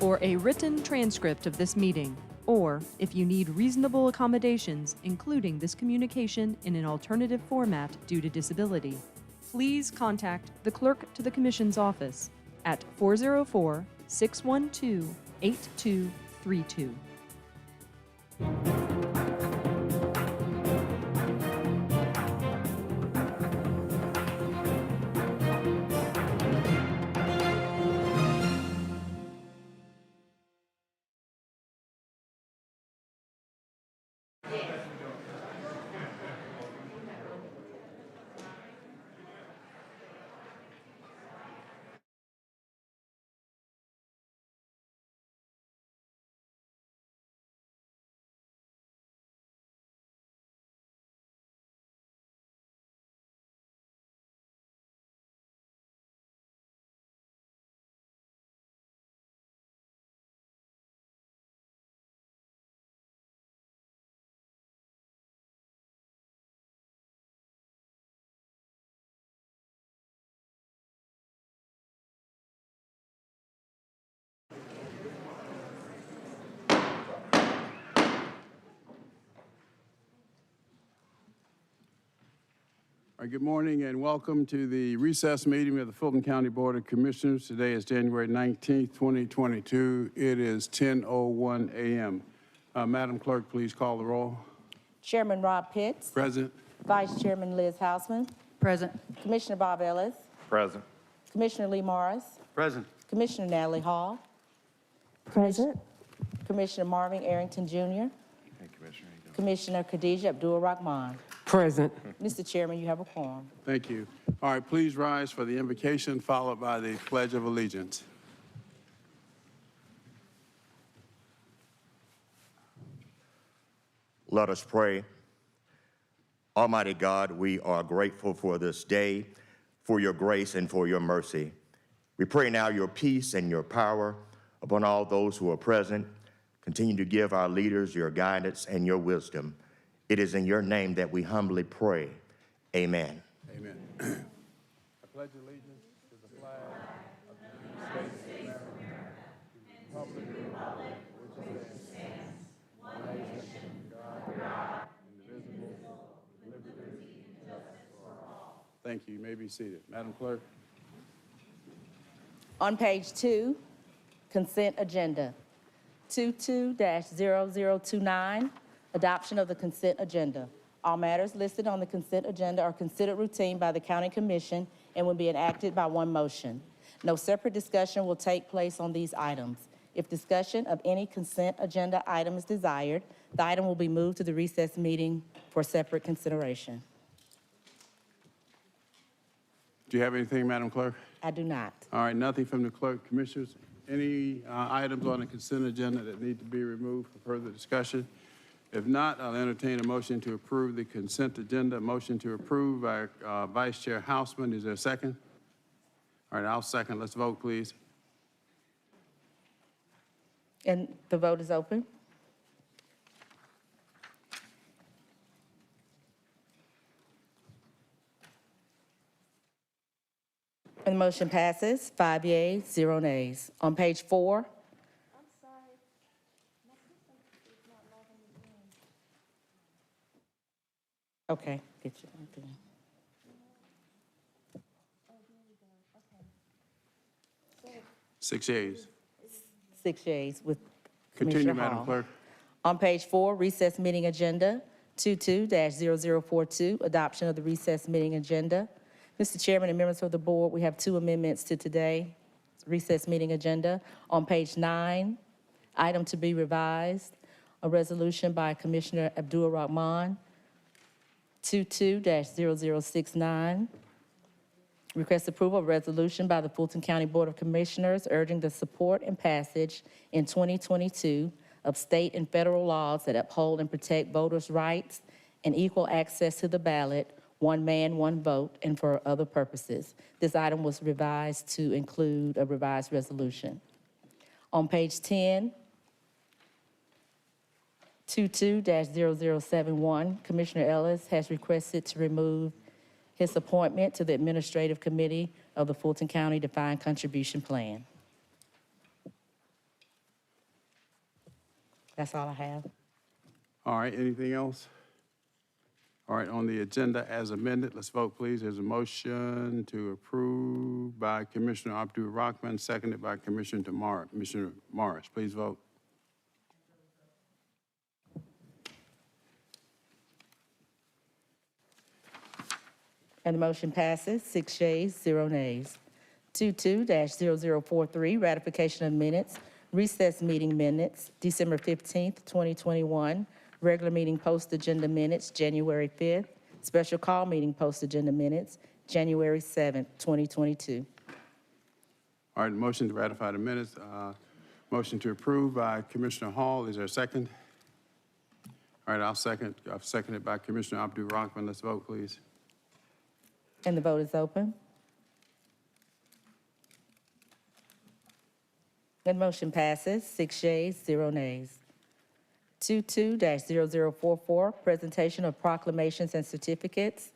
or a written transcript of this meeting, or if you need reasonable accommodations, including this communication in an alternative format due to disability, please contact the Clerk to the Commission's office at 404-612-8232. All right, good morning and welcome to the recess meeting of the Fulton County Board of Commissioners. Today is January 19th, 2022. It is 10:01 a.m. Madam Clerk, please call the roll. Chairman Rob Pitts. Present. Vice Chairman Liz Hausman. Present. Commissioner Bob Ellis. Present. Commissioner Lee Morris. Present. Commissioner Natalie Hall. Present. Commissioner Marvin Arrington Jr. Hey, Commissioner. Commissioner Khadijah Abdul Rahman. Present. Mr. Chairman, you have a quorum. Thank you. All right, please rise for the invocation followed by the Pledge of Allegiance. Let us pray. Almighty God, we are grateful for this day, for your grace and for your mercy. We pray now your peace and your power upon all those who are present. Continue to give our leaders your guidance and your wisdom. It is in your name that we humbly pray. Amen. Amen. I pledge allegiance to the flag of the United States of America, and to the republic for which it stands, one nation, God, indivisible, with liberty and justice for all. Thank you. You may be seated. Madam Clerk. On page 2, consent agenda. 22-0029, adoption of the consent agenda. All matters listed on the consent agenda are considered routine by the County Commission and will be enacted by one motion. No separate discussion will take place on these items. If discussion of any consent agenda item is desired, the item will be moved to the recess meeting for separate consideration. Do you have anything, Madam Clerk? I do not. All right, nothing from the clerk. Commissioners, any items on the consent agenda that need to be removed for further discussion? If not, I'll entertain a motion to approve the consent agenda. A motion to approve by Vice Chair Hausman. Is there a second? All right, I'll second. Let's vote, please. And the vote is open. And the motion passes, 5 yeas, 0 nays. On page 4. I'm sorry. My system is not logging me in. Okay, get you. Okay. Oh, here we go. Okay. 6 yeas. 6 yeas with Continue, Commissioner Madam Hall. Clerk. On page 4, recess meeting agenda, 22-0042, adoption of the recess meeting agenda. Mr. Chairman and members of the board, we have 2 amendments to today's recess meeting agenda. On page 9, item to be revised, a resolution by Commissioner Abdul Rahman, 22-0069. Request approval of resolution by the Fulton County Board of Commissioners urging the support and passage in 2022 of state and federal laws that uphold and protect voters' rights and equal access to the ballot, one man, one vote, and for other purposes. This item was revised to include a revised resolution. On page 10, 22-0071, Commissioner Ellis has requested to remove his appointment to the Administrative Committee of the Fulton County Defined Contribution Plan. That's all I have. All right, anything else? All right, on the agenda as amended, let's vote, please. There's a motion to approve by Commissioner Abdul Rahman, seconded by Commissioner Morris. Please vote. And the motion passes, 6 yeas, 0 nays. 22-0043, ratification of minutes, recess meeting minutes, December 15th, 2021, regular meeting post-agenda minutes, January 5th, special call meeting post-agenda minutes, January 7th, 2022. All right, motion to ratify the minutes. Motion to approve by Commissioner Hall. Is there a second? All right, I'll second. I've seconded by Commissioner Abdul Rahman. Let's vote, please. And the vote is open. And motion passes, 6 yeas, 0 nays. 22-0044, presentation of proclamations and certificates.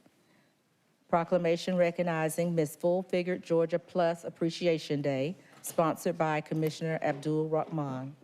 Proclamation recognizing Ms. Full-Figured Georgia Plus Appreciation Day, sponsored by Commissioner Abdul Rahman.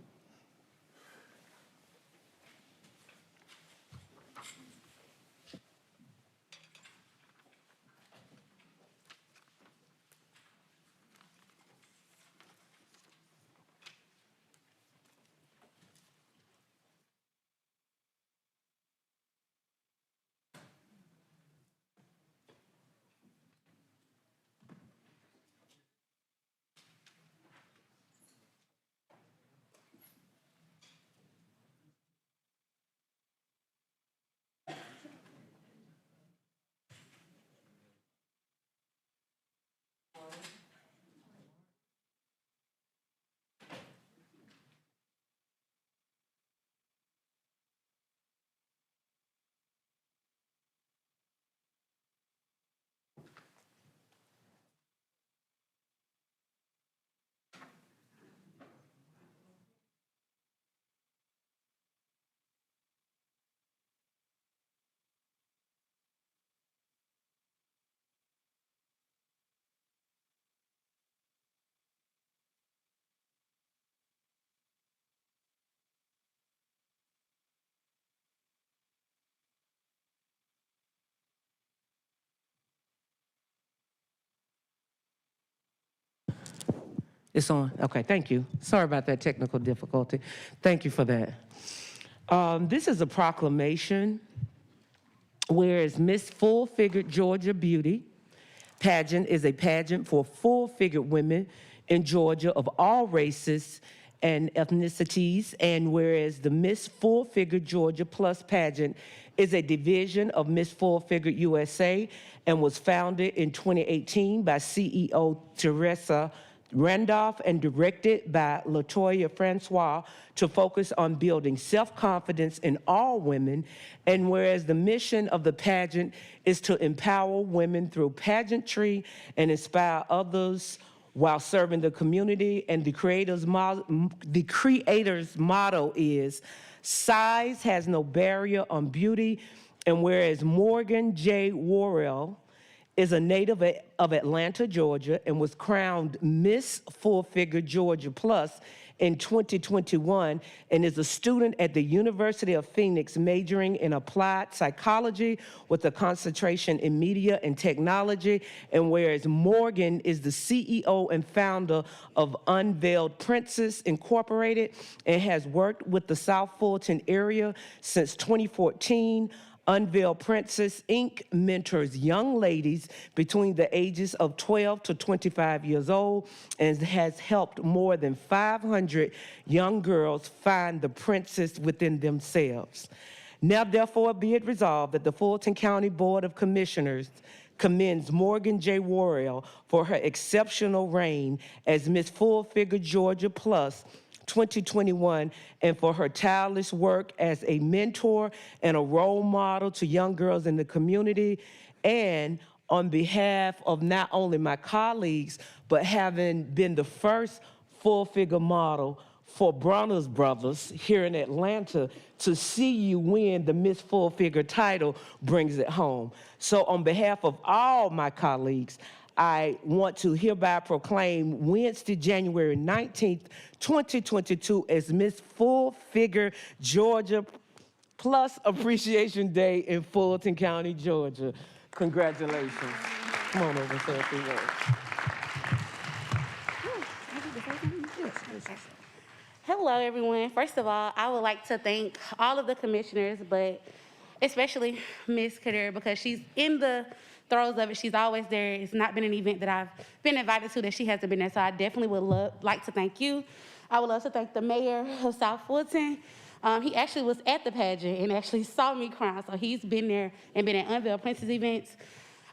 It's on. Okay, thank you. Sorry about that technical difficulty. Thank you for that. This is a proclamation, whereas Miss Full-Figured Georgia Beauty pageant is a pageant for full-figured women in Georgia of all races and ethnicities, and whereas the Miss Full-Figured Georgia Plus pageant is a division of Miss Full-Figured USA and was founded in 2018 by CEO Teresa Randolph and directed by Latoya Francois to focus on building self-confidence in all women, and whereas the mission of the pageant is to empower women through pageantry and inspire others while serving the community, and the creator's motto is, size has no barrier on beauty, and whereas Morgan J. Worrell is a native of Atlanta, Georgia, and was crowned Miss Full-Figured Georgia Plus in 2021, and is a student at the University of Phoenix majoring in applied psychology with a concentration in media and technology, and whereas Morgan is the CEO and founder of Unveiled Princess Incorporated and has worked with the South Fulton area since 2014, Unveiled Princess, Inc. mentors young ladies between the ages of 12 to 25 years old and has helped more than 500 young girls find the princess within themselves. Now, therefore, be it resolved that the Fulton County Board of Commissioners commends Morgan J. Worrell for her exceptional reign as Miss Full-Figured Georgia Plus 2021, and for her tireless work as a mentor and a role model to young girls in the community. And on behalf of not only my colleagues, but having been the first full-figure model for Bronner's Brothers here in Atlanta, to see you win the Miss Full-Figure title brings it home. So on behalf of all my colleagues, I want to hereby proclaim Wednesday, January 19th, 2022 as Miss Full Figure Georgia Plus Appreciation Day in Fulton County, Georgia. Congratulations. Come on over and say a few words. Hello, everyone. First of all, I would like to thank all of the commissioners, but especially Ms. Kader, because she's in the throes of it. She's always there. It's not been an event that I've been invited to that she hasn't been there, so I definitely would like to thank you. I would love to thank the mayor of South Fulton. He actually was at the pageant and actually saw me crown, so he's been there and been at Unveiled Princess events.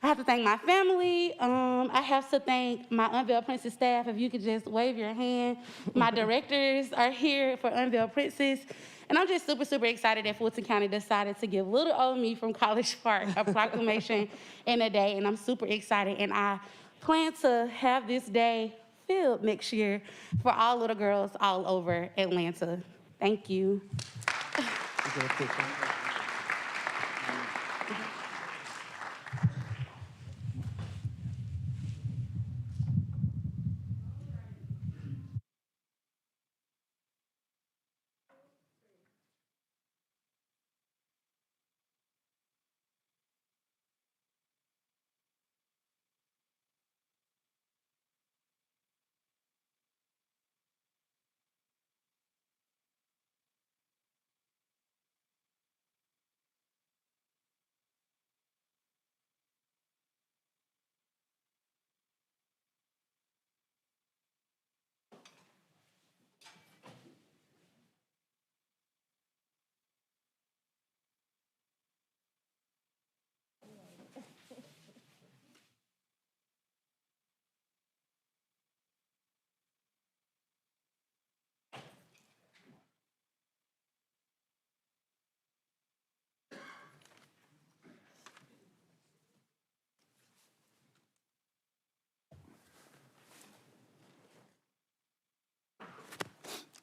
I have to thank my family. I have to thank my Unveiled Princess staff. If you could just wave your hand. My directors are here for Unveiled Princess. And I'm just super, super excited that Fulton County decided to give little old me from College Park a proclamation in a day. And I'm super excited. And I plan to have this day filled next year for all little girls all over Atlanta. Thank you.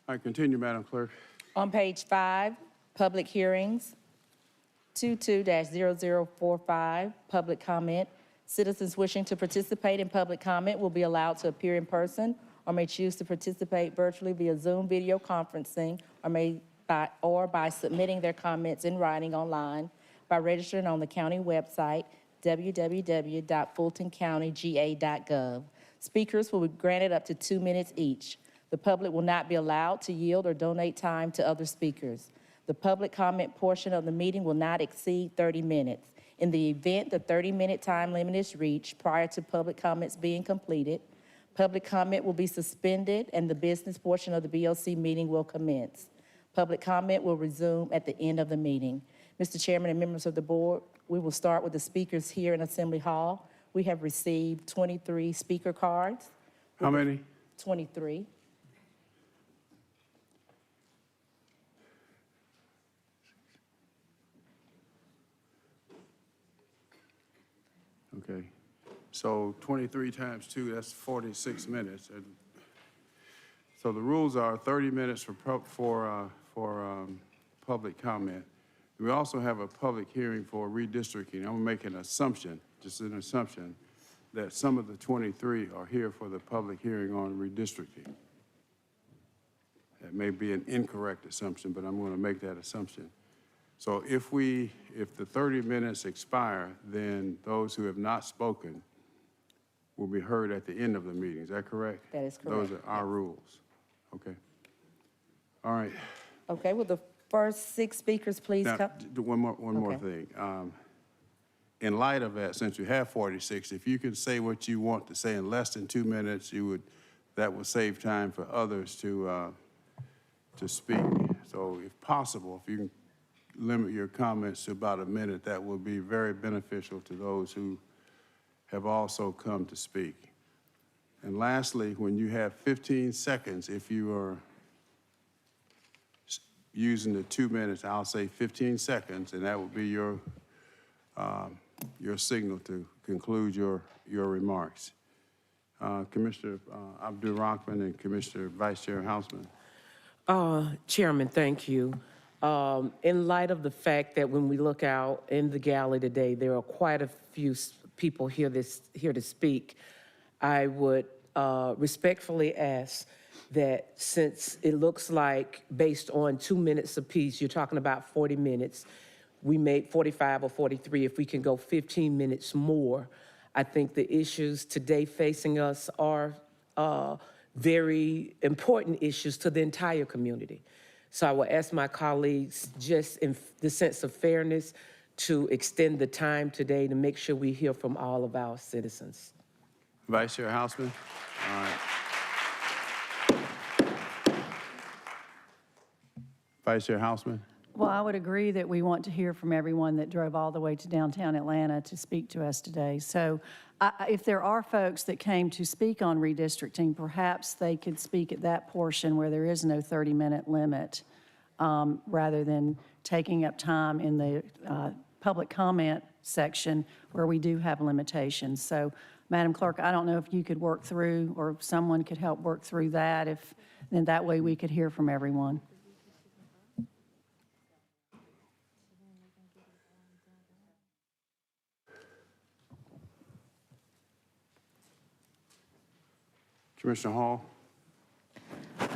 All right, continue, Madam Clerk. On page 5, public hearings, 22-0045, public comment. Citizens wishing to participate in public comment will be allowed to appear in person or may choose to participate virtually via Zoom video conferencing or by submitting their comments in writing online by registering on the county website, www.fultoncountyga.gov. Speakers will be granted up to 2 minutes each. The public will not be allowed to yield or donate time to other speakers. The public comment portion of the meeting will not exceed 30 minutes. In the event the 30-minute time limit is reached prior to public comments being completed, public comment will be suspended and the business portion of the BOC meeting will commence. Public comment will resume at the end of the meeting. Mr. Chairman and members of the board, we will start with the speakers here in Assembly Hall. We have received 23 speaker cards. How many? 23. Okay. So 23 times 2, that's 46 minutes. And so the rules are 30 minutes for public comment. We also have a public hearing for redistricting. I'm gonna make an assumption, just an assumption, that some of the 23 are here for the public hearing on redistricting. That may be an incorrect assumption, but I'm gonna make that assumption. So if the 30 minutes expire, then those who have not spoken will be heard at the end of the meeting. Is that correct? That is correct. Those are our rules. Okay. All right. Okay, will the first 6 speakers please Now, come? one more Okay. thing. In light of that, since you have 46, if you could say what you want to say in less than 2 minutes, that would save time for others to speak. So if possible, if you can limit your comments to about a minute, that will be very beneficial to those who have also come to speak. And lastly, when you have 15 seconds, if you are using the 2 minutes, I'll say 15 seconds, and that will be your signal to conclude your remarks. Commissioner Abdul-Rahman and Commissioner Vice Chair Hausman. Chairman, thank you. In light of the fact that when we look out in the galley today, there are quite a few people here to speak, I would respectfully ask that since it looks like based on 2 minutes apiece, you're talking about 40 minutes, we made 45 or 43, if we can go 15 minutes more. I think the issues today facing us are very important issues to the entire community. So I will ask my colleagues, just in the sense of fairness, to extend the time today to make sure we hear from all of our citizens. Vice Chair Houseman. All right. Vice Chair Houseman. Well, I would agree that we want to hear from everyone that drove all the way to downtown Atlanta to speak to us today. So if there are folks that came to speak on redistricting, perhaps they could speak at that portion where there is no 30-minute limit, rather than taking up time in the public comment section where we do have limitations. So, Madam Clerk, I don't know if you could work through, or someone could help work through that, then that way we could hear from everyone. Commissioner Hall.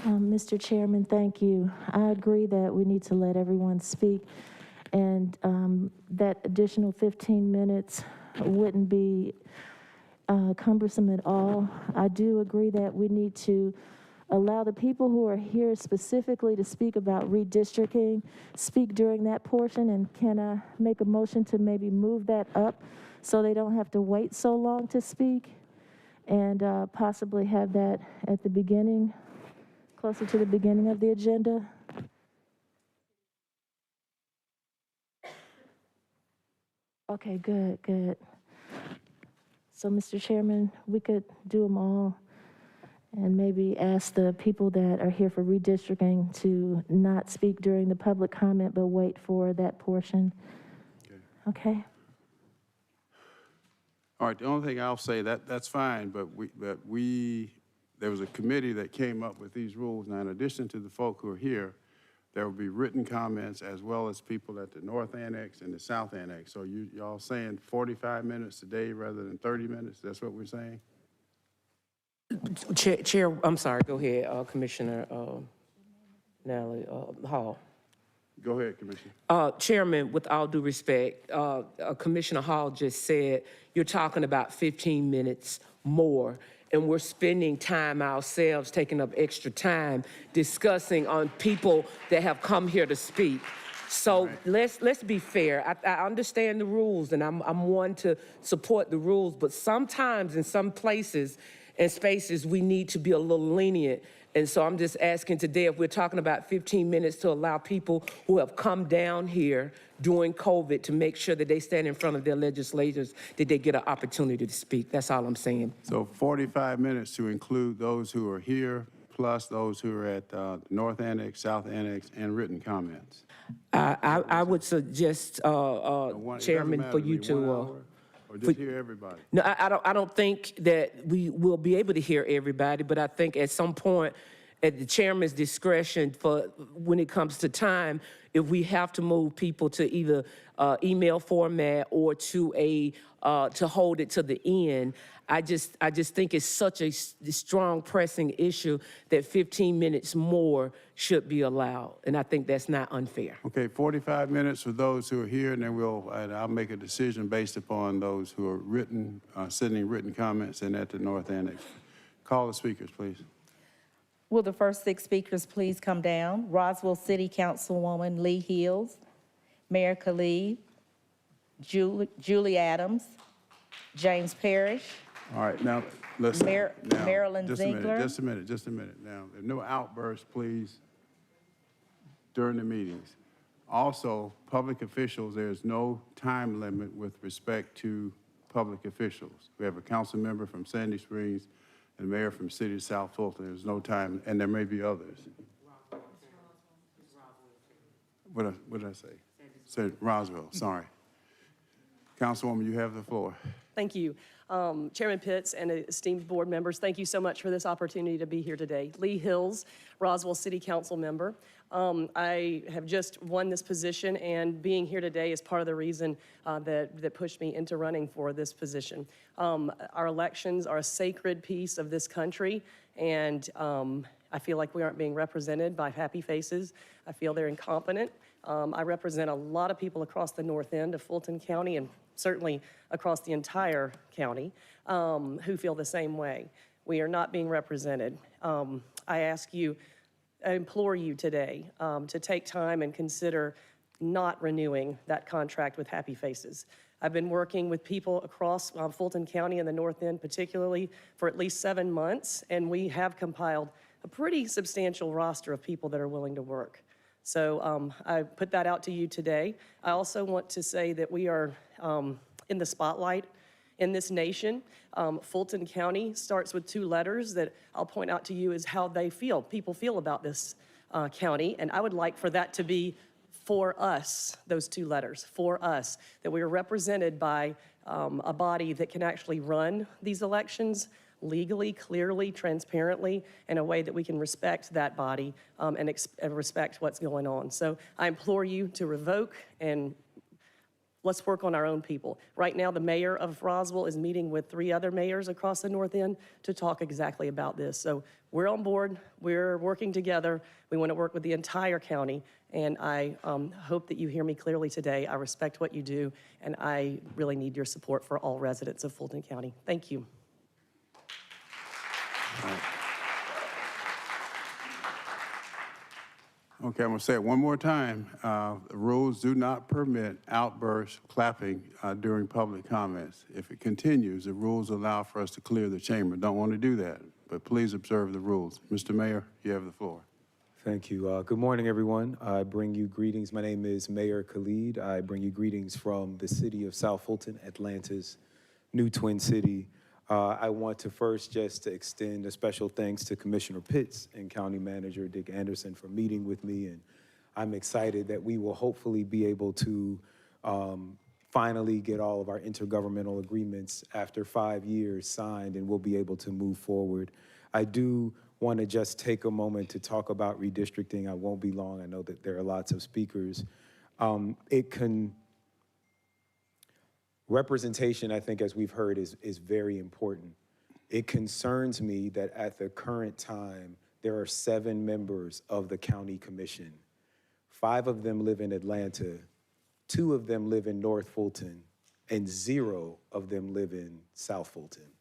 Mr. Chairman, thank you. I agree that we need to let everyone speak, and that additional 15 minutes wouldn't be cumbersome at all. I do agree that we need to allow the people who are here specifically to speak about redistricting, speak during that portion, and can I make a motion to maybe move that up so they don't have to wait so long to speak, and possibly have that at the beginning, closer to the beginning of the agenda? Okay, good, good. So, Mr. Chairman, we could do them all and maybe ask the people that are here for redistricting to not speak during the public comment, but wait for that portion. Okay? All right, the only thing I'll say, that's fine, but there was a committee that came up with these rules. Now, in addition to the folk who are here, there will be written comments as well as people at the North Annex and the South Annex. So y'all saying 45 minutes today rather than 30 minutes? That's what we're saying? Chair, I'm sorry, go ahead, Commissioner Nally Hall. Go ahead, Commissioner. Chairman, with all due respect, Commissioner Hall just said you're talking about 15 minutes more, and we're spending time ourselves, taking up extra time, discussing on people that have come here to speak. So let's be fair. I understand the rules, and I'm one to support the rules, but sometimes in some places and spaces, we need to be a little lenient. And so I'm just asking today if we're talking about 15 minutes to allow people who have come down here during COVID to make sure that they stand in front of their legislators, that they get an opportunity to speak. That's all I'm saying. So 45 minutes to include those who are here, plus those who are at North Annex, South Annex, and written comments. I would suggest, Chairman, for you to... Or just hear everybody? No, I don't think that we will be able to hear everybody, but I think at some point, at the chairman's discretion, for when it comes to time, if we have to move people to either email format or to hold it to the end, I just think it's such a strong pressing issue that 15 minutes more should be allowed, and I think that's not unfair. Okay, 45 minutes for those who are here, and then I'll make a decision based upon those who are sending written comments and at the North Annex. Call the speakers, please. Will the first 6 speakers please come down? Roswell City Councilwoman Lee Hills, Mayor Khalid, Julie Adams, James Parrish. All right, now, listen. Marilyn Ziegler. Just a minute. Now, if no outbursts, please, during the meetings. Also, public officials, there's no time limit with respect to public officials. We have a council member from Sandy Springs and mayor from City of South Fulton. There's no time, and there may be others. What did I say? Said Roswell, sorry. Councilwoman, you have the floor. Thank you. Chairman Pitts and esteemed board members, thank you so much for this opportunity to be here today. Lee Hills, Roswell City Council member. I have just won this position, and being here today is part of the reason that pushed me into running for this position. Our elections are a sacred piece of this country, and I feel like we aren't being represented by happy faces. I feel they're incompetent. I represent a lot of people across the north end of Fulton County and certainly across the entire county who feel the same way. We are not being represented. I implore you today to take time and consider not renewing that contract with Happy Faces. I've been working with people across Fulton County and the north end particularly for at least 7 months, and we have compiled a pretty substantial roster of people that are willing to work. So I put that out to you today. I also want to say that we are in the spotlight in this nation. Fulton County starts with 2 letters that I'll point out to you is how people feel about this county. And I would like for that to be for us, those 2 letters, for us, that we are represented by a body that can actually run these elections legally, clearly, transparently, in a way that we can respect that body and respect what's going on. So I implore you to revoke and let's work on our own people. Right now, the mayor of Roswell is meeting with 3 other mayors across the north end to talk exactly about this. So we're on board, we're working together. We want to work with the entire county, and I hope that you hear me clearly today. I respect what you do, and I really need your support for all residents of Fulton County. Thank you. Okay, I'm gonna say it one more time. The rules do not permit outbursts, clapping during public comments. If it continues, the rules allow for us to clear the chamber. Don't want to do that, but please observe the rules. Mr. Mayor, you have the floor. Thank you. Good morning, everyone. I bring you greetings. My name is Mayor Khalid. I bring you greetings from the city of South Fulton, Atlanta's new twin city. I want to first just extend a special thanks to Commissioner Pitts and County Manager Dick Anderson for meeting with me, and I'm excited that we will hopefully be able to finally get all of our intergovernmental agreements after 5 years signed, and we'll be able to move forward. I do want to just take a moment to talk about redistricting. I won't be long. I know that there are lots of speakers. Representation, I think, as we've heard, is very important. It concerns me that at the current time, there are 7 members of the county commission. 5 of them live in Atlanta, 2 of them live in North Fulton, and 0 of them live in South Fulton.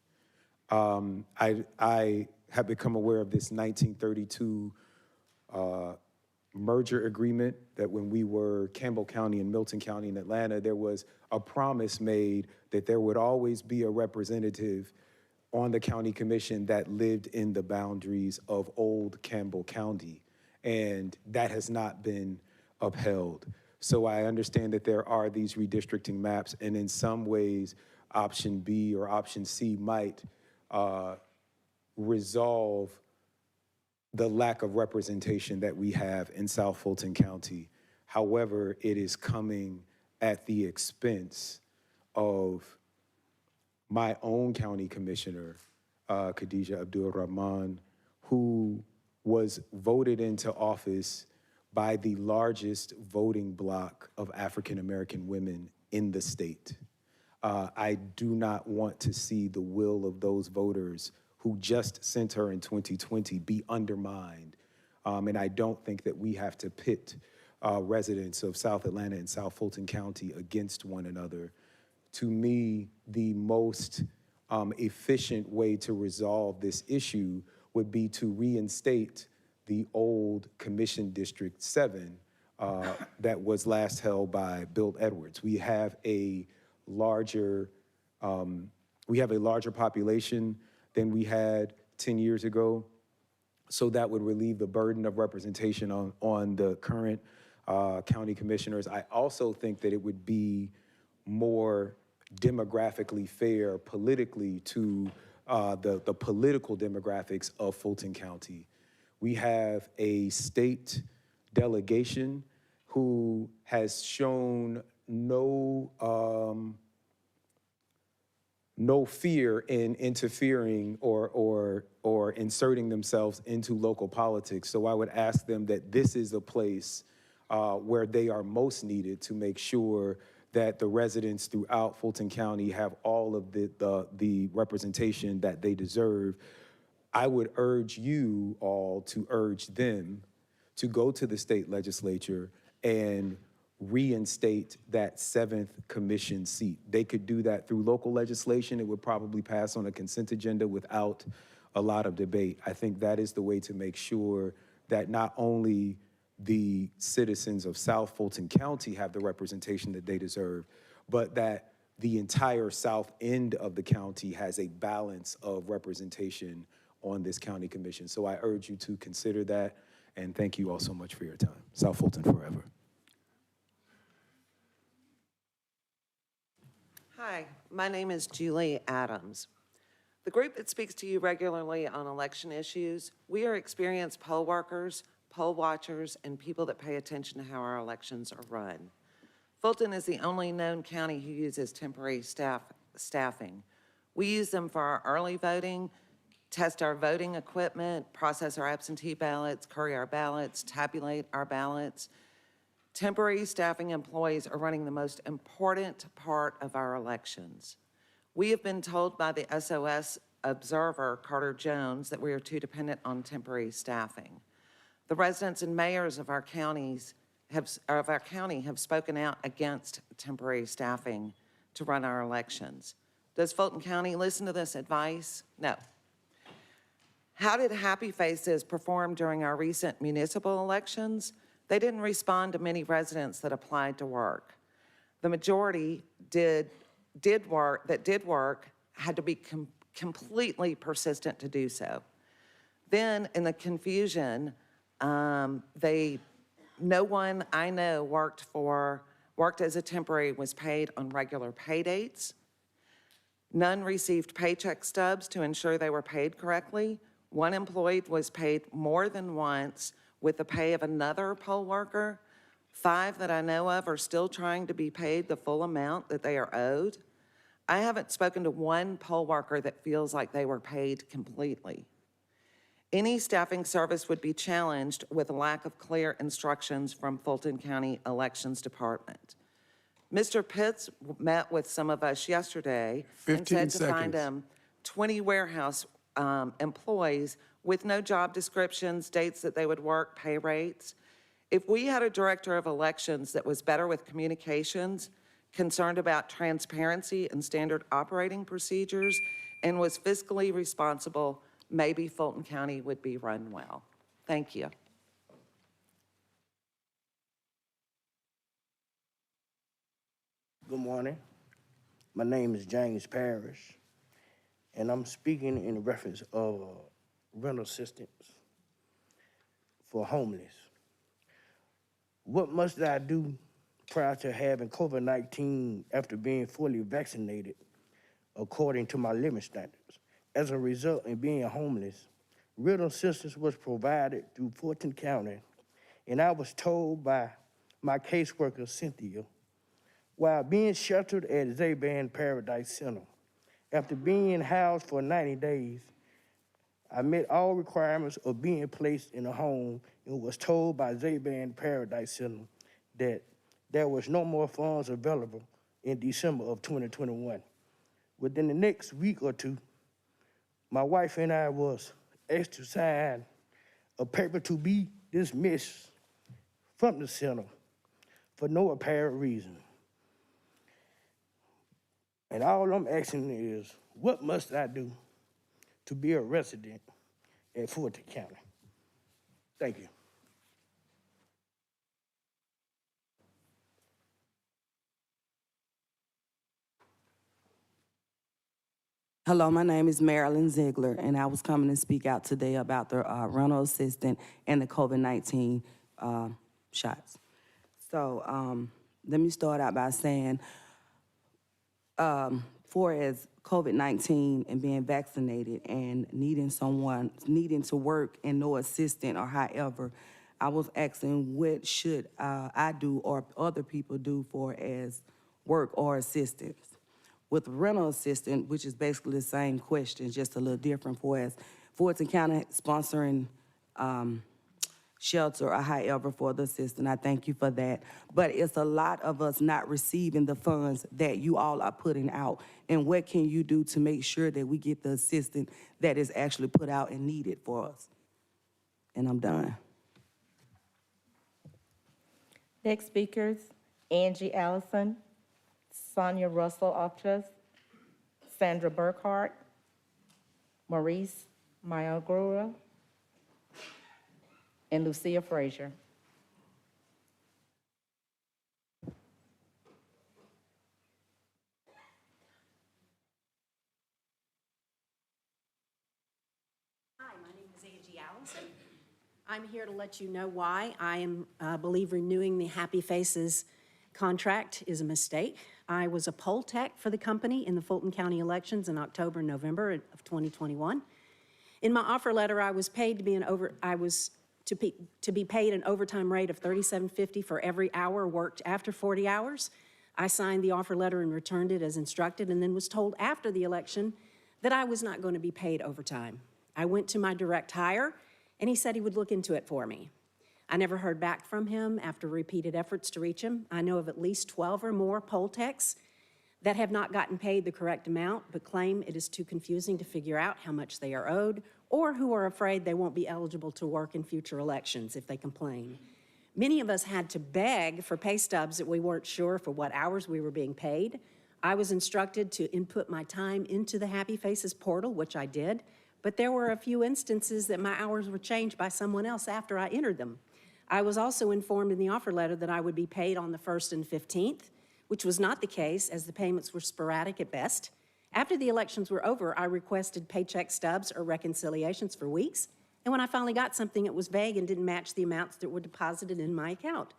I have become aware of this 1932 merger agreement that when we were Campbell County and Milton County in Atlanta, there was a promise made that there would always be a representative on the county commission that lived in the boundaries of old Campbell County, and that has not been upheld. So I understand that there are these redistricting maps, and in some ways, option B or option C might resolve the lack of representation that we have in South Fulton County. However, it is coming at the expense of my own county commissioner, Khadija Abdul-Rahman, who was voted into office by the largest voting bloc of African-American women in the state. I do not want to see the will of those voters who just sent her in 2020 be undermined. And I don't think that we have to pit residents of South Atlanta and South Fulton County against one another. To me, the most efficient way to resolve this issue would be to reinstate the old Commission District 7 that was last held by Bill Edwards. We have a larger population than we had 10 years ago. So that would relieve the burden of representation on the current county commissioners. I also think that it would be more demographically fair politically to the political demographics of Fulton County. We have a state delegation who has shown no no fear in interfering or inserting themselves into local politics. So I would ask them that this is a place where they are most needed to make sure that the residents throughout Fulton County have all of the representation that they deserve. I would urge you all to urge them to go to the state legislature and reinstate that 7th commission seat. They could do that through local legislation. It would probably pass on a consent agenda without a lot of debate. I think that is the way to make sure that not only the citizens of South Fulton County have the representation that they deserve, but that the entire south end of the county has a balance of representation on this county commission. So I urge you to consider that, and thank you all so much for your time. South Fulton forever. Hi, my name is Julie Adams. The group that speaks to you regularly on election issues, we are experienced poll workers, poll watchers, and people that pay attention to how our elections are run. Fulton is the only known county who uses temporary staffing. We use them for our early voting, test our voting equipment, process our absentee ballots, curry our ballots, tabulate our ballots. Temporary staffing employees are running the most important part of our elections. We have been told by the SOS observer, Carter Jones, that we are too dependent on temporary staffing. The residents and mayors of our county have spoken out against temporary staffing to run our elections. Does Fulton County listen to this advice? No. How did Happy Faces perform during our recent municipal elections? They didn't respond to many residents that applied to work. The majority did work had to be completely persistent to do so. Then in the confusion, no one I know worked as a temporary was paid on regular pay dates. None received paycheck stubs to ensure they were paid correctly. One employee was paid more than once with the pay of another poll worker. 5 that I know of are still trying to be paid the full amount that they are owed. I haven't spoken to one poll worker that feels like they were paid completely. Any staffing service would be challenged with a lack of clear instructions from Fulton County Elections Department. Mr. Pitts met with some of us yesterday and said to find him 20 warehouse employees with no job descriptions, dates that they would work, pay rates. If we had a director of elections that was better with communications, concerned about transparency and standard operating procedures, and was fiscally responsible, maybe Fulton County would be run well. Thank you. Good morning. My name is James Parrish, and I'm speaking in reference of rental assistance for homeless. What must I do prior to having COVID-19 after being fully vaccinated according to my living standards? As a result of being homeless, rental assistance was provided through Fulton County, and I was told by my caseworker, Cynthia, while being sheltered at Zaban Paradise Center. After being housed for 90 days, I met all requirements of being placed in a home and was told by Zaban Paradise Center that there was no more funds available in December of 2021. Within the next week or two, my wife and I was asked to sign a paper to be dismissed from the center for no apparent reason. And all I'm asking is, what must I do to be a resident at Fulton County? Thank you. Hello, my name is Marilyn Ziegler, and I was coming to speak out today about the rental assistant and the COVID-19 shots. So let me start out by saying, for as COVID-19 and being vaccinated and needing to work and no assistant or however, I was asking what should I do or other people do for as work or assistance. with rental assistant, which is basically the same question, just a little different for us. Fulton County sponsoring shelter or however for the assistant. I thank you for that. But it's a lot of us not receiving the funds that you all are putting out. And what can you do to make sure that we get the assistance that is actually put out and needed for us? And I'm done. Next speakers, Angie Allison, Sonia Russell-Oftis, Sandra Burkhart, Maurice Mayagura, and Lucia Frazier. Hi, my name is Angie Allison. I'm here to let you know why I believe renewing the Happy Faces contract is a mistake. I was a poll tech for the company in the Fulton County elections in October and November of 2021. In my offer letter, I was paid to be paid an overtime rate of $37.50 for every hour worked after 40 hours. I signed the offer letter and returned it as instructed, and then was told after the election that I was not going to be paid overtime. I went to my direct hire, and he said he would look into it for me. I never heard back from him after repeated efforts to reach him. I know of at least 12 or more poll techs that have not gotten paid the correct amount, but claim it is too confusing to figure out how much they are owed, or who are afraid they won't be eligible to work in future elections if they complain. Many of us had to beg for pay stubs that we weren't sure for what hours we were being paid. I was instructed to input my time into the Happy Faces portal, which I did, but there were a few instances that my hours were changed by someone else after I entered them. I was also informed in the offer letter that I would be paid on the 1st and 15th, which was not the case, as the payments were sporadic at best. After the elections were over, I requested paycheck stubs or reconciliations for weeks, and when I finally got something, it was vague and didn't match the amounts that were deposited in my account.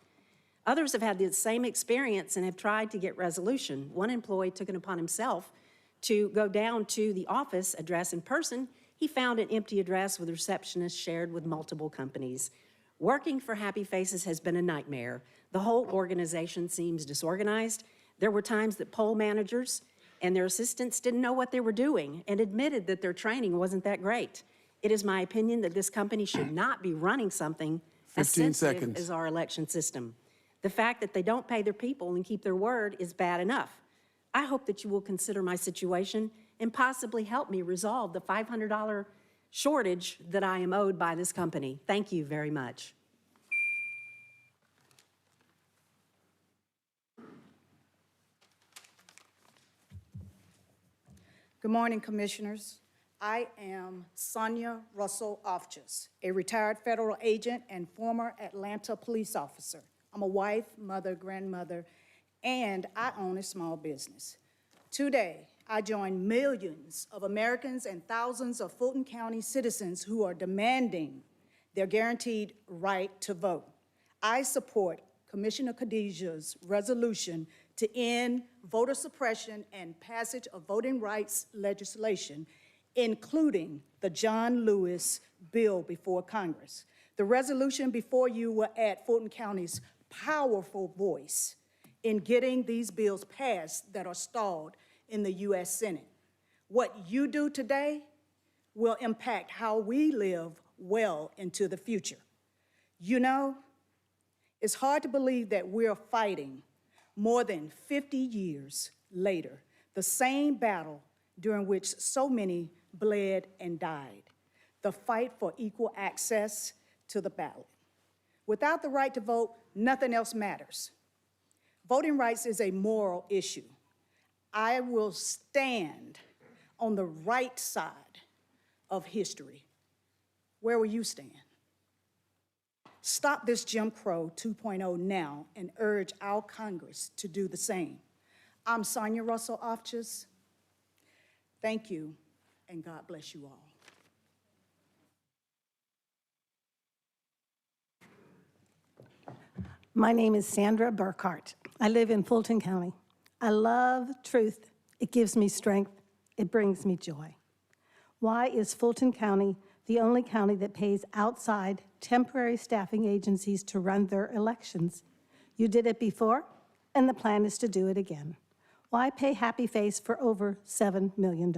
Others have had the same experience and have tried to get resolution. One employee took it upon himself to go down to the office address in person. He found an empty address with receptionists shared with multiple companies. Working for Happy Faces has been a nightmare. The whole organization seems disorganized. There were times that poll managers and their assistants didn't know what they were doing and admitted that their training wasn't that great. It is my opinion that this company should not be running something as 15 sensitive seconds. as our election system. The fact that they don't pay their people and keep their word is bad enough. I hope that you will consider my situation and possibly help me resolve the $500 shortage that I am owed by this company. Thank you very much. Good morning, Commissioners. I am Sonia Russell-Oftis, a retired federal agent and former Atlanta police officer. I'm a wife, mother, grandmother, and I own a small business. Today, I join millions of Americans and thousands of Fulton County citizens who are demanding their guaranteed right to vote. I support Commissioner Khadijah's resolution to end voter suppression and passage of voting rights legislation, including the John Lewis bill before Congress. The resolution before you will add Fulton County's powerful voice in getting these bills passed that are stalled in the U.S. Senate. What you do today will impact how we live well into the future. You know, it's hard to believe that we're fighting more than 50 years later, the same battle during which so many bled and died, the fight for equal access to the ballot. Without the right to vote, nothing else matters. Voting rights is a moral issue. I will stand on the right side of history. Where will you stand? Stop this Jim Crow 2.0 now and urge our Congress to do the same. I'm Sonia Russell-Oftis. Thank you, and God bless you all. My name is Sandra Burkhart. I live in Fulton County. I love truth. It gives me strength. It brings me joy. Why is Fulton County the only county that pays outside temporary staffing agencies to run their elections? You did it before, and the plan is to do it again. Why pay Happy Face for over $7 million?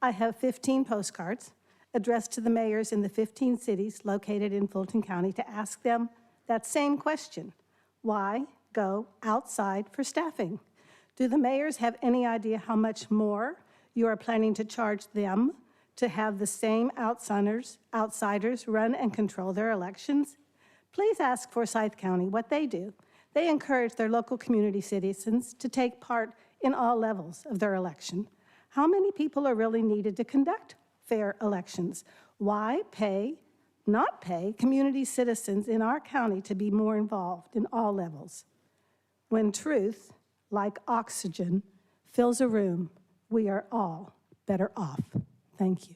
I have 15 postcards addressed to the mayors in the 15 cities located in Fulton County to ask them that same question. Why go outside for staffing? Do the mayors have any idea how much more you are planning to charge them to have the same outsiders run and control their elections? Please ask Forsyth County what they do. They encourage their local community citizens to take part in all levels of their election. How many people are really needed to conduct fair elections? Why not pay community citizens in our county to be more involved in all levels? When truth, like oxygen, fills a room, we are all better off. Thank you.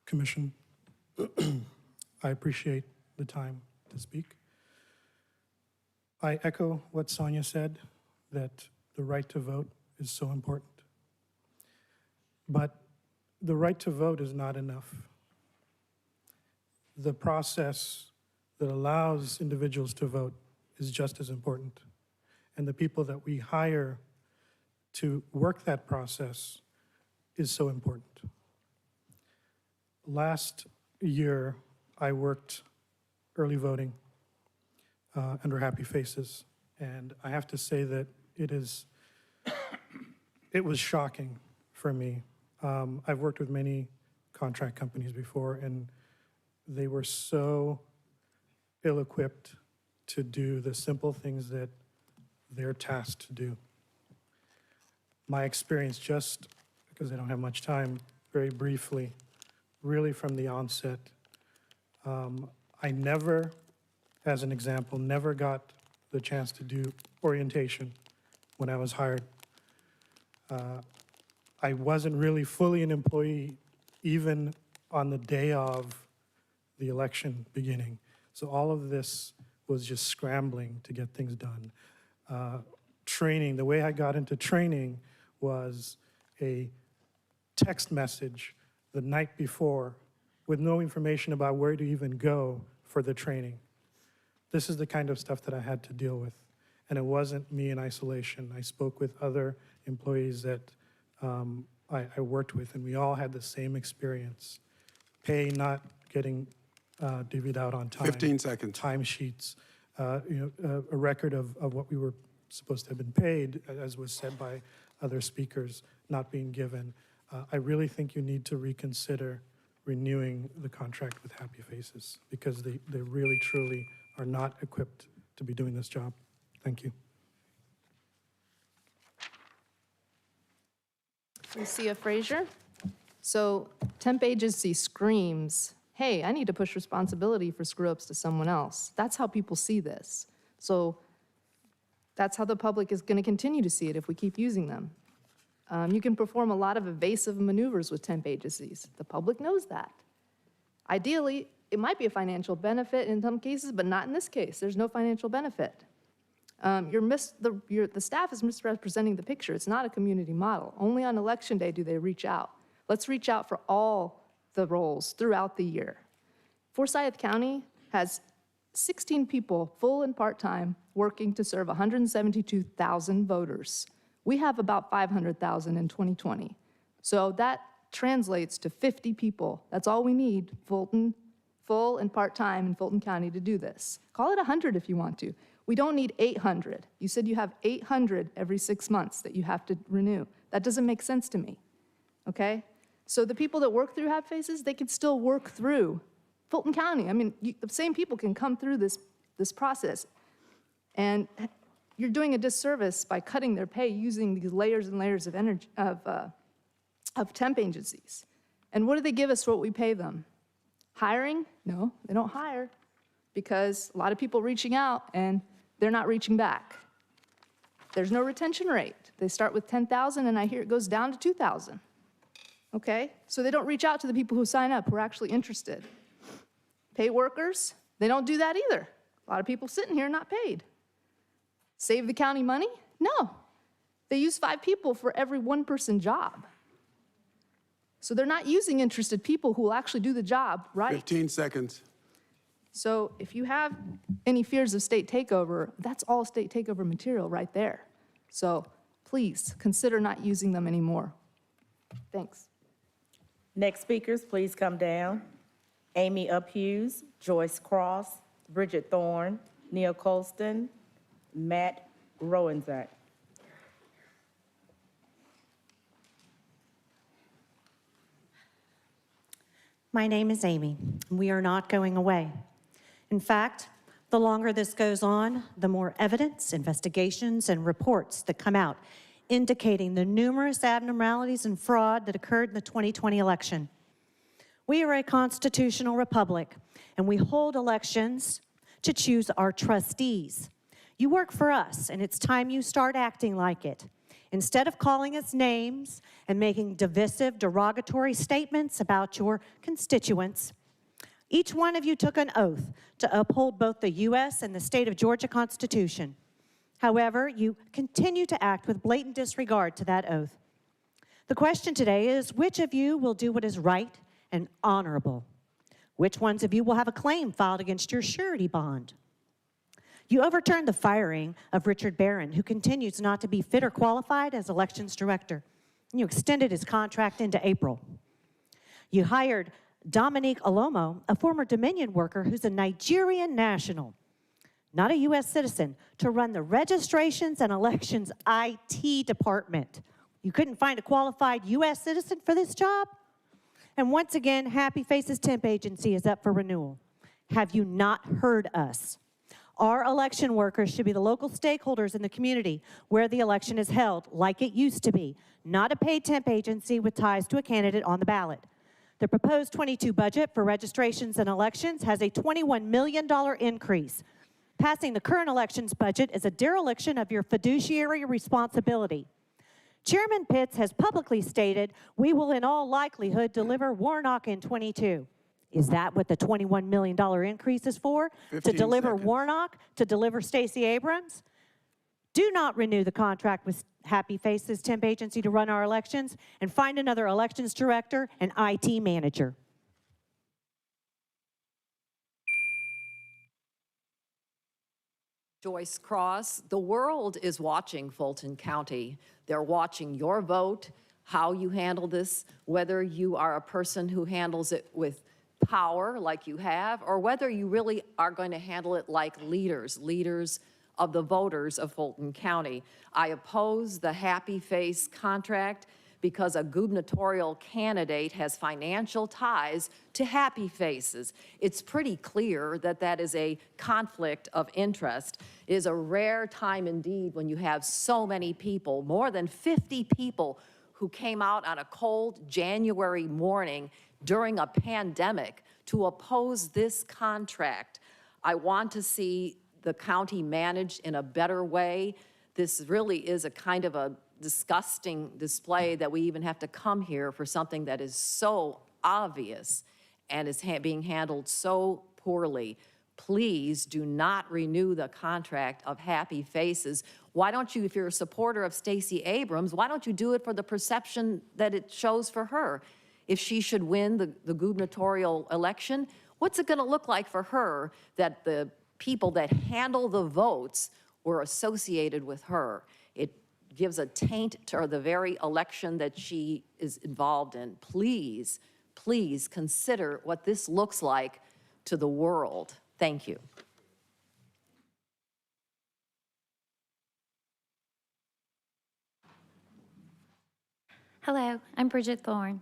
Commission, I appreciate the time to speak. I echo what Sonia said, that the right to vote is so important. But the right to vote is not enough. The process that allows individuals to vote is just as important. And the people that we hire to work that process is so important. Last year, I worked early voting under Happy Faces, and I have to say that it was shocking for me. I've worked with many contract companies before, and they were so ill-equipped to do the simple things that they're tasked to do. My experience, just because I don't have much time, very briefly, really from the onset, I never, as an example, never got the chance to do orientation when I was hired. I wasn't really fully an employee even on the day of the election beginning. So all of this was just scrambling to get things done. Training, the way I got into training was a text message the night before with no information about where to even go for the training. This is the kind of stuff that I had to deal with. And it wasn't me in isolation. I spoke with other employees that I worked with, and we all had the same experience. Pay not getting divvied out on time. 15 seconds. Timesheets, a record of what we were supposed to have been paid, as was said by other speakers, not being given. I really think you need to reconsider renewing the contract with Happy Faces, because they really, truly are not equipped to be doing this job. Thank you. Lucia Frazier. So temp agency screams, hey, I need to push responsibility for screw-ups to someone else. That's how people see this. So that's how the public is going to continue to see it if we keep using them. You can perform a lot of evasive maneuvers with temp agencies. The public knows that. Ideally, it might be a financial benefit in some cases, but not in this case. There's no financial benefit. The staff is misrepresenting the picture. It's not a community model. Only on election day do they reach out. Let's reach out for all the roles throughout the year. Forsyth County has 16 people, full and part-time, working to serve 172,000 voters. We have about 500,000 in 2020. So that translates to 50 people. That's all we need, Fulton, full and part-time in Fulton County to do this. Call it 100 if you want to. We don't need 800. You said you have 800 every 6 months that you have to renew. That doesn't make sense to me, okay? So the people that work through Happy Faces, they can still work through Fulton County. I mean, the same people can come through this process. And you're doing a disservice by cutting their pay using these layers and layers of energy, of temp agencies. And what do they give us for what we pay them? Hiring? No, they don't hire, because a lot of people reaching out and they're not reaching back. There's no retention rate. They start with 10,000 and I hear it goes down to 2,000. Okay, so they don't reach out to the people who sign up who are actually interested. Pay workers, they don't do that either. A lot of people sitting here not paid. Save the county money? No. They use 5 people for every 1-person job. So they're not using interested people who will actually do the job right. 15 seconds. So if you have any fears of state takeover, that's all state takeover material right there. So please consider not using them anymore. Thanks. Next speakers, please come down. Amy Uphughes, Joyce Cross, Bridget Thorne, Neil Colston, Matt Rowenzak. My name is Amy. We are not going away. In fact, the longer this goes on, the more evidence, investigations, and reports that come out indicating the numerous abnormalities and fraud that occurred in the 2020 election. We are a constitutional republic, and we hold elections to choose our trustees. You work for us, and it's time you start acting like it. Instead of calling us names and making divisive, derogatory statements about your constituents, each one of you took an oath to uphold both the U.S. and the state of Georgia Constitution. However, you continue to act with blatant disregard to that oath. The question today is, which of you will do what is right and honorable? Which ones of you will have a claim filed against your surety bond? You overturned the firing of Richard Barron, who continues not to be fit or qualified as elections director. You extended his contract into April. You hired Dominique Alomo, a former Dominion worker who's a Nigerian national, not a U.S. citizen, to run the registrations and elections IT department. You couldn't find a qualified U.S. citizen for this job? And once again, Happy Faces Temp Agency is up for renewal. Have you not heard us? Our election workers should be the local stakeholders in the community where the election is held, like it used to be, not a paid temp agency with ties to a candidate on the ballot. The proposed 22 budget for registrations and elections has a $21 million increase. Passing the current elections budget is a dereliction of your fiduciary responsibility. Chairman Pitts has publicly stated, we will in all likelihood deliver Warnock in 22. Is that what the $21 million increase is for? To deliver Warnock? To deliver Stacey Abrams? Do not renew the contract with Happy Faces Temp Agency to run our elections, and find another elections director and IT manager. Joyce Cross, the world is watching Fulton County. They're watching your vote, how you handle this, whether you are a person who handles it with power like you have, or whether you really are going to handle it like leaders of the voters of Fulton County. I oppose the Happy Face contract because a gubernatorial candidate has financial ties to Happy Faces. It's pretty clear that that is a conflict of interest. It is a rare time indeed when you have so many people, more than 50 people, who came out on a cold January morning during a pandemic to oppose this contract. I want to see the county managed in a better way. This really is a kind of a disgusting display that we even have to come here for something that is so obvious and is being handled so poorly. Please do not renew the contract of Happy Faces. Why don't you, if you're a supporter of Stacey Abrams, why don't you do it for the perception that it shows for her? If she should win the gubernatorial election, what's it gonna look like for her that the people that handle the votes were associated with her? It gives a taint to the very election that she is involved in. Please, please consider what this looks like to the world. Thank you. Hello, I'm Bridget Thorne.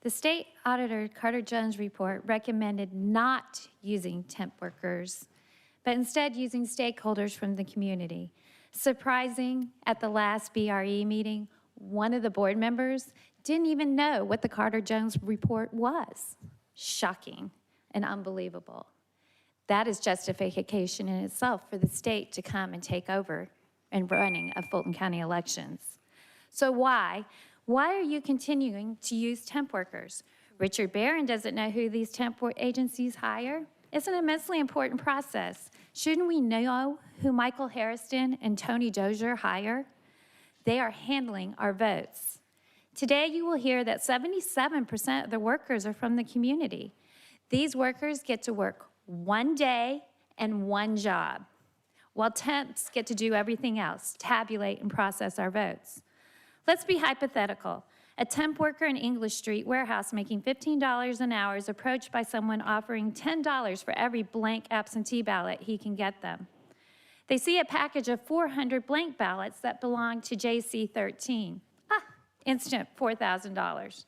The state auditor Carter Jones report recommended not using temp workers, but instead using stakeholders from the community. Surprising, at the last BRE meeting, one of the board members didn't even know what the Carter Jones report was. Shocking and unbelievable. That is justification in itself for the state to come and take over and running of Fulton County elections. So why are you continuing to use temp workers? Richard Barron doesn't know who these temp agencies hire. It's an immensely important process. Shouldn't we know who Michael Harrison and Tony Dozier hire? They are handling our votes. Today you will hear that 77% of the workers are from the community. These workers get to work one day and one job, while temps get to do everything else, tabulate and process our votes. Let's be hypothetical. A temp worker in English Street warehouse making $15 an hour is approached by someone offering $10 for every blank absentee ballot he can get them. They see a package of 400 blank ballots that belong to JC 13. Instant $4,000.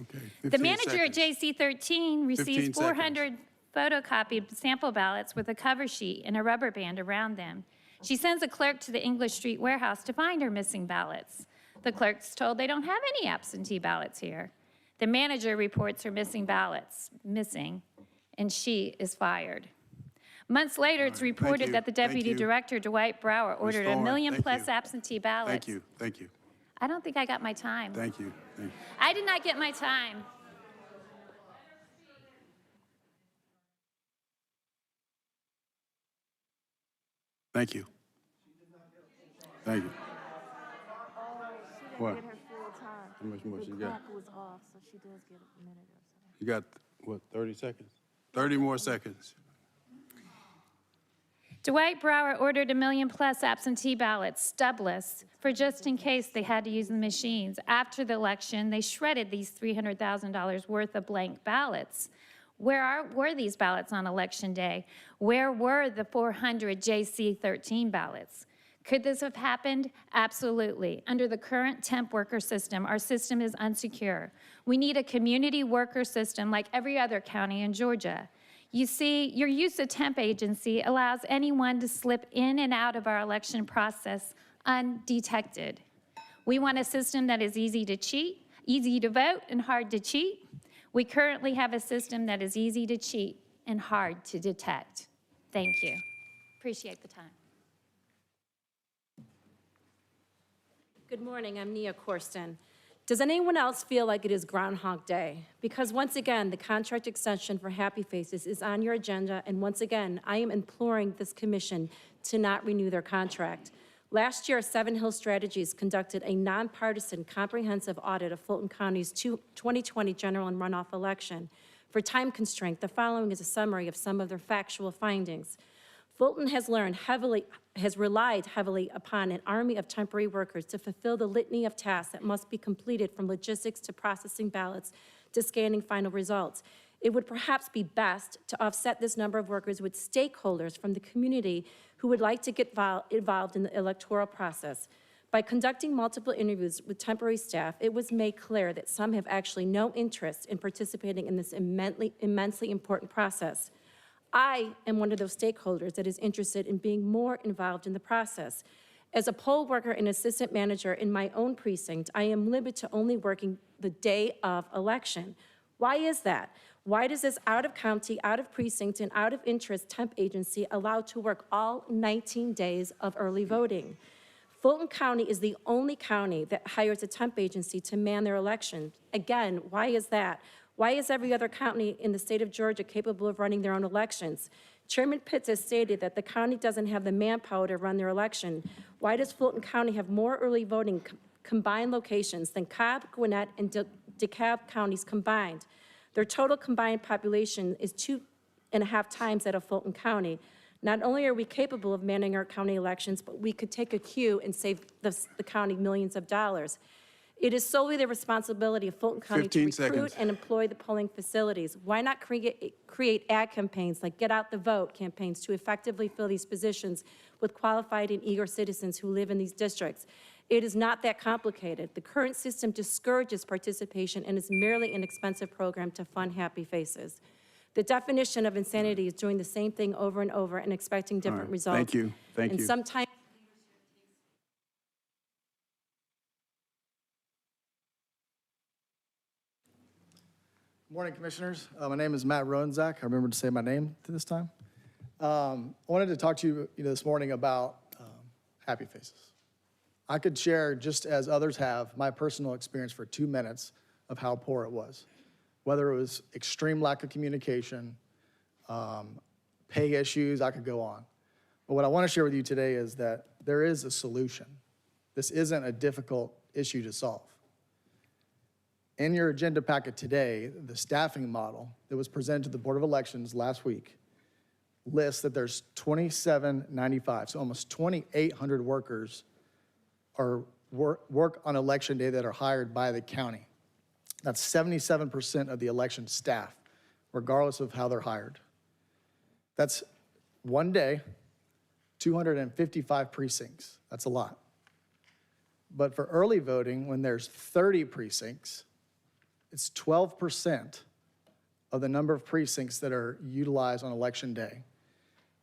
Okay. The manager at JC 13 receives 15 400 photocopied sample ballots with a cover sheet and a rubber band around them. She sends a clerk to the English Street warehouse to find her missing ballots. The clerk's told they don't have any absentee ballots here. The manager reports her missing ballots, and she is fired. Months later, it's reported that the deputy director, Dwight Brower, ordered a million-plus absentee ballots. Thank you. I don't think I got my time. Thank you. I did not get my time. Thank you. Thank you. What? How much more she got? You got, what, 30 seconds? 30 more seconds. Dwight Brower ordered a million-plus absentee ballots, stubless, for just in case they had to use the machines. After the election, they shredded these $300,000 worth of blank ballots. Where were these ballots on Election Day? Where were the 400 JC 13 ballots? Could this have happened? Absolutely. Under the current temp worker system, our system is unsecure. We need a community worker system like every other county in Georgia. You see, your use of temp agency allows anyone to slip in and out of our election process undetected. We want a system that is easy to cheat, easy to vote, and hard to cheat. We currently have a system that is easy to cheat and hard to detect. Thank you. Appreciate the time. Good morning, I'm Nia Corsten. Does anyone else feel like it is Groundhog Day? Because once again, the contract extension for Happy Faces is on your agenda, and once again, I am imploring this commission to not renew their contract. Last year, Seven Hills Strategies conducted a nonpartisan comprehensive audit of Fulton County's 2020 general and runoff election. For time constraint, the following is a summary of some of their factual findings. Fulton has relied heavily upon an army of temporary workers to fulfill the litany of tasks that must be completed, from logistics to processing ballots to scanning final results. It would perhaps be best to offset this number of workers with stakeholders from the community who would like to get involved in the electoral process. By conducting multiple interviews with temporary staff, it was made clear that some have actually no interest in participating in this immensely important process. I am one of those stakeholders that is interested in being more involved in the process. As a poll worker and assistant manager in my own precinct, I am limited to only working the day of election. Why is that? Why does this out-of-county, out-of-precinct, and out-of-interest temp agency allow to work all 19 days of early voting? Fulton County is the only county that hires a temp agency to man their elections. Again, why is that? Why is every other county in the state of Georgia capable of running their own elections? Chairman Pitts has stated that the county doesn't have the manpower to run their election. Why does Fulton County have more early voting combined locations than Cobb, Gwinnett, and DeKalb counties combined? Their total combined population is 2.5 times that of Fulton County. Not only are we capable of manning our county elections, but we could take a cue and save the county millions of dollars. It is solely the responsibility of Fulton County to recruit and employ the polling facilities. Why not create ad campaigns like Get Out the Vote campaigns to effectively fill these positions with qualified and eager citizens who live in these districts? It is not that complicated. The current system discourages participation and is merely an expensive program to fund Happy Faces. The definition of insanity is doing the same thing over and over and expecting different results. Thank you. And sometimes Morning, Commissioners. My name is Matt Roenzak. I remembered to say my name this time. I wanted to talk to you, this morning about Happy Faces. I could share, just as others have, my personal experience for 2 minutes of how poor it was. Whether it was extreme lack of communication, pay issues, I could go on. But what I want to share with you today is that there is a solution. This isn't a difficult issue to solve. In your agenda packet today, the staffing model that was presented to the Board of Elections last week lists that there's 2795, so almost 2,800 workers are work on election day that are hired by the county. That's 77% of the election staff, regardless of how they're hired. That's one day, 255 precincts. That's a lot. But for early voting, when there's 30 precincts, it's 12% of the number of precincts that are utilized on election day.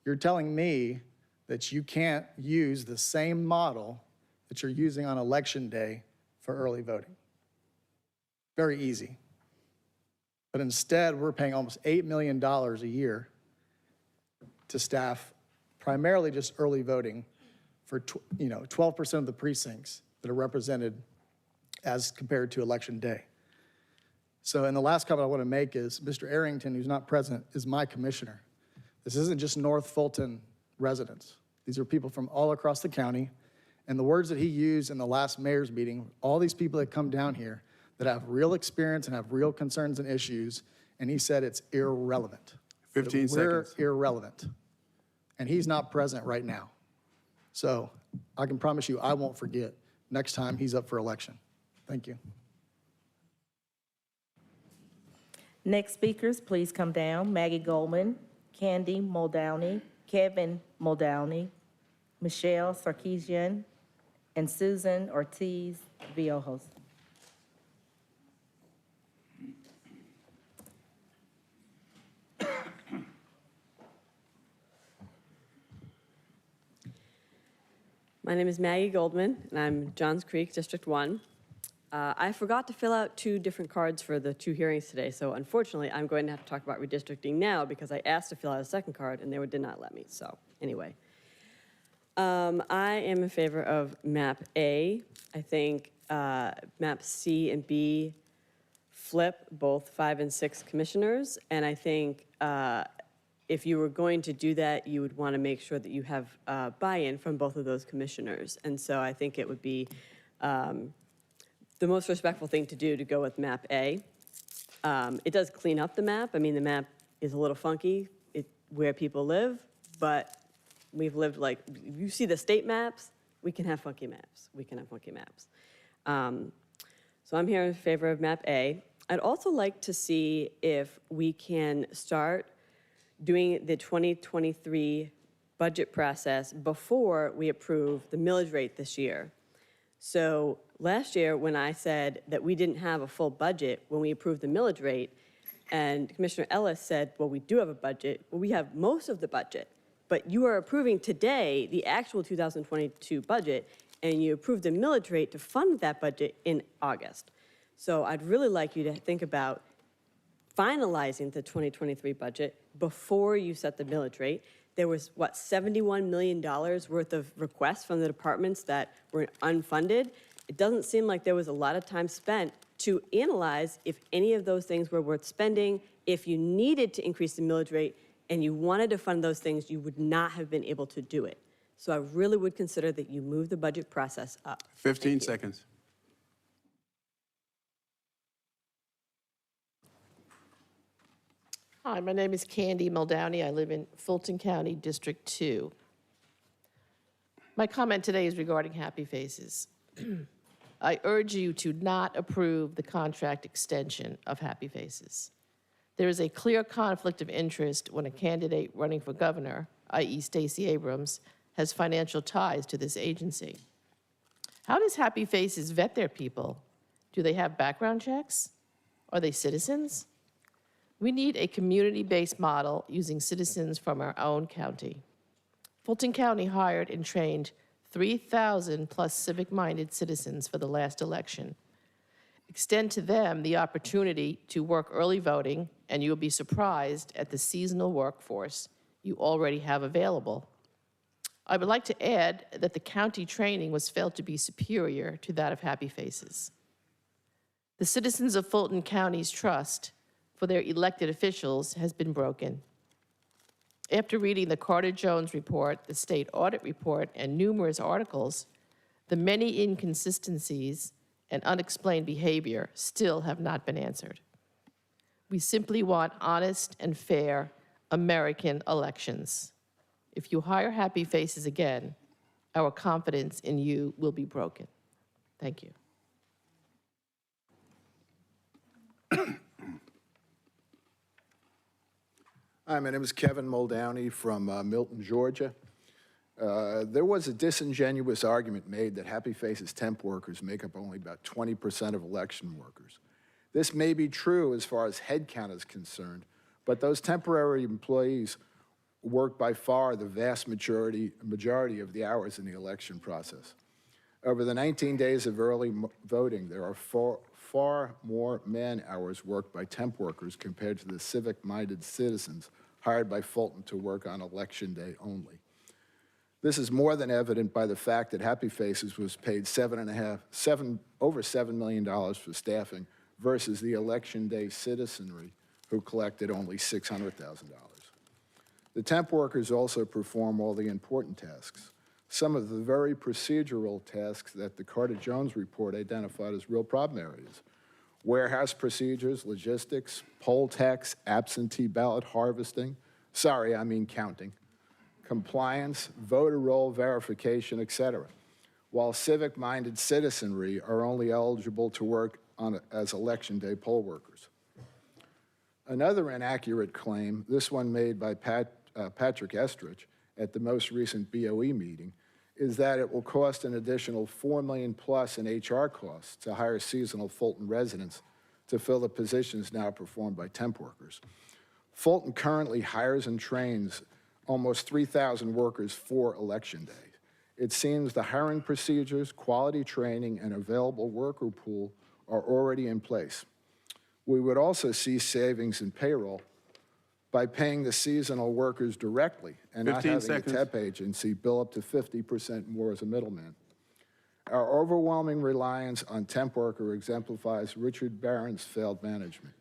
You're telling me that you can't use the same model that you're using on election day for early voting. Very easy. But instead, we're paying almost $8 million a year to staff primarily just early voting for 12% of the precincts that are represented as compared to election day. So, and the last comment I want to make is Mr. Arrington, who's not present, is my commissioner. This isn't just North Fulton residents. These are people from all across the county. And the words that he used in the last mayor's meeting, all these people that come down here that have real experience and have real concerns and issues, and he said it's irrelevant. 15 seconds. We're irrelevant. And he's not present right now. So I can promise you I won't forget next time he's up for election. Thank you. Next speakers, please come down. Maggie Goldman, Candy Muldowney, Kevin Muldowney, Michelle Sarkeesian, and Susan Ortiz Villojos. My name is Maggie Goldman, and I'm Johns Creek, District 1. I forgot to fill out 2 different cards for the 2 hearings today, so unfortunately, I'm going to have to talk about redistricting now because I asked to fill out a second card, and they did not let me. So anyway, I am in favor of map A. I think map C and B flip both 5 and 6 commissioners, and I think if you were going to do that, you would want to make sure that you have buy-in from both of those commissioners. And so I think it would be the most respectful thing to do to go with map A. It does clean up the map. I mean, the map is a little funky where people live, but we've lived like, you see the state maps, we can have funky maps. We can have funky maps. So I'm here in favor of map A. I'd also like to see if we can start doing the 2023 budget process before we approve the millage rate this year. So last year, when I said that we didn't have a full budget when we approved the millage rate, and Commissioner Ellis said, well, we do have a budget. Well, we have most of the budget, but you are approving today the actual 2022 budget, and you approved the millage rate to fund that budget in August. So I'd really like you to think about finalizing the 2023 budget before you set the millage rate. There was, what, $71 million worth of requests from the departments that were unfunded. It doesn't seem like there was a lot of time spent to analyze if any of those things were worth spending. If you needed to increase the millage rate and you wanted to fund those things, you would not have been able to do it. So I really would consider that you move the budget process up. 15 seconds. Hi, my name is Candy Muldowney. I live in Fulton County, District 2. My comment today is regarding Happy Faces. I urge you to not approve the contract extension of Happy Faces. There is a clear conflict of interest when a candidate running for governor, i.e. Stacey Abrams, has financial ties to this agency. How does Happy Faces vet their people? Do they have background checks? Are they citizens? We need a community-based model using citizens from our own county. Fulton County hired and trained 3,000 plus civic-minded citizens for the last election. Extend to them the opportunity to work early voting, and you'll be surprised at the seasonal workforce you already have available. I would like to add that the county training was felt to be superior to that of Happy Faces. The citizens of Fulton County's trust for their elected officials has been broken. After reading the Carter-Jones report, the state audit report, and numerous articles, the many inconsistencies and unexplained behavior still have not been answered. We simply want honest and fair American elections. If you hire happy faces again, our confidence in you will be broken. Thank you. Hi, my name is Kevin Muldowney from Milton, Georgia. There was a disingenuous argument made that Happy Faces temp workers make up only about 20% of election workers. This may be true as far as headcount is concerned, but those temporary employees work by far the vast majority of the hours in the election process. Over the 19 days of early voting, there are far more man-hours worked by temp workers compared to the civic-minded citizens hired by Fulton to work on election day only. This is more than evident by the fact that Happy Faces was paid over $7 million for staffing versus the election day citizenry who collected only $600,000. The temp workers also perform all the important tasks. Some of the very procedural tasks that the Carter-Jones report identified as real problem areas: warehouse procedures, logistics, poll tax, absentee ballot harvesting, counting, compliance, voter roll verification, etc., while civic-minded citizenry are only eligible to work as election day poll workers. Another inaccurate claim, this one made by Patrick Estrich at the most recent BOE meeting, is that it will cost an additional $4 million plus in HR costs to hire seasonal Fulton residents to fill the positions now performed by temp workers. Fulton currently hires and trains almost 3,000 workers for election day. It seems the hiring procedures, quality training, and available worker pool are already in place. We would also see savings in payroll by paying the seasonal workers directly and not 15 having seconds. a temp agency bill up to 50% more as a middleman. Our overwhelming reliance on temp worker exemplifies Richard Barron's failed management.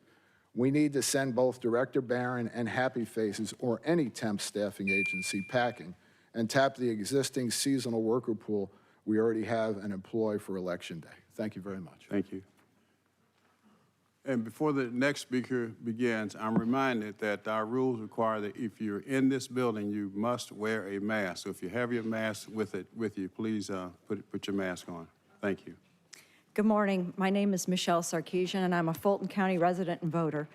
We need to send both Director Barron and Happy Faces or any temp staffing agency packing and tap the existing seasonal worker pool we already have and employ for Election Day. Thank you very much. Thank you. And before the next speaker begins, I'm reminded that our rules require that if you're in this building, you must wear a mask. So if you have your mask with you, please put your mask on. Thank you. Good morning. My name is Michelle Sarkeesian, and I'm a Fulton County resident and voter.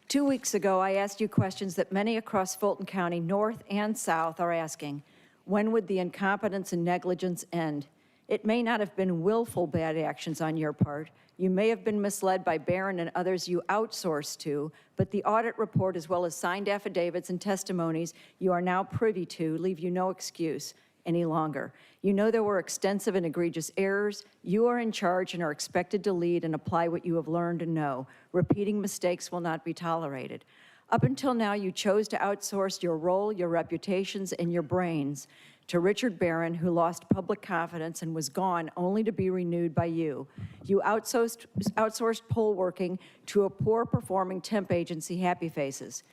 2 weeks ago, I asked you questions that many across Fulton County, north and south, are asking. When would the incompetence and negligence end? It may not have been willful bad actions on your part. You may have been misled by Barron and others you outsourced to, but the audit report, as well as signed affidavits and testimonies you are now privy to, leave you no excuse any longer. You know there were extensive and egregious errors. You are in charge and are expected to lead and apply what you have learned and know. Repeating mistakes will not be tolerated. Up until now, you chose to outsource your role, your reputations, and your brains to Richard Barron, who lost public confidence and was gone only to be renewed by you. You outsourced poll working to a poor-performing temp agency, Happy Faces.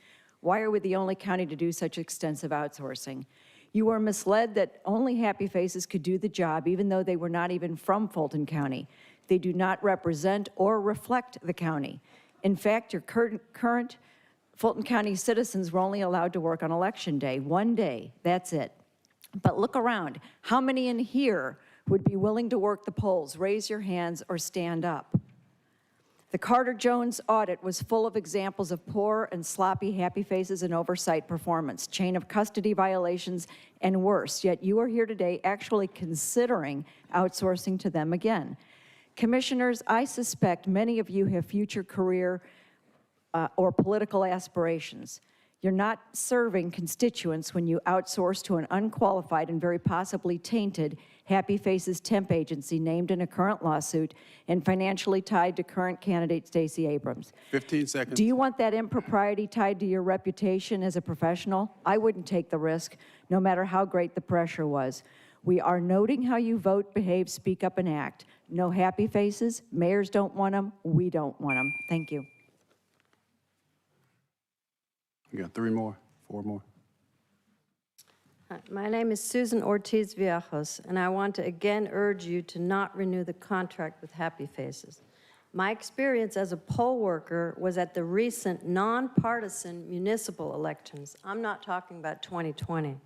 Why are we the only county to do such extensive outsourcing? You were misled that only Happy Faces could do the job, even though they were not even from Fulton County. They do not represent or reflect the county. In fact, your current Fulton County citizens were only allowed to work on Election Day, 1 day, that's it. But look around. How many in here would be willing to work the polls? Raise your hands or stand up. The Carter-Jones audit was full of examples of poor and sloppy Happy Faces and oversight performance, chain of custody violations, and worse. Yet you are here today actually considering outsourcing to them again. Commissioners, I suspect many of you have future career or political aspirations. You're not serving constituents when you outsource to an unqualified and very possibly tainted Happy Faces temp agency named in a current lawsuit and financially tied to current candidate Stacey Abrams. 15 seconds. Do you want that impropriety tied to your reputation as a professional? I wouldn't take the risk, no matter how great the pressure was. We are noting how you vote, behave, speak up, and act. No Happy Faces. Mayors don't want them. We don't want them. Thank you. We got 3 more, 4 more. Hi, my name is Susan Ortiz Viejos, and I want to again urge you to not renew the contract with Happy Faces. My experience as a poll worker was at the recent nonpartisan municipal elections. I'm not talking about 2020.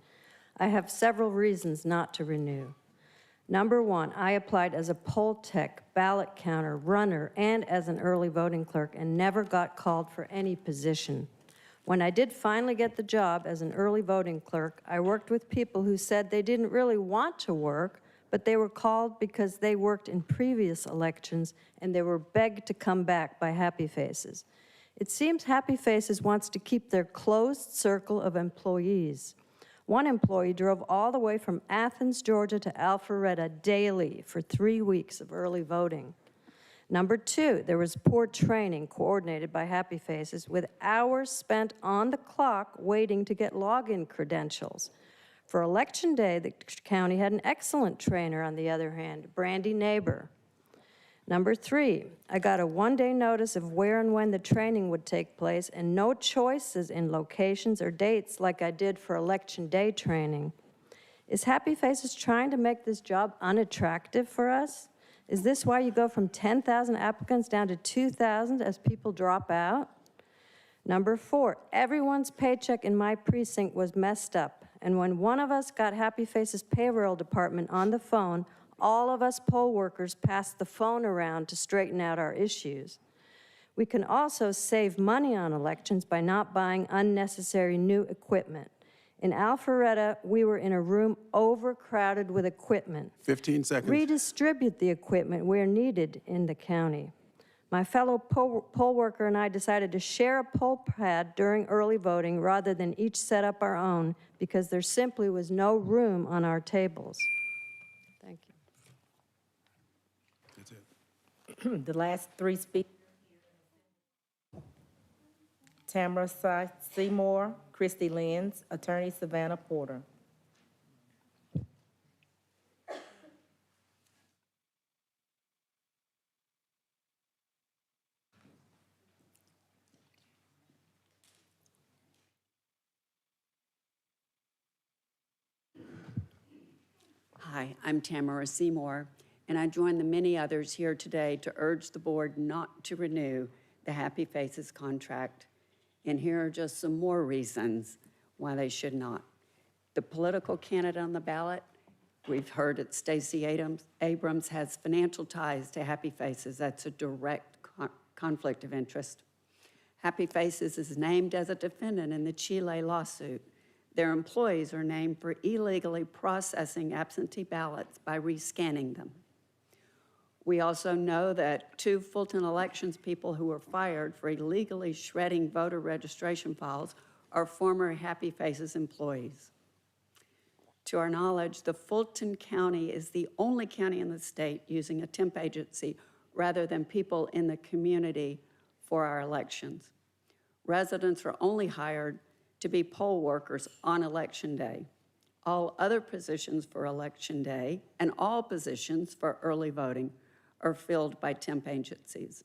I have several reasons not to renew. Number one, I applied as a poll tech, ballot counter, runner, and as an early voting clerk and never got called for any position. When I did finally get the job as an early voting clerk, I worked with people who said they didn't really want to work, but they were called because they worked in previous elections and they were begged to come back by Happy Faces. It seems Happy Faces wants to keep their closed circle of employees. One employee drove all the way from Athens, Georgia to Alpharetta daily for 3 weeks of early voting. Number two, there was poor training coordinated by Happy Faces with hours spent on the clock waiting to get login credentials. For Election Day, the county had an excellent trainer, on the other hand, Brandy Neighbor. Number three, I got a one-day notice of where and when the training would take place and no choices in locations or dates like I did for Election Day training. Is Happy Faces trying to make this job unattractive for us? Is this why you go from 10,000 applicants down to 2,000 as people drop out? Number four, everyone's paycheck in my precinct was messed up. And when one of us got Happy Faces payroll department on the phone, all of us poll workers passed the phone around to straighten out our issues. We can also save money on elections by not buying unnecessary new equipment. In Alpharetta, we were in a room overcrowded with equipment. 15 seconds. Redistribute the equipment where needed in the county. My fellow poll worker and I decided to share a poll pad during early voting rather than each set up our own because there simply was no room on our tables. Thank you. That's it. The last three speakers. Tamara Seymour, Christy Lenz, Attorney Savannah Porter. Hi, I'm Tamara Seymour, and I join the many others here today to urge the board not to renew the Happy Faces contract. And here are just some more reasons why they should not. The political candidate on the ballot, we've heard that Stacey Abrams has financial ties to Happy Faces. That's a direct conflict of interest. Happy Faces is named as a defendant in the Chile lawsuit. Their employees are named for illegally processing absentee ballots by rescanning them. We also know that 2 Fulton elections people who were fired for illegally shredding voter registration files are former Happy Faces employees. To our knowledge, the Fulton County is the only county in the state using a temp agency rather than people in the community for our elections. Residents are only hired to be poll workers on Election Day. All other positions for Election Day and all positions for early voting are filled by temp agencies.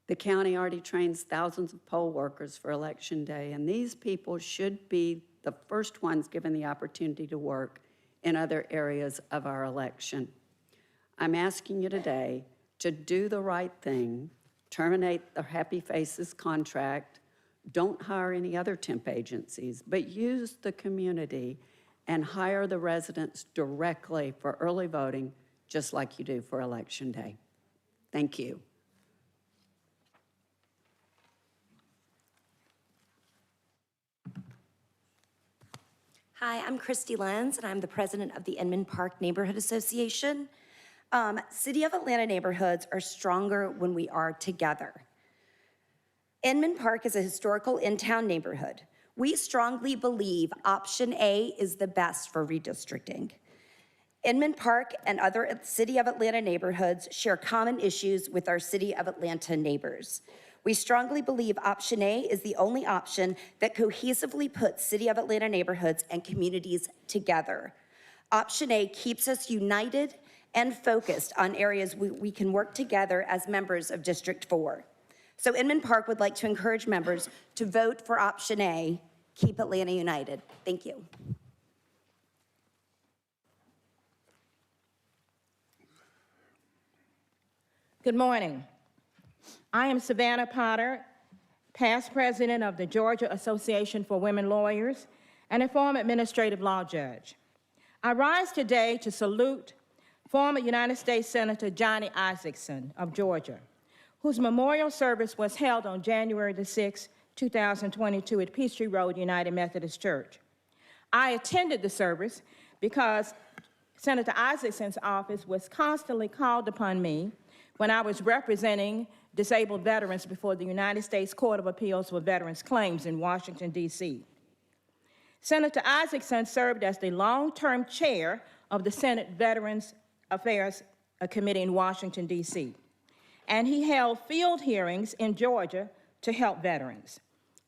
The county already trains thousands of poll workers for Election Day, and these people should be the first ones given the opportunity to work in other areas of our election. I'm asking you today to do the right thing, terminate the Happy Faces contract, don't hire any other temp agencies, but use the community and hire the residents directly for early voting, just like you do for Election Day. Thank you. Hi, I'm Christy Lenz, and I'm the president of the Inman Park Neighborhood Association. City of Atlanta neighborhoods are stronger when we are together. Inman Park is a historical in-town neighborhood. We strongly believe option A is the best for redistricting. Inman Park and other City of Atlanta neighborhoods share common issues with our City of Atlanta neighbors. We strongly believe option A is the only option that cohesively puts City of Atlanta neighborhoods and communities together. Option A keeps us united and focused on areas we can work together as members of District 4. So Inman Park would like to encourage members to vote for option A, keep Atlanta united. Thank you. Good morning. I am Savannah Potter, past president of the Georgia Association for Women Lawyers and a former administrative law judge. I rise today to salute former United States Senator Johnny Isakson of Georgia, whose memorial service was held on January the 6th, 2022 at Peachtree Road United Methodist Church. I attended the service because Senator Isakson's office was constantly called upon me when I was representing disabled veterans before the United States Court of Appeals for Veterans Claims in Washington, D.C. Senator Isakson served as the long-term chair of the Senate Veterans Affairs Committee in Washington, D.C., and he held field hearings in Georgia to help veterans.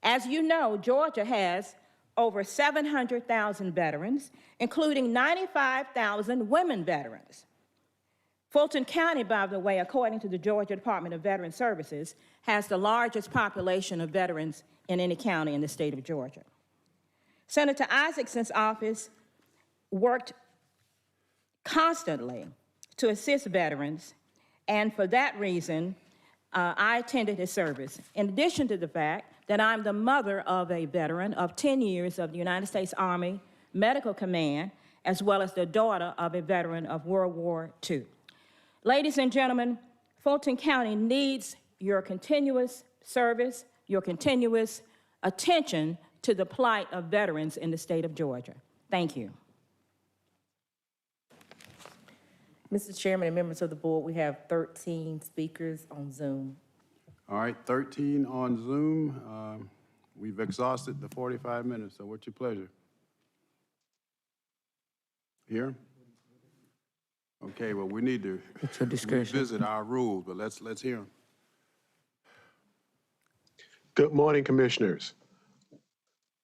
As you know, Georgia has over 700,000 veterans, including 95,000 women veterans. Fulton County, by the way, according to the Georgia Department of Veteran Services, has the largest population of veterans in any county in the state of Georgia. Senator Isakson's office worked constantly to assist veterans, and for that reason, I attended his service. In addition to the fact that I'm the mother of a veteran of 10 years of the United States Army Medical Command, as well as the daughter of a veteran of World War II. Ladies and gentlemen, Fulton County needs your continuous service, your continuous attention to the plight of veterans in the state of Georgia. Thank you. Mr. Chairman and members of the board, we have 13 speakers on Zoom. All right, 13 on Zoom. We've exhausted the 45 minutes, so what's your pleasure? Here? Okay, well, we need to revisit our rules, but let's hear them. Good morning, Commissioners.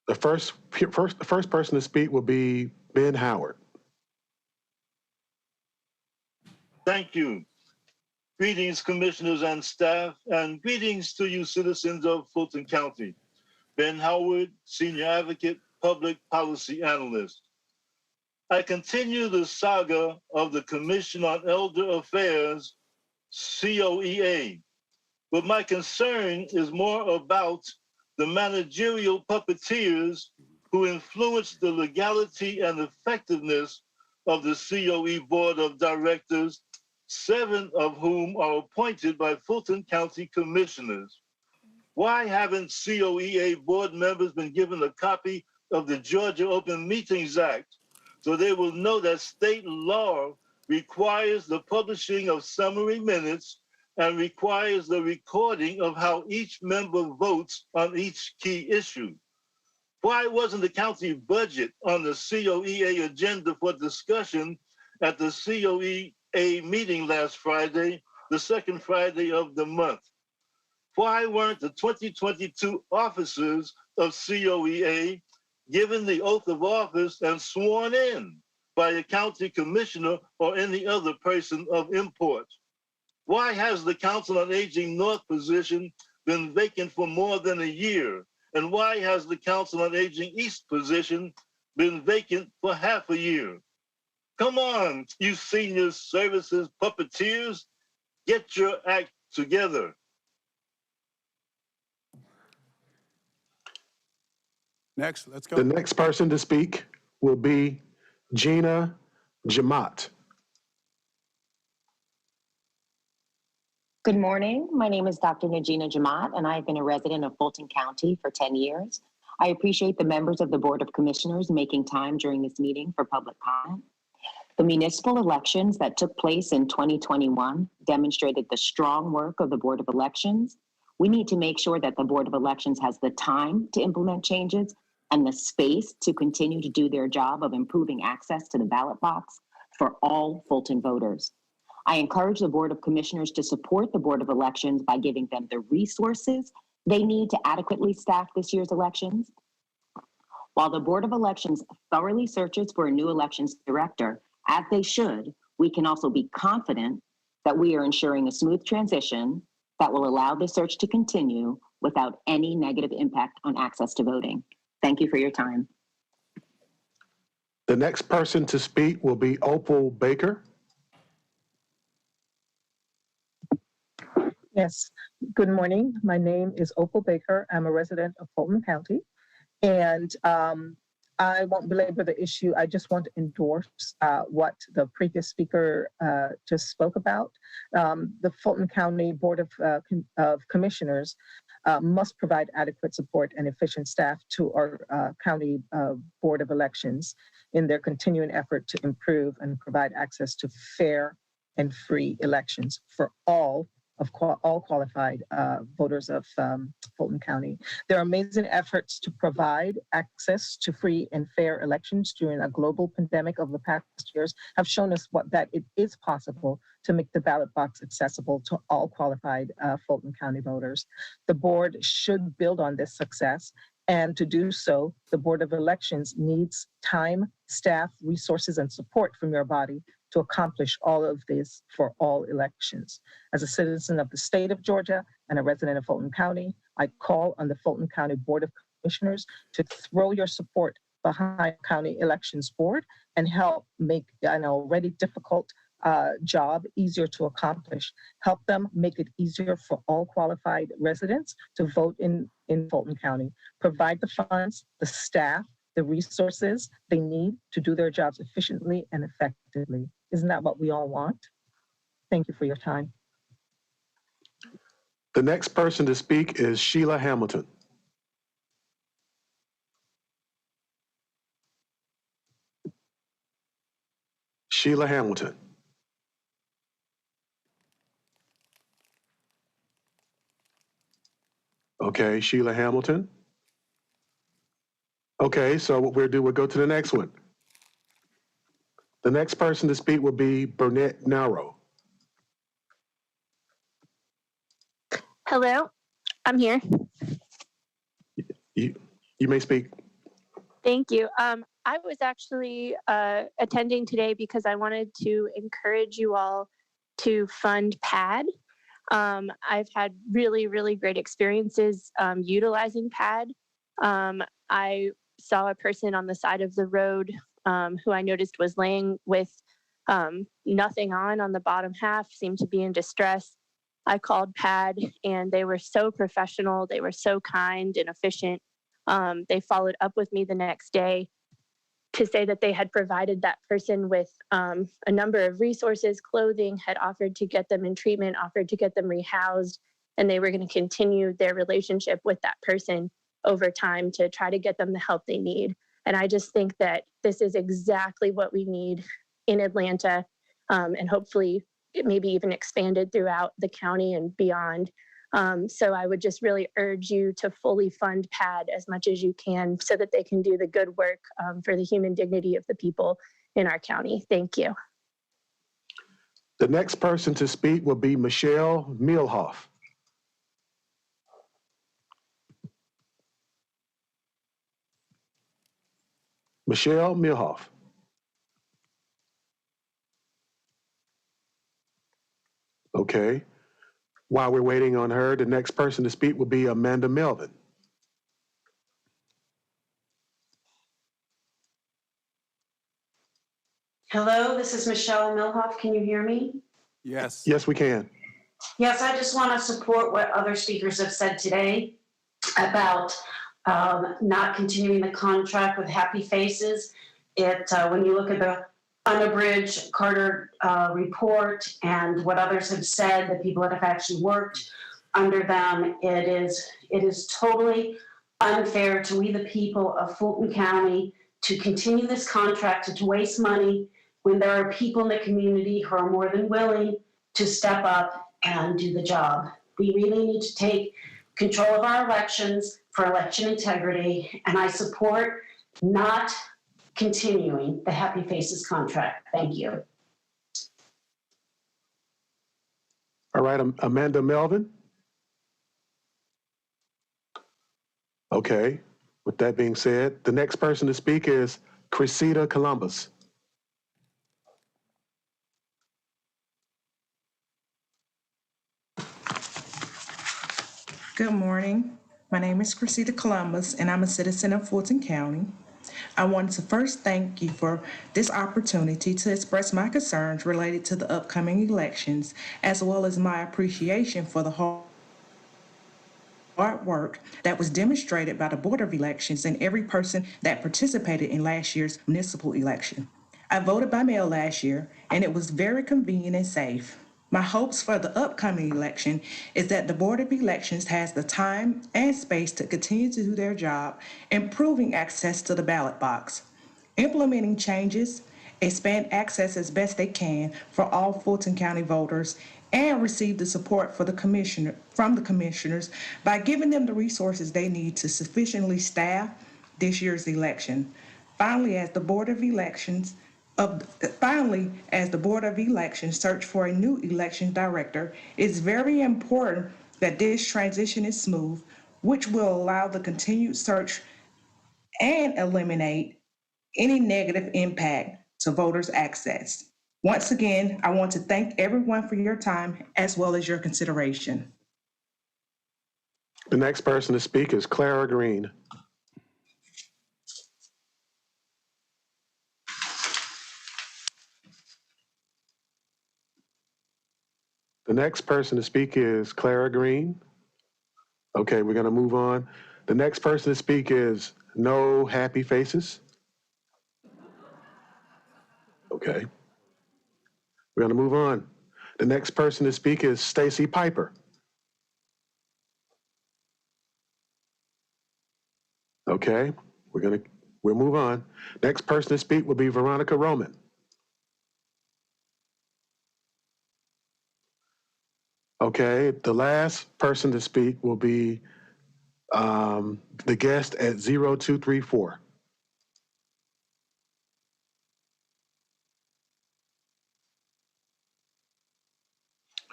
The first person to speak will be Ben Howard. Thank you. Greetings, Commissioners and staff, and greetings to you citizens of Fulton County. Ben Howard, Senior Advocate, Public Policy Analyst. I continue the saga of the Commission on Elder Affairs, COEA, but my concern is more about the managerial puppeteers who influence the legality and effectiveness of the COE Board of Directors, 7 of whom are appointed by Fulton County Commissioners. Why haven't COEA board members been given a copy of the Georgia Open Meetings Act so they will know that state law requires the publishing of summary minutes and requires the recording of how each member votes on each key issue? Why wasn't the county budget on the COEA agenda for discussion at the COEA meeting last Friday, the second Friday of the month? Why weren't the 2022 officers of COEA given the oath of office and sworn in by a county commissioner or any other person of import? Why has the Council on Aging North position been vacant for more than a year? And why has the Council on Aging East position been vacant for half a year? Come on, you senior services puppeteers, get your act together. Next, let's go. The next person to speak will be Gina Jamat. Good morning. My name is Dr. Najina Jamat, and I've been a resident of Fulton County for 10 years. I appreciate the members of the Board of Commissioners making time during this meeting for public comment. The municipal elections that took place in 2021 demonstrated the strong work of the Board of Elections. We need to make sure that the Board of Elections has the time to implement changes and the space to continue to do their job of improving access to the ballot box for all Fulton voters. I encourage the Board of Commissioners to support the Board of Elections by giving them the resources they need to adequately staff this year's elections. While the Board of Elections thoroughly searches for a new elections director, as they should, we can also be confident that we are ensuring a smooth transition that will allow the search to continue without any negative impact on access to voting. Thank you for your time. The next person to speak will be Opal Baker. Yes, good morning. My name is Opal Baker. I'm a resident of Fulton County. And I won't belabor the issue. I just want to endorse what the previous speaker just spoke about. The Fulton County Board of Commissioners must provide adequate support and efficient staff to our county Board of Elections in their continuing effort to improve and provide access to fair and free elections for all qualified voters of Fulton County. Their amazing efforts to provide access to free and fair elections during a global pandemic of the past years have shown us that it is possible to make the ballot box accessible to all qualified Fulton County voters. The board should build on this success. And to do so, the Board of Elections needs time, staff, resources, and support from your body to accomplish all of this for all elections. As a citizen of the state of Georgia and a resident of Fulton County, I call on the Fulton County Board of Commissioners to throw your support behind County Elections Board and help make an already difficult job easier to accomplish. Help them make it easier for all qualified residents to vote in Fulton County. Provide the funds, the staff, the resources they need to do their jobs efficiently and effectively. Isn't that what we all want? Thank you for your time. The next person to speak is Sheila Hamilton. Sheila Hamilton. Okay, Sheila Hamilton. Okay, so what we'll do, we'll go to the next one. The next person to speak will be Burnett Narrow. Hello, I'm here. You may speak. Thank you. I was actually attending today because I wanted to encourage you all to fund PAD. I've had really, really great experiences utilizing PAD. I saw a person on the side of the road who I noticed was laying with nothing on the bottom half, seemed to be in distress. I called PAD and they were so professional. They were so kind and efficient. They followed up with me the next day to say that they had provided that person with a number of resources, clothing, had offered to get them in treatment, offered to get them rehoused, and they were going to continue their relationship with that person over time to try to get them the help they need. And I just think that this is exactly what we need in Atlanta, and hopefully it maybe even expanded throughout the county and beyond. So I would just really urge you to fully fund PAD as much as you can so that they can do the good work for the human dignity of the people in our county. Thank you. The next person to speak will be Michelle Milhoff. Michelle Milhoff. Okay. While we're waiting on her, the next person to speak will be Amanda Melvin. Hello, this is Michelle Milhoff. Can you hear me? Yes. Yes, we can. Yes, I just want to support what other speakers have said today about not continuing the contract with Happy Faces. When you look at the unabridged Carter report and what others have said, the people that have actually worked under them, it is totally unfair to we the people of Fulton County to continue this contract, to waste money when there are people in the community who are more than willing to step up and do the job. We really need to take control of our elections for election integrity, and I support not continuing the Happy Faces contract. Thank you. All right, Amanda Melvin. Okay, with that being said, the next person to speak is Cressida Columbus. Good morning. My name is Cressida Columbus, and I'm a citizen of Fulton County. I wanted to first thank you for this opportunity to express my concerns related to the upcoming elections, as well as my appreciation for the hard work that was demonstrated by the Board of Elections and every person that participated in last year's municipal election. I voted by mail last year, and it was very convenient and safe. My hopes for the upcoming election is that the Board of Elections has the time and space to continue to do their job, improving access to the ballot box, implementing changes, expand access as best they can for all Fulton County voters, and receive the support from the commissioners by giving them the resources they need to sufficiently staff this year's election. Finally, as the Board of Elections search for a new election director, it's very important that this transition is smooth, which will allow the continued search and eliminate any negative impact to voters' access. Once again, I want to thank everyone for your time as well as your consideration. The next person to speak is Clara Green. The next person to speak is Clara Green. Okay, we're going to move on. The next person to speak is No Happy Faces. Okay. We're going to move on. The next person to speak is Stacy Piper. Okay, we'll move on. Next person to speak will be Veronica Roman. Okay, the last person to speak will be the guest at 0234.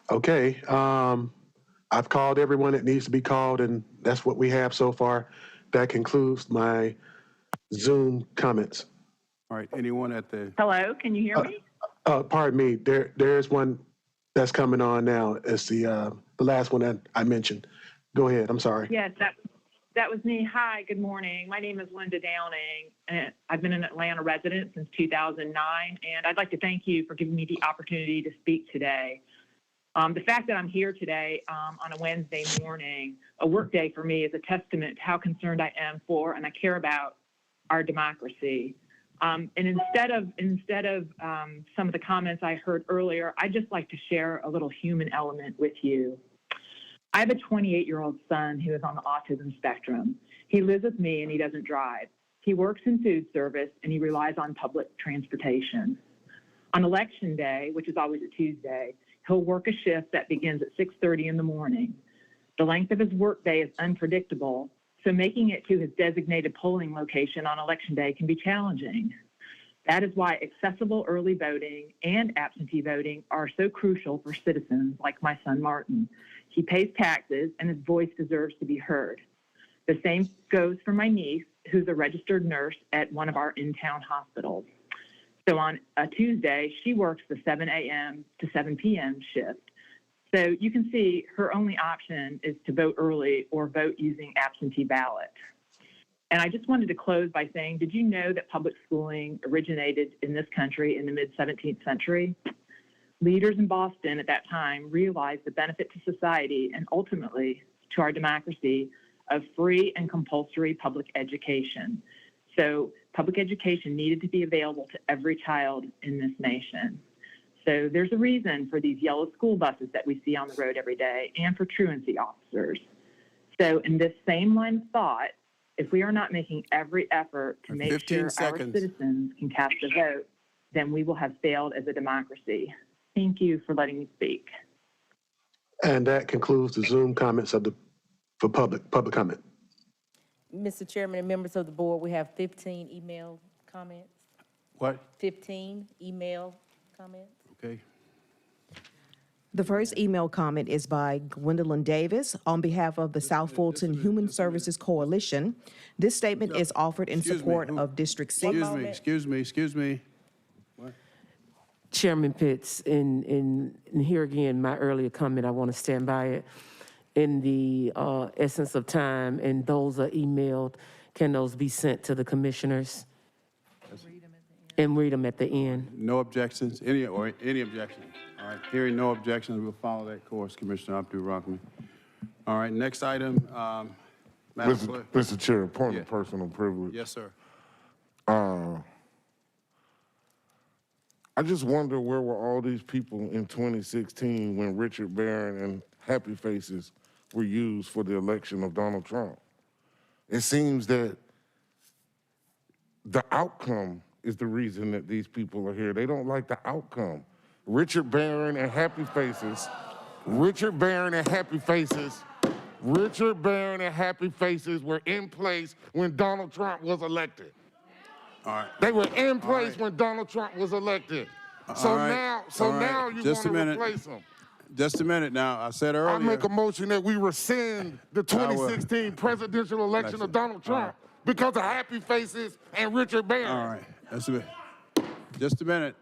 Okay, I've called everyone that needs to be called, and that's what we have so far. That concludes my Zoom comments. All right, anyone at the... Hello, can you hear me? Pardon me, there's one that's coming on now. It's the last one that I mentioned. Go ahead, I'm sorry. Yes, that was me. Hi, good morning. My name is Linda Downing, and I've been an Atlanta resident since 2009, and I'd like to thank you for giving me the opportunity to speak today. The fact that I'm here today on a Wednesday morning, a work day for me, is a testament to how concerned I am for and I care about our democracy. And instead of some of the comments I heard earlier, I'd just like to share a little human element with you. I have a 28-year-old son who is on the autism spectrum. He lives with me and he doesn't drive. He works in food service and he relies on public transportation. On election day, which is always a Tuesday, he'll work a shift that begins at 6:30 in the morning. The length of his workday is unpredictable, so making it to his designated polling location on election day can be challenging. That is why accessible early voting and absentee voting are so crucial for citizens like my son Martin. He pays taxes and his voice deserves to be heard. The same goes for my niece, who's a registered nurse at one of our in-town hospitals. So on a Tuesday, she works the 7 a.m. to 7 p.m. shift. So you can see her only option is to vote early or vote using absentee ballot. And I just wanted to close by saying, did you know that public schooling originated in this country in the mid-17th century? Leaders in Boston at that time realized the benefit to society and ultimately to our democracy of free and compulsory public education. So public education needed to be available to every child in this nation. So there's a reason for these yellow school buses that we see on the road every day and for truancy officers. So in this same line of thought, if we are not making every effort to make sure our citizens can cast a vote, then we will have failed as a democracy. Thank you for letting me speak. And that concludes the Zoom comments for public comment. Mr. Chairman and members of the board, we have 15 email comments. What? 15 email comments. Okay. The first email comment is by Gwendolyn Davis on behalf of the South Fulton Human Services Coalition. This statement is offered in support of District 6. Excuse me. What? Chairman Pitts, and here again, my earlier comment, I want to stand by it. In the essence of time, and those are emailed, can those be sent to the commissioners And read them at the end. No objections, any objections? All right, hearing no objections, we'll follow that course, Commissioner Abdul-Rahman. All right, next item, Madam Clerk. Mr. Chair, point Yeah. of personal privilege. Yes, sir. I just wonder where were all these people in 2016 when Richard Barron and Happy Faces were used for the election of Donald Trump? It seems that the outcome is the reason that these people are here. They don't like the outcome. Richard Barron and Happy Faces were in place when Donald Trump was elected. All right. They were in place when Donald Trump was elected. So now you want to replace them. Just a minute now. I said earlier. I make a motion that we rescind the 2016 presidential election of Donald Trump because of Happy Faces and Richard Barron. All right. That's a bit. Just a minute.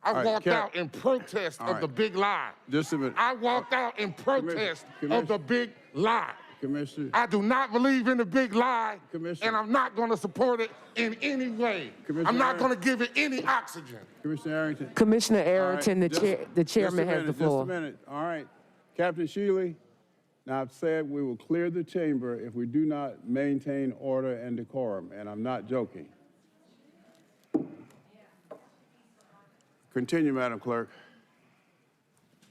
I walked out in protest of the big lie. Just a minute. I walked out in protest of the big lie. Commissioner. I do not believe in the big lie, and I'm not going to support it in any way. I'm not going to give it any oxygen. Commissioner Arrington. Commissioner Arrington, All right, the chairman has the floor. Just a minute. All right. Captain Shealy, now I've said we will clear the chamber if we do not maintain order and decorum, and I'm not joking. Continue, Madam Clerk.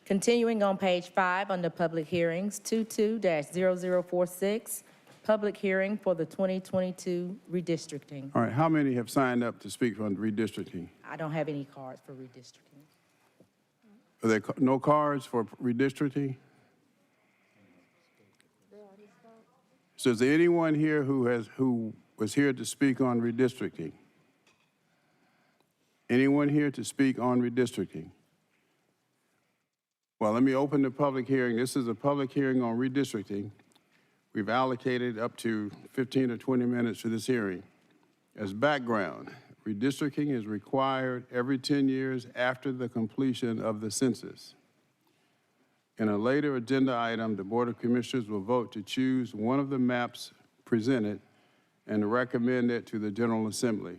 Continuing on page 5 under public hearings, 22-0046, public hearing for the 2022 redistricting. All right. How many have signed up to speak on redistricting? I don't have any cards for redistricting. Are there no cards for redistricting? So is there anyone here who was here to speak on redistricting? Anyone here to speak on redistricting? Well, let me open the public hearing. This is a public hearing on redistricting. We've allocated up to 15 or 20 minutes for this hearing. As background, redistricting is required every 10 years after the completion of the census. In a later agenda item, the Board of Commissioners will vote to choose one of the maps presented and recommend it to the General Assembly.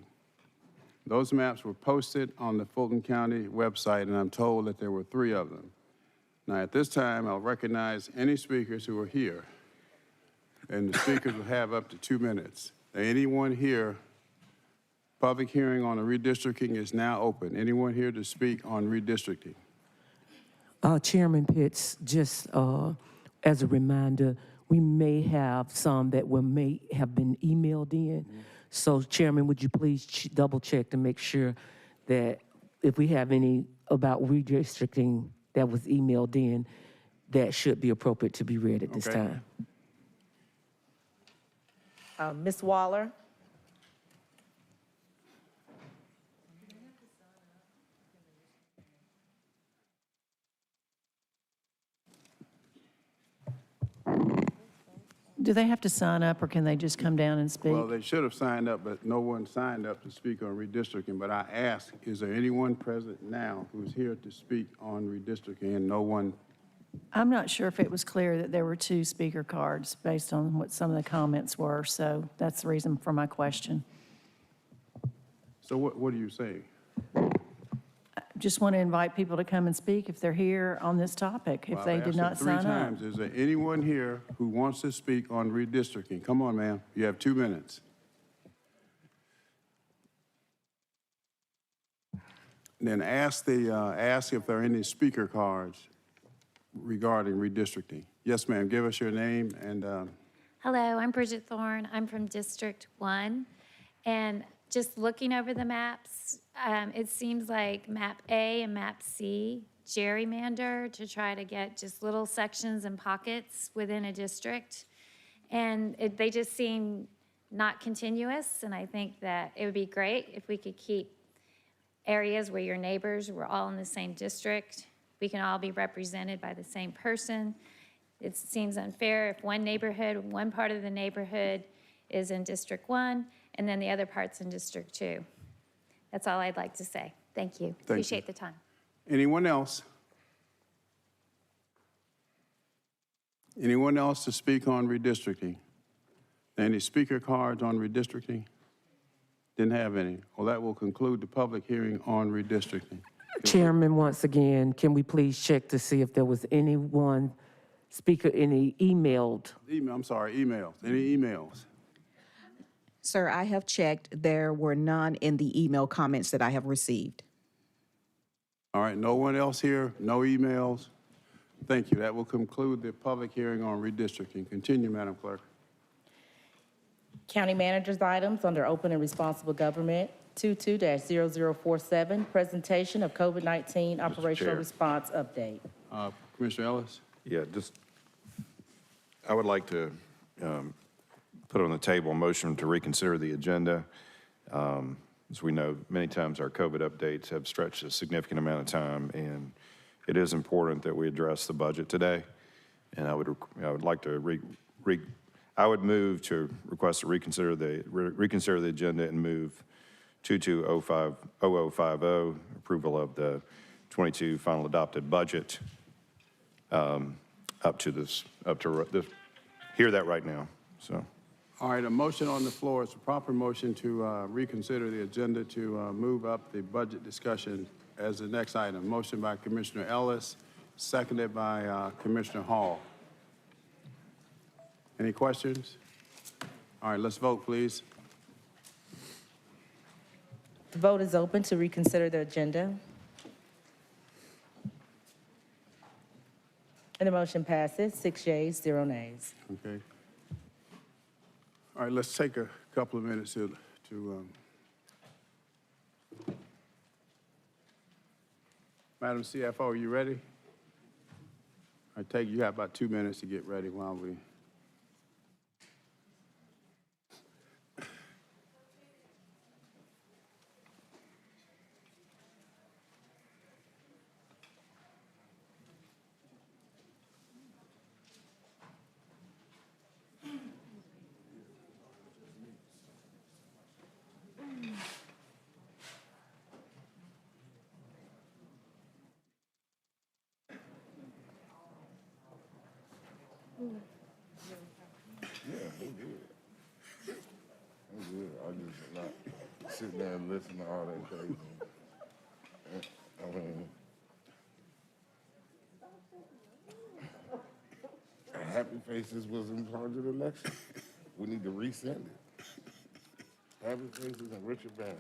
Those maps were posted on the Fulton County website, and I'm told that there were 3 of them. Now, at this time, I'll recognize any speakers who are here, and the speakers will have up to 2 minutes. Now, anyone here, public hearing on the redistricting is now open. Anyone here to speak on redistricting? Chairman Pitts, just as a reminder, we may have some that may have been emailed in. So, Chairman, would you please double check to make sure that if we have any about redistricting that was emailed in, that should be appropriate to be read at this time. Ms. Waller? Do they have to sign up, or can they just come down and speak? Well, they should have signed up, but no one signed up to speak on redistricting. But I asked, is there anyone present now who's here to speak on redistricting? And no one. I'm not sure if it was clear that there were 2 speaker cards based on what some of the comments were, so that's the reason for my question. So what are you saying? Just want to invite people to come and speak if they're here on this topic, if they did not sign up. 3 times. Is there anyone here who wants to speak on redistricting? Come on, ma'am. You have 2 minutes. Then ask if there are any speaker cards regarding redistricting. Yes, ma'am. Give us your name and. Hello, I'm Bridget Thorne. I'm from District 1. And just looking over the maps, it seems like map A and map C gerrymander to try to get just little sections and pockets within a district. And they just seem not continuous. And I think that it would be great if we could keep areas where your neighbors were all in the same district. We can all be represented by the same person. It seems unfair if one part of the neighborhood is in District 1, and then the other part's in District 2. That's all I'd like to say. Thank you. Appreciate the time. Anyone else? Anyone else to speak on redistricting? Any speaker cards on redistricting? Didn't have any. Well, that will conclude the public hearing on redistricting. Chairman, once again, can we please check to see if there was anyone, speaker, any emailed? I'm sorry, emails. Any emails? Sir, I have checked. There were none in the email comments that I have received. All right, no one else here? No emails? Thank you. That will conclude the public hearing on redistricting. Continue, Madam Clerk. County manager's items under open and responsible government, 22-0047, presentation of COVID-19 operational Chair. response update. Commissioner Ellis? Yeah, I would like to put on the table a motion to reconsider the agenda. As we know, many times our COVID updates have stretched a significant amount of time, and it is important that we address the budget today. And I would like to I would move to request to reconsider the agenda and move 22-0050, approval of the 22 final adopted budget, up to hear that right now, so. All right, a motion on the floor. It's a proper motion to reconsider the agenda to move up the budget discussion as the next item. Motion by Commissioner Ellis, seconded by Commissioner Hall. Any questions? All right, let's vote, please. The vote is open to reconsider the agenda. And the motion passes, 6 yeas, 0 nays. Okay. All right, let's take a couple of minutes to Madam CFO, are you ready? I take you have about 2 minutes to get ready while we. I'm good. I just not sit there and listen to all that crazy. I mean, Happy Faces was in charge of the election. We need to resend it. Happy Faces and Richard Barron.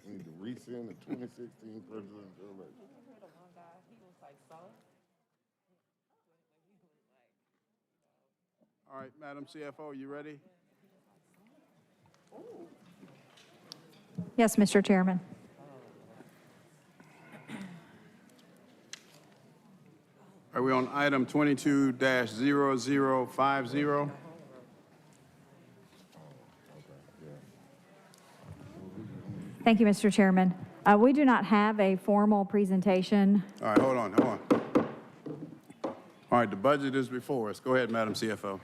We need to resend the 2016 presidential election. All right, Madam CFO, you ready? Yes, Mr. Chairman. Are we on item 22-0050? Thank you, Mr. Chairman. We do not have a formal presentation. All right, hold on. All right, the budget is before us. Go ahead, Madam CFO.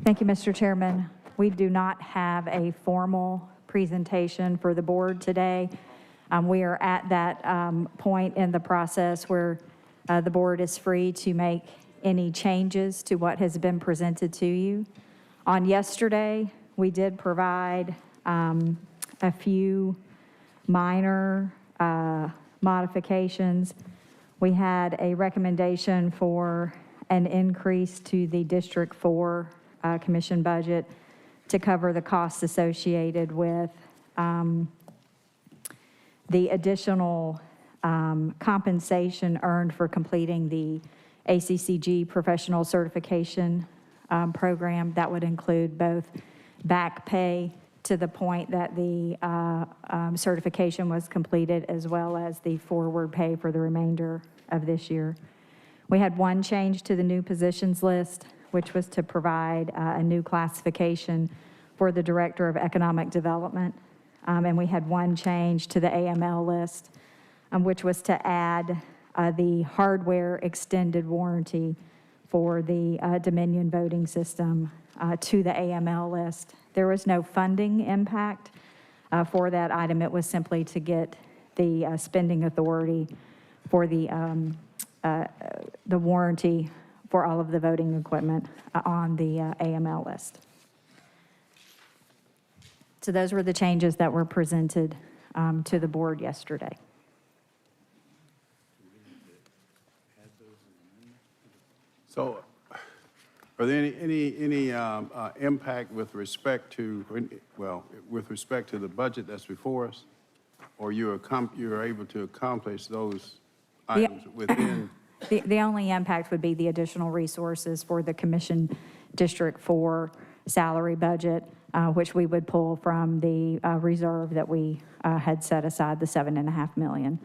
Thank you, Mr. Chairman. We do not have a formal presentation for the board today. We are at that point in the process where the board is free to make any changes to what has been presented to you. On yesterday, we did provide a few minor modifications. We had a recommendation for an increase to the District 4 commission budget to cover the costs associated with the additional compensation earned for completing the ACCG professional certification program. That would include both back pay to the point that the certification was completed, as well as the forward pay for the remainder of this year. We had one change to the new positions list, which was to provide a new classification for the Director of Economic Development. And we had one change to the AML list, which was to add the hardware extended warranty for the Dominion voting system to the AML list. There was no funding impact for that item. It was simply to get the spending authority for the warranty for all of the voting equipment on the AML list. So those were the changes that were presented to the board yesterday. So are there any impact with respect to, well, with respect to the budget that's before us? Or you're able to accomplish those items within? The only impact would be the additional resources for the Commission District 4 salary budget, which we would pull from the reserve that we had set aside, the $7.5 million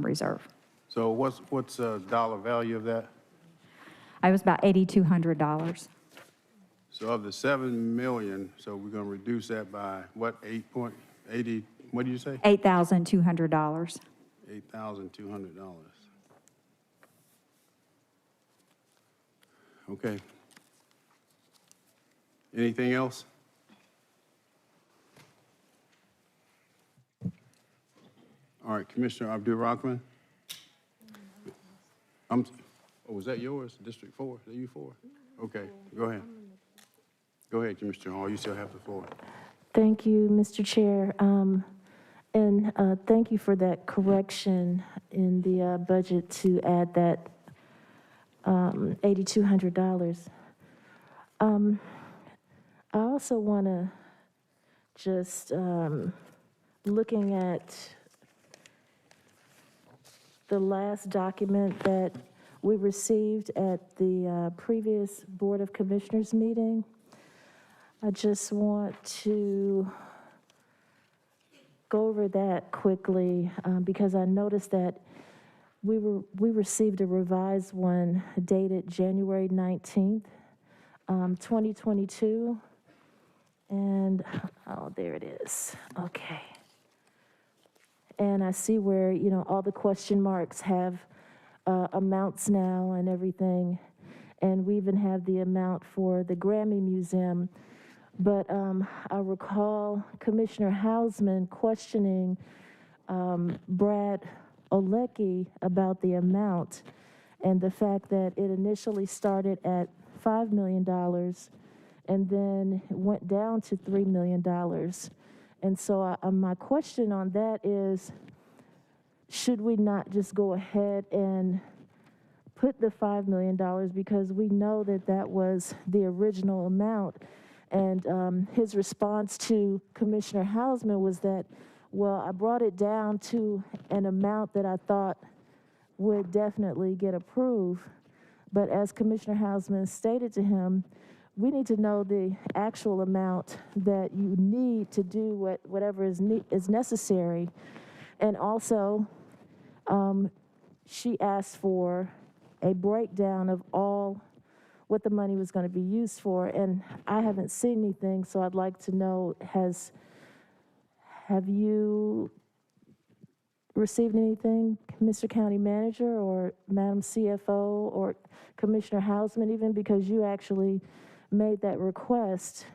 reserve. So what's the dollar value of that? It was about $8,200. So of the 7 million, so we're going to reduce that by what, 8.80, what did you say? $8,200. $8,200. Okay. Anything else? All right, Commissioner Abdul-Rahman. Oh, was that yours? District 4? Is that you 4? Okay, go ahead. Go ahead, Commissioner Hall. You still have the floor. Thank you, Mr. Chair. And thank you for that correction in the budget to add that $8,200. I also want to just, looking at the last document that we received at the previous Board of Commissioners meeting, I just want to go over that quickly because I noticed that we received a revised one dated January 19th, 2022. And, oh, there it is. Okay. And I see where, you know, all the question marks have amounts now and everything. And we even have the amount for the Grammy Museum. But I recall Commissioner Hausman questioning Brad Olecki about the amount and the fact that it initially started at $5 million and then went down to $3 million. And so my question on that is, should we not just go ahead and put the $5 million because we know that that was the original amount? And his response to Commissioner Hausman was that, well, I brought it down to an amount that I thought would definitely get approved. But as Commissioner Hausman stated to him, we need to know the actual amount that you need to do whatever is necessary. And also, she asked for a breakdown of all what the money was going to be used for, and I haven't seen anything, so I'd like to know, have you received anything, Mr. County Manager or Madam CFO or Commissioner Hausman even, because you actually made that request?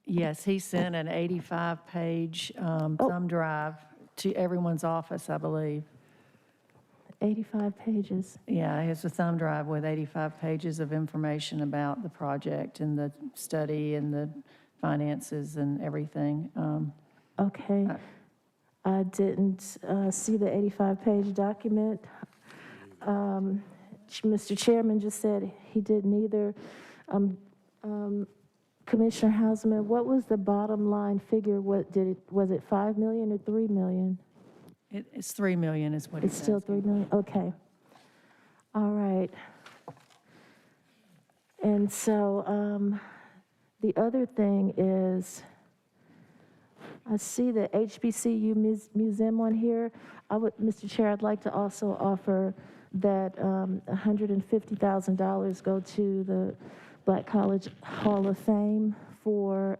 Yes, he sent an 85-page thumb drive to everyone's office, I believe. 85 pages. Yeah, it's a thumb drive with 85 pages of information about the project and the study and the finances and everything. Okay. I didn't see the 85-page document. Mr. Chairman just said he didn't either. Commissioner Hausman, what was the bottom line figure? Was it 5 million or 3 million? It's 3 million is what he It's says. still 3 million? Okay. All right. And so the other thing is, I see the HBCU museum on here. Mr. Chair, I'd like to also offer that $150,000 go to the Black College Hall of Fame for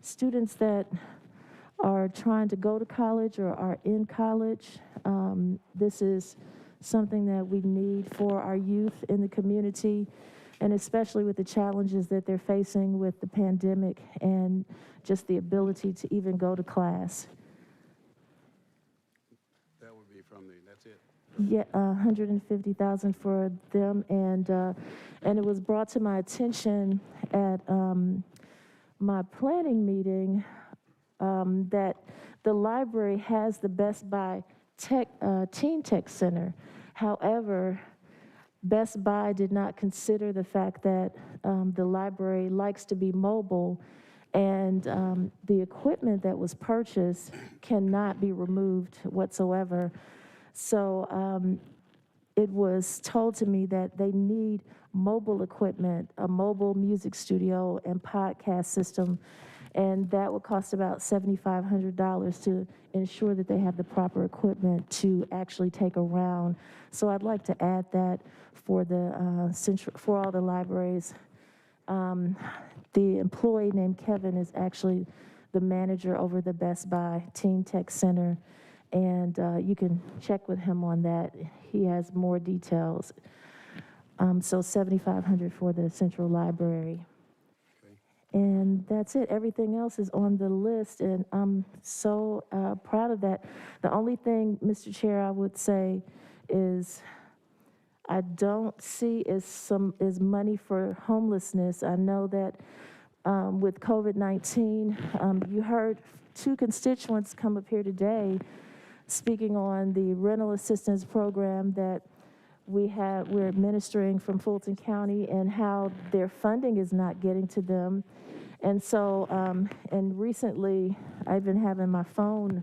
students that are trying to go to college or are in college. This is something that we need for our youth in the community, and especially with the challenges that they're facing with the pandemic and just the ability to even go to class. That would be from that's it? Yeah, 150,000 for them, and it was brought to my attention at my planning meeting that the library has the Best Buy Teen Tech Center. However, Best Buy did not consider the fact that the library likes to be mobile, and the equipment that was purchased cannot be removed whatsoever. So it was told to me that they need mobile equipment, a mobile music studio and podcast system, and that would cost about $7,500 to ensure that they have the proper equipment to actually take around. So I'd like to add that for the for all the libraries. The employee named Kevin is actually the manager over the Best Buy Teen Tech Center, and you can check with him on that. He has more details. So $7,500 for the Central Library. And that's it. Everything else is on the list, and I'm so proud of that. The only thing, Mr. Chair, I would say is I don't see is money for homelessness. I know that with COVID-19, you heard two constituents come up here today speaking on the rental assistance program that we're administering from Fulton County and how their funding is not getting to them. And so, and recently I've been having my phone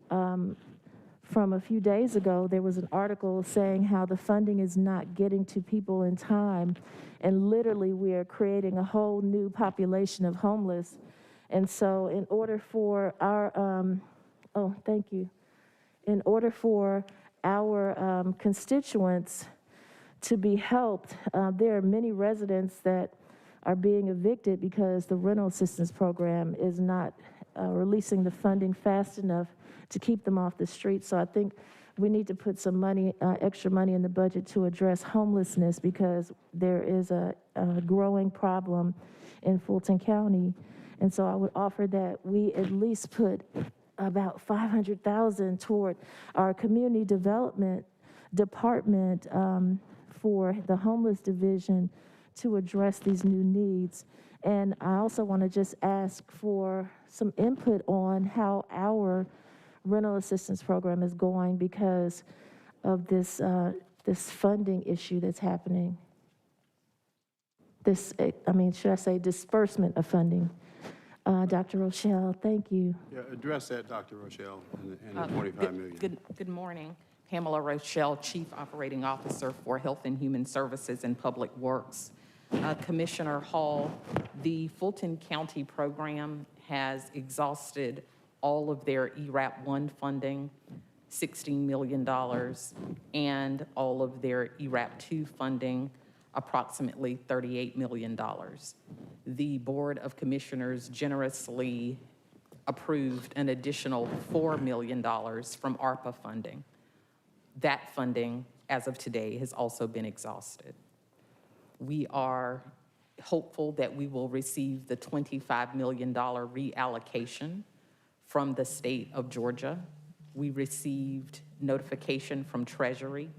from a few days ago, there was an article saying how the funding is not getting to people in time. And literally we are creating a whole new population of homeless. And so in order for our, oh, thank you. In order for our constituents to be helped, there are many residents that are being evicted because the rental assistance program is not releasing the funding fast enough to keep them off the street. So I think we need to put some money, extra money in the budget to address homelessness because there is a growing problem in Fulton County. And so I would offer that we at least put about $500,000 toward our community development department for the homeless division to address these new needs. And I also want to just ask for some input on how our rental assistance program is going because of this this funding issue that's happening. This, I mean, should I say disbursement of funding? Dr. Rochelle, thank you. Yeah, address that, Dr. Rochelle, and the 25 million. Good morning. Pamela Rochelle, Chief Operating Officer for Health and Human Services and Public Works. Commissioner Hall, the Fulton County program has exhausted all of their ERAP 1 funding, $16 million, and all of their ERAP 2 funding, approximately $38 million. The Board of Commissioners generously approved an additional $4 million from ARPA funding. That funding, as of today, has also been exhausted. We are hopeful that we will receive the $25 million reallocation from the state of Georgia. We received notification from Treasury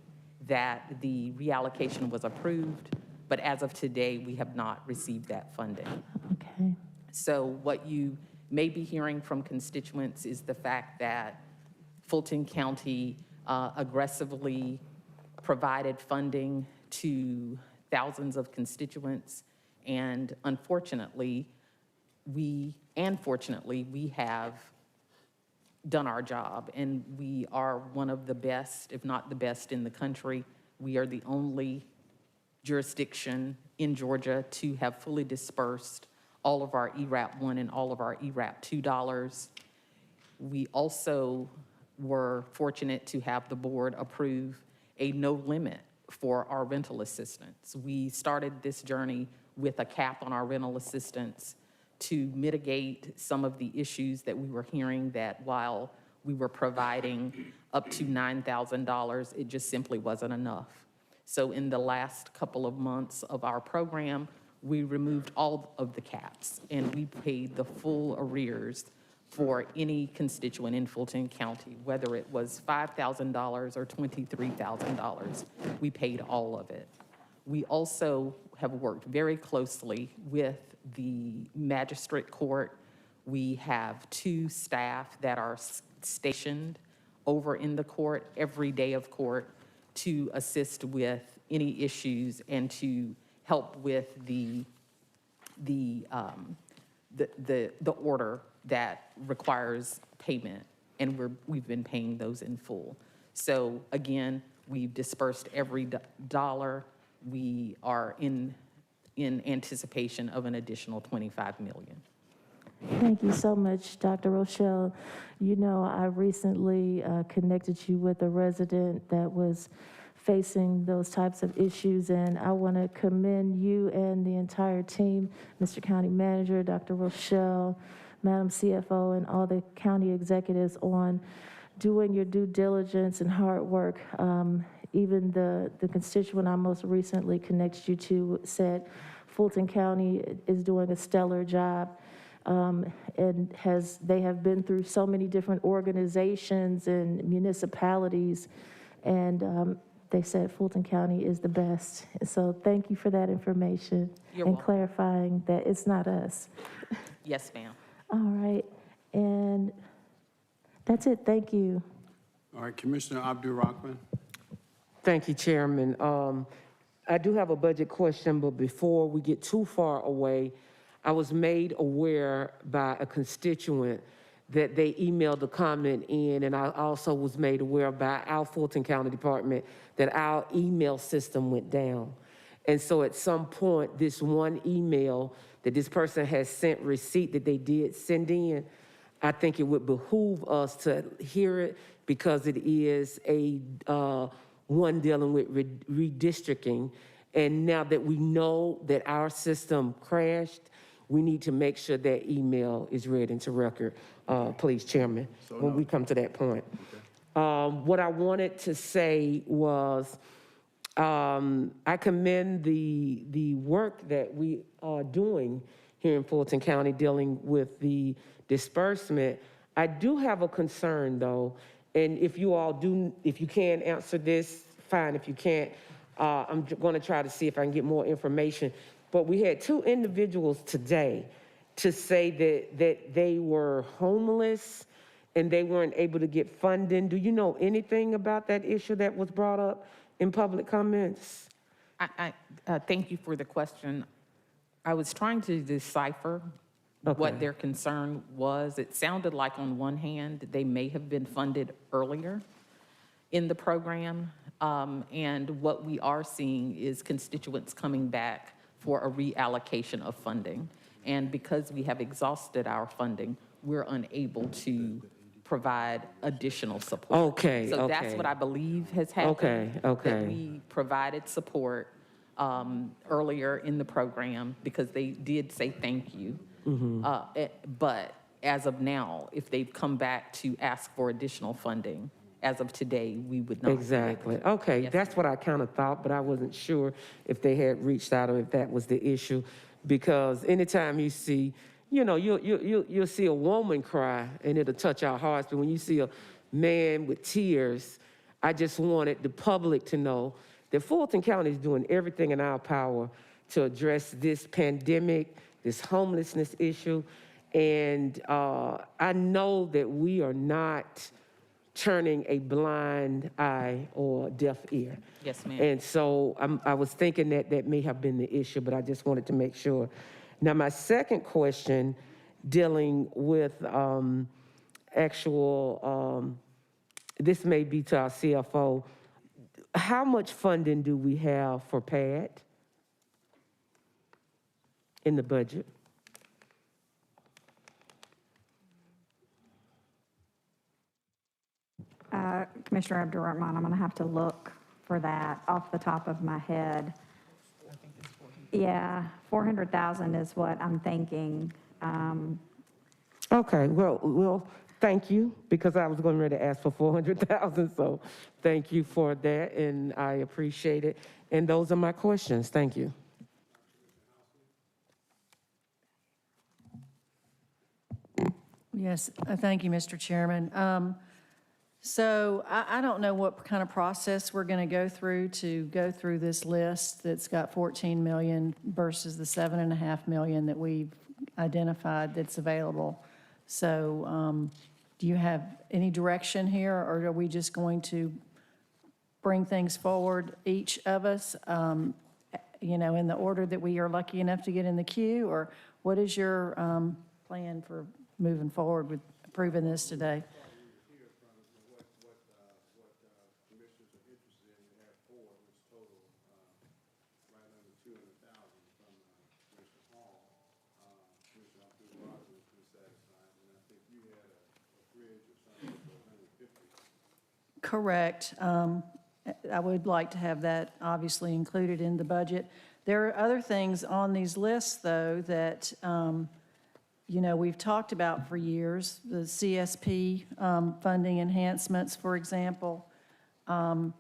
that the reallocation was approved, but as of today, we have not received that funding. Okay. So what you may be hearing from constituents is the fact that Fulton County aggressively provided funding to thousands of constituents, and unfortunately, we have done our job, and we are one of the best, if not the best in the country. We are the only jurisdiction in Georgia to have fully dispersed all of our ERAP 1 and all of our ERAP 2 dollars. We also were fortunate to have the board approve a no limit for our rental assistance. We started this journey with a cap on our rental assistance to mitigate some of the issues that we were hearing, that while we were providing up to $9,000, it just simply wasn't enough. So in the last couple of months of our program, we removed all of the caps and we paid the full arrears for any constituent in Fulton County, whether it was $5,000 or $23,000. We paid all of it. We also have worked very closely with the magistrate court. We have 2 staff that are stationed over in the court every day of court to assist with any issues and to help with the order that requires payment, and we've been paying those in full. So again, we've dispersed every dollar. We are in anticipation of an additional $25 million. Thank you so much, Dr. Rochelle. You know, I recently connected you with a resident that was facing those types of issues, and I want to commend you and the entire team, Mr. County Manager, Dr. Rochelle, Madam CFO, and all the county executives on doing your due diligence and hard work. Even the constituent I most recently connected you to said Fulton County is doing a stellar job. And they have been through so many different organizations and municipalities, and they said Fulton County is the best. So thank you for that information. You're and welcome. clarifying that it's not us. Yes, ma'am. All right, and that's it. Thank you. All right, Commissioner Abdul Rahman. Thank you, Chairman. I do have a budget question, but before we get too far away, I was made aware by a constituent that they emailed a comment in, and I also was made aware by our Fulton County Department that our email system went down. And so at some point, this one email that this person has sent receipt that they did send in, I think it would behoove us to hear it because it is a one dealing with redistricting. And now that we know that our system crashed, we need to make sure that email is read into record, please, Chairman, when we come to that point. What I wanted to say was, I commend the work that we are doing here in Fulton County dealing with the disbursement. I do have a concern though, and if you can answer this, fine. If you can't, I'm gonna try to see if I can get more information. But we had 2 individuals today to say that they were homeless and they weren't able to get funding. Do you know anything about that issue that was brought up in public comments? I thank you for the question. I was trying to decipher what their concern was. It sounded like on one hand, they may have been funded earlier in the program. And what we are seeing is constituents coming back for a reallocation of funding. And because we have exhausted our funding, we're unable to provide additional support. Okay, So that's what I believe has happened. Okay. That we provided support earlier in the program because they did say thank you. But as of now, if they've come back to ask for additional funding, as of today, we would not. Exactly. Okay, Yes, that's what I kind of thought, but I wasn't sure if they had reached out or if that was the issue. Because anytime you see, you know, you'll see a woman cry and it'll touch our hearts. But when you see a man with tears, I just wanted the public to know that Fulton County is doing everything in our power to address this pandemic, this homelessness issue. And I know that we are not turning a blind eye or deaf ear. Yes, ma'am. And so I was thinking that may have been the issue, but I just wanted to make sure. Now, my second question dealing with this may be to our CFO. How much funding do we have for PAD in the budget? Commissioner Abdurrahman, I'm going to have to look for that off the top of my head. Yeah, 400,000 is what I'm thinking. Okay, well, thank you, because I was going ready to ask for 400,000, so thank you for that, and I appreciate it. And those are my questions. Thank you. Yes, thank you, Mr. Chairman. So I don't know what kind of process we're going to go through this list that's got 14 million versus the 7.5 million that we've identified that's available. So do you have any direction here, or are we just going to bring things forward, each of us, in the order that we are lucky enough to get in the queue? Or what is your plan for moving forward with approving this today? Correct. I would like to have that obviously included in the budget. There are other things on these lists, though, that, we've talked about for years. The CSP funding enhancements, for example. I'm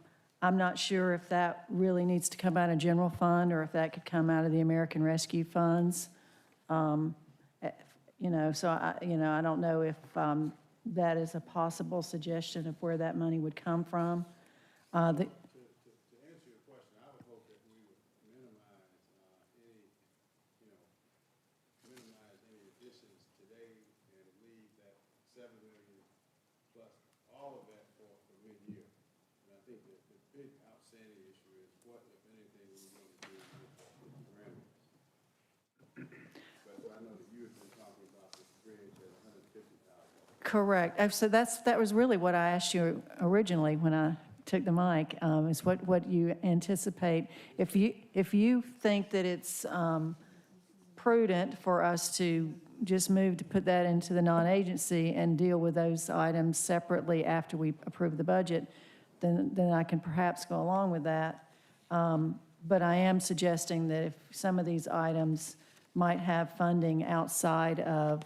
not sure if that really needs to come out of general fund or if that could come out of the American Rescue Funds. So I don't know if that is a possible suggestion of where that money would come from. To answer your question, I would hope that we would minimize any additions today and leave that 7 million plus all of that for mid-year. And I think that the big outstanding issue is what, if anything, we're going to do with the parameters. But I know that you have been talking about this bridge at 150,000. Correct. So that was really what I asked you originally when I took the mic, is what you anticipate. If you think that it's prudent for us to just move to put that into the non-agency and deal with those items separately after we approve the budget, then I can perhaps go along with that. But I am suggesting that if some of these items might have funding outside of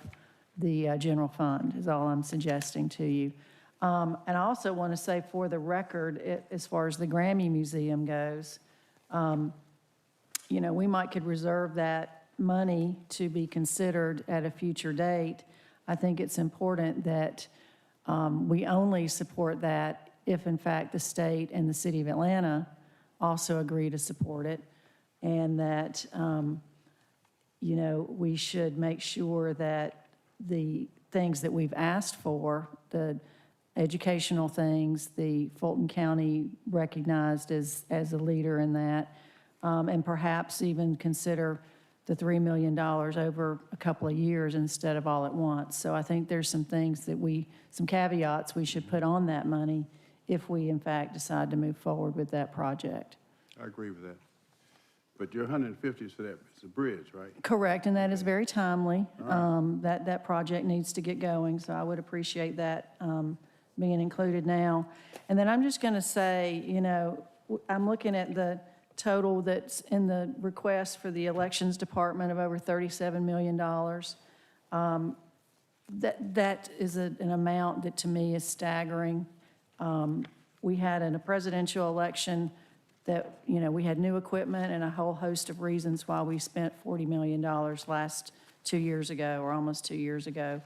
the general fund, is all I'm suggesting to you. And I also want to say, for the record, as far as the Grammy Museum goes, we could reserve that money to be considered at a future date. I think it's important that we only support that if, in fact, the state and the city of Atlanta also agree to support it, and that, we should make sure that the things that we've asked for, the educational things, the Fulton County recognized as a leader in that, and perhaps even consider the $3 million over a couple of years instead of all at once. So I think there's some things that some caveats we should put on that money if we in fact decide to move forward with that project. I agree with that. But your 150 is for that, it's a bridge, right? Correct, and that is very timely. That project needs to get going, so I would appreciate that being included now. And then I'm just going to say, I'm looking at the total that's in the request for the elections department of over $37 million. That is an amount that to me is staggering. We had in a presidential election that, we had new equipment and a whole host of reasons why we spent $40 million last 2 years ago, or almost 2 years ago.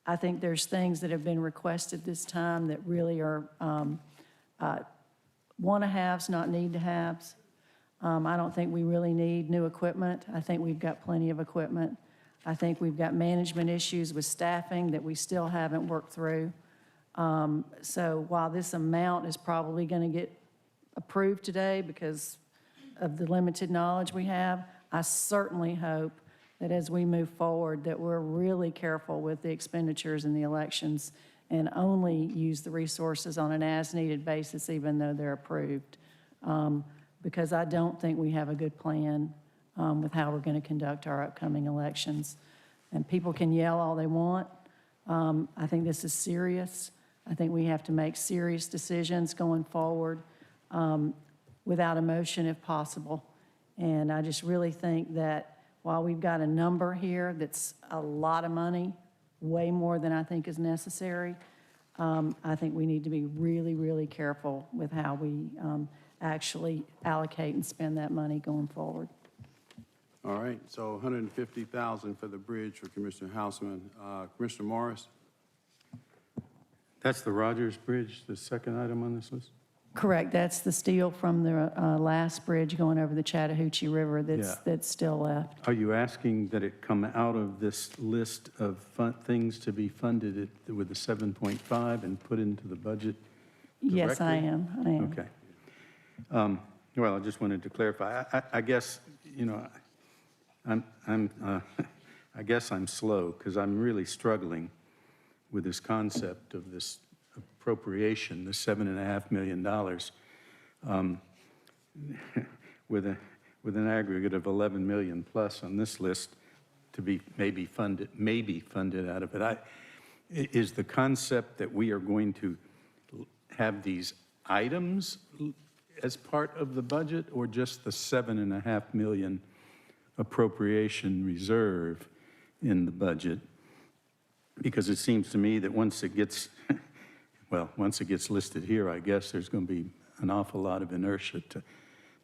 I think there's things that have been requested this time that really are want-to-haves, not need-to-haves. I don't think we really need new equipment. I think we've got plenty of equipment. I think we've got management issues with staffing that we still haven't worked through. So while this amount is probably going to get approved today because of the limited knowledge we have, I certainly hope that as we move forward that we're really careful with the expenditures in the elections and only use the resources on an as-needed basis even though they're approved. Because I don't think we have a good plan with how we're going to conduct our upcoming elections. And people can yell all they want. I think this is serious. I think we have to make serious decisions going forward without emotion if possible. And I just really think that while we've got a number here that's a lot of money, way more than I think is necessary, I think we need to be really, really careful with how we actually allocate and spend that money going forward. All right, so 150,000 for the bridge for Commissioner Houseman. Commissioner Morris? That's the Rogers Bridge, the second item on this list? Correct, that's the steel from the last bridge going over the Chattahoochee River that's still left. Are you asking that it come out of this list of things to be funded with the 7.5 and put into the budget directly? Yes, I am. Okay. Well, I just wanted to clarify. I guess, you know, I guess I'm slow because I'm really struggling with this concept of this appropriation, the $7.5 million, with an aggregate of 11 million plus on this list to be maybe funded out of it. Is the concept that we are going to have these items as part of the budget, or just the $7.5 million appropriation reserve in the budget? Because it seems to me that once it gets listed here, I guess there's going to be an awful lot of inertia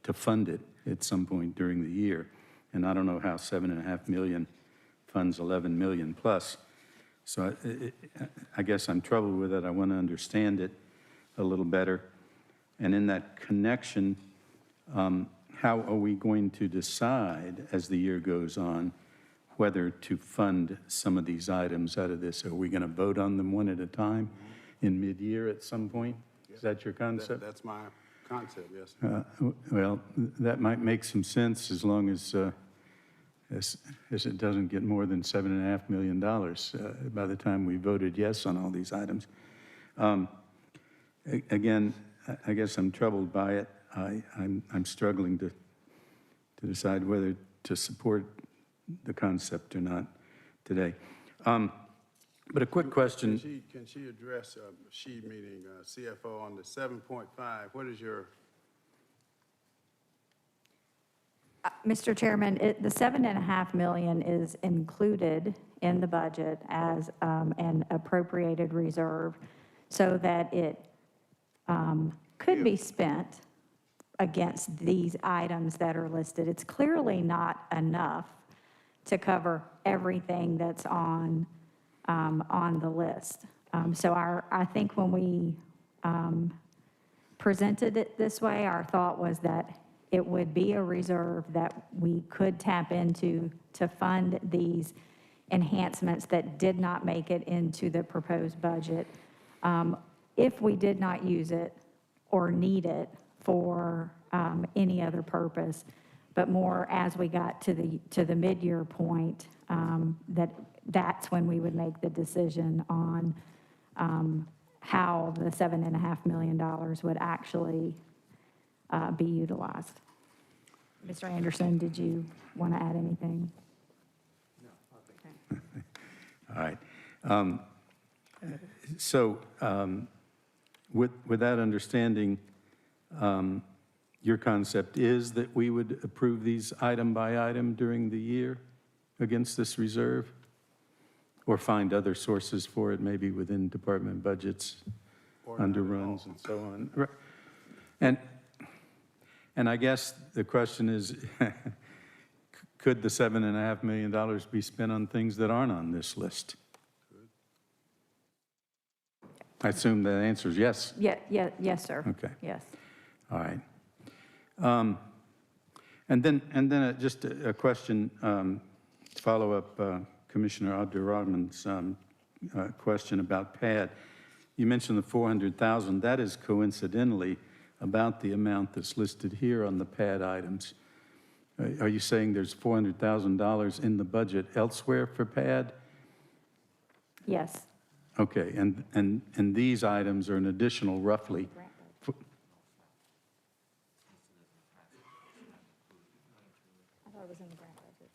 to fund it at some point during the year. And I don't know how 7.5 million funds 11 million plus. So I guess I'm troubled with it. I want to understand it a little better. And in that connection, how are we going to decide as the year goes on whether to fund some of these items out of this? Are we going to vote on them one at a time in mid-year at some point? Is that your concept? That's my concept, yes. Well, that might make some sense as long as it doesn't get more than $7.5 million by the time we voted yes on all these items. Again, I guess I'm troubled by it. I'm struggling to decide whether to support the concept or not today. But a quick question. Can she address, she meaning CFO, on the 7.5? What is your? Mr. Chairman, the $7.5 million is included in the budget as an appropriated reserve so that it could be spent against these items that are listed. It's clearly not enough to cover everything that's on the list. So I think when we presented it this way, our thought was that it would be a reserve that we could tap into to fund these enhancements that did not make it into the proposed budget. If we did not use it or need it for any other purpose, but more as we got to the mid-year point, that's when we would make the decision on how the $7.5 million would actually be utilized. Mr. Anderson, did you want to add anything? No. All right. So with that understanding, your concept is that we would approve these item by item during the year against this reserve, or find other sources for it, maybe within department budgets, underruns, and so on. And I guess the question is, could the $7.5 million be spent on things that aren't on this list? I assume the answer is yes. Yes, sir. Okay. Yes. All right. And then just a question, follow up Commissioner Abdur-Rahman's question about PAD. You mentioned the $400,000. That is coincidentally about the amount that's listed here on the PAD items. Are you saying there's $400,000 in the budget elsewhere for PAD? Yes. Okay, and these items are an additional roughly. I thought it was in the grant budget.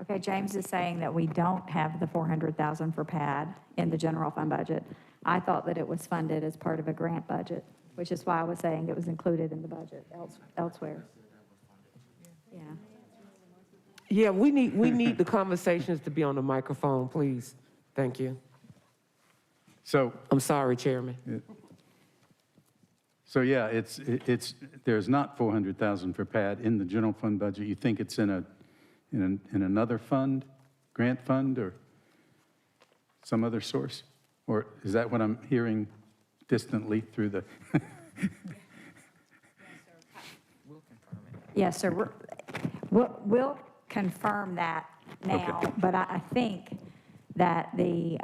Okay, James is saying that we don't have the $400,000 for PAD in the general fund budget. I thought that it was funded as part of a grant budget, which is why I was saying it was included in the budget elsewhere. Yeah. Yeah, we need the conversations to be on the microphone, please. Thank you. So I'm sorry, Chairman. So yeah, there's not 400,000 for pad in the general fund budget. You think it's in another fund, grant fund, or some other source? Or is that what I'm hearing distantly through the? Yes, sir. We'll confirm that now, Okay. but I think that the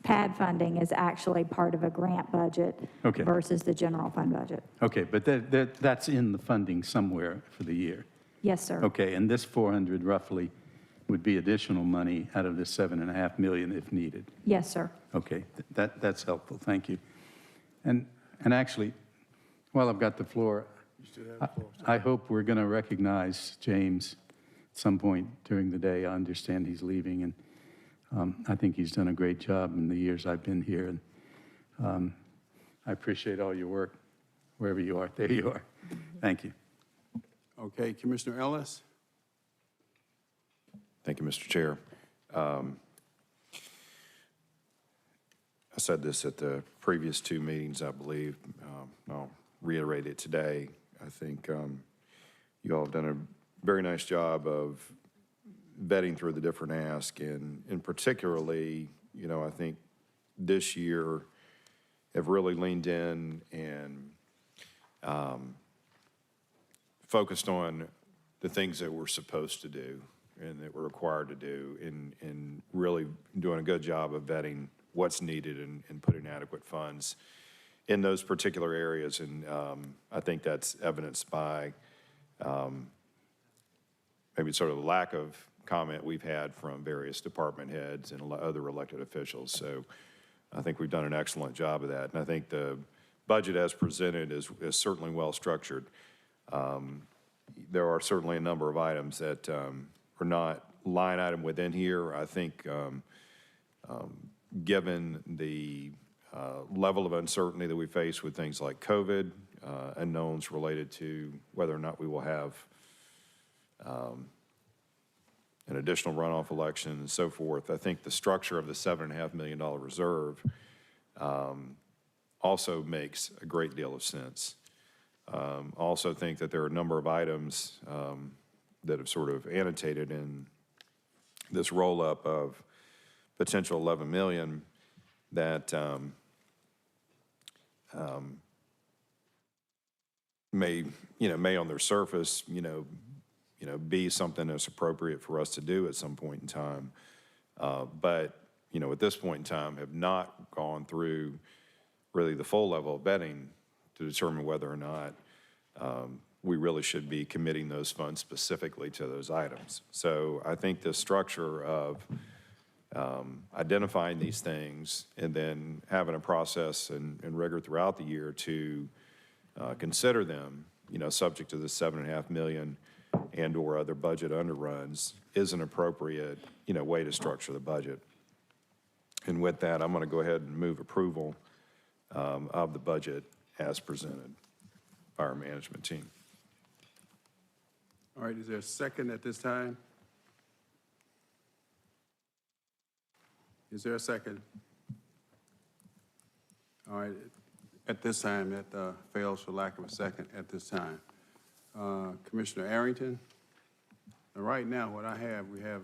PAD funding is actually part of a grant budget Okay. versus the general fund budget. Okay, but that's in the funding somewhere for the year. Yes, sir. Okay, and this 400 roughly would be additional money out of this 7.5 million if needed. Yes, sir. Okay, that's helpful, thank you. And actually, while I've got the floor, I hope we're going to recognize James at some point during the day. I understand he's leaving, and I think he's done a great job in the years I've been here, and I appreciate all your work, wherever you are. There you are. Thank you. Okay, Commissioner Ellis? Thank you, Mr. Chair. I said this at the previous two meetings, I believe. I'll reiterate it today. I think you all have done a very nice job of vetting through the different asks, and particularly, I think this year have really leaned in and focused on the things that we're supposed to do and that we're required to do, and really doing a good job of vetting what's needed and putting adequate funds in those particular areas. And I think that's evidenced by maybe sort of the lack of comment we've had from various department heads and other elected officials. So I think we've done an excellent job of that. And I think the budget as presented is certainly well structured. There are certainly a number of items that are not line item within here. I think given the level of uncertainty that we face with things like COVID, unknowns related to whether or not we will have an additional runoff election and so forth, I think the structure of the $7.5 million reserve also makes a great deal of sense. Also think that there are a number of items that have sort of annotated in this roll-up of potential 11 million that may on their surface, be something that's appropriate for us to do at some point in time. But, at this point in time, have not gone through really the full level of vetting to determine whether or not we really should be committing those funds specifically to those items. So I think the structure of identifying these things and then having a process and rigor throughout the year to consider them, subject to the $7.5 million and or other budget underruns is an appropriate, way to structure the budget. And with that, I'm going to go ahead and move approval of the budget as presented by our management team. All right, is there a second at this time? Is there a second? All right, at this time, that fails for lack of a second at this time. Commissioner Arrington? Now, right now, what I have, we have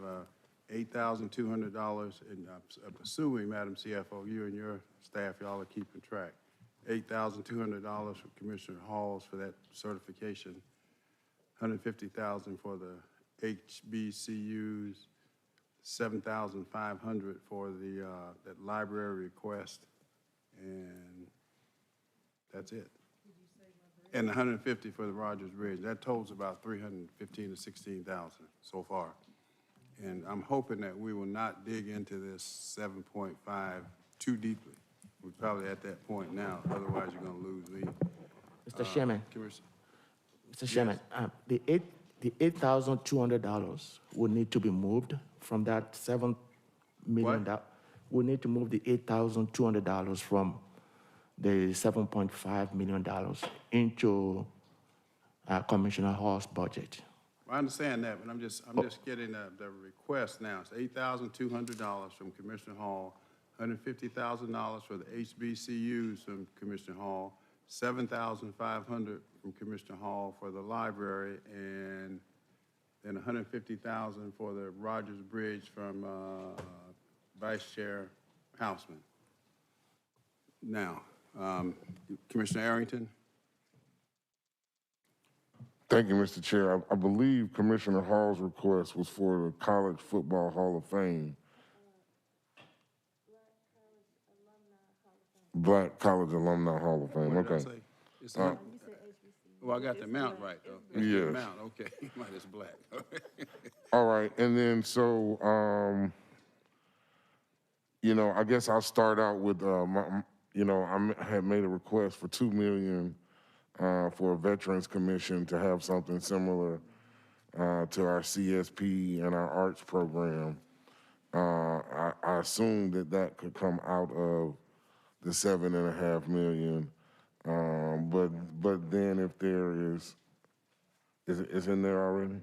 $8,200, and I'm assuming, Madam CFO, you and your staff, y'all are keeping track. $8,200 for Commissioner Halls for that certification, $150,000 for the HBCUs, $7,500 for the that library request, and that's it. And $150 for the Rogers Bridge. That totals about $315,000 to $16,000 so far. And I'm hoping that we will not dig into this 7.5 too deeply. We're probably at that point now. Otherwise, you're going to lose me. Mr. Chairman. Mr. Chairman, Yes. the $8,200 will need to be moved from that $7 million. We need to move the $8,200 from the $7.5 million into Commissioner Hall's budget. I understand that, but I'm just getting the request now. It's $8,200 from Commissioner Hall, $150,000 for the HBCUs from Commissioner Hall, $7,500 from Commissioner Hall for the library, and then $150,000 for the Rogers Bridge from Vice Chair Houseman. Now, Commissioner Arrington? Thank you, Mr. Chair. I believe Commissioner Hall's request was for the College Football Hall of Fame. Black College Alumni Hall of Fame, What did I okay. say? It's not, well, I got the amount right, though. It's the Yes. amount, okay. Mine is black. All right, and then so, you know, I guess I'll start out with, you know, I had made a request for $2 million for a Veterans Commission to have something similar to our CSP and our arts program. I assumed that that could come out of the $7.5 million. But then if there is it in there already?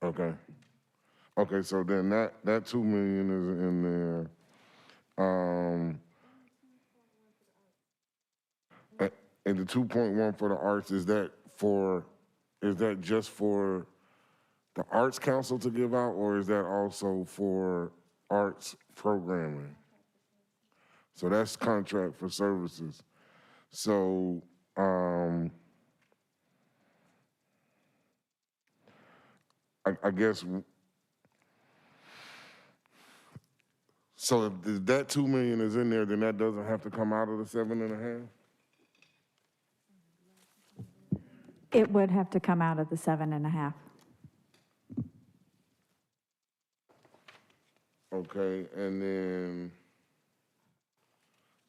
Okay. Okay, so then that $2 million is in there. And the 2.1 for the arts, is that just for the Arts Council to give out, or is that also for arts programming? So that's contract for services. So, I guess, so if that $2 million is in there, then that doesn't have to come out of the 7.5? It would have to come out of the 7.5. Okay, and then,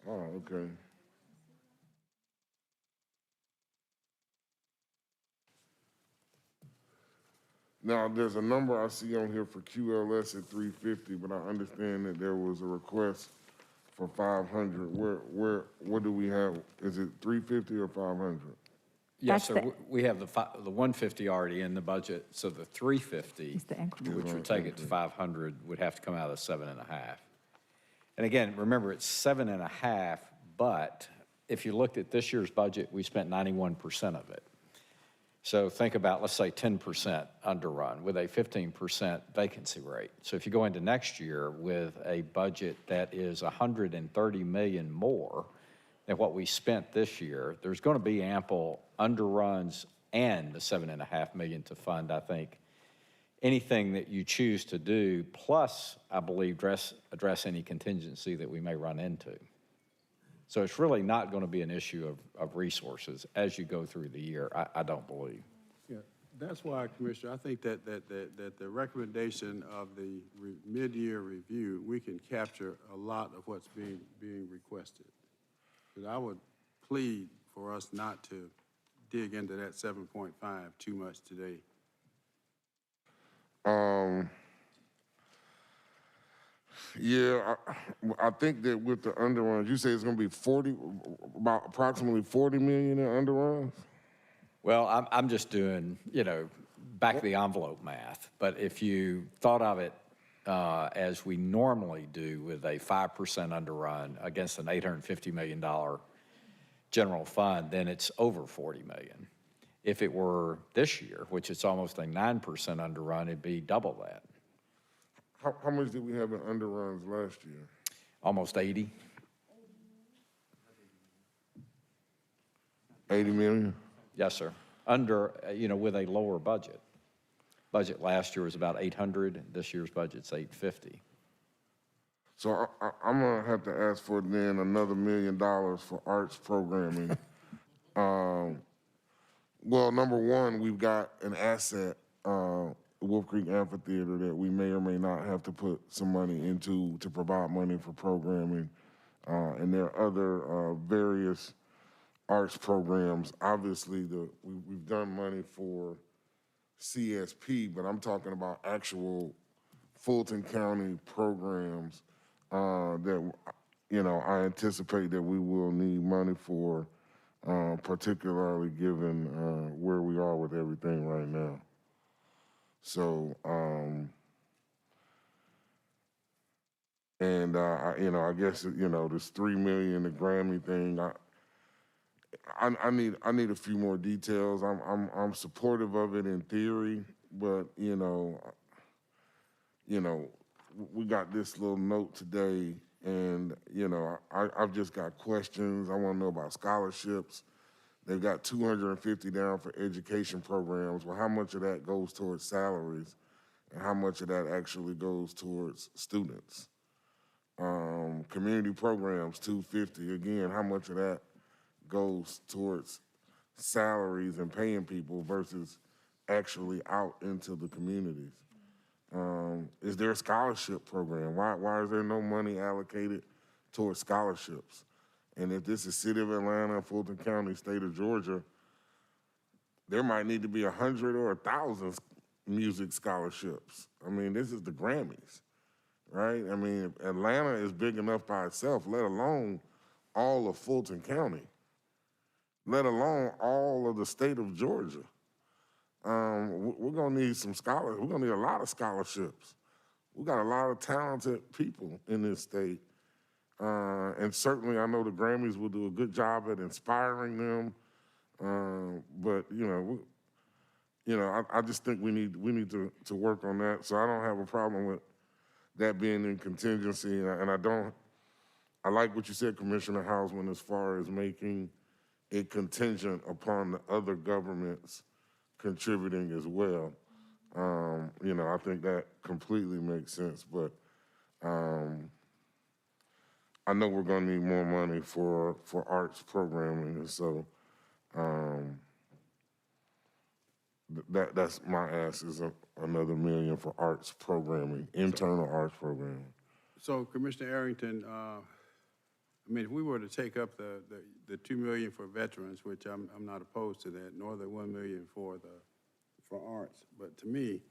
oh, okay. Now, there's a number I see on here for QLS at 350, but I understand that there was a request for 500. What do we have? Is it 350 or 500? Yes, sir. We have the 150 already in the budget, so the 350, which would take it to 500, would have to come out of 7.5. And again, remember, it's 7.5, but if you looked at this year's budget, we spent 91% of it. So think about, let's say, 10% underrun with a 15% vacancy rate. So if you go into next year with a budget that is $130 million more than what we spent this year, there's going to be ample underruns and the $7.5 million to fund, I think, anything that you choose to do, plus, I believe, address any contingency that we may run into. So it's really not going to be an issue of resources as you go through the year, I don't believe. Yeah, that's why, Commissioner, I think that the recommendation of the mid-year review, we can capture a lot of what's being requested. Because I would plead for us not to dig into that 7.5 too much today. Yeah, I think that with the underruns, you say it's going to be about approximately 40 million in underruns? Well, I'm just doing, you know, back of the envelope math. But if you thought of it as we normally do with a 5% underrun against an $850 million general fund, then it's over 40 million. If it were this year, which it's almost a 9% underrun, it'd be double that. How much did we have in underruns last year? Almost 80. 80 million? Yes, sir. Under, you know, with a lower budget. Budget last year was about 800. This year's budget's 850. So I'm gonna have to ask for then another $1 million for arts programming. Well, number one, we've got an asset, Wolf Creek Amphitheater, that we may or may not have to put some money into to provide money for programming. And there are other various arts programs. Obviously, we've done money for CSP, but I'm talking about actual Fulton County programs that, you know, I anticipate that we will need money for, particularly given where we are with everything right now. So, you know, I guess, you know, this $3 million, the Grammy thing, I need a few more details. I'm supportive of it in theory, but we got this little note today, and I've just got questions. I want to know about scholarships. They've got 250 down for education programs. Well, how much of that goes towards salaries, and how much of that actually goes towards students? Community programs, 250. Again, how much of that goes towards salaries and paying people versus actually out into the communities? Is there a scholarship program? Why is there no money allocated towards scholarships? And if this is City of Atlanta, Fulton County, State of Georgia, there might need to be 100 or 1,000 music scholarships. I mean, this is the Grammys, right? I mean, Atlanta is big enough by itself, let alone all of Fulton County, let alone all of the state of Georgia. We're gonna need some scholars. We're gonna need a lot of scholarships. We got a lot of talented people in this state. And certainly I know the Grammys will do a good job at inspiring them. But I just think we need to work on that. So I don't have a problem with that being in contingency. I like what you said, Commissioner Hausman, as far as making it contingent upon the other governments contributing as well. I think that completely makes sense, but I know we're gonna need more money for arts programming, and so that's my ask is another $1 million for arts programming, internal arts programming. So Commissioner Arrington, I mean, if we were to take up the $2 million for veterans, which I'm not opposed to that, nor the $1 million for arts, but to me,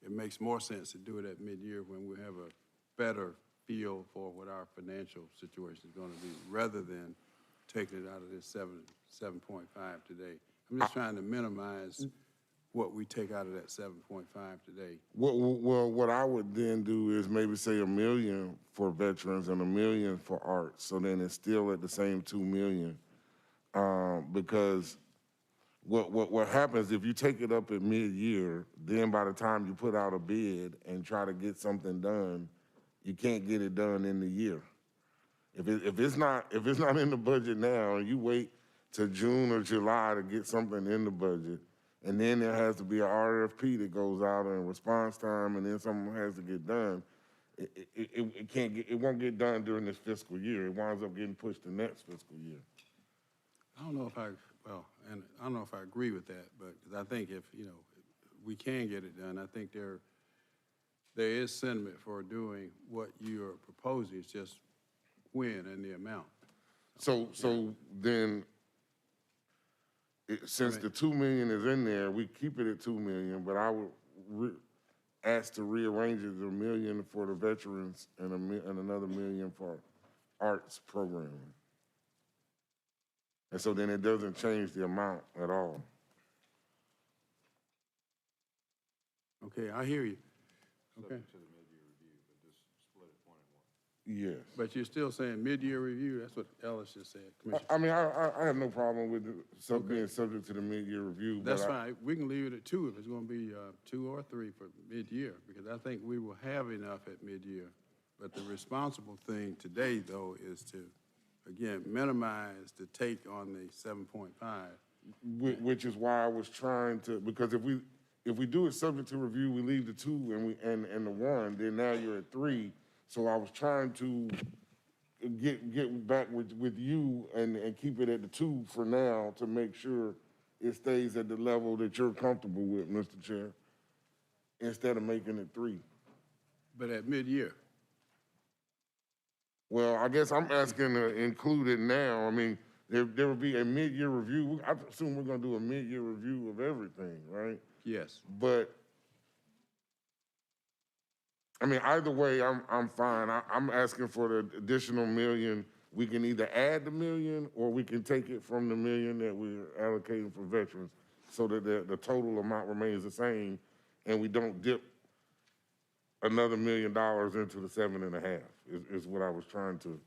it makes more sense to do it at mid-year when we have a better feel for what our financial situation is going to be, rather than taking it out of this 7.5 today. I'm just trying to minimize what we take out of that 7.5 today. Well, what I would then do is maybe say $1 million for veterans and $1 million for arts, so then it's still at the same $2 million. Because what happens if you take it up at mid-year, then by the time you put out a bid and try to get something done, you can't get it done in the year. If it's not in the budget now, and you wait till June or July to get something in the budget, and then there has to be an RFP that goes out in response time, and then something has to get done, it won't get done during this fiscal year. It winds up getting pushed to next fiscal year. I don't know if I agree with that, but 'cause I think if we can get it done, I think there is sentiment for doing what you are proposing. It's just when and the amount. So then, since the $2 million is in there, we keep it at $2 million, but I would ask to rearrange it to $1 million for the veterans and another $1 million for arts programming. And so then it doesn't change the amount at all. Okay, I hear you. Okay. Yes. But you're still saying mid-year review, that's what Ellis just said, Commissioner. I mean, I have no problem with being subject to the mid-year review. That's fine. We can leave it at 2 if it's going to be 2 or 3 for mid-year, because I think we will have enough at mid-year. But the responsible thing today, though, is to, again, minimize the take on the 7.5. Which is why I was trying to, because if we do it subject to review, we leave the 2 and the 1, then now you're at 3. So I was trying to get back with you and keep it at the 2 for now to make sure it stays at the level that you're comfortable with, Mr. Chair, instead of making it 3. But at mid-year? Well, I guess I'm asking to include it now. I mean, there will be a mid-year review. I assume we're gonna do a mid-year review of everything, right? Yes. But I mean, either way, I'm fine. I'm asking for the additional $1 million. We can either add the $1 million or we can take it from the $1 million that we're allocating for veterans so that the total amount remains the same and we don't dip another $1 million into the 7.5 is what I was trying to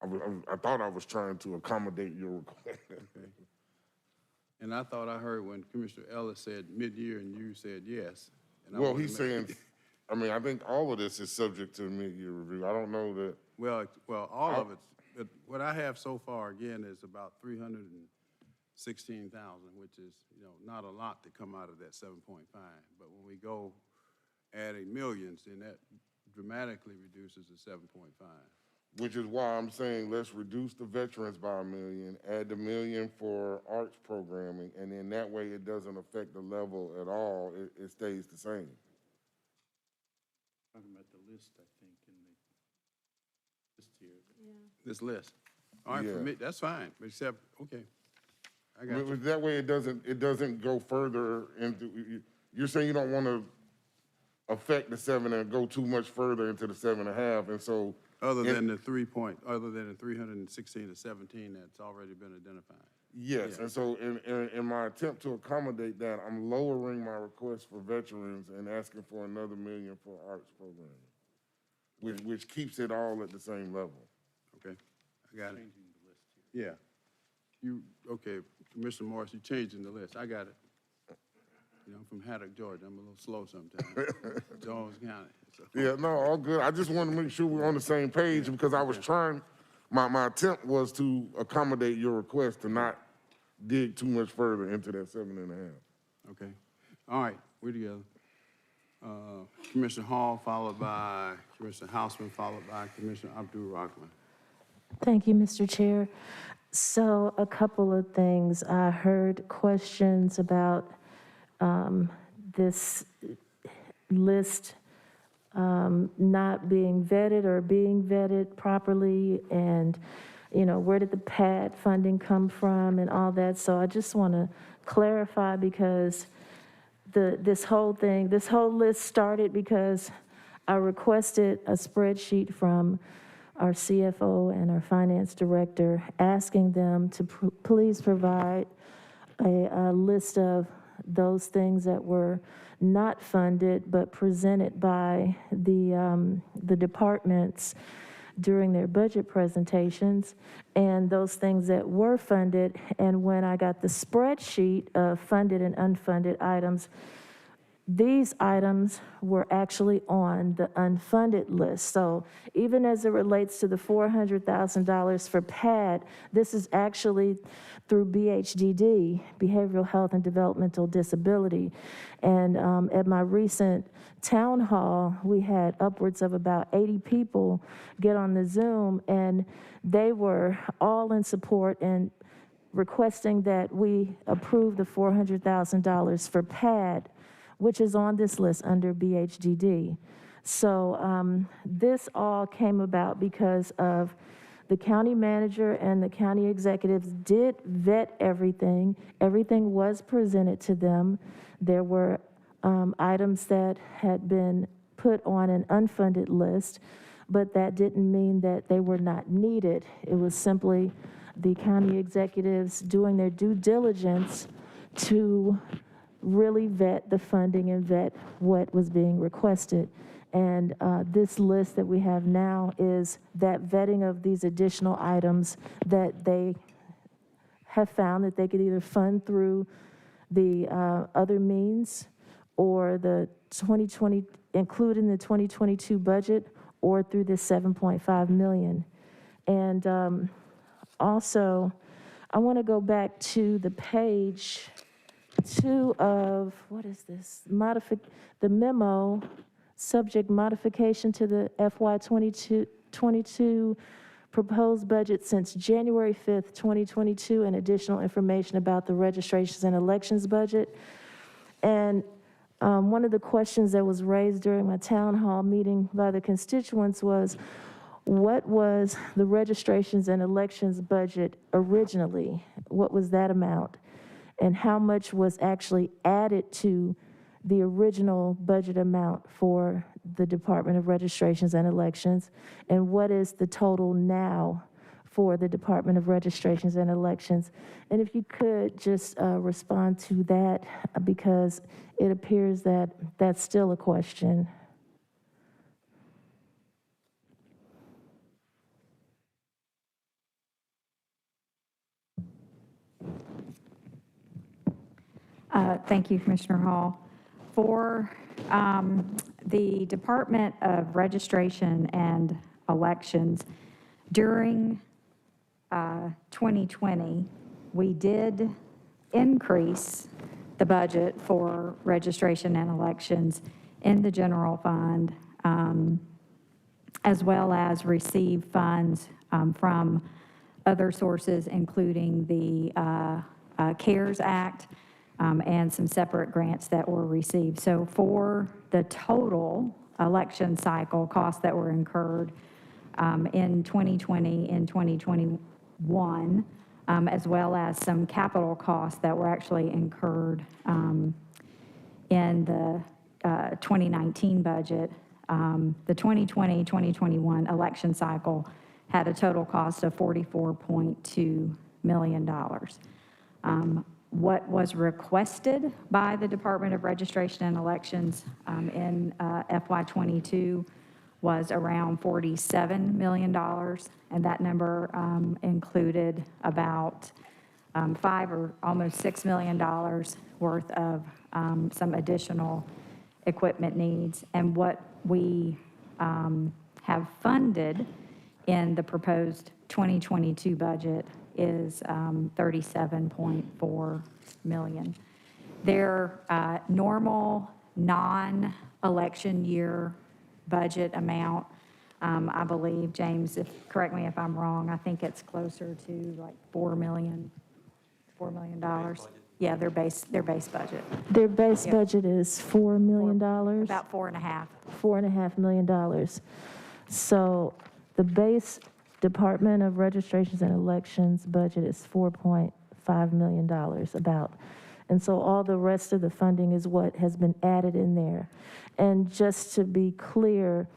I thought I was trying to accommodate your request. And I thought I heard when Commissioner Ellis said mid-year and you said yes. And I Well, wanted he's to make- saying, I mean, I think all of this is subject to the mid-year review. I don't know that. Well, all of it, but what I have so far, again, is about 316,000, which is, not a lot to come out of that 7.5. But when we go adding millions, then that dramatically reduces the 7.5. Which is why I'm saying let's reduce the veterans by $1 million, add the $1 million for arts programming, and then that way it doesn't affect the level at all. It stays the same. Talking about the list, I think, in the list here. This list. All right, for Yeah. me, that's fine, except, okay. I got But you. that way it doesn't go further into, you're saying you don't want to affect the 7 and go too much further into the 7.5, and so. Other than the 316 to 17 that's already been identified. Yes, and so in my attempt to accommodate that, I'm lowering my request for veterans and asking for another $1 million for arts programming, which keeps it all at the same level. Okay, I got it. Yeah. Okay, Commissioner Morris, you're changing the list. I got it. I'm from Haddock, Georgia. I'm a little slow sometimes. Jones County. So. Yeah, no, all good. I just want to make sure we're on the same page because I was trying, my attempt was to accommodate your request to not dig too much further into that 7.5. Okay. All right, we're together. Commissioner Hall, followed by Commissioner Houseman, followed by Commissioner Abdul-Rahman. Thank you, Mr. Chair. So a couple of things. I heard questions about this list not being vetted or being vetted properly, and where did the PAD funding come from and all that. So I just want to clarify, because this whole list started because I requested a spreadsheet from our CFO and our finance director, asking them to please provide a list of those things that were not funded but presented by the departments during their budget presentations, and those things that were funded. And when I got the spreadsheet of funded and unfunded items, these items were actually on the unfunded list. So even as it relates to the $400,000 for PAD, this is actually through BHDD, Behavioral Health and Developmental Disability. And at my recent town hall, we had upwards of about 80 people get on the Zoom, and they were all in support and requesting that we approve the $400,000 for PAD, which is on this list under BHDD. So this all came about because of the county manager and the county executives did vet everything. Everything was presented to them. There were items that had been put on an unfunded list, but that didn't mean that they were not needed. It was simply the county executives doing their due diligence to really vet the funding and vet what was being requested. And this list that we have now is that vetting of these additional items that they have found that they could either fund through the other means or the 2020, include in the 2022 budget, or through this $7.5 million. And also, I want to go back to the page 2 of, what is this? The memo, subject modification to the FY 22 proposed budget since January 5th, 2022, and additional information about the registrations and elections budget. And one of the questions that was raised during my town hall meeting by the constituents was, what was the registrations and elections budget originally? What was that amount? And how much was actually added to the original budget amount for the Department of Registrations and Elections? And what is the total now for the Department of Registrations and Elections? And if you could just respond to that, because it appears that that's still a question. Thank you, Commissioner Hall. For the Department of Registration and Elections, during 2020, we did increase the budget for registration and elections in the general fund, as well as receive funds from other sources, including the CARES Act and some separate grants that were received. So for the total election cycle costs that were incurred in 2020 and 2021, as well as some capital costs that were actually incurred in the 2019 budget, the 2020-2021 election cycle had a total cost of $44.2 million. What was requested by the Department of Registration and Elections in FY22 was around $47 million, and that number included about $5 or almost $6 million worth of some additional equipment needs. And what we have funded in the proposed 2022 budget is $37.4 million. Their normal non-election year budget amount, I believe, James, correct me if I'm wrong, I think it's closer to like $4 million. Yeah, their base budget. Their base budget is $4 million? About $4.5. $4.5 million. So the base Department of Registrations and Elections budget is $4.5 million about. And so all the rest of the funding is what has been added in there. And just to be clear,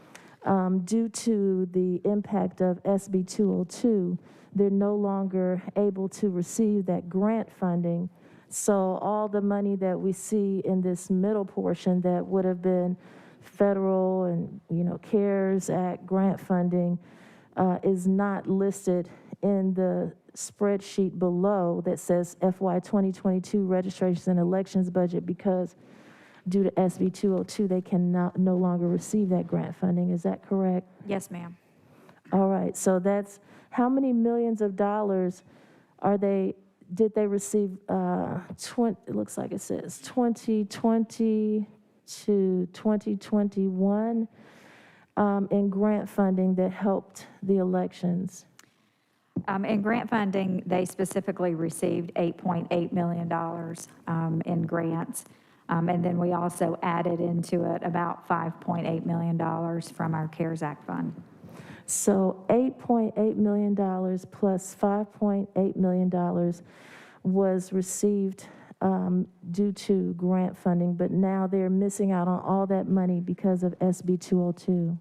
due to the impact of SB 202, they're no longer able to receive that grant funding. So all the money that we see in this middle portion that would have been federal and, CARES Act grant funding is not listed in the spreadsheet below that says FY 2022 registrations and elections budget because due to SB 202, they can no longer receive that grant funding. Is that correct? Yes, ma'am. All right, so that's how many millions of dollars did they receive, it looks like it says 2020 to 2021 in grant funding that helped the elections? In grant funding, they specifically received $8.8 million in grants. And then we also added into it about $5.8 million from our CARES Act fund. So $8.8 million plus $5.8 million was received due to grant funding, but now they're missing out on all that money because of SB 202.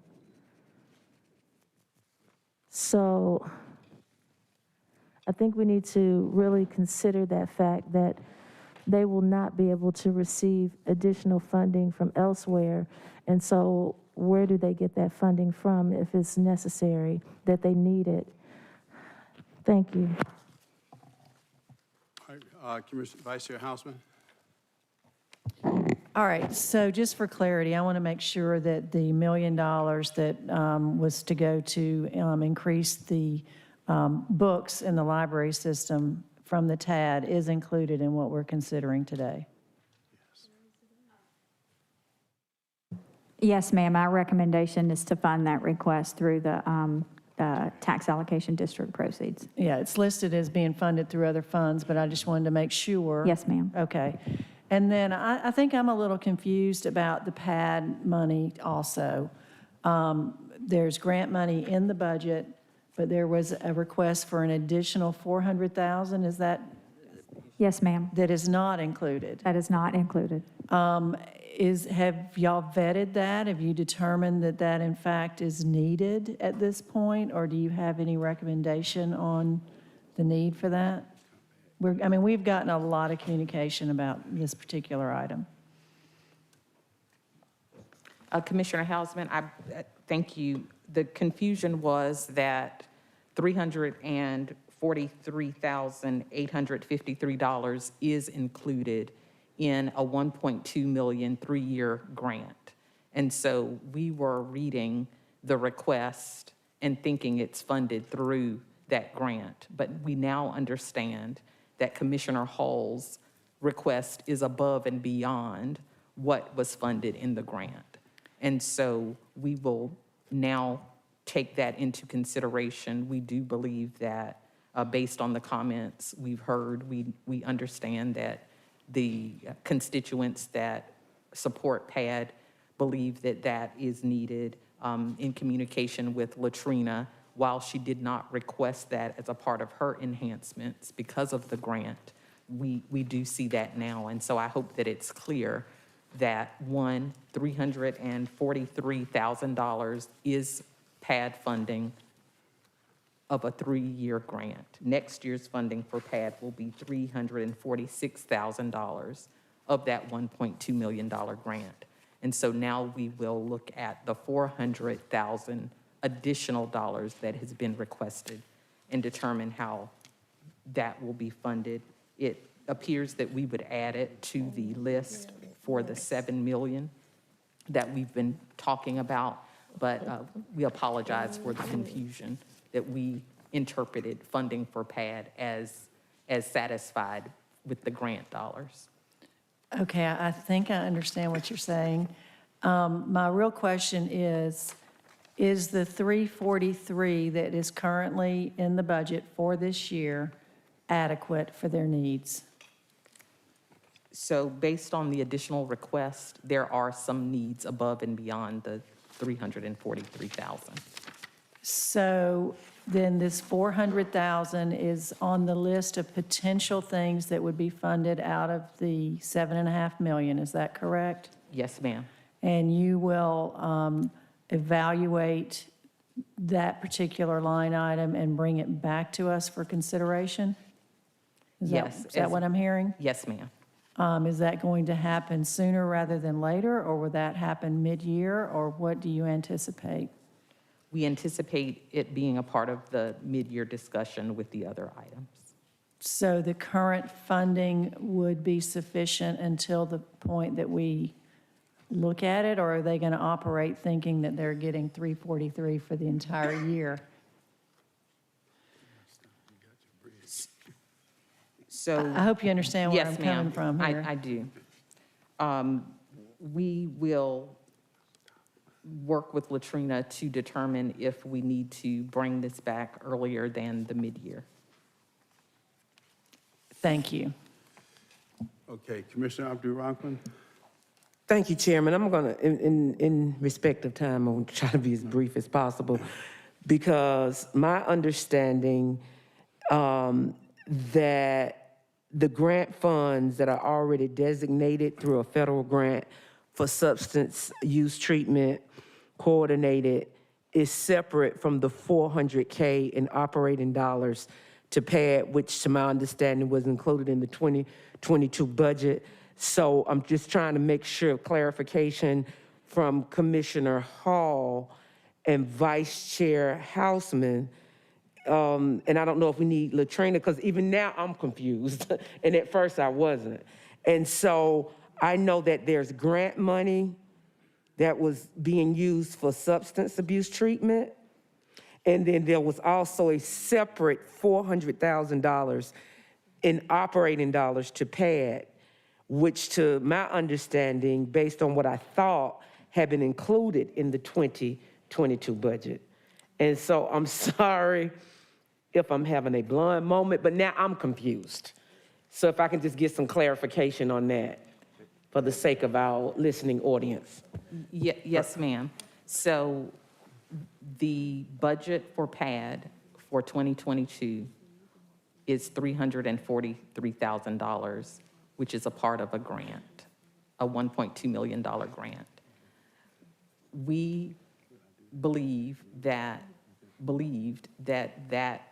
So I think we need to really consider that fact that they will not be able to receive additional funding from elsewhere. And so where do they get that funding from if it's necessary, that they need it? Thank you. All right, Commissioner Vice Chair Houseman. All right, so just for clarity, I want to make sure that the $1 million that was to go to increase the books in the library system from the TAD is included in what we're considering today. Yes, ma'am. Our recommendation is to fund that request through the tax allocation district proceeds. Yeah, it's listed as being funded through other funds, but I just wanted to make sure. Yes, ma'am. Okay. And then I think I'm a little confused about the PAD money also. There's grant money in the budget, but there was a request for an additional $400,000. Is that? Yes, ma'am. That is not included. That is not included. Have y'all vetted that? Have you determined that that in fact is needed at this point? Or do you have any recommendation on the need for that? We've gotten a lot of communication about this particular item. Commissioner Hausman, I thank you. The confusion was that $343,853 is included in a 1.2 million 3-year grant. And so we were reading the request and thinking it's funded through that grant. But we now understand that Commissioner Hall's request is above and beyond what was funded in the grant. And so we will now take that into consideration. We do believe that based on the comments we've heard, we understand that the constituents that support PAD believe that that is needed in communication with Latrina. While she did not request that as a part of her enhancements because of the grant, we do see that now. And so I hope that it's clear that $343,000 is PAD funding of a 3-year grant. Next year's funding for PAD will be $346,000 of that $1.2 million grant. And so now we will look at the $400,000 additional dollars that has been requested and determine how that will be funded. It appears that we would add it to the list for the $7 million that we've been talking about, but we apologize for the confusion that we interpreted funding for PAD as satisfied with the grant dollars. Okay, I think I understand what you're saying. My real question is the 343 that is currently in the budget for this year adequate for their needs? So based on the additional request, there are some needs above and beyond the 343,000. So then this 400,000 is on the list of potential things that would be funded out of the 7.5 million, is that correct? Yes, ma'am. And you will evaluate that particular line item and bring it back to us for consideration? Yes. Is that what I'm hearing? Yes, ma'am. Is that going to happen sooner rather than later, or will that happen mid-year, or what do you anticipate? We anticipate it being a part of the mid-year discussion with the other items. So the current funding would be sufficient until the point that we look at it, or are they going to operate thinking that they're getting 343 for the entire year? So I hope you understand where I'm coming from here. I do. We will work with Latrina to determine if we need to bring this back earlier than the mid-year. Thank you. Okay, Commissioner Abdul-Rahman. Thank you, Chairman. I'm going to, in respect of time, I'm going to try to be as brief as possible, because my understanding that the grant funds that are already designated through a federal grant for substance use treatment coordinated is separate from the $400K in operating dollars to PAD, which to my understanding was included in the 2022 budget. So I'm just trying to make sure clarification from Commissioner Hall and Vice Chair Houseman. And I don't know if we need Latrina, because even now I'm confused, and at first I wasn't. And so I know that there's grant money that was being used for substance abuse treatment, and then there was also a separate $400,000 in operating dollars to PAD, which to my understanding, based on what I thought, had been included in the 2022 budget. And so I'm sorry if I'm having a blunt moment, but now I'm confused. So if I can just get some clarification on that for the sake of our listening audience. Yes, ma'am. So the budget for PAD for 2022 is $343,000, which is a part of a grant, a $1.2 million grant. We believed that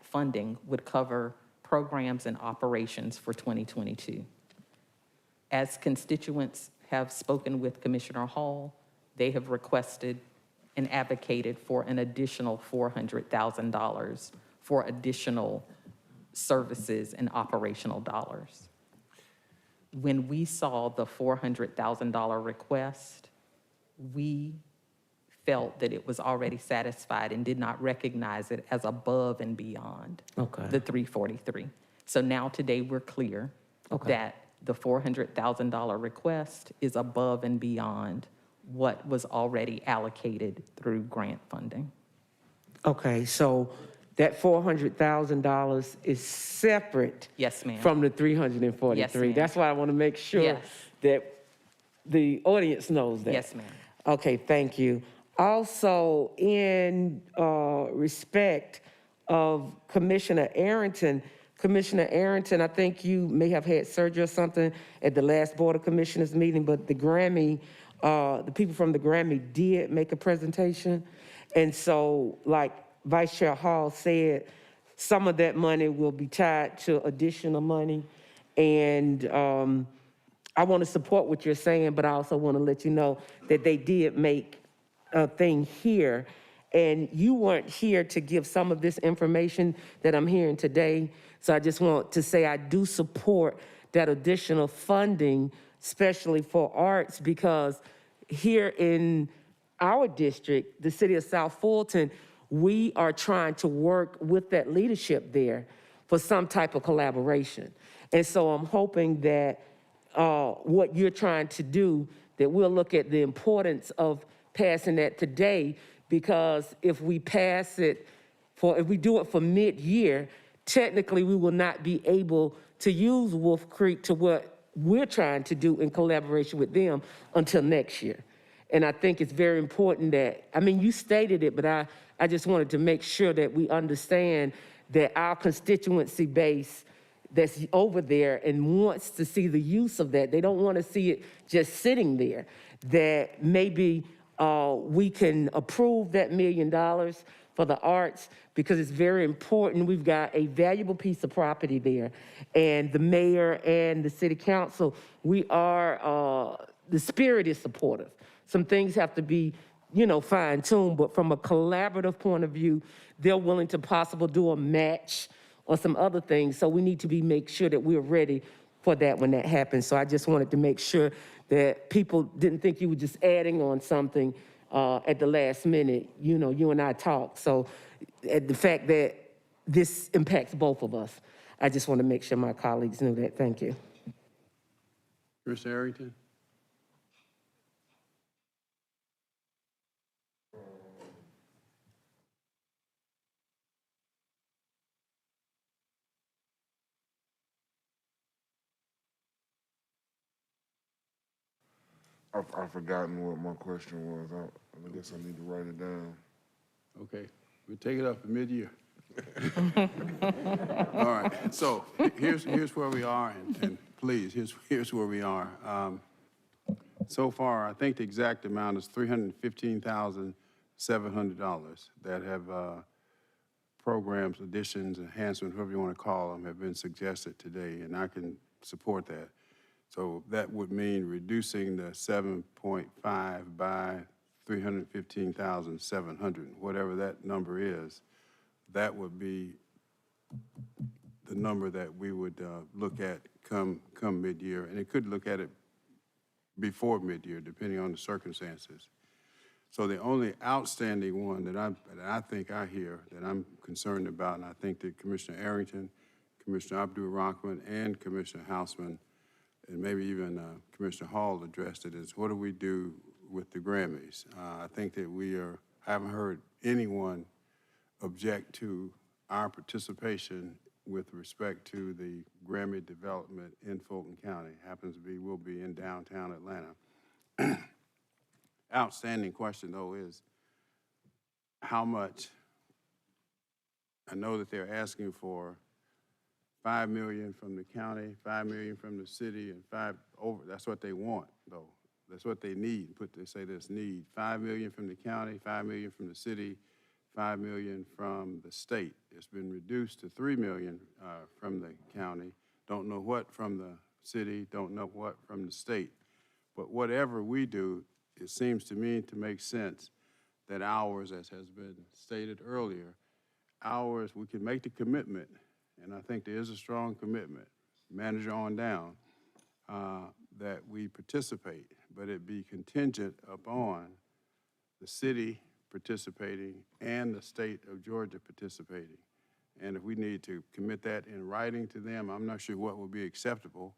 funding would cover programs and operations for 2022. As constituents have spoken with Commissioner Hall, they have requested and advocated for an additional $400,000 for additional services and operational dollars. when we saw the $400,000 request, we felt that it was already satisfied and did not recognize it as above and beyond Okay. the 343. So now today we're clear that the $400,000 request is above and beyond what was already allocated through grant funding. Okay, so that $400,000 is separate. Yes, ma'am. From the 343. Yes, ma'am. That's why I want to make sure Yes. that the audience knows that. Yes, ma'am. Okay, thank you. Also, in respect of Commissioner Arrington, I think you may have had surgery or something at the last Board of Commissioners meeting, but the Grammy, the people from the Grammy did make a presentation. And so, like Vice Chair Hall said, some of that money will be tied to additional money. And I want to support what you're saying, but I also want to let you know that they did make a thing here. And you weren't here to give some of this information that I'm hearing today. So I just want to say I do support that additional funding, especially for arts, because here in our district, the city of South Fulton, we are trying to work with that leadership there for some type of collaboration. And so I'm hoping that what you're trying to do, that we'll look at the importance of passing that today, because if we pass it if we do it for mid-year, technically we will not be able to use Wolf Creek to what we're trying to do in collaboration with them until next year. And I think it's very important that, I mean, you stated it, but I just wanted to make sure that we understand that our constituency base that's over there and wants to see the use of that, they don't want to see it just sitting there, that maybe we can approve that $1 million for the arts, because it's very important. We've got a valuable piece of property there. And the mayor and the city council, we are, the spirit is supportive. Some things have to be, fine-tuned, but from a collaborative point of view, they're willing to possibly do a match or some other things. So we need to make sure that we're ready for that when that happens. So I just wanted to make sure that people didn't think you were just adding on something at the last minute. You and I talked. So the fact that this impacts both of us, I just want to make sure my colleagues knew that. Thank you. Mr. Arrington? I've forgotten what my question was. I guess I need to write it down. Okay, we'll take it up at mid-year. All right, so here's where we are, and please, here's where we are. So far, I think the exact amount is $315,700 that have programs, additions, enhancements, whatever you want to call them, have been suggested today, and I can support that. So that would mean reducing the 7.5 by 315,700, whatever that number is. That would be the number that we would look at come mid-year, and it could look at it before mid-year, depending on the circumstances. So the only outstanding one that I think I hear that I'm concerned about, and I think that Commissioner Arrington, Commissioner Abdul-Rahman, and Commissioner Hausman, and maybe even Commissioner Hall addressed it, is what do we do with the Grammys? I think that I haven't heard anyone object to our participation with respect to the Grammy development in Fulton County. Happens to be, we'll be in downtown Atlanta. Outstanding question, though, is how much. I know that they're asking for $5 million from the county, $5 million from the city, and that's what they want, though. That's what they need. They say this need. $5 million from the county, $5 million from the city, $5 million from the state. It's been reduced to $3 million from the county. Don't know what from the city, don't know what from the state. But whatever we do, it seems to me to make sense that ours, as has been stated earlier, we can make the commitment, and I think there is a strong commitment, manager on down, that we participate, but it be contingent upon the city participating and the state of Georgia participating. And if we need to commit that in writing to them, I'm not sure what would be acceptable.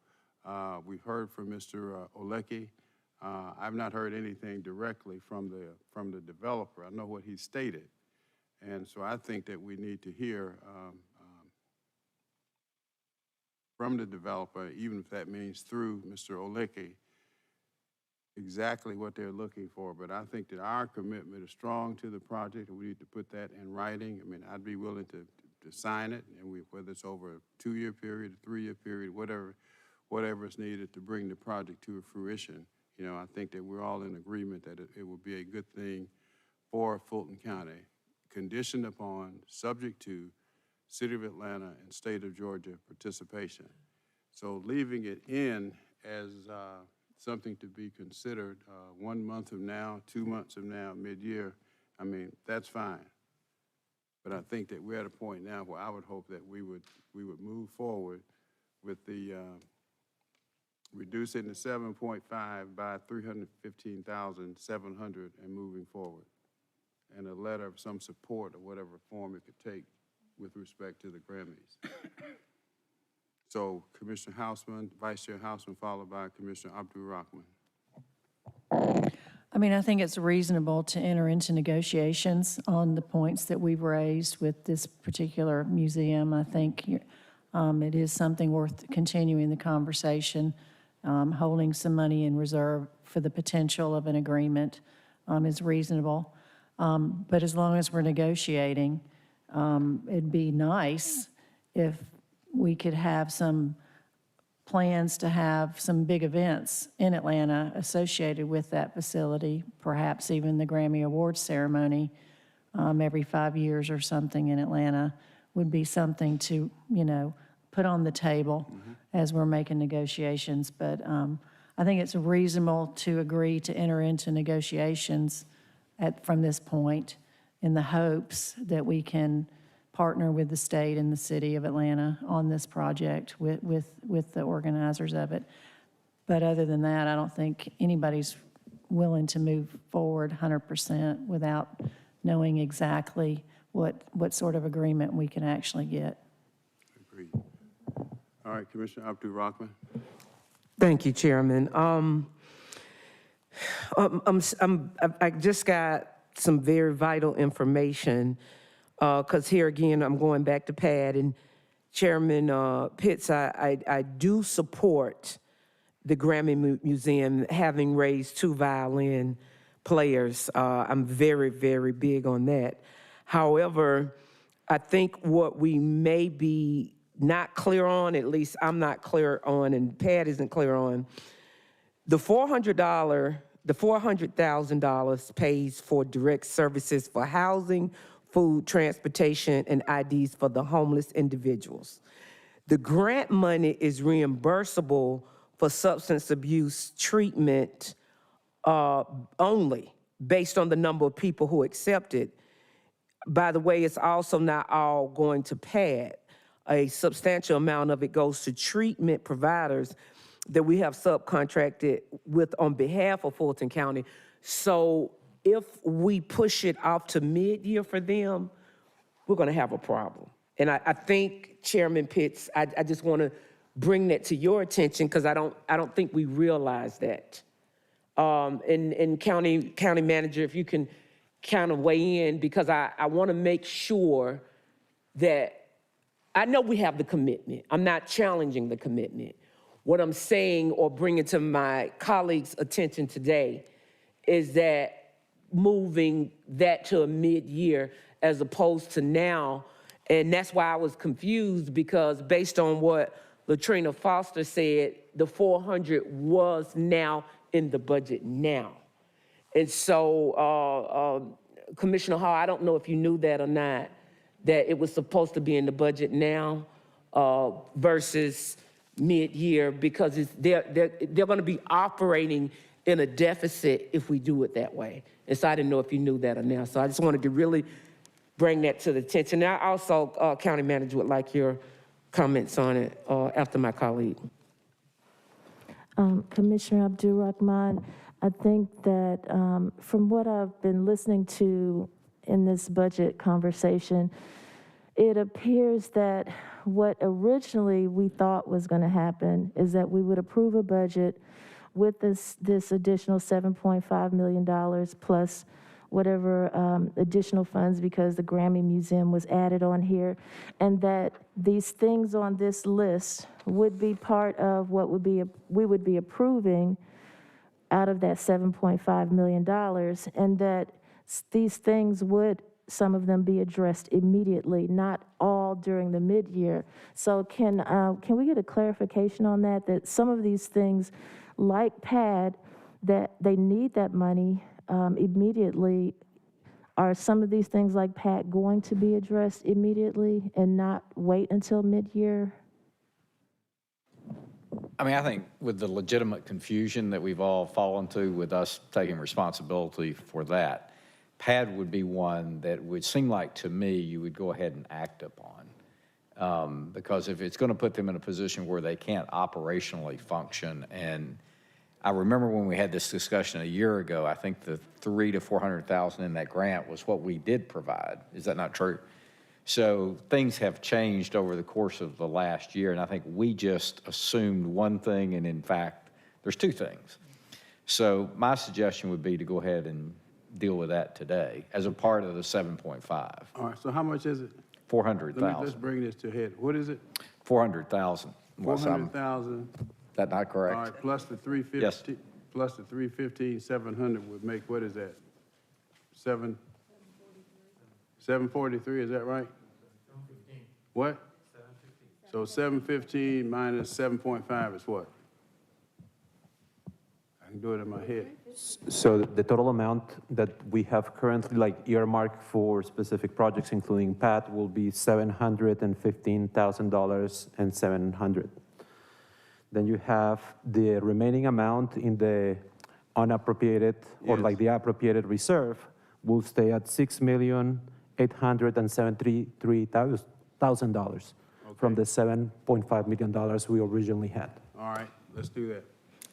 We've heard from Mr. Olecki. I've not heard anything directly from the developer. I know what he stated. And so I think that we need to hear from the developer, even if that means through Mr. Olecki, exactly what they're looking for. But I think that our commitment is strong to the project, and we need to put that in writing. I mean, I'd be willing to sign it, and whether it's over a 2-year period, a 3-year period, whatever is needed to bring the project to fruition. You know, I think that we're all in agreement that it would be a good thing for Fulton County, conditioned upon, subject to City of Atlanta and State of Georgia participation. So leaving it in as something to be considered 1 month from now, 2 months from now, mid-year, I mean, that's fine. But I think that we're at a point now where I would hope that we would move forward with the reducing the 7.5 by 315,700 and moving forward, and a letter of some support or whatever form it could take with respect to the Grammys. So Commissioner Houseman, Vice Chair Houseman, followed by Commissioner Abdul-Rahman. I mean, I think it's reasonable to enter into negotiations on the points that we've raised with this particular museum. I think it is something worth continuing the conversation. Holding some money in reserve for the potential of an agreement is reasonable. But as long as we're negotiating, it'd be nice if we could have some plans to have some big events in Atlanta associated with that facility, perhaps even the Grammy Awards ceremony every 5 years or something in Atlanta would be something to, you know, put on the table as we're making negotiations. But I think it's reasonable to agree to enter into negotiations from this point in the hopes that we can partner with the state and the city of Atlanta on this project with the organizers of it. But other than that, I don't think anybody's willing to move forward 100% without knowing exactly what sort of agreement we can actually get. Agreed. All right, Commissioner Abdul-Rahman. Thank you, Chairman. I just got some very vital information, because here again, I'm going back to Pat and Chairman Pitts. I do support the Grammy Museum having raised 2 violin players. I'm very, very big on that. However, I think what we may be not clear on, at least I'm not clear on, and Pat isn't clear on, the $400,000 pays for direct services for housing, food, transportation, and IDs for the homeless individuals. The grant money is reimbursable for substance abuse treatment only, based on the number of people who accept it. By the way, it's also not all going to PAD. A substantial amount of it goes to treatment providers that we have subcontracted with on behalf of Fulton County. So if we push it off to mid-year for them, we're gonna have a problem. And I think, Chairman Pitts, I just wanna bring that to your attention, because I don't think we realize that. And county manager, if you can kind of weigh in, because I wanna make sure that, I know we have the commitment. I'm not challenging the commitment. What I'm saying, or bringing to my colleagues' attention today, is that moving that to a mid-year as opposed to now. And that's why I was confused, because based on what Latrina Foster said, the 400 was now in the budget now. And so, Commissioner Hall, I don't know if you knew that or not, that it was supposed to be in the budget now versus mid-year, because they're gonna be operating in a deficit if we do it that way. And so I didn't know if you knew that or not. So I just wanted to really bring that to the attention. And I also, County Manager, would like your comments on it after my colleague. Commissioner Abdul-Rahman, I think that from what I've been listening to in this budget conversation, it appears that what originally we thought was going to happen is that we would approve a budget with this additional $7.5 million plus whatever additional funds because the Grammy Museum was added on here, and that these things on this list would be part of what we would be approving out of that $7.5 million, and that these things would, some of them, be addressed immediately, not all during the mid-year. So can we get a clarification on that, that some of these things, like PAD, that they need that money immediately? Are some of these things like PAD going to be addressed immediately and not wait until mid-year? I mean, I think with the legitimate confusion that we've all fallen to with us taking responsibility for that, PAD would be one that would seem like to me you would go ahead and act upon. Because if it's going to put them in a position where they can't operationally function, and I remember when we had this discussion a year ago, I think the $300,000 to $400,000 in that grant was what we did provide. Is that not true? So things have changed over the course of the last year, and I think we just assumed one thing, and in fact, there's two things. So my suggestion would be to go ahead and deal with that today as a part of the 7.5. All right, so how much is it? 400,000. Let's bring this to a head. What is it? 400,000. 400,000. That not correct? All right, plus the 350. Yes. Plus the 315, 700 would make, what is that? 743, is that right? 715. What? 715. So 715 minus 7.5 is what? I can do it in my head. So the total amount that we have currently like earmarked for specific projects, including PAT, will be $715,000 and 700. Then you have the remaining amount in the unappropriated or like the appropriated reserve will stay at $6,873,000 from the $7.5 million we originally had. All right, let's do that.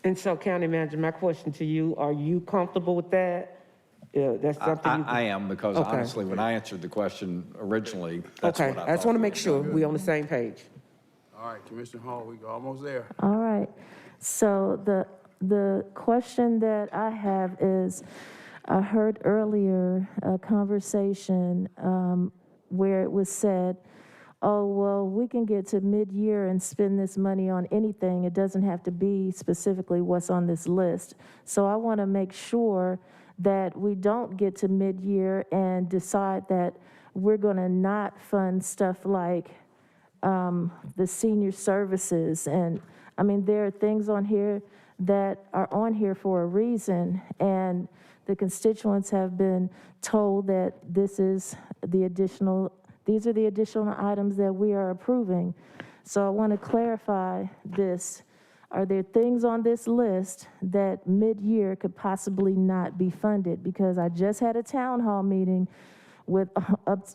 And so, County Manager, my question to you, are you comfortable with that? That's something you... I am, because Okay. honestly, when I answered the question originally, that's Okay, what I I just thought want to we make were sure doing. we're on the same page. All right, Commissioner Hall, we're almost there. All right. So the question that I have is, I heard earlier a conversation where it was said, oh, well, we can get to mid-year and spend this money on anything. It doesn't have to be specifically what's on this list. So I want to make sure that we don't get to mid-year and decide that we're going to not fund stuff like the senior services. And I mean, there are things on here that are on here for a reason, and the constituents have been told that these are the additional items that we are approving. So I want to clarify this. Are there things on this list that mid-year could possibly not be funded? Because I just had a town hall meeting with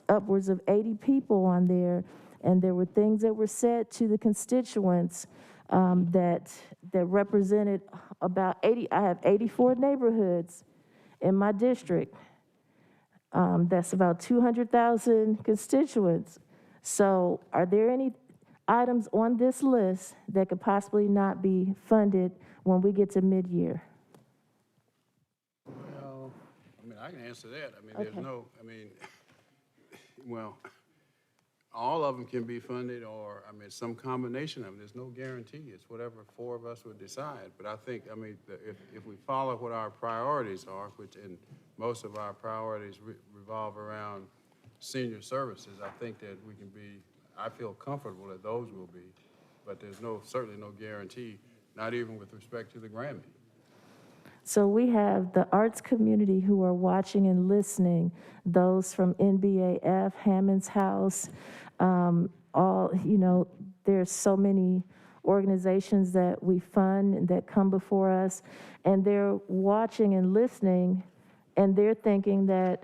upwards of 80 people on there, and there were things that were said to the constituents that represented about 80. I have 84 neighborhoods in my district. That's about 200,000 constituents. So are there any items on this list that could possibly not be funded when we get to mid-year? Well, I mean, I can answer that. I mean, Okay. there's no, well, all of them can be funded, or, I mean, some combination of them. There's no guarantee. It's whatever four of us would decide. But I think, if we follow what our priorities are, and most of our priorities revolve around senior services, I think that we can be, I feel comfortable that those will be, but there's certainly no guarantee, not even with respect to the Grammy. So we have the arts community who are watching and listening, those from NBAF, Hammond's House, there's so many organizations that we fund and that come before us, and they're watching and listening, and they're thinking that,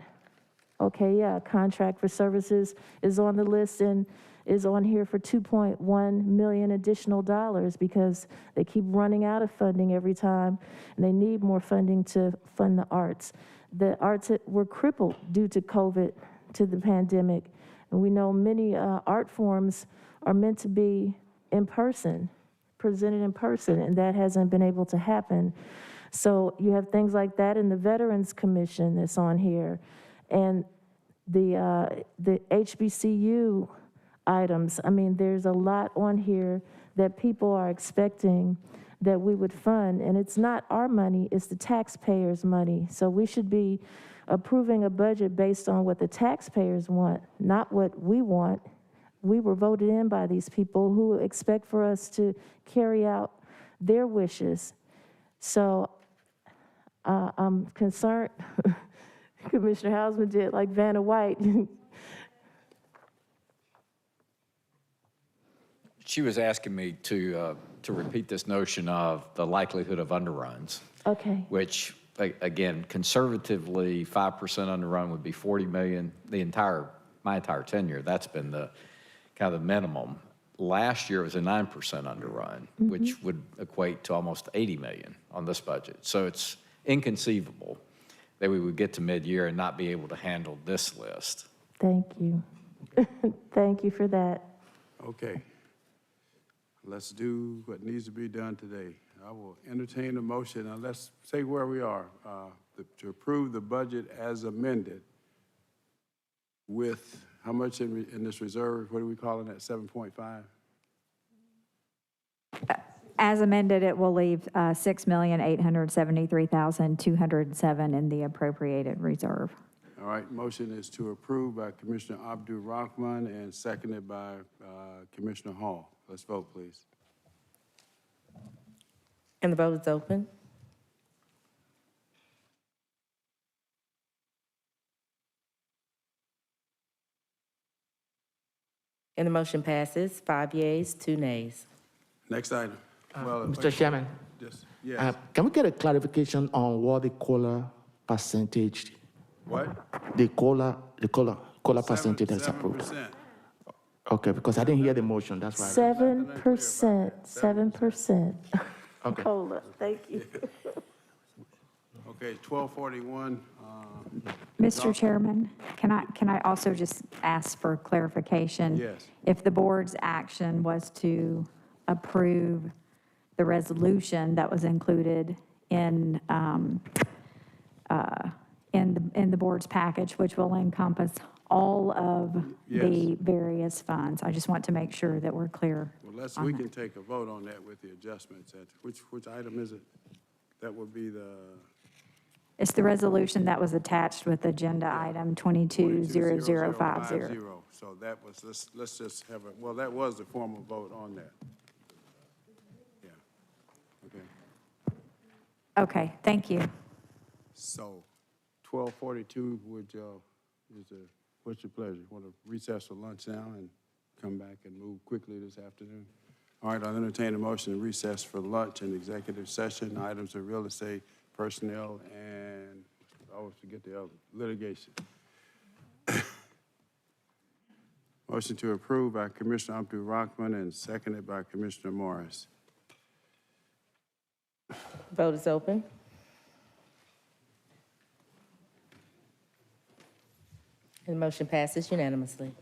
okay, yeah, contract for services is on the list, and is on here for 2.1 million additional dollars because they keep running out of funding every time, and they need more funding to fund the arts. The arts were crippled due to COVID, to the pandemic, and we know many art forms are meant to be in person, presented in person, and that hasn't been able to happen. So you have things like that in the Veterans Commission that's on here, and the HBCU items. I mean, there's a lot on here that people are expecting that we would fund, and it's not our money, it's the taxpayers' money. So we should be approving a budget based on what the taxpayers want, not what we want. We were voted in by these people who expect for us to carry out their wishes. So I'm concerned. Commissioner Hausman did like Vanna White. She was asking me to repeat this notion of the likelihood of underruns. Okay. Which, again, conservatively, 5% underrun would be 40 million. My entire tenure, that's been the kind of the minimum. Last year it was a 9% underrun, which would equate to almost 80 million on this budget. So it's inconceivable that we would get to mid-year and not be able to handle this list. Thank you. Thank you for that. Okay. Let's do what needs to be done today. I will entertain a motion, and let's say where we are, to approve the budget as amended with how much in this reserve? What are we calling that, 7.5? As amended, it will leave $6,873,207 in the appropriated reserve. All right, motion is to approve by Commissioner Abdul Rahman and seconded by Commissioner Hall. Let's vote, please. And the vote is open. And the motion passes, 5 yeas, 2 nays. Next item. Mr. Chairman, Yes. can we get a clarification on what the COLA percentage? What? The COLA percentage that's approved. 7%. Okay, because I didn't hear the motion, that's why. 7%. Okay. COLA, thank you. Okay, 1241. Mr. Chairman, can I also just ask for clarification? Yes. If the board's action was to approve the resolution that was included in the board's package, which will encompass all of the various funds. I just want to make sure that we're clear. Well, we can take a vote on that with the adjustments. Which item is it? That would be the... It's the resolution that was attached with agenda item 220050. So that was, let's just have that was the formal vote on that. Yeah, okay. Okay, thank you. So 1242, what's your pleasure? Want to recess for lunch now and come back and move quickly this afternoon? All right, I'll entertain a motion to recess for lunch and executive session, items of real estate, personnel, and I always forget the other, litigation. Motion to approve by Commissioner Abdul Rahman and seconded by Commissioner Morris. Vote is open. And the motion passes unanimously.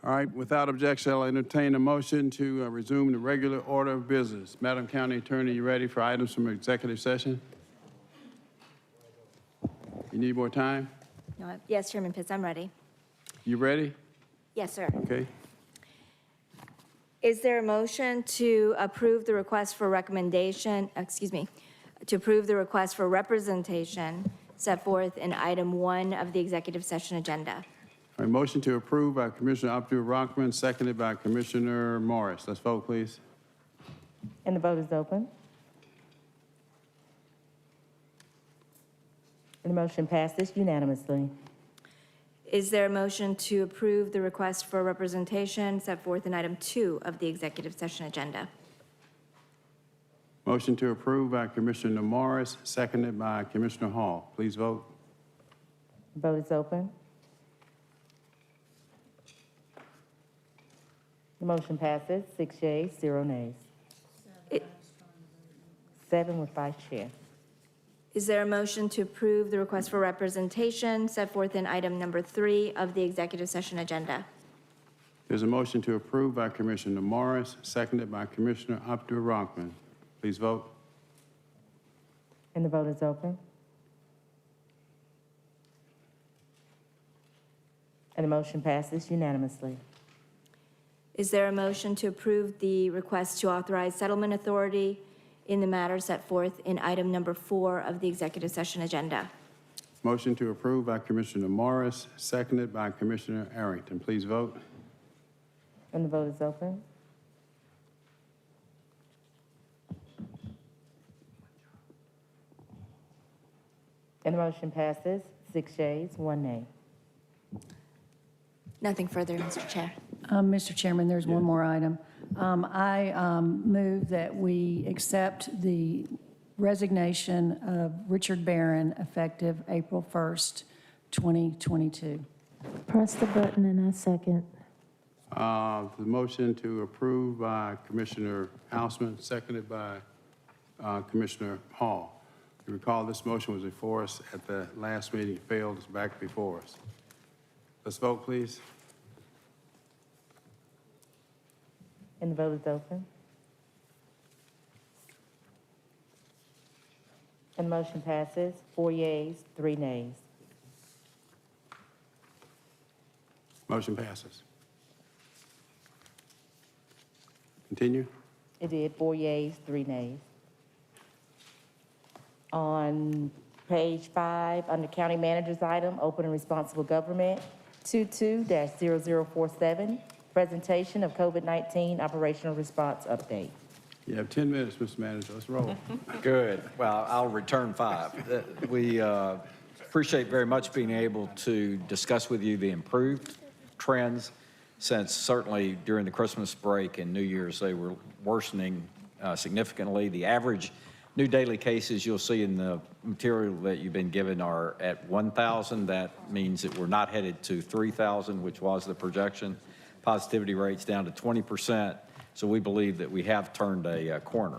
All right, without objection, I'll entertain a motion to resume the regular order of business. Madam County Attorney, you ready for items from executive session? You need more time? No, yes, Chairman Pitts, I'm ready. You ready? Yes, sir. Okay. Is there a motion to approve the request for recommendation, to approve the request for representation set forth in item 1 of the executive session agenda? A motion to approve by Commissioner Abdul-Rahman, seconded by Commissioner Morris. Let's vote, please. And the vote is open. And the motion passes unanimously. Is there a motion to approve the request for representation set forth in item 2 of the executive session agenda? Motion to approve by Commissioner Morris, seconded by Commissioner Hall. Please vote. The vote is open. The motion passes, 6 yeas, 0 nays. 7 with Vice Chair. Is there a motion to approve the request for representation set forth in item number 3 of the executive session agenda? There's a motion to approve by Commissioner Morris, seconded by Commissioner Abdul-Rahman. Please vote. And the vote is open. And the motion passes unanimously. Is there a motion to approve the request to authorize settlement authority in the matter set forth in item number 4 of the executive session agenda? Motion to approve by Commissioner Morris, seconded by Commissioner Arrington. Please vote. And the vote is open. And the motion passes, 6 yeas, 1 nay. Nothing further, Mr. Chair. Mr. Chairman, there's one more item. I move that we accept the resignation of Richard Barron effective April 1st, 2022. Press the button and I second. The motion to approve by Commissioner Houseman, seconded by Commissioner Hall. You recall this motion was before us at the last meeting, failed, it's back before us. Let's vote, please. And the vote is open. And the motion passes, 4 yeas, 3 nays. Motion passes. Continue. It did, 4 yeas, 3 nays. On page 5, under County Manager's item, Open and Responsible Government, 22-0047, presentation of COVID-19 operational response update. You have 10 minutes, Mr. Manager. Let's roll. Good. Well, I'll return 5. We appreciate very much being able to discuss with you the improved trends, since certainly during the Christmas break and New Year's, they were worsening significantly. The average new daily cases you'll see in the material that you've been given are at 1,000. That means that we're not headed to 3,000, which was the projection. Positivity rates down to 20%. So we believe that we have turned a corner.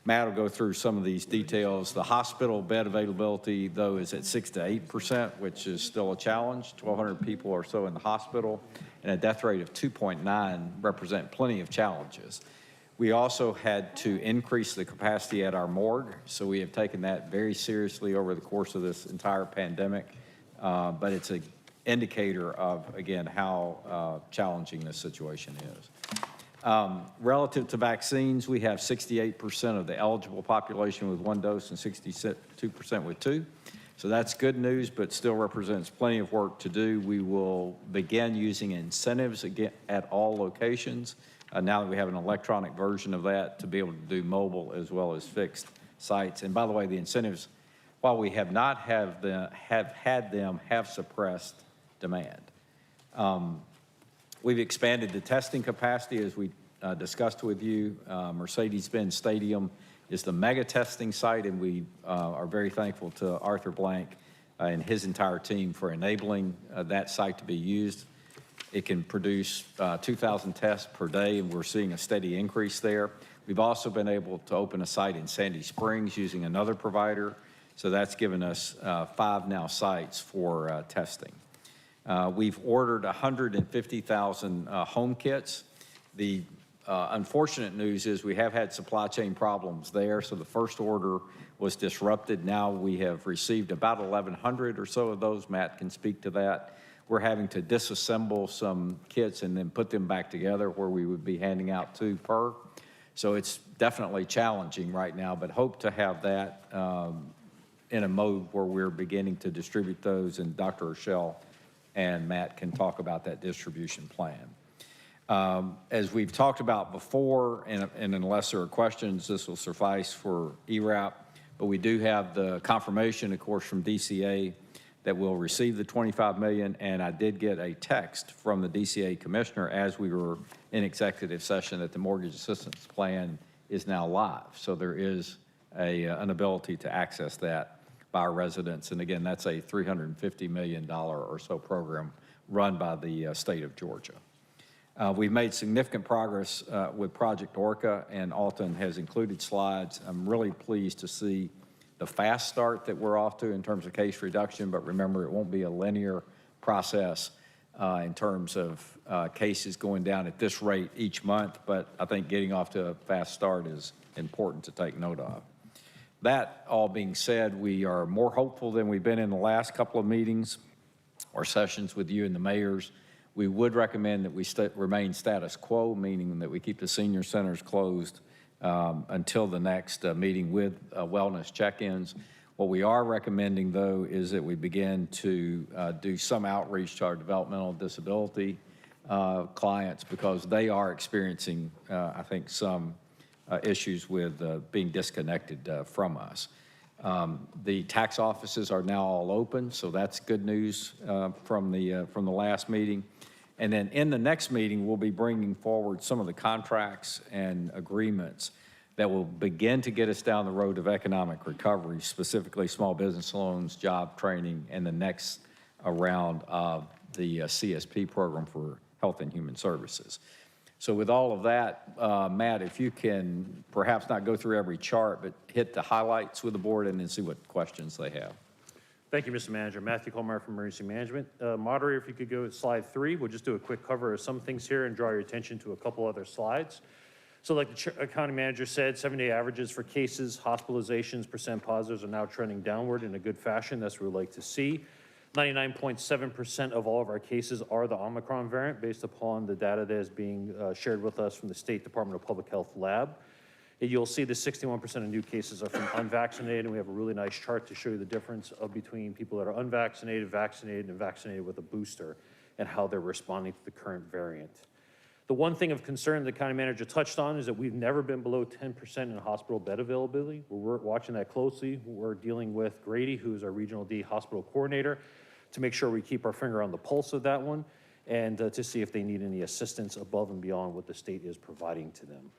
Matt will go through some of these details. The hospital bed availability, though, is at 6 to 8%, which is still a challenge. 1,200 people or so in the hospital, and a death rate of 2.9 represent plenty of challenges. We also had to increase the capacity at our morgue, so we have taken that very seriously over the course of this entire pandemic. But it's an indicator of, again, how challenging this situation is. Relative to vaccines, we have 68% of the eligible population with 1 dose and 62% with 2. So that's good news, but still represents plenty of work to do. We will begin using incentives again at all locations. Now that we have an electronic version of that to be able to do mobile as well as fixed sites. And by the way, the incentives, while we have not had them, have suppressed demand. We've expanded the testing capacity as we discussed with you. Mercedes-Benz Stadium is the mega testing site, and we are very thankful to Arthur Blank and his entire team for enabling that site to be used. It can produce 2,000 tests per day, and we're seeing a steady increase there. We've also been able to open a site in Sandy Springs using another provider, so that's given us 5 now sites for testing. We've ordered 150,000 home kits. The unfortunate news is we have had supply chain problems there, so the first order was disrupted. Now we have received about 1,100 or so of those. Matt can speak to that. We're having to disassemble some kits and then put them back together where we would be handing out 2 per. So it's definitely challenging right now, but hope to have that in a mode where we're beginning to distribute those, and Dr. Rochelle and Matt can talk about that distribution plan. As we've talked about before, and unless there are questions, this will suffice for ERAP, but we do have the confirmation, of course, from DCA that we'll receive the $25 million, and I did get a text from the DCA commissioner as we were in executive session that the mortgage assistance plan is now live. So there is an ability to access that by our residents, and again, that's a $350 million or so program run by the state of Georgia. We've made significant progress with Project Orca, and Alton has included slides. I'm really pleased to see the fast start that we're off to in terms of case reduction, but remember, it won't be a linear process in terms of cases going down at this rate each month, but I think getting off to a fast start is important to take note of. That all being said, we are more hopeful than we've been in the last couple of meetings or sessions with you and the mayors. We would recommend that we remain status quo, meaning that we keep the senior centers closed until the next meeting with wellness check-ins. What we are recommending, though, is that we begin to do some outreach to our developmental disability clients, because they are experiencing, I think, some issues with being disconnected from us. The tax offices are now all open, so that's good news from the last meeting. And then in the next meeting, we'll be bringing forward some of the contracts and agreements that will begin to get us down the road of economic recovery, specifically small business loans, job training, and the next round of the CSP program for Health and Human Services. So with all of that, Matt, if you can perhaps not go through every chart, but hit the highlights with the board and then see what questions they have. Thank you, Mr. Manager. Matthew Colmeyer from Emergency Management. Moderator, if you could go to slide 3, we'll just do a quick cover of some things here and draw your attention to a couple other slides. So like the County Manager said, 7-day averages for cases, hospitalizations, percent positives are now trending downward in a good fashion. That's what we like to see. 99.7% of all of our cases are the Omicron variant based upon the data that is being shared with us from the State Department of Public Health lab. You'll see the 61% of new cases are from unvaccinated, and we have a really nice chart to show you the difference between people that are unvaccinated, vaccinated, and vaccinated with a booster, and how they're responding to the current variant. The one thing of concern the County Manager touched on is that we've never been below 10% in hospital bed availability. We're watching that closely. We're dealing with Grady, who's our Regional D hospital coordinator, to make sure we keep our finger on the pulse of that one, and to see if they need any assistance above and beyond what the state is providing to them.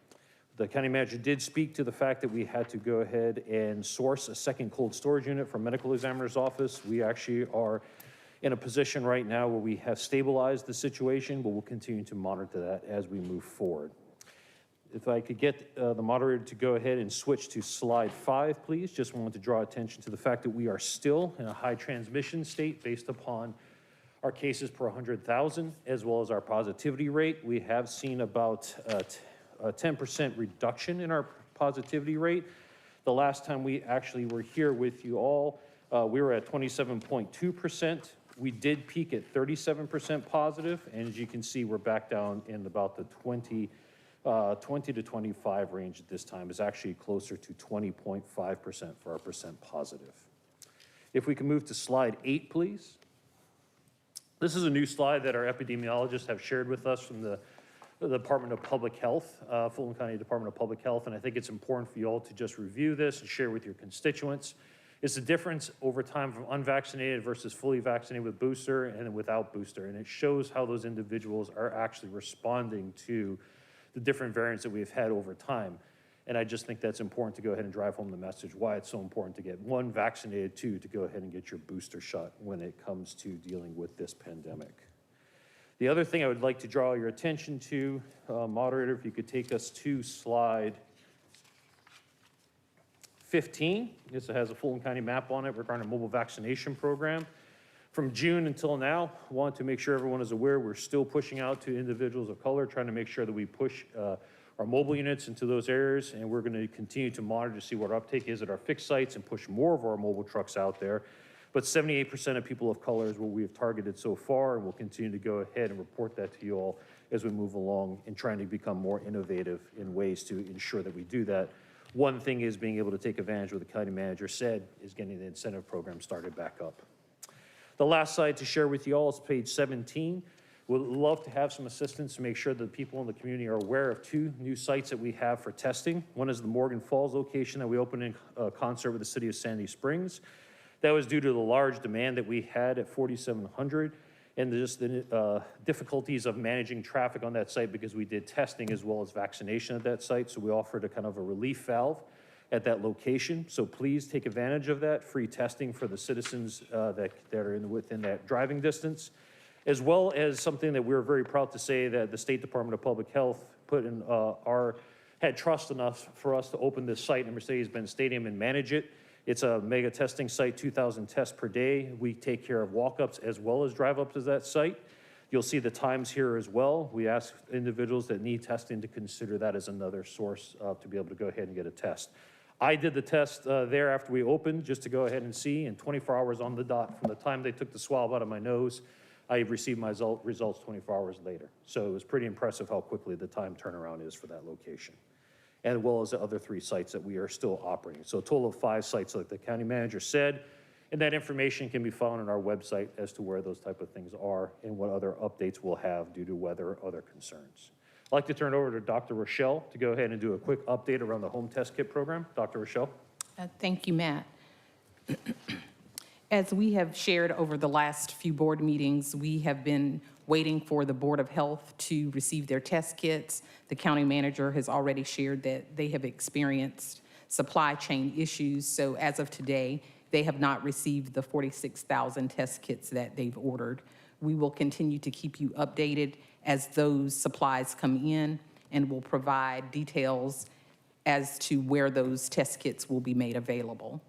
The County Manager did speak to the fact that we had to go ahead and source a second cold storage unit from Medical Examiner's Office. We actually are in a position right now where we have stabilized the situation, but we'll continue to monitor that as we move forward. If I could get the moderator to go ahead and switch to slide 5, please. Just wanted to draw attention to the fact that we are still in a high transmission state based upon our cases per 100,000, as well as our positivity rate. We have seen about a 10% reduction in our positivity rate. The last time we actually were here with you all, we were at 27.2%. We did peak at 37% positive, and as you can see, we're back down in about the 20 to 25 range at this time. Is actually closer to 20.5% for our percent positive. If we can move to slide 8, please. This is a new slide that our epidemiologists have shared with us from the Department of Public Health, Fulton County Department of Public Health, and I think it's important for you all to just review this and share with your constituents. It's the difference over time from unvaccinated versus fully vaccinated with booster and without booster, and it shows how those individuals are actually responding to the different variants that we've had over time. And I just think that's important to go ahead and drive home the message why it's so important to get 1, vaccinated, 2, to go ahead and get your booster shot when it comes to dealing with this pandemic. The other thing I would like to draw your attention to, moderator, if you could take us to slide 15. This has a Fulton County map on it regarding a mobile vaccination program. From June until now, want to make sure everyone is aware, we're still pushing out to individuals of color, trying to make sure that we push our mobile units into those areas, and we're going to continue to monitor to see what our uptake is at our fixed sites and push more of our mobile trucks out there. But 78% of people of color is what we have targeted so far, and we'll continue to go ahead and report that to you all as we move along in trying to become more innovative in ways to ensure that we do that. One thing is being able to take advantage of what the county manager said is getting the incentive program started back up. The last slide to share with you all is page 17. We'd love to have some assistance to make sure that people in the community are aware of 2 new sites that we have for testing. One is the Morgan Falls location that we opened in concert with the city of Sandy Springs. That was due to the large demand that we had at 4,700 and just the difficulties of managing traffic on that site because we did testing as well as vaccination at that site. So we offered a kind of a relief valve at that location. So please take advantage of that free testing for the citizens that are within that driving distance, as well as something that we're very proud to say that the State Department of Public Health put in had trust enough for us to open this site in Mercedes-Benz Stadium and manage it. It's a mega testing site, 2,000 tests per day. We take care of walk-ups as well as drive-ups to that site. You'll see the times here as well. We ask individuals that need testing to consider that as another source to be able to go ahead and get a test. I did the test there after we opened just to go ahead and see, and 24 hours on the dot from the time they took the swab out of my nose, I received my results 24 hours later. So it was pretty impressive how quickly the time turnaround is for that location, as well as the other 3 sites that we are still operating. So a total of 5 sites like the county manager said, and that information can be found on our website as to where those type of things are and what other updates we'll have due to weather or other concerns. I'd like to turn it over to Dr. Rochelle to go ahead and do a quick update around the home test kit program. Dr. Rochelle. Thank you, Matt. As we have shared over the last few board meetings, we have been waiting for the Board of Health to receive their test kits. The county manager has already shared that they have experienced supply chain issues. So as of today, they have not received the 46,000 test kits that they've ordered. We will continue to keep you updated as those supplies come in, and will provide details as to where those test kits will be made available.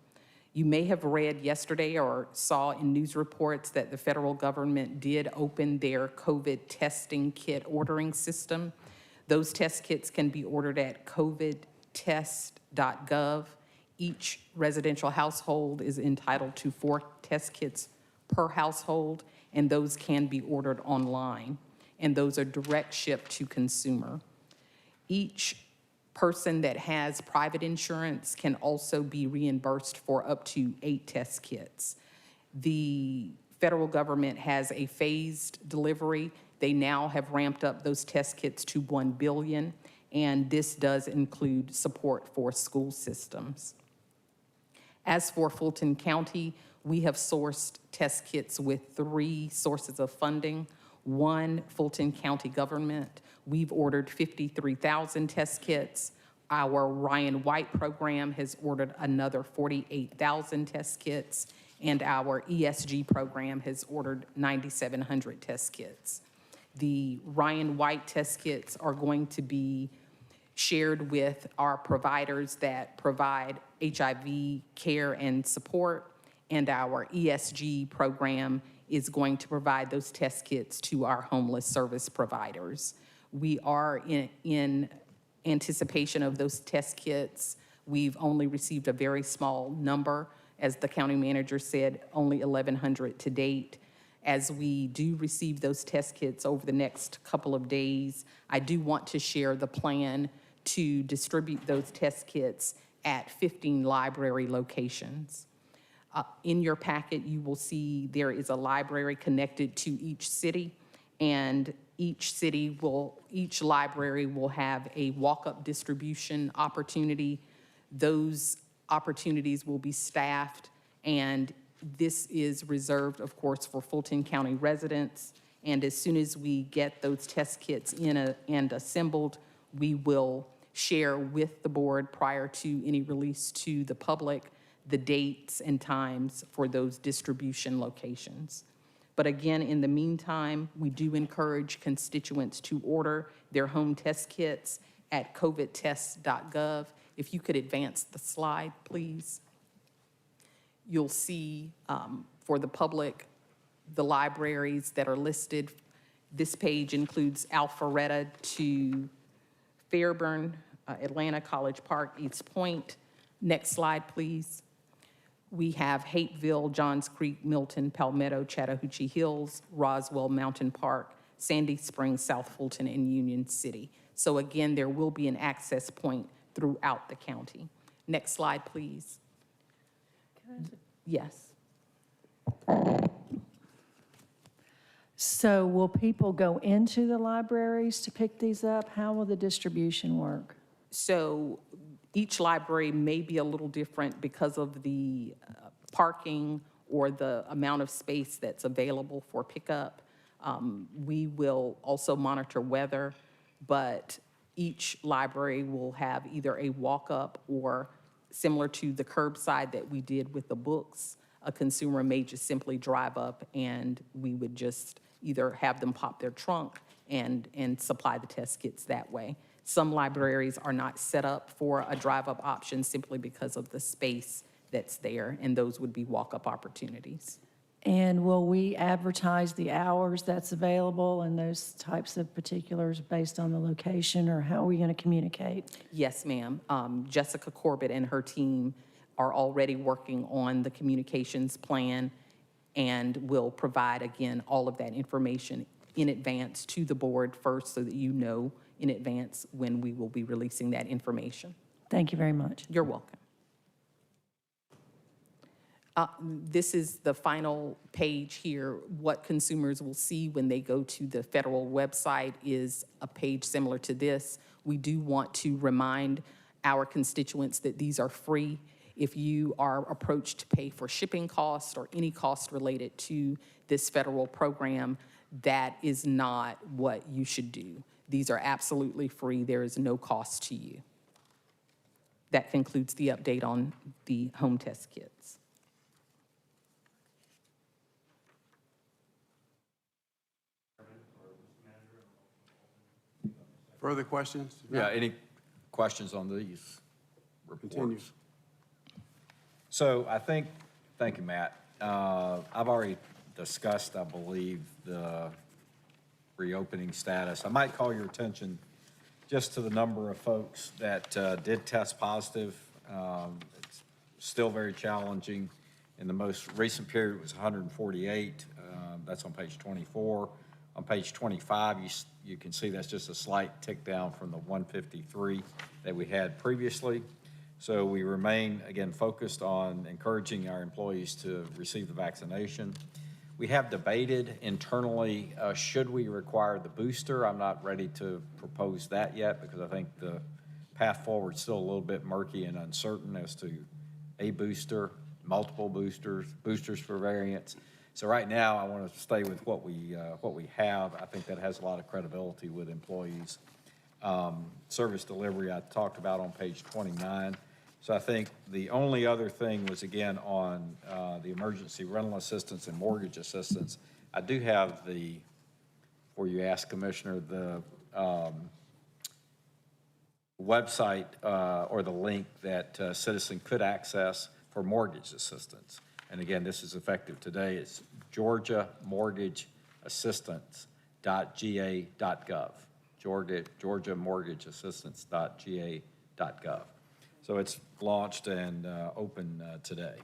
You may have read yesterday or saw in news reports that the federal government did open their COVID testing kit ordering system. Those test kits can be ordered at covidtest.gov. Each residential household is entitled to 4 test kits per household, and those can be ordered online, and those are direct shipped to consumer. Each person that has private insurance can also be reimbursed for up to 8 test kits. The federal government has a phased delivery. They now have ramped up those test kits to 1 billion, and this does include support for school systems. As for Fulton County, we have sourced test kits with 3 sources of funding. 1, Fulton County government. We've ordered 53,000 test kits. Our Ryan White program has ordered another 48,000 test kits, and our ESG program has ordered 9,700 test kits. The Ryan White test kits are going to be shared with our providers that provide HIV care and support, and our ESG program is going to provide those test kits to our homeless service providers. We are in anticipation of those test kits. We've only received a very small number. As the county manager said, only 1,100 to date. As we do receive those test kits over the next couple of days, I do want to share the plan to distribute those test kits at 15 library locations. In your packet, you will see there is a library connected to each city, and each library will have a walk-up distribution opportunity. Those opportunities will be staffed, and this is reserved, of course, for Fulton County residents. And as soon as we get those test kits in and assembled, we will share with the board prior to any release to the public the dates and times for those distribution locations. But again, in the meantime, we do encourage constituents to order their home test kits at covidtest.gov. If you could advance the slide, please. You'll see for the public the libraries that are listed. This page includes Alpharetta to Fairburn, Atlanta, College Park, East Point. Next slide, please. We have Hateville, Johns Creek, Milton, Palmetto, Chattahoochee Hills, Roswell, Mountain Park, Sandy Springs, South Fulton, and Union City. So again, there will be an access point throughout the county. Next slide, please. Yes. So will people go into the libraries to pick these up? How will the distribution work? So each library may be a little different because of the parking or the amount of space that's available for pickup. We will also monitor weather, but each library will have either a walk-up or, similar to the curbside that we did with the books, a consumer may just simply drive up and we would just either have them pop their trunk and supply the test kits that way. Some libraries are not set up for a drive-up option simply because of the space that's there, and those would be walk-up opportunities. And will we advertise the hours that's available and those types of particulars based on the location, or how are we going to communicate? Yes, ma'am. Jessica Corbett and her team are already working on the communications plan and will provide, again, all of that information in advance to the board first so that you know in advance when we will be releasing that information. Thank you very much. You're welcome. This is the final page here. What consumers will see when they go to the federal website is a page similar to this. We do want to remind our constituents that these are free. If you are approached to pay for shipping costs or any cost related to this federal program, that is not what you should do. These are absolutely free. There is no cost to you. That concludes the update on the home test kits. Further questions? Yeah, any questions on these reports? Continue. So I think, thank you, Matt. I've already discussed, I believe, the reopening status. I might call your attention just to the number of folks that did test positive. It's still very challenging. In the most recent period, it was 148. That's on page 24. On page 25, you can see that's just a slight tick down from the 153 that we had previously. So we remain, again, focused on encouraging our employees to receive the vaccination. We have debated internally, should we require the booster? I'm not ready to propose that yet because I think the path forward is still a little bit murky and uncertain as to a booster, multiple boosters, boosters for variants. So right now, I want to stay with what we have. I think that has a lot of credibility with employees. Service delivery I talked about on page 29. So I think the only other thing was, again, on the emergency rental assistance and mortgage assistance. I do have the, before you ask, Commissioner, the website or the link that a citizen could access for mortgage assistance. And again, this is effective today. It's georgiamortgageassistance.ga.gov. georgiamortgageassistance.ga.gov. So it's launched and open today.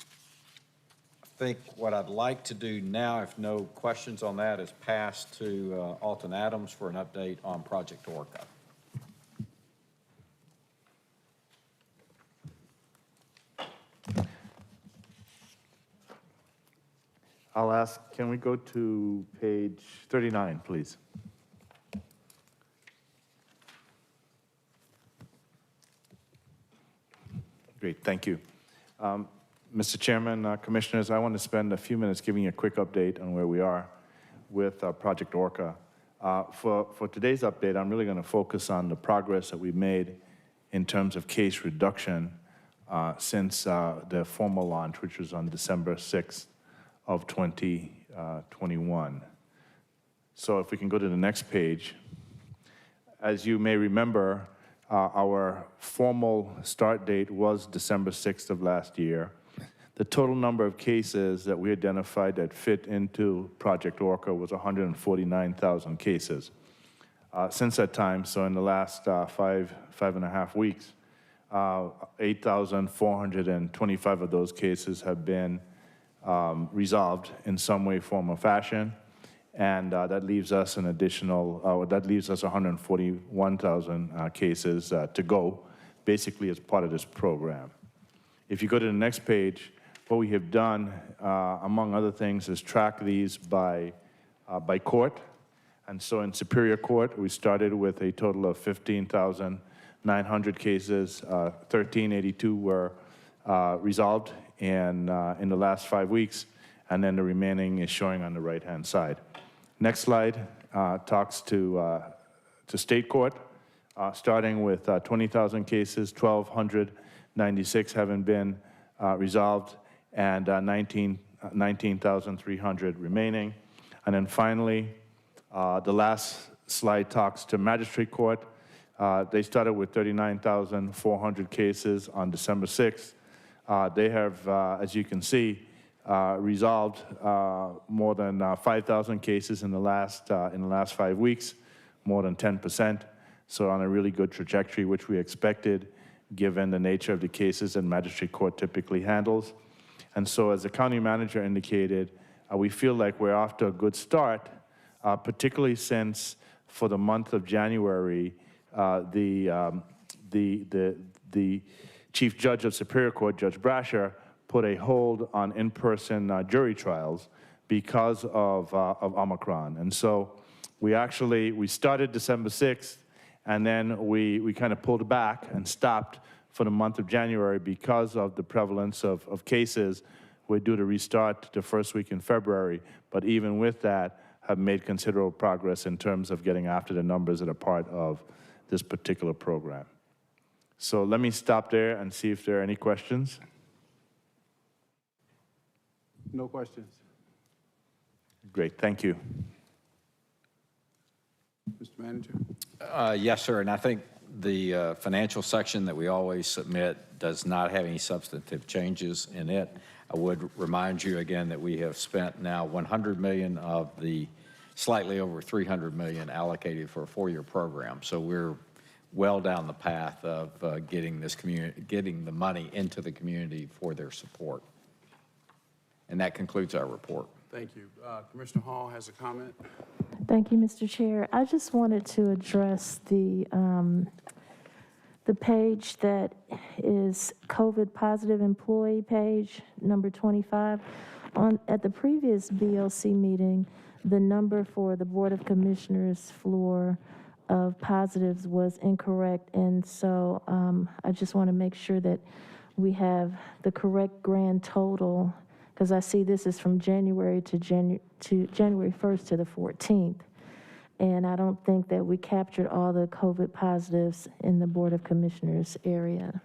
I think what I'd like to do now, if no questions on that, is pass to Alton Adams for an update on Project Orca. I'll ask, can we go to page 39, please? Great, thank you. Mr. Chairman, Commissioners, I want to spend a few minutes giving you a quick update on where we are with Project Orca. For today's update, I'm really going to focus on the progress that we've made in terms of case reduction since the formal launch, which was on December 6th of 2021. So if we can go to the next page. As you may remember, our formal start date was December 6th of last year. the total number of cases that we identified that fit into Project Orca was 149,000 cases. Since that time, so in the last 5.5 weeks, 8,425 of those cases have been resolved in some way, form, or fashion, and that leaves us an additional, that leaves us 141,000 cases to go, basically as part of this program. If you go to the next page, what we have done, among other things, is track these by court. And so in Superior Court, we started with a total of 15,900 cases. 1,382 were resolved in the last 5 weeks, and then the remaining is showing on the right-hand side. Next slide talks to State Court, starting with 20,000 cases, 1,296 having been resolved, and 19,300 remaining. And then finally, the last slide talks to Magistrate Court. They started with 39,400 cases on December 6th. They have, as you can see, resolved more than 5,000 cases in the last 5 weeks, more than 10%. So on a really good trajectory, which we expected, given the nature of the cases that Magistrate Court typically handles. And so, as the county manager indicated, we feel like we're off to a good start, particularly since for the month of January, the Chief Judge of Superior Court, Judge Brasher, put a hold on in-person jury trials because of Omicron. And so we started December 6th, and then we kind of pulled back and stopped for the month of January because of the prevalence of cases. We're due to restart the first week in February, but even with that, have made considerable progress in terms of getting after the numbers that are part of this particular program. So let me stop there and see if there are any questions. No questions. Great, thank you. Mr. Manager? Yes, sir, and I think the financial section that we always submit does not have any substantive changes in it. I would remind you again that we have spent now $100 million of the slightly over $300 million allocated for a 4-year program. So we're well down the path of getting the money into the community for their support. And that concludes our report. Thank you. Commissioner Hall has a comment. Thank you, Mr. Chair. I just wanted to address the page that is COVID positive employee page, number 25. At the previous BLC meeting, the number for the Board of Commissioners floor of positives was incorrect, and so I just want to make sure that we have the correct grand total, because I see this is from January to January 1st to the 14th. And I don't think that we captured all the COVID positives in the Board of Commissioners area.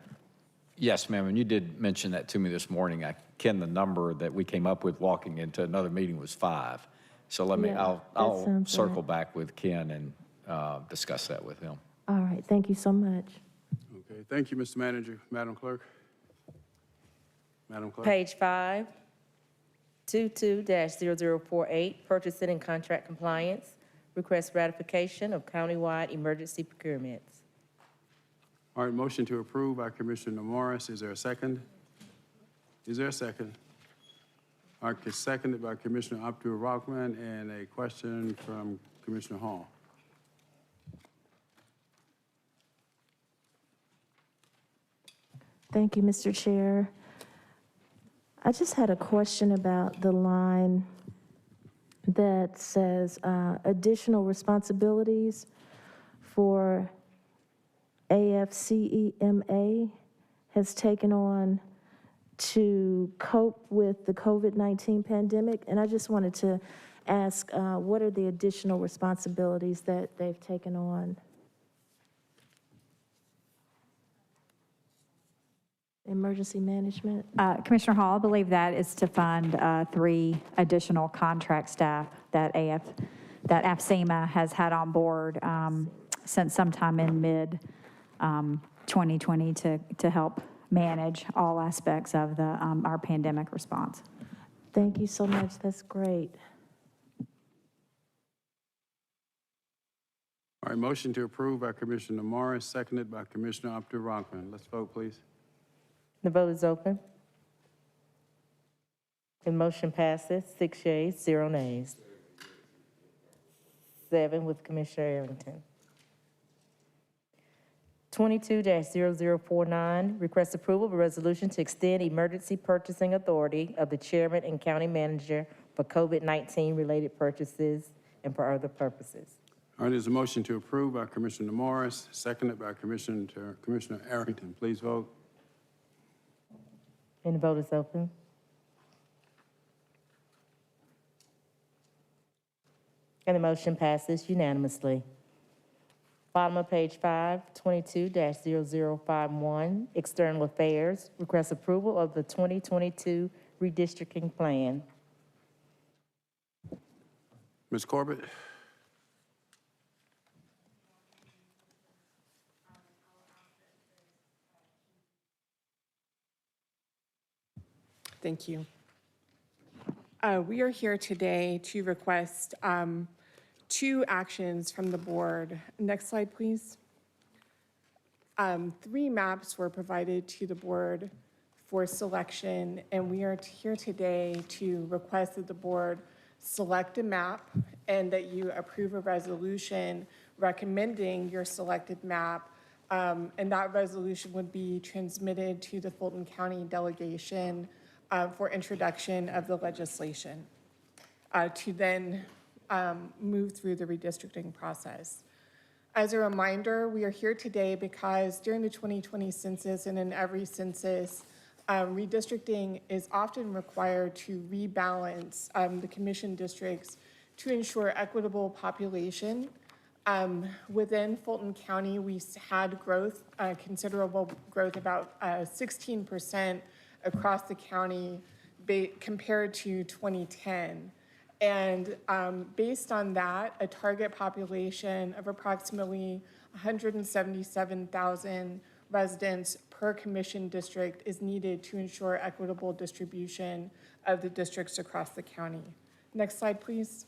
Yes, ma'am, and you did mention that to me this morning. Ken, the number that we came up with walking into another meeting was 5. So let me, I'll circle back with Ken and discuss that with him. All right, thank you so much. Okay, thank you, Mr. Manager. Madam Clerk? Madam Clerk? Page 5, 22-0048, purchasing and contract compliance. Request ratification of countywide emergency procurements. All right, motion to approve by Commissioner Morris. Is there a second? Is there a second? All right, seconded by Commissioner Abdul-Rahman, and a question from Commissioner Hall. Thank you, Mr. Chair. I just had a question about the line that says additional responsibilities for AFCEMA has taken on to cope with the COVID-19 pandemic. And I just wanted to ask, what are the additional responsibilities that they've taken on? Emergency management? Commissioner Hall, I believe that is to fund 3 additional contract staff that AFCEMA has had on board since sometime in mid-2020 to help manage all aspects of our pandemic response. Thank you so much. That's great. All right, motion to approve by Commissioner Morris, seconded by Commissioner Abdul-Rahman. Let's vote, please. The vote is open. The motion passes, 6 yeas, 0 nays. 7 with Commissioner Arrington. 22-0049, request approval of a resolution to extend emergency purchasing authority of the chairman and county manager for COVID-19 related purchases and for other purposes. All right, there's a motion to approve by Commissioner Morris, seconded by Commissioner Arrington. Please vote. And the vote is open. And the motion passes unanimously. Bottom of page 5, 22-0051, External Affairs, request approval of the 2022 redistricting plan. Ms. Corbett? Thank you. We are here today to request 2 actions from the board. Next slide, please. 3 maps were provided to the board for selection, and we are here today to request that the board select a map and that you approve a resolution recommending your selected map. And that resolution would be transmitted to the Fulton County delegation for introduction of the legislation to then move through the redistricting process. As a reminder, we are here today because during the 2020 census and in every census, redistricting is often required to rebalance the commission districts to ensure equitable population. Within Fulton County, we had growth, considerable growth, about 16% across the county compared to 2010. And based on that, a target population of approximately 177,000 residents per commission district is needed to ensure equitable distribution of the districts across the county. Next slide, please.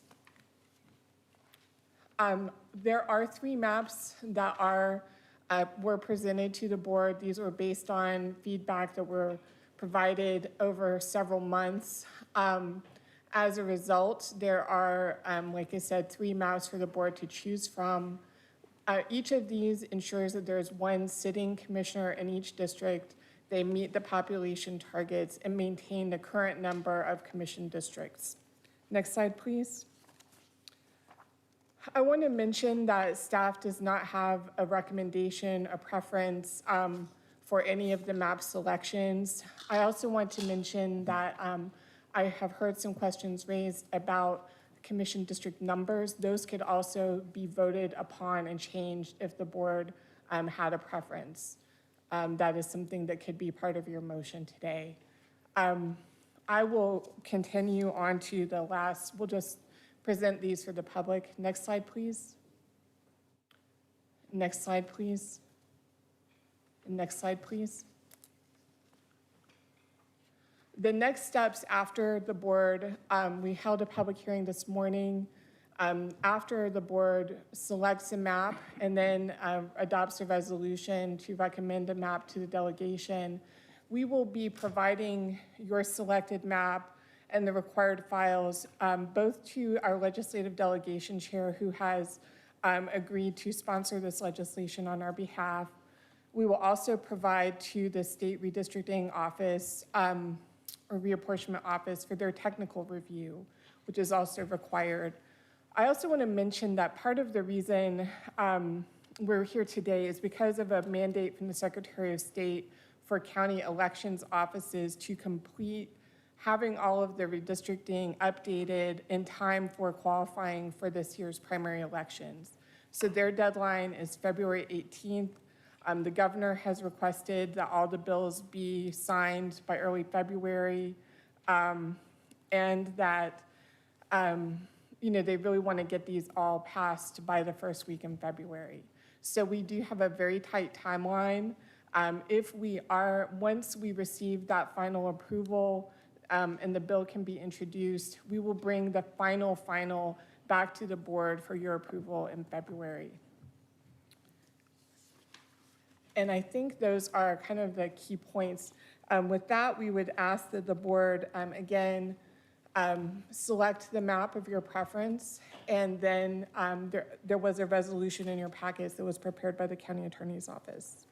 There are 3 maps that were presented to the board. These were based on feedback that were provided over several months. As a result, there are, like I said, 3 maps for the board to choose from. Each of these ensures that there's 1 sitting commissioner in each district. They meet the population targets and maintain the current number of commission districts. Next slide, please. I want to mention that staff does not have a recommendation, a preference for any of the map selections. I also want to mention that I have heard some questions raised about commission district numbers. Those could also be voted upon and changed if the board had a preference. That is something that could be part of your motion today. I will continue on to the last, we'll just present these for the public. Next slide, please. Next slide, please. Next slide, please. The next steps after the board, we held a public hearing this morning. After the board selects a map and then adopts a resolution to recommend a map to the delegation, we will be providing your selected map and the required files both to our legislative delegation chair, who has agreed to sponsor this legislation on our behalf. We will also provide to the state redistricting office or reapportionment office for their technical review, which is also required. I also want to mention that part of the reason we're here today is because of a mandate from the Secretary of State for county elections offices to complete having all of the redistricting updated in time for qualifying for this year's primary elections. So their deadline is February 18th. The governor has requested that all the bills be signed by early February, and that they really want to get these all passed by the first week in February. So we do have a very tight timeline. Once we receive that final approval and the bill can be introduced, we will bring the final back to the board for your approval in February. And I think those are kind of the key points. With that, we would ask that the board, again, select the map of your preference, and then there was a resolution in your packets that was prepared by the county attorney's office.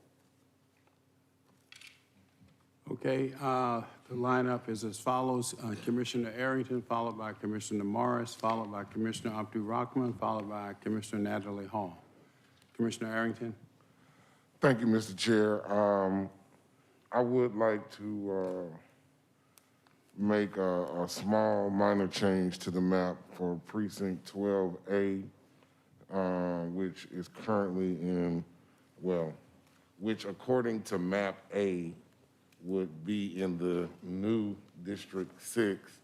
Okay, the lineup is as follows. Commissioner Arrington, followed by Commissioner Morris, followed by Commissioner Abdul-Rahman, followed by Commissioner Natalie Hall. Commissioner Arrington. Thank you, Mr. Chair. I would like to make a small minor change to the map for precinct 12A, which is currently which according to map A would be in the new District 6.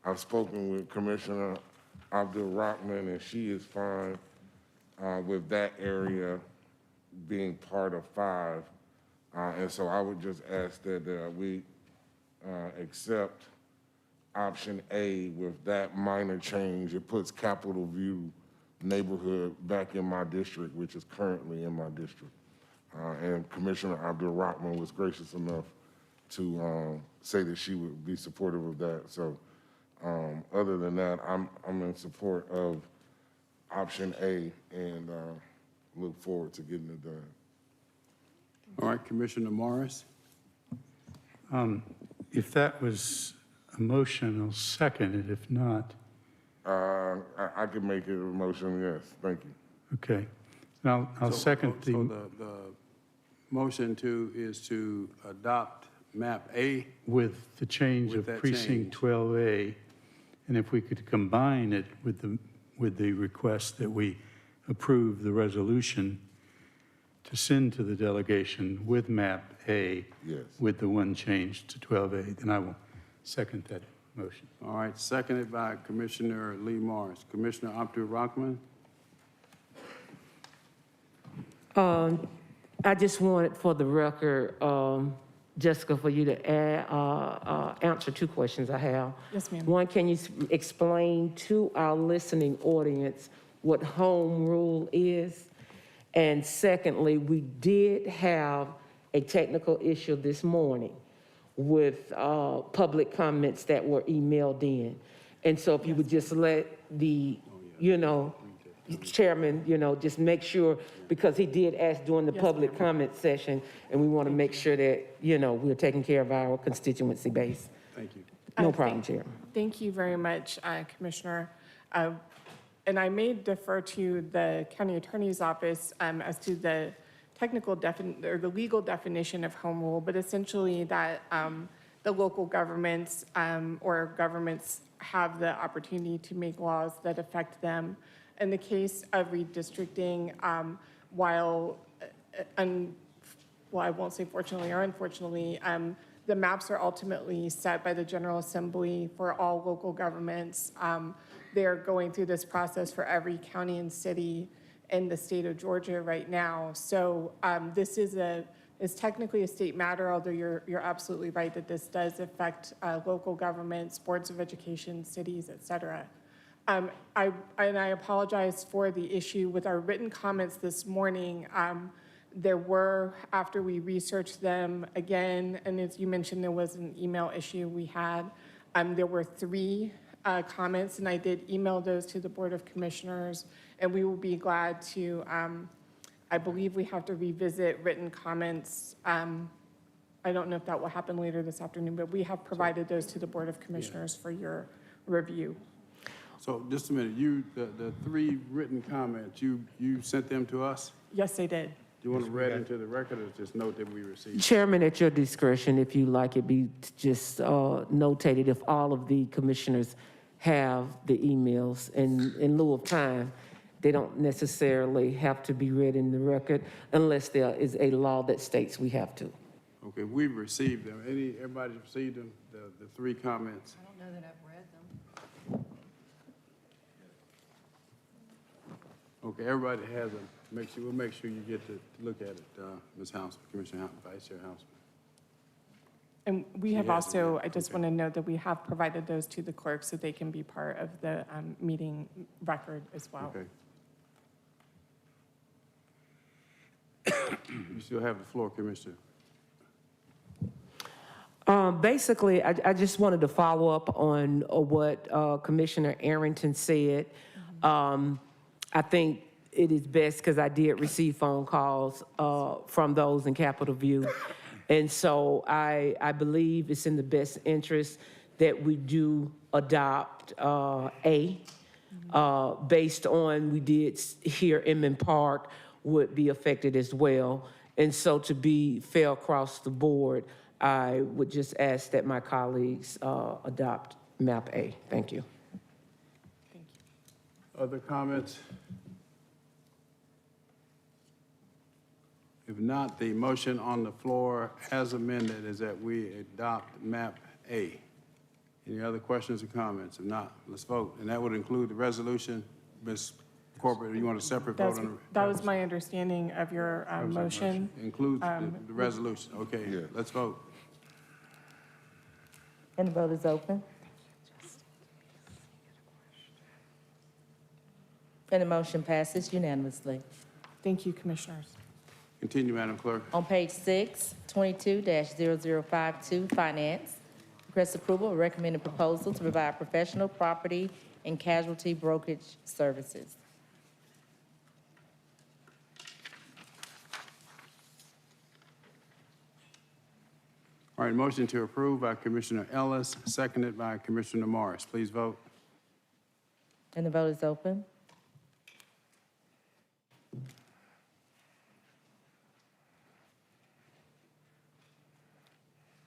I've spoken with Commissioner Abdul-Rahman, and she is fine with that area being part of 5. And so I would just ask that we accept option A with that minor change. It puts Capitol View neighborhood back in my district, which is currently in my district. And Commissioner Abdul-Rahman was gracious enough to say that she would be supportive of that. So other than that, I'm in support of option A and look forward to getting it done. All right, Commissioner Morris. If that was a motion, I'll second it. If not. I can make it a motion, yes. Thank you. Okay. Now, I'll second the. So the motion is to adopt map A. With the change With of that precinct change. 12A, and if we could combine it with the request that we approve the resolution to send to the delegation with map A. Yes. With the one change to 12A, then I will second that motion. All right, seconded by Commissioner Lee Morris. Commissioner Abdul-Rahman. I just wanted for the record, Jessica, for you to answer 2 questions I have. Yes, ma'am. One, can you explain to our listening audience what home rule is? And secondly, we did have a technical issue this morning with public comments that were emailed in. And so if you would just let the, chairman, just make sure, because he did ask during the public comment session, and we want to make sure that, we're taking care of our constituency base. Thank you. No problem, Chairman. Thank you very much, Commissioner. And I may defer to the county attorney's office as to the technical or the legal definition of home rule, but essentially that the local governments or governments have the opportunity to make laws that affect them. In the case of redistricting, while I won't say fortunately or unfortunately, the maps are ultimately set by the General Assembly for all local governments. They're going through this process for every county and city in the state of Georgia right now. So this is technically a state matter, although you're absolutely right that this does affect local governments, boards of education, cities, et cetera. I apologize for the issue with our written comments this morning. There were, after we researched them again, and as you mentioned, there was an email issue we had. There were 3 comments, and I did email those to the Board of Commissioners, and we will be glad to, I believe we have to revisit written comments. I don't know if that will happen later this afternoon, but we have provided those to the Board of Commissioners for your review. So just a minute, the 3 written comments, you sent them to us? Yes, they did. Do you want to read into the record or just note that we received? Chairman, at your discretion, if you like it be just notated if all of the commissioners have the emails. And in lieu of time, they don't necessarily have to be read in the record unless there is a law that states we have to. Okay, we've received them. Everybody received them, the 3 comments? I don't know that I've read them. Okay, everybody has we'll make sure you get to look at it, Ms. House, Commissioner House, Vice Chair House. And we She have has also, it, I just want to note that we have provided those to the clerk so they can be part of the meeting record as well. Okay. You still have the floor, Commissioner. Basically, I just wanted to follow up on what Commissioner Arrington said. I think it is best, because I did receive phone calls from those in Capitol View. And so I believe it's in the best interest that we do adopt A, based on, we did hear Inman Park would be affected as well. And so to be fair across the board, I would just ask that my colleagues adopt MAP A. Thank you. Other comments? If not, the motion on the floor as amended is that we adopt MAP A. Any other questions or comments? If not, let's vote. And that would include the resolution. Ms. Corbett, you want a separate vote on the? That was my understanding of your motion. Includes the resolution. Okay, let's vote. And the vote is open. And the motion passes unanimously. Thank you, Commissioners. Continue, Madam Clerk. On page 6, 22-0052, Finance. Request approval of recommended proposal to provide professional property and casualty brokerage services. All right, motion to approve by Commissioner Ellis, seconded by Commissioner Morris. Please vote. And the vote is open.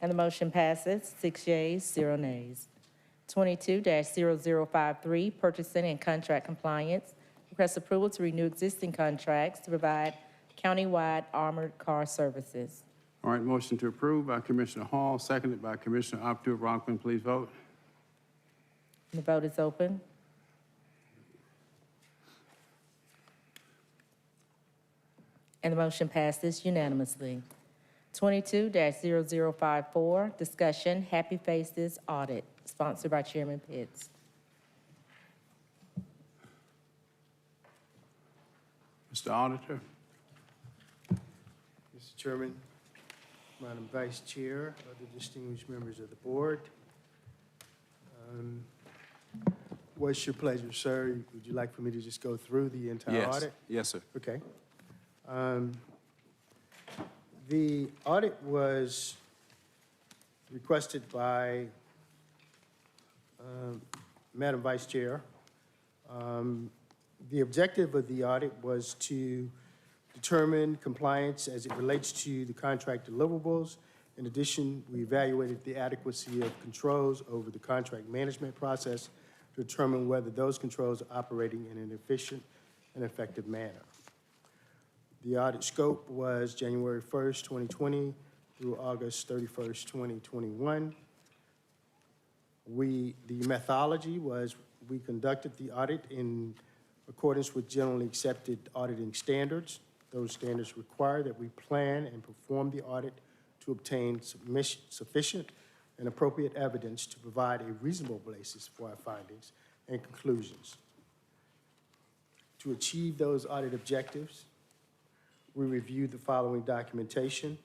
And the motion passes, 6 yeas, 0 nays. 22-0053, Purchasing and Contract Compliance. Request approval to renew existing contracts to provide countywide armored car services. All right, motion to approve by Commissioner Hall, seconded by Commissioner Abdul-Rahman. Please vote. And the vote is open. And the motion passes unanimously. 22-0054, discussion, Happy Faces Audit, sponsored by Chairman Pitts. Mr. Auditor. Mr. Chairman, Madam Vice Chair, other distinguished members of the board. What's your pleasure, sir? Would you like for me to just go through the entire audit? Yes, sir. Okay. The audit was requested by Madam Vice Chair. The objective of the audit was to determine compliance as it relates to the contract deliverables. In addition, we evaluated the adequacy of controls over the contract management process to determine whether those controls are operating in an efficient and effective manner. The audit scope was January 1st, 2020 through August 31st, 2021. The methodology was we conducted the audit in accordance with generally accepted auditing standards. Those standards require that we plan and perform the audit to obtain sufficient and appropriate evidence to provide a reasonable basis for our findings and conclusions. To achieve those audit objectives, we reviewed the following documentation: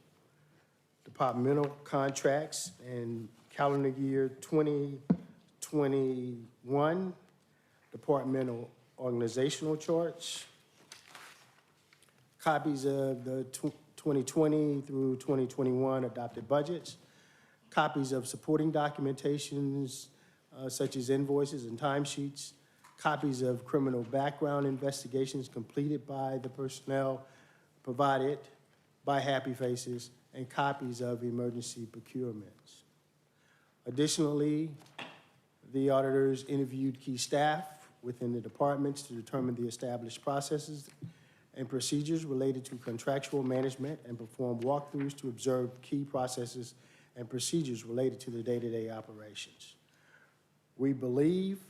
departmental contracts and calendar year 2021, departmental organizational charts, copies of the 2020 through 2021 adopted budgets, copies of supporting documentations such as invoices and timesheets, copies of criminal background investigations completed by the personnel provided by Happy Faces, and copies of emergency procurements. Additionally, the auditors interviewed key staff within the departments to determine the established processes and procedures related to contractual management and perform walkthroughs to observe key processes and procedures related to the day-to-day operations. We believe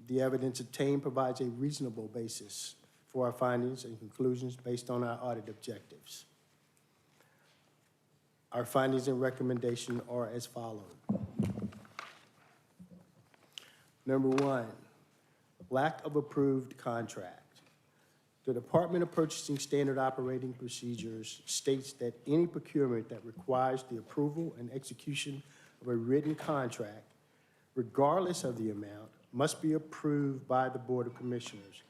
the evidence obtained provides a reasonable basis for our findings and conclusions based on our audit objectives. Our findings and recommendation are as follows. Number one, lack of approved contract. The Department of Purchasing Standard Operating Procedures states that any procurement that requires the approval and execution of a written contract, regardless of the amount, must be approved by the Board of Commissioners.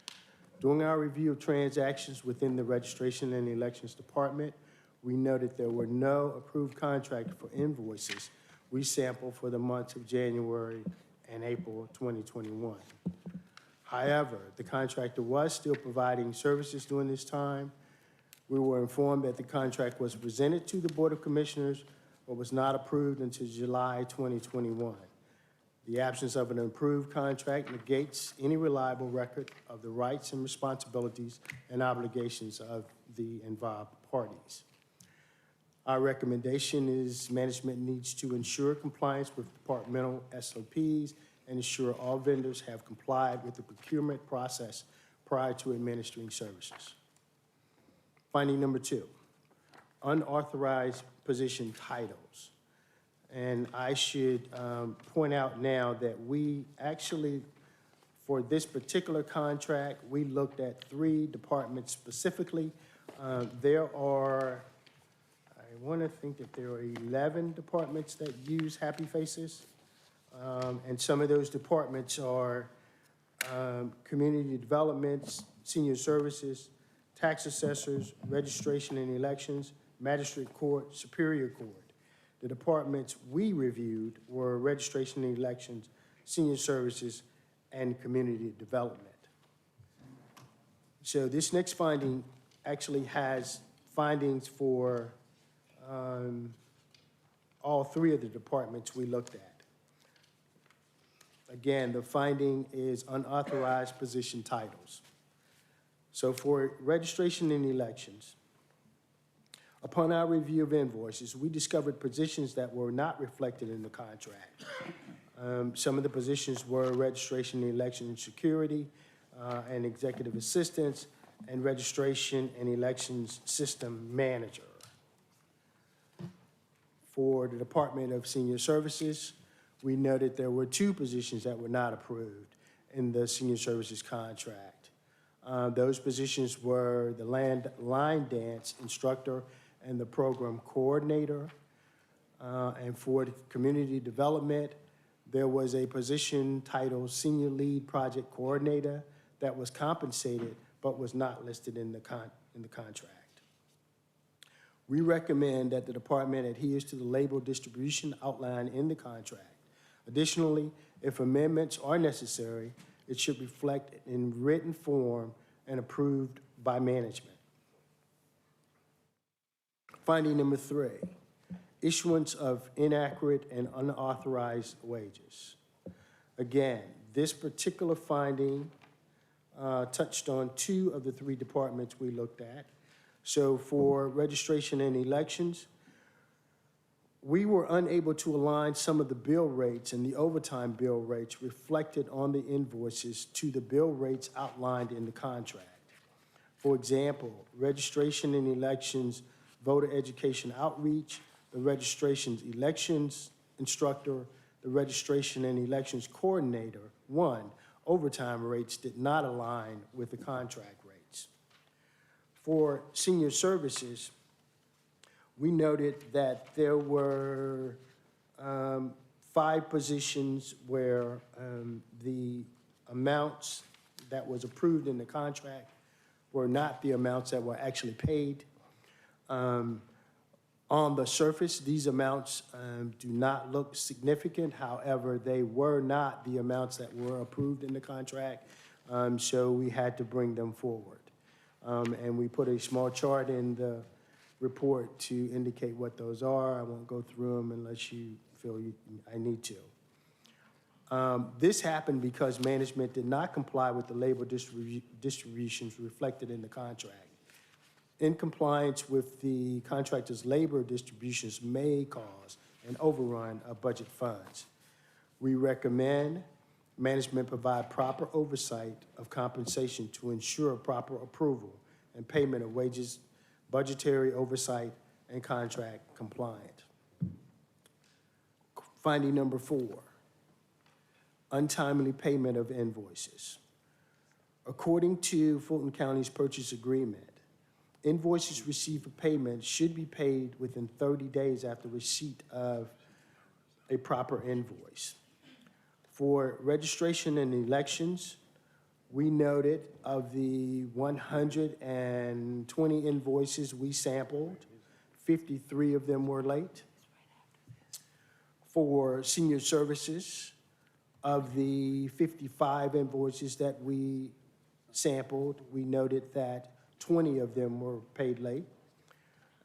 During our review of transactions within the Registration and Elections Department, we noted there were no approved contracts for invoices we sampled for the months of January and April 2021. However, the contractor was still providing services during this time. We were informed that the contract was presented to the Board of Commissioners but was not approved until July 2021. The absence of an approved contract negates any reliable record of the rights and responsibilities and obligations of the involved parties. Our recommendation is management needs to ensure compliance with departmental SOPs and ensure all vendors have complied with the procurement process prior to administering services. Finding number two, unauthorized position titles. And I should point out now that we actually, for this particular contract, we looked at 3 departments specifically. There are, I want to think that there are 11 departments that use Happy Faces. And some of those departments are community development, senior services, tax assessors, registration and elections, magistrate court, superior court. The departments we reviewed were registration and elections, senior services, and community development. So this next finding actually has findings for all 3 of the departments we looked at. Again, the finding is unauthorized position titles. So for registration and elections, upon our review of invoices, we discovered positions that were not reflected in the contract. Some of the positions were registration and election security and executive assistance and registration and elections system manager. For the Department of Senior Services, we noted there were 2 positions that were not approved in the senior services contract. Those positions were the line dance instructor and the program coordinator. And for the community development, there was a position titled Senior Lead Project Coordinator that was compensated but was not listed in the contract. We recommend that the department adheres to the label distribution outlined in the contract. Additionally, if amendments are necessary, it should reflect in written form and approved by management. Finding number 3, issuance of inaccurate and unauthorized wages. Again, this particular finding touched on 2 of the 3 departments we looked at. So for registration and elections, we were unable to align some of the bill rates and the overtime bill rates reflected on the invoices to the bill rates outlined in the contract. For example, registration and elections, voter education outreach, the registration's elections instructor, the registration and elections coordinator, 1, overtime rates did not align with the contract rates. For senior services, we noted that there were 5 positions where the amounts that was approved in the contract were not the amounts that were actually paid. On the surface, these amounts do not look significant. However, they were not the amounts that were approved in the contract, so we had to bring them forward. And we put a small chart in the report to indicate what those are. I won't go through them unless you feel I need to. This happened because management did not comply with the labor distributions reflected in the contract. Incompliance with the contractor's labor distributions may cause an overrun of budget funds. We recommend Management provide proper oversight of compensation to ensure proper approval and payment of wages, budgetary oversight, and contract compliant. Finding number 4, untimely payment of invoices. According to Fulton County's purchase agreement, invoices received for payment should be paid within 30 days after receipt of a proper invoice. For registration and elections, we noted of the 120 invoices we sampled, 53 of them were late. For senior services, of the 55 invoices that we sampled, we noted that 20 of them were paid late.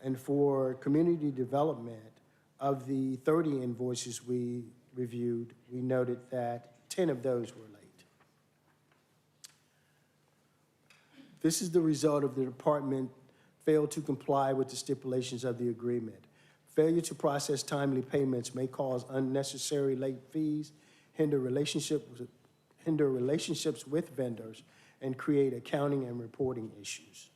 And for community development, of the 30 invoices we reviewed, we noted that 10 of those were late. This is the result of the department failed to comply with the stipulations of the agreement. Failure to process timely payments may cause unnecessary late fees, hinder relationships with vendors, and create accounting and reporting issues.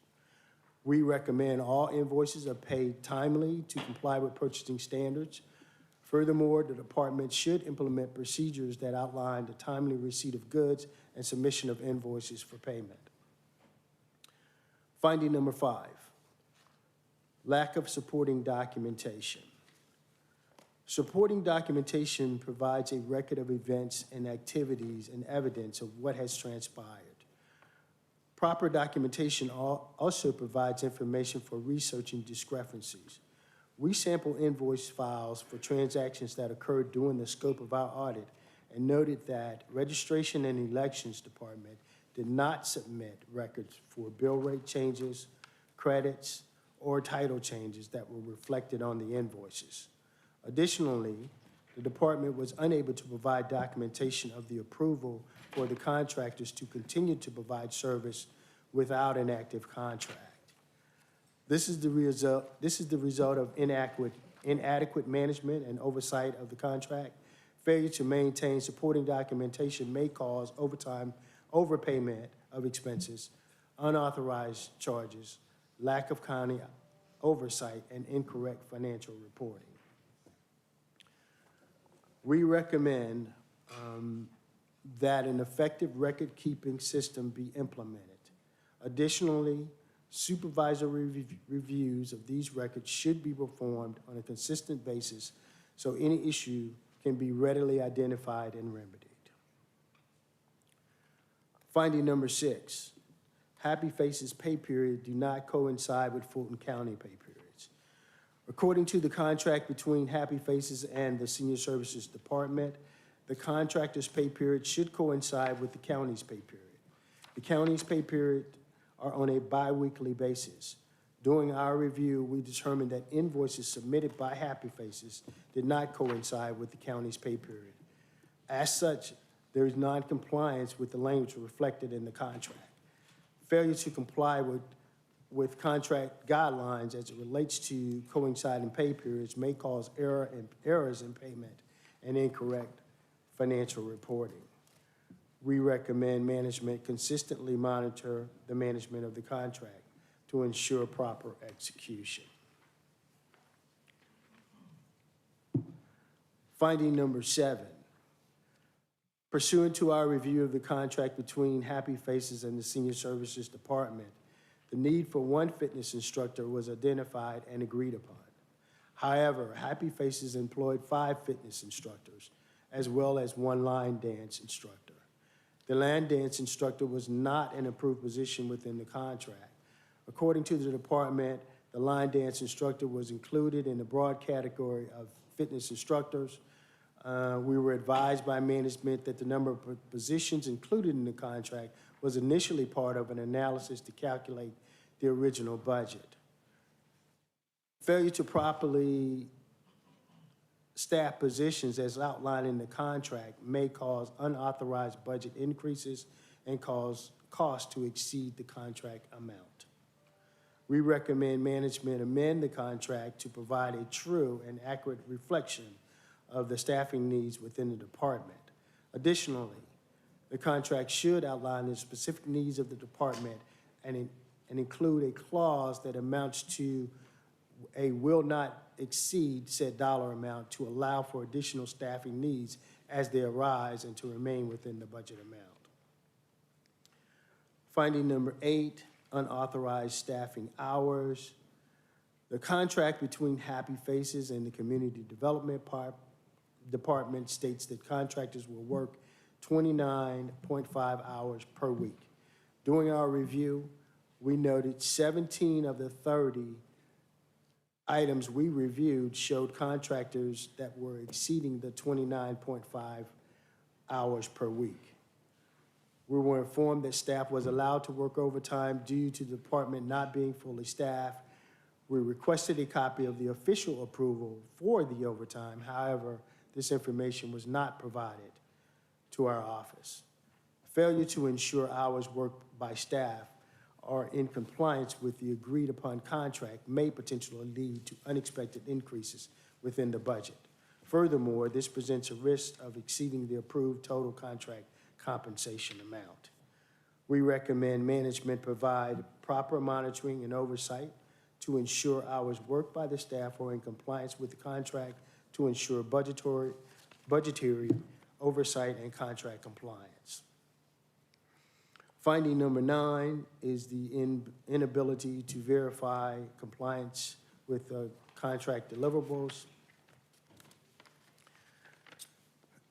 We recommend all invoices are paid timely to comply with purchasing standards. Furthermore, the department should implement procedures that outline the timely receipt of goods and submission of invoices for payment. Finding number 5, lack of supporting documentation. Supporting documentation provides a record of events and activities and evidence of what has transpired. Proper documentation also provides information for researching discrepancies. We sample invoice files for transactions that occurred during the scope of our audit and noted that Registration and Elections Department did not submit records for bill rate changes, credits, or title changes that were reflected on the invoices. Additionally, the department was unable to provide documentation of the approval for the contractors to continue to provide service without an active contract. This is the result of inadequate management and oversight of the contract. Failure to maintain supporting documentation may cause overpayment of expenses, unauthorized charges, lack of county oversight, and incorrect financial reporting. We recommend that an effective record-keeping system be implemented. Additionally, supervisory reviews of these records should be performed on a consistent basis so any issue can be readily identified and remedied. Finding number 6, Happy Faces pay period do not coincide with Fulton County pay periods. According to the contract between Happy Faces and the Senior Services Department, the contractor's pay period should coincide with the county's pay period. The county's pay period are on a bi-weekly basis. During our review, we determined that invoices submitted by Happy Faces did not coincide with the county's pay period. As such, there is non-compliance with the language reflected in the contract. Failure to comply with contract guidelines as it relates to coinciding pay periods may cause errors in payment and incorrect financial reporting. We recommend management consistently monitor the management of the contract to ensure proper execution. Finding number 7, pursuant to our review of the contract between Happy Faces and the Senior Services Department, the need for one fitness instructor was identified and agreed upon. However, Happy Faces employed 5 fitness instructors, as well as 1 line dance instructor. The line dance instructor was not an approved position within the contract. According to the department, the line dance instructor was included in the broad category of fitness instructors. We were advised by management that the number of positions included in the contract was initially part of an analysis to calculate the original budget. Failure to properly staff positions as outlined in the contract may cause unauthorized budget increases and cause costs to exceed the contract amount. We recommend management amend the contract to provide a true and accurate reflection of the staffing needs within the department. Additionally, The contract should outline the specific needs of the department and include a clause that amounts to a will not exceed said dollar amount to allow for additional staffing needs as they arise and to remain within the budget amount. Finding number 8, unauthorized staffing hours. The contract between Happy Faces and the Community Development Department states that contractors will work 29.5 hours per week. During our review, we noted 17 of the 30 items we reviewed showed contractors that were exceeding the 29.5 hours per week. We were informed that staff was allowed to work overtime due to the department not being fully staffed. We requested a copy of the official approval for the overtime. However, this information was not provided to our office. Failure to ensure hours worked by staff are in compliance with the agreed upon contract may potentially lead to unexpected increases within the budget. Furthermore, this presents a risk of exceeding the approved total contract compensation amount. We recommend management provide proper monitoring and oversight to ensure hours worked by the staff are in compliance with the contract to ensure budgetary oversight and contract compliance. Finding number 9 is the inability to verify compliance with contract deliverables.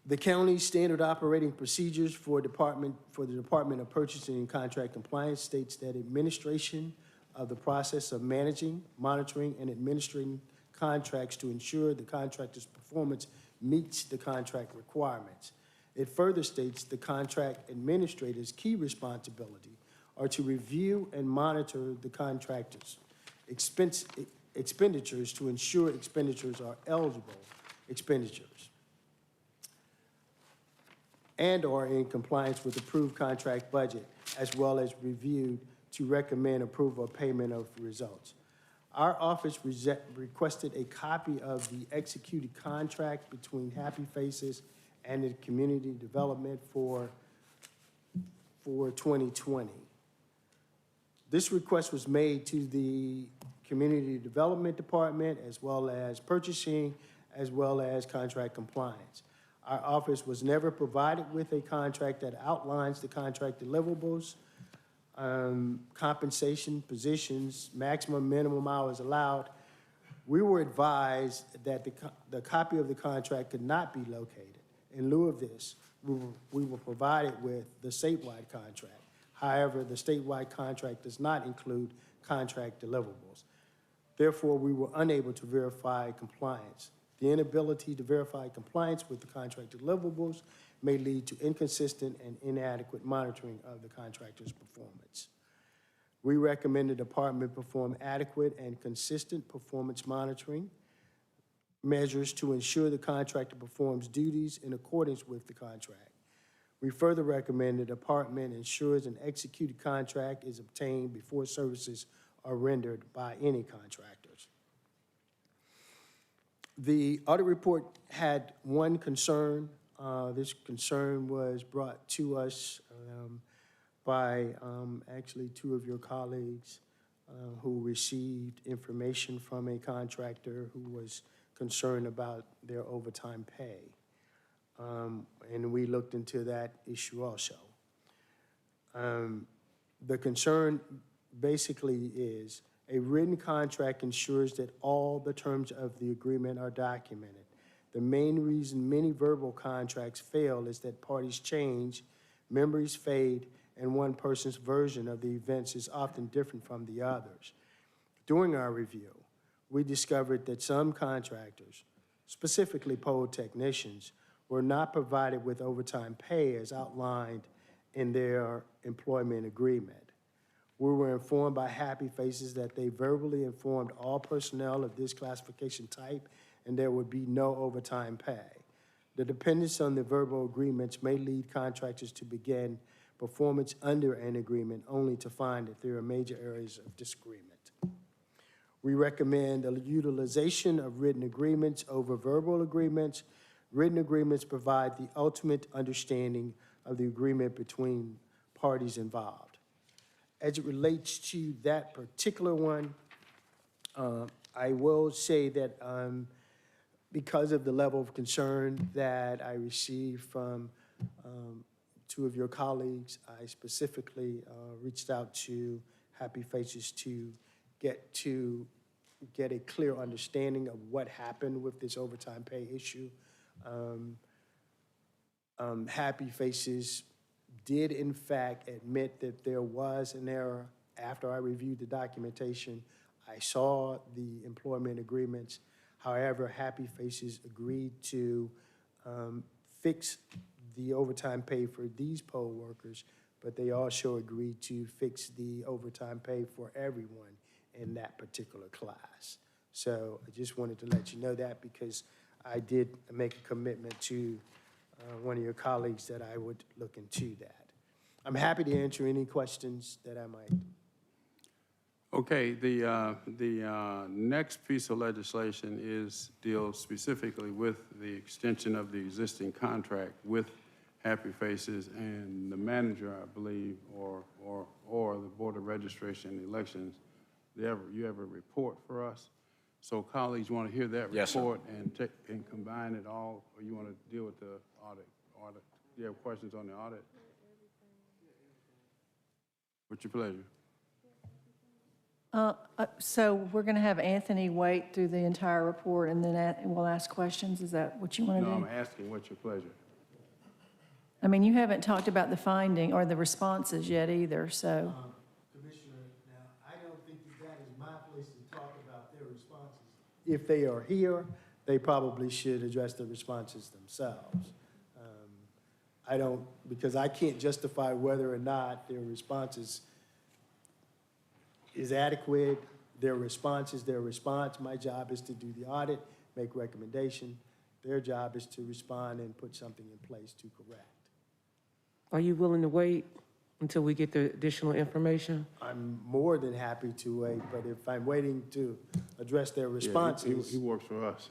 The county's standard operating procedures for the Department of Purchasing and Contract Compliance states that administration of the process of managing, monitoring, and administering contracts to ensure the contractor's performance meets the contract requirements. It further states the contract administrator's key responsibility are to review and monitor the contractor's expenditures to ensure expenditures are eligible expenditures and are in compliance with approved contract budget, as well as reviewed to recommend approval of payment of results. Our office requested a copy of the executed contract between Happy Faces and the Community Development for 2020. This request was made to the Community Development Department, as well as Purchasing, as well as Contract Compliance. Our office was never provided with a contract that outlines the contract deliverables, compensation, positions, maximum, minimum hours allowed. We were advised that the copy of the contract could not be located. In lieu of this, we were provided with the statewide contract. However, the statewide contract does not include contract deliverables. Therefore, we were unable to verify compliance. The inability to verify compliance with the contract deliverables may lead to inconsistent and inadequate monitoring of the contractor's performance. We recommend the department perform adequate and consistent performance monitoring measures to ensure the contractor performs duties in accordance with the contract. We further recommend the department ensures an executed contract is obtained before services are rendered by any contractors. The audit report had one concern. This concern was brought to us by actually 2 of your colleagues who received information from a contractor who was concerned about their overtime pay. And we looked into that issue also. The concern basically is a written contract ensures that all the terms of the agreement are documented. The main reason many verbal contracts fail is that parties change, memories fade, and one person's version of the events is often different from the others. During our review, we discovered that some contractors, specifically poll technicians, were not provided with overtime pay as outlined in their employment agreement. We were informed by Happy Faces that they verbally informed all personnel of this classification type and there would be no overtime pay. The dependence on the verbal agreements may lead contractors to begin performance under an agreement only to find that there are major areas of disagreement. We recommend the utilization of written agreements over verbal agreements. Written agreements provide the ultimate understanding of the agreement between parties involved. As it relates to that particular one, I will say that because of the level of concern that I received from two of your colleagues, I specifically reached out to Happy Faces to get a clear understanding of what happened with this overtime pay issue. Happy Faces did in fact admit that there was an error. After I reviewed the documentation, I saw the employment agreements. However, Happy Faces agreed to fix the overtime pay for these poll workers, but they also agreed to fix the overtime pay for everyone in that particular class. So I just wanted to let you know that because I did make a commitment to one of your colleagues that I would look into that. I'm happy to answer any questions that I might. Okay, the next piece of legislation deals specifically with the extension of the existing contract with Happy Faces and the manager, I believe, or the Board of Registration and Elections. You have a report for us? So colleagues want to hear that Yes, sir. report and combine it all, or you want to deal with the audit? Do you have questions on the audit? What's your pleasure? So we're going to have Anthony wait through the entire report and then we'll ask questions? Is that what you want to do? No, I'm asking what's your pleasure? I mean, you haven't talked about the finding or the responses yet either, so. Commissioner, now, I don't think that is my place to talk about their responses. If they are here, they probably should address the responses themselves. I don't, because I can't justify whether or not their responses is adequate. Their response is their response. My job is to do the audit, make recommendation. Their job is to respond and put something in place to correct. Are you willing to wait until we get the additional information? I'm more than happy to wait, but if I'm waiting to address their responses. He works for us.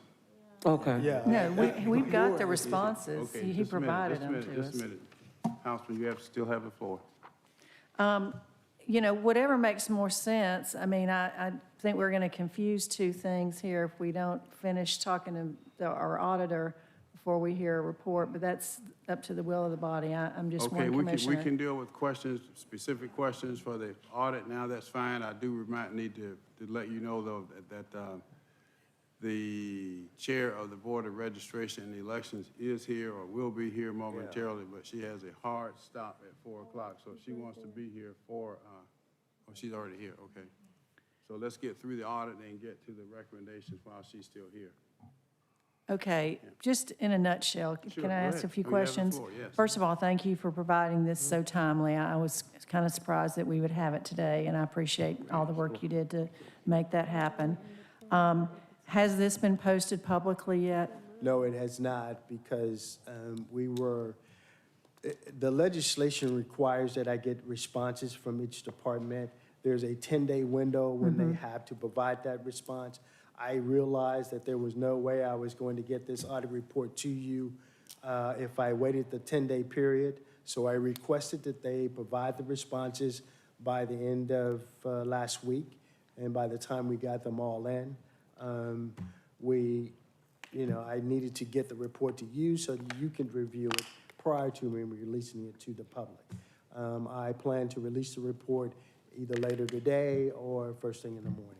Okay. Yeah. No, we've got the responses. Okay, He just a minute, provided just a them minute, to us. just a minute. Councilman, you still have the floor. You know, whatever makes more sense. I mean, I think we're going to confuse two things here if we don't finish talking to our auditor before we hear a report, but that's up to the will of the body. I'm just one commissioner. We can deal with questions, specific questions for the audit now, that's fine. I do need to let you know, though, that the chair of the Board of Registration and Elections is here or will be here momentarily, but she has a hard stop at 4 o'clock, so if she wants to be here she's already here, okay. So let's get through the audit and get to the recommendations while she's still here. Okay, just in a nutshell, Sure, can I go ask ahead. a few Oh, you have the questions? floor, yes. First of all, thank you for providing this so timely. I was kind of surprised that we would have it today, and I appreciate all the work you did to make that happen. Has this been posted publicly yet? No, it has not, because the legislation requires that I get responses from each department. There's a 10-day window when they have to provide that response. I realized that there was no way I was going to get this audit report to you if I waited the 10-day period. So I requested that they provide the responses by the end of last week. And by the time we got them all in, I needed to get the report to you so that you can review it prior to me releasing it to the public. I plan to release the report either later today or first thing in the morning.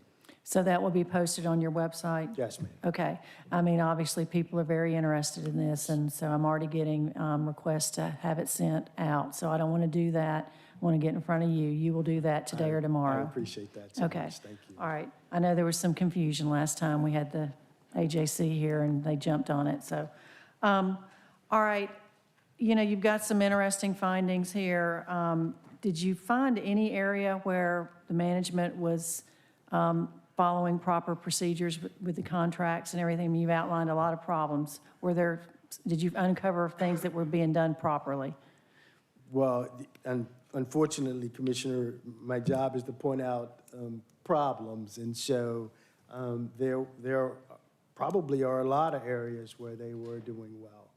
So that will be posted on your website? Yes, ma'am. Okay. I mean, obviously, people are very interested in this, and so I'm already getting requests to have it sent out. So I don't want to do that. I want to get in front of you. You will do that today or tomorrow. I appreciate that so Okay. much. Thank you. All right. I know there was some confusion last time. We had the AJC here, and they jumped on it. So, all right. You know, you've got some interesting findings here. Did you find any area where the management was following proper procedures with the contracts and everything? You've outlined a lot of problems. Did you uncover things that were being done properly? Well, unfortunately, Commissioner, my job is to point out problems, and so there probably are a lot of areas where they were doing well.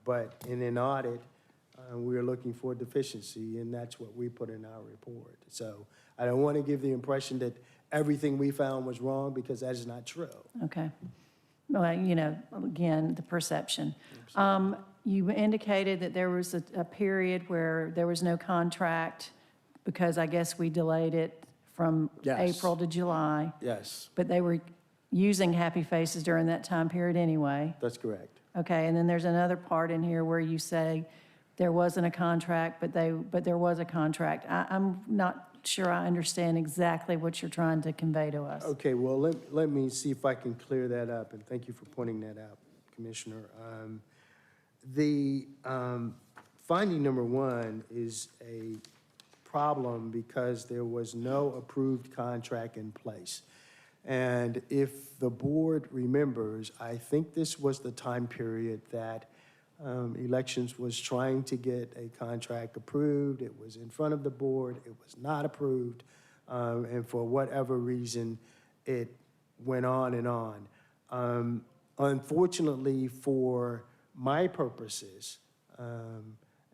But in an audit, We are looking for deficiency, and that's what we put in our report. So I don't want to give the impression that everything we found was wrong, because that is not true. Okay. Well, you know, again, the perception. You indicated that there was a period where there was no contract because I guess we delayed it from Yes. April to July. Yes, But they were using Happy Faces during that time period anyway. that's correct. Okay, and then there's another part in here where you say there wasn't a contract, but there was a contract. I'm not sure I understand exactly what you're trying to convey to us. Okay, well, let me see if I can clear that up, and thank you for pointing that out, Commissioner. The finding number one is a problem because there was no approved contract in place. And if the board remembers, I think this was the time period that Elections was trying to get a contract approved. It was in front of the board. It was not approved. And for whatever reason, it went on and on. Unfortunately, for my purposes,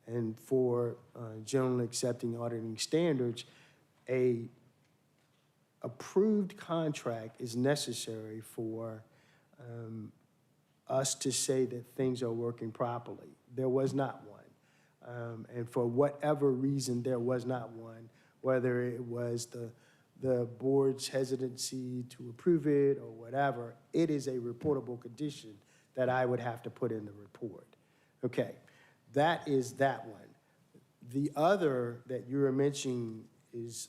and for generally accepting auditing standards, a approved contract is necessary for us to say that things are working properly. There was not one. And for whatever reason, there was not one, whether it was the board's hesitancy to approve it or whatever, it is a reportable condition that I would have to put in the report. Okay, that is that one. The other that you were mentioning is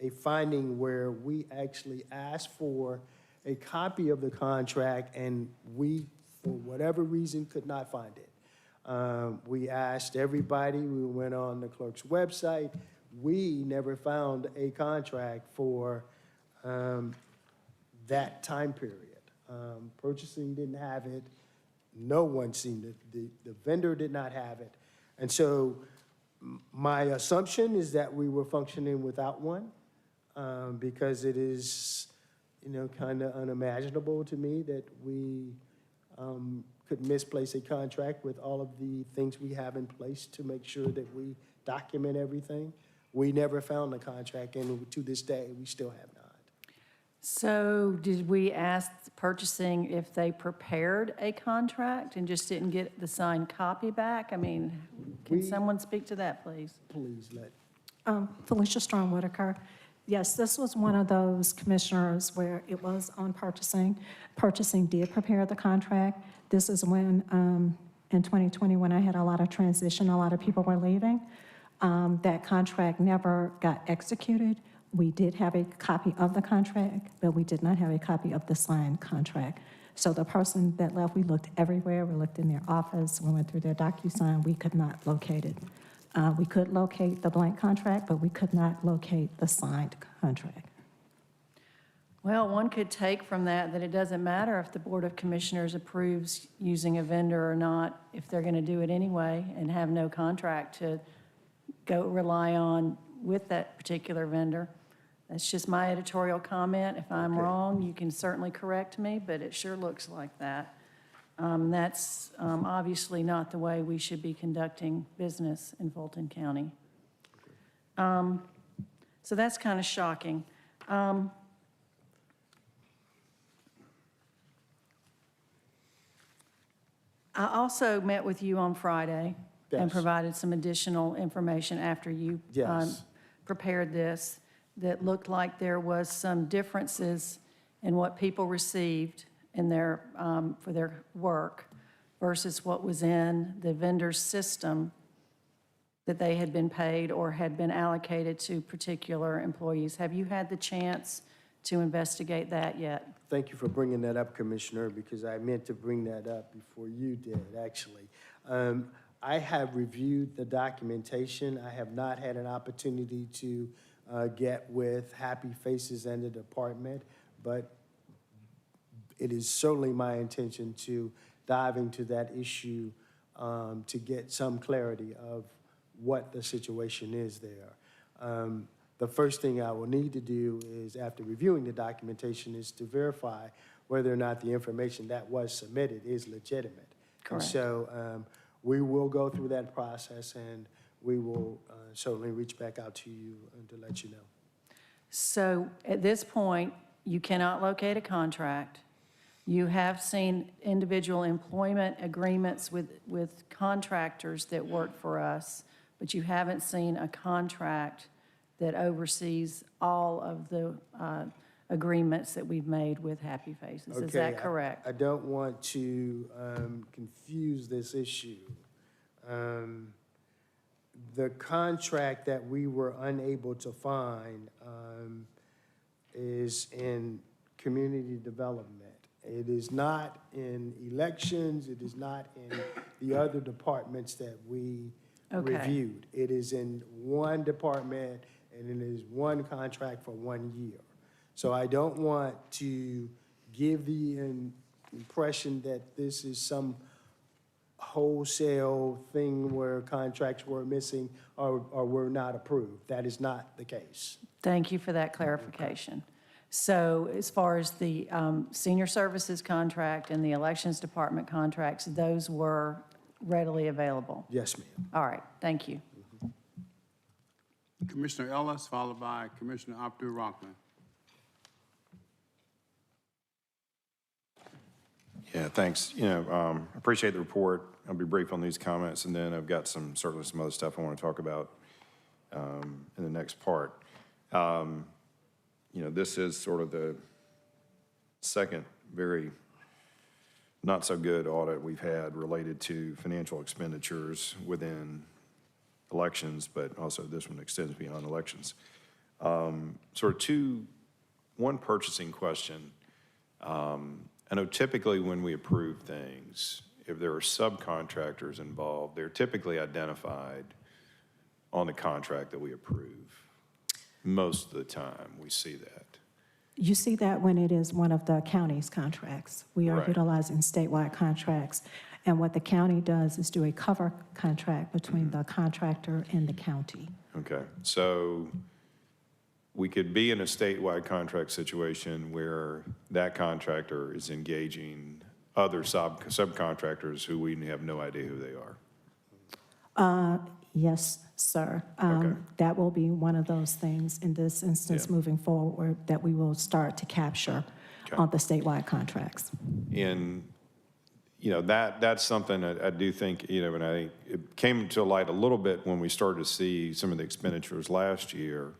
a finding where we actually asked for a copy of the contract and we, for whatever reason, could not find it. We asked everybody, we went on the clerk's website, we never found a contract for that time period. Purchasing didn't have it, no one seemed to, the vendor did not have it. And so my assumption is that we were functioning without one, because it is, you know, kind of unimaginable to me that we could misplace a contract with all of the things we have in place to make sure that we document everything. We never found the contract, and to this day, we still have not. So did we ask purchasing if they prepared a contract and just didn't get the signed copy back? I mean, can someone speak to that, please? Please let. Felicia Strong Whitaker. Yes, this was one of those commissioners where it was on purchasing. Purchasing did prepare the contract. This is when, in 2020, when I had a lot of transition, a lot of people were leaving. That contract never got executed. We did have a copy of the contract, but we did not have a copy of the signed contract. So the person that left, we looked everywhere. We looked in their office, we went through their DocuSign. We could not locate it. We could locate the blank contract, but we could not locate the signed contract. Well, one could take from that that it doesn't matter if the Board of Commissioners approves using a vendor or not, if they're going to do it anyway and have no contract to go rely on with that particular vendor. That's just my editorial comment. If I'm wrong, you can certainly correct me, but it sure looks like that. That's obviously not the way we should be conducting business in Fulton County. So that's kind of shocking. I also met with you on Friday and Yes. provided some additional information after you Yes. prepared this that looked like there was some differences in what people received in their, for their work versus what was in the vendor's system that they had been paid or had been allocated to particular employees. Have you had the chance to investigate that yet? Thank you for bringing that up, Commissioner, because I meant to bring that up before you did, actually. I have reviewed the documentation. I have not had an opportunity to get with Happy Faces and the department, but it is certainly my intention to dive into that issue to get some clarity of what the situation is there. The first thing I will need to do is, after reviewing the documentation, is to verify whether or not the information that was submitted is legitimate. Correct. And so we will go through that process, and we will certainly reach back out to you to let you know. So at this point, you cannot locate a contract. You have seen individual employment agreements with contractors that work for us, but you haven't seen a contract that oversees all of the agreements that we've made with Happy Faces. Is that Okay, correct? I don't want to confuse this issue. The contract that we were unable to find is in community development. It is not in elections. It is not in the other departments that we reviewed. It is in one department, and it is one contract for 1 year. So I don't want to give the impression that this is some wholesale thing where contracts were missing or were not approved. That is not the case. Thank you for that clarification. So as far as the senior services contract and the elections department contracts, those were readily available? Yes, ma'am. All right, thank you. Commissioner Ellis, followed by Commissioner Abdul Rahman. Yeah, thanks. Appreciate the report. I'll be brief on these comments, and then I've got certainly some other stuff I want to talk about in the next part. This is sort of the second very not so good audit we've had related to financial expenditures within elections, but also this one extends beyond elections. One purchasing question. I know typically when we approve things, if there are subcontractors involved, they're typically identified on the contract that we approve. Most of the time, we see that. You see that when it is one of the county's contracts. We are Right. utilizing statewide contracts. And what the county does is do a cover contract between the contractor and the county. Okay, so we could be in a statewide contract situation where that contractor is engaging other subcontractors who we have no idea who they are. Yes, sir. Okay. That will be one of those things in this instance moving forward that we will start to capture on the statewide contracts. And, that's something I do think, and it came to light a little bit when we started to see some of the expenditures last year.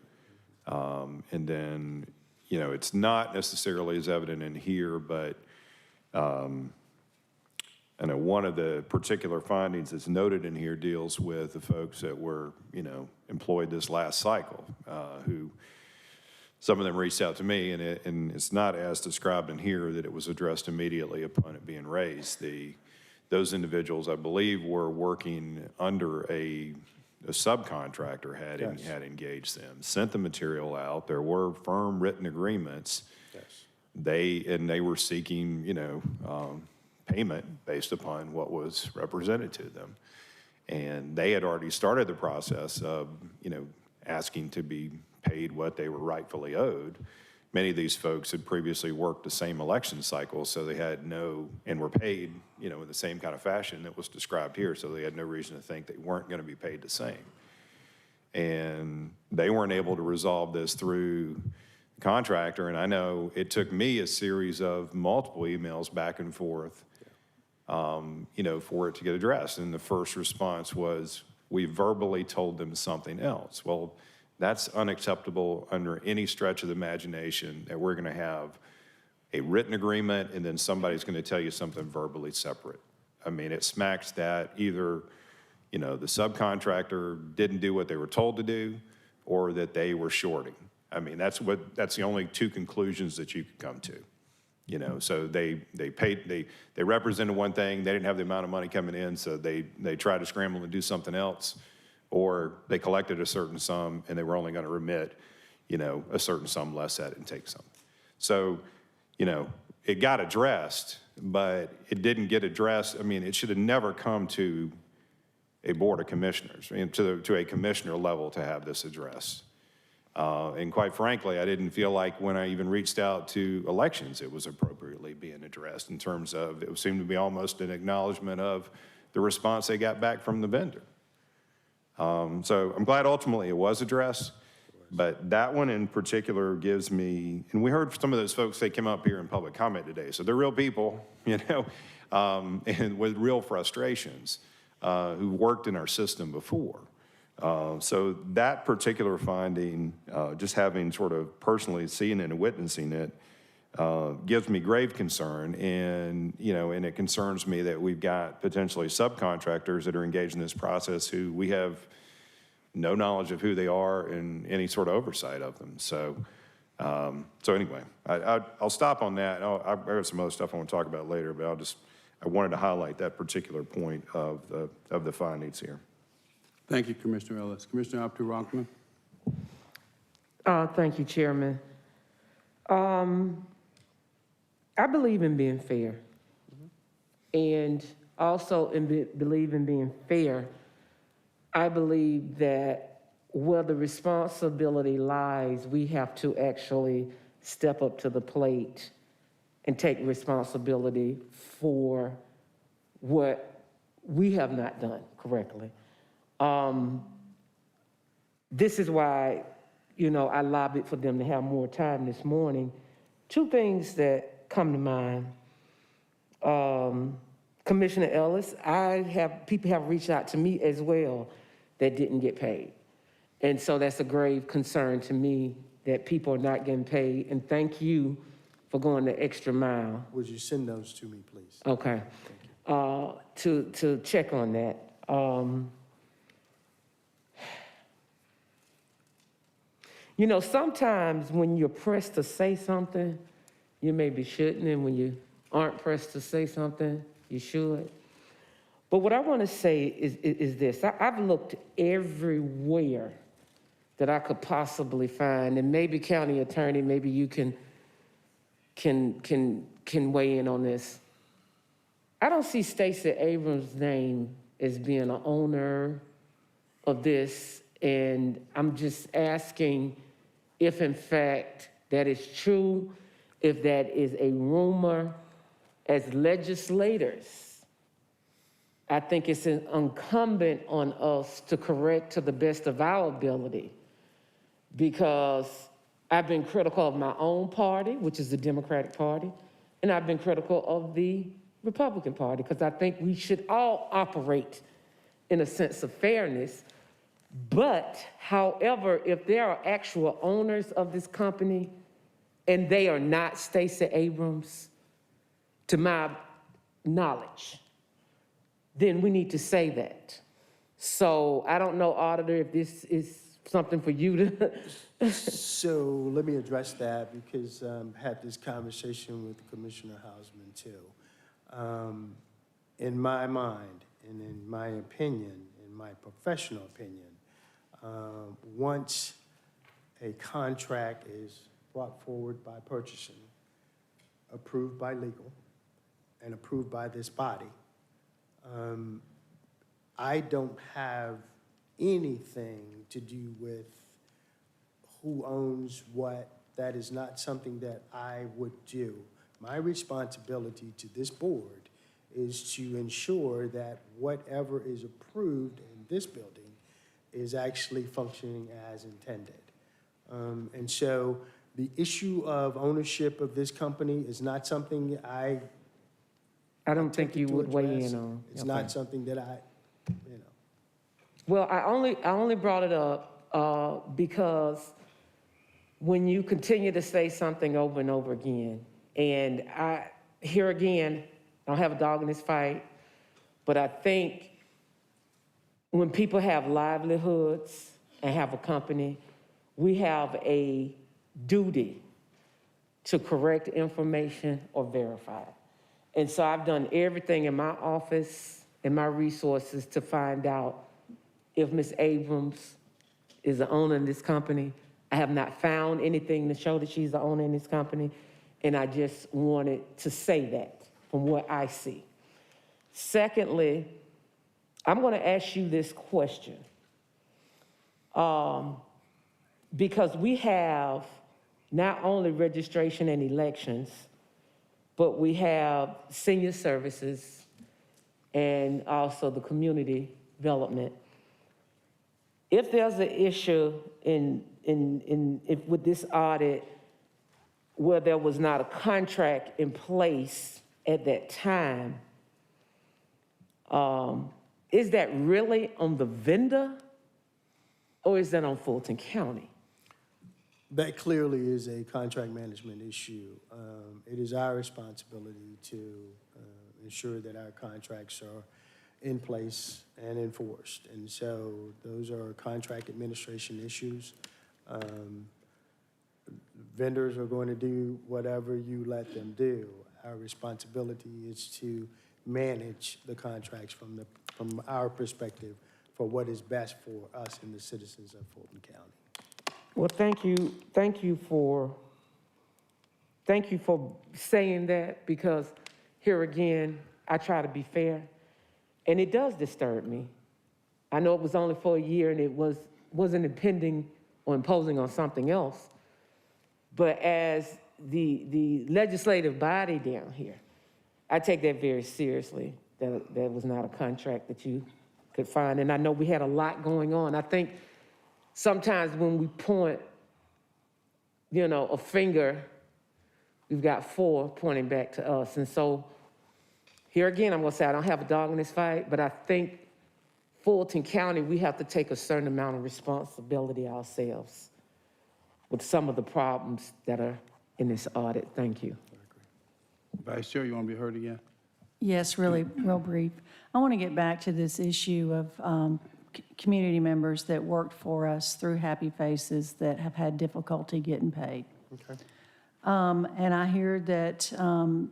And then, it's not necessarily as evident in here, but I know one of the particular findings that's noted in here deals with the folks that were, employed this last cycle, who some of them reached out to me, and it's not as described in here that it was addressed immediately upon it being raised. Those individuals, I believe, were working under a subcontractor had engaged them, sent the material out. There were firm written agreements. Yes. They were seeking, payment based upon what was represented to them. And they had already started the process of, asking to be paid what they were rightfully owed. Many of these folks had previously worked the same election cycle, so they had and were paid, in the same kind of fashion that was described here, so they had no reason to think they weren't going to be paid the same. And they weren't able to resolve this through the contractor, and I know it took me a series of multiple emails back and forth, for it to get addressed. And the first response was, we verbally told them something else. Well, that's unacceptable under any stretch of the imagination that we're going to have a written agreement and then somebody's going to tell you something verbally separate. I mean, it smacks that either, the subcontractor didn't do what they were told to do or that they were shorting. I mean, that's the only two conclusions that you could come to. So they represented one thing, they didn't have the amount of money coming in, so they tried to scramble and do something else, or they collected a certain sum and they were only going to remit, a certain sum less at it and take some. So, it got addressed, but it didn't get addressed. I mean, it should have never come to a board of commissioners, to a commissioner level to have this addressed. And quite frankly, I didn't feel like when I even reached out to elections, it was appropriately being addressed in terms of, it seemed to be almost an acknowledgement of, the response they got back from the vendor. So I'm glad ultimately it was addressed, but that one in particular gives me, and we heard some of those folks, they came up here in public comment today, so they're real people, you know, and with real frustrations, who worked in our system before. So that particular finding, just having sort of personally seen it and witnessing it, gives me grave concern, and, you know, and it concerns me that we've got potentially subcontractors that are engaged in this process who we have no knowledge of who they are and any sort of oversight of them. So, so anyway, I'll stop on that. I've got some other stuff I want to talk about later, but I wanted to highlight that particular point of the findings here. Thank you, Commissioner Ellis. Commissioner Abdul-Rahman? Thank you, Chairman. I believe in being fair. And also believe in being fair, I believe that where the responsibility lies, we have to actually step up to the plate and take responsibility for what we have not done correctly. This is why, you know, I lobbied for them to have more time this morning. Two things that come to mind. Commissioner Ellis, people have reached out to me as well that didn't get paid. And so that's a grave concern to me that people are not getting paid. And thank you for going the extra mile. Would you send those to me, please? Okay. To check on that. You know, sometimes when you're pressed to say something, you maybe shouldn't, and when you aren't pressed to say something, you should. But what I want to say is this. I've looked everywhere that I could possibly find, and maybe County Attorney, maybe you can weigh in on this. I don't see Stacey Abrams' name as being an owner of this, and I'm just asking if in fact that is true, if that is a rumor. As legislators, I think it's incumbent on us to correct to the best of our ability, because I've been critical of my own party, which is the Democratic Party, and I've been critical of the Republican Party, because I think we should all operate in a sense of fairness. But, however, if there are actual owners of this company and they are not Stacey Abrams, to my knowledge, then we need to say that. So I don't know, Auditor, if this is something for you to. So let me address that, because I had this conversation with Commissioner Hausman too. In my mind, and in my opinion, in my professional opinion, once a contract is brought forward by purchasing, approved by legal, and approved by this body, I don't have anything to do with who owns what. That is not something that I would do. My responsibility to this board is to ensure that whatever is approved in this building is actually functioning as intended. And so the issue of ownership of this company is not something I don't think you would weigh in on. It's not something that I, you know. Well, I only brought it up because when you continue to say something over and over again, and here again, I don't have a dog in this fight, but I think when people have livelihoods and have a company, we have a duty to correct information or verify it. And so I've done everything in my office and my resources to find out if Ms. Abrams is the owner of this company. I have not found anything to show that she's the owner in this company, and I just wanted to say that from what I see. Secondly, I'm going to ask you this question, because we have not only registration and elections, but we have senior services, and also the community development. If there's an issue with this audit where there was not a contract in place at that time, is that really on the vendor or is that on Fulton County? That clearly is a contract management issue. It is our responsibility to ensure that our contracts are in place and enforced. And so those are contract administration issues. Vendors are going to do whatever you let them do. Our responsibility is to manage the contracts from our perspective for what is best for us and the citizens of Fulton County. Well, thank you for saying that, because here again, I try to be fair, and it does disturb me. I know it was only for a year and it wasn't impending or imposing on something else, but as the legislative body down here, I take that very seriously, that was not a contract that you could find. And I know we had a lot going on. I think sometimes when we point, a finger, we've got 4 pointing back to us. And so here again, I'm gonna say I don't have a dog in this fight, but I think Fulton County, we have to take a certain amount of responsibility ourselves with some of the problems that are in this audit. Thank you. Vice Chair, you want to be heard again? Yes, really, real brief. I want to get back to this issue of community members that worked for us through Happy Faces that have had difficulty getting paid. Okay. And I hear that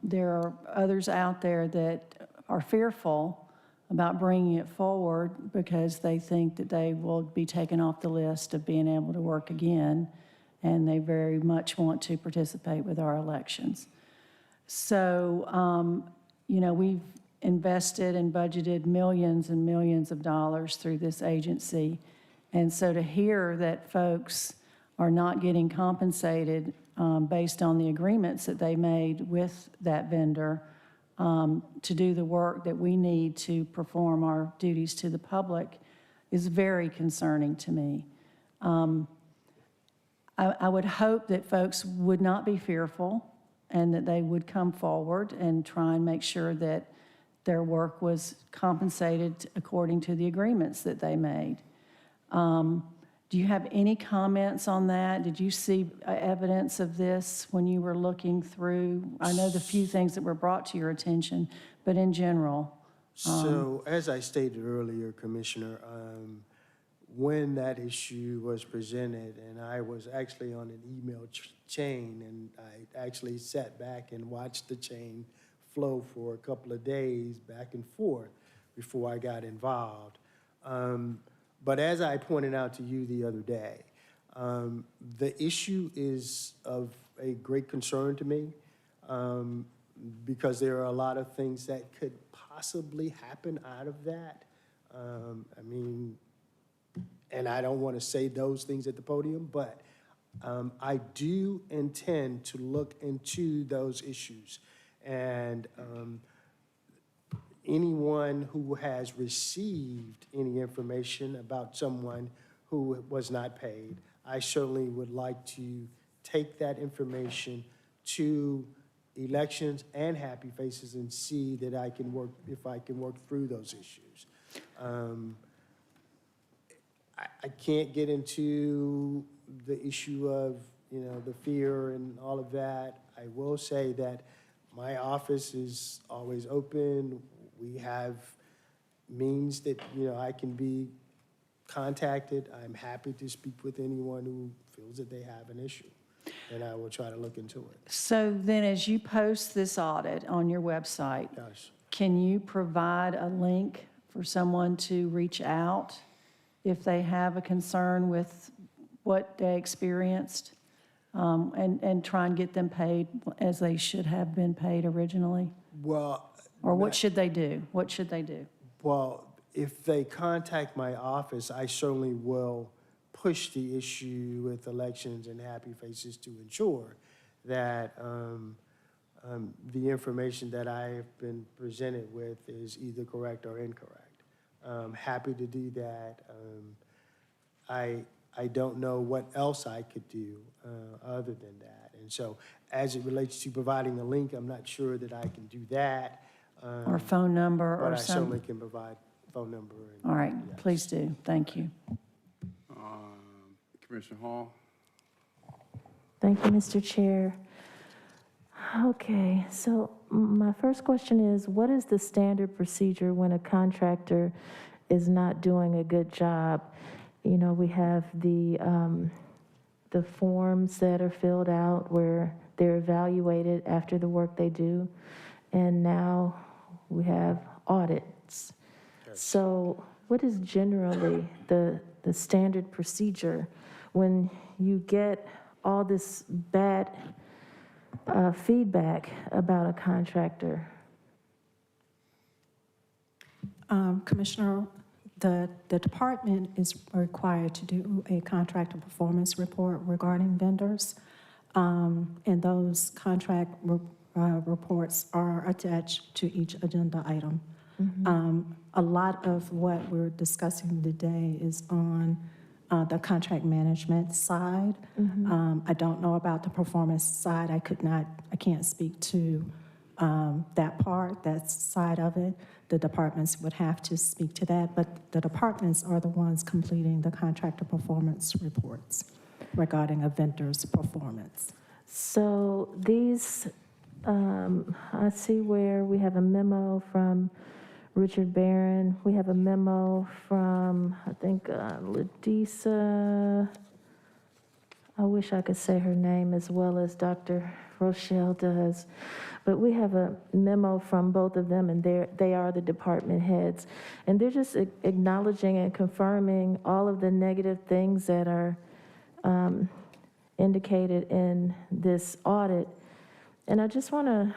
there are others out there that are fearful about bringing it forward because they think that they will be taken off the list of being able to work again, and they very much want to participate with our elections. So, we've invested and budgeted millions and millions of dollars through this agency. And so to hear that folks are not getting compensated based on the agreements that they made with that vendor to do the work that we need to perform our duties to the public is very concerning to me. I would hope that folks would not be fearful and that they would come forward and try and make sure that their work was compensated according to the agreements that they made. Do you have any comments on that? Did you see evidence of this when you were looking through? I know the few things that were brought to your attention, but in general. So as I stated earlier, Commissioner, when that issue was presented, and I was actually on an email chain, and I actually sat back and watched the chain flow for a couple of days back and forth before I got involved. But as I pointed out to you the other day, the issue is of a great concern to me because there are a lot of things that could possibly happen out of that. And I don't want to say those things at the podium, but I do intend to look into those issues. And anyone who has received any information about someone who was not paid, I certainly would like to take that information to elections and Happy Faces and see that I can work, if I can work through those issues. I can't get into the issue of, the fear and all of that. I will say that my office is always open. We have means that, I can be contacted. I'm happy to speak with anyone who feels that they have an issue, and I will try to look into it. So then as you post this audit on your website, Yes. can you provide a link for someone to reach out if they have a concern with what they experienced and try and get them paid as they should have been paid originally? Well. Or what should they do? What should they do? Well, if they contact my office, I certainly will push the issue with elections and Happy Faces to ensure that the information that I have been presented with is either correct or incorrect. Happy to do that. I don't know what else I could do other than that. And so as it relates to providing a link, I'm not sure that I can do that. Or phone number But or I certainly something? can provide phone number. And, All right, yes. please do. Thank you. Commissioner Hall? Thank you, Mr. Chair. Okay, so my first question is, what is the standard procedure when a contractor is not doing a good job? You know, we have the forms that are filled out where they're evaluated after the work they do, and now we have audits. So what is generally the standard procedure when you get all this bad feedback about a contractor? Commissioner, the department is required to do a contractor performance report regarding vendors, and those contract reports are attached to each agenda item. A lot of what we're discussing today is on the contract management side. I don't know about the performance side. I can't speak to that part, that side of it. The departments would have to speak to that, but the departments are the ones completing the contractor performance reports regarding a vendor's performance. So these, I see where we have a memo from Richard Barron. We have a memo from, I think, Ladisa. I wish I could say her name as well as Dr. Rochelle does. But we have a memo from both of them, and they are the department heads. And they're just acknowledging and confirming all of the negative things that are indicated in this audit. And I just want to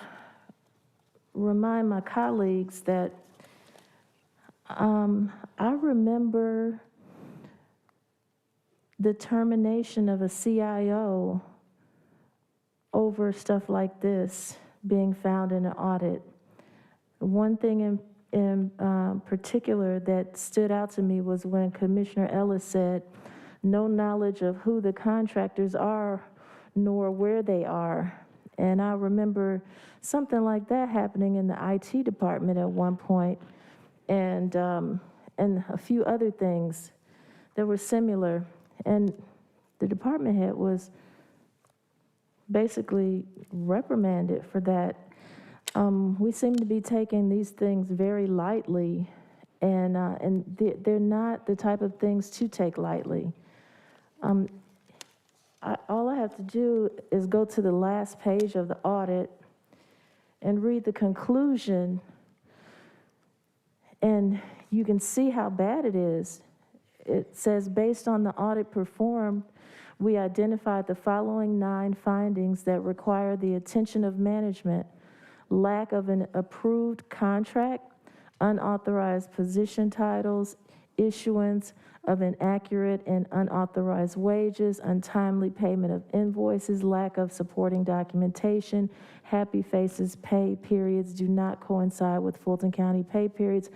remind my colleagues that I remember the termination of a CIO over stuff like this being found in an audit. One thing in particular that stood out to me was when Commissioner Ellis said, no knowledge of who the contractors are nor where they are. And I remember something like that happening in the IT department at one point, and a few other things that were similar. And the department head was basically reprimanded for that. We seem to be taking these things very lightly, and they're not the type of things to take lightly. All I have to do is go to the last page of the audit and read the conclusion, and you can see how bad it is. It says, based on the audit performed, we identified the following 9 findings that require the attention of management: lack of an approved contract, unauthorized position titles, issuance of inaccurate and unauthorized wages, untimely payment of invoices, lack of supporting documentation, Happy Faces pay periods do not coincide with Fulton County pay periods,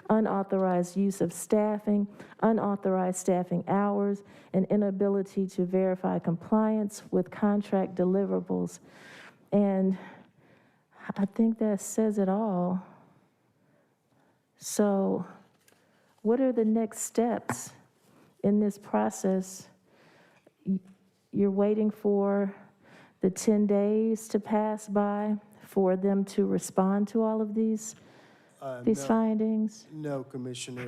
unauthorized use of staffing, unauthorized staffing hours, and inability to verify compliance with contract deliverables. And I think that says it all. So what are the next steps in this process? You're waiting for the 10 days to pass by for them to respond to all of these No. findings? No, Commissioner,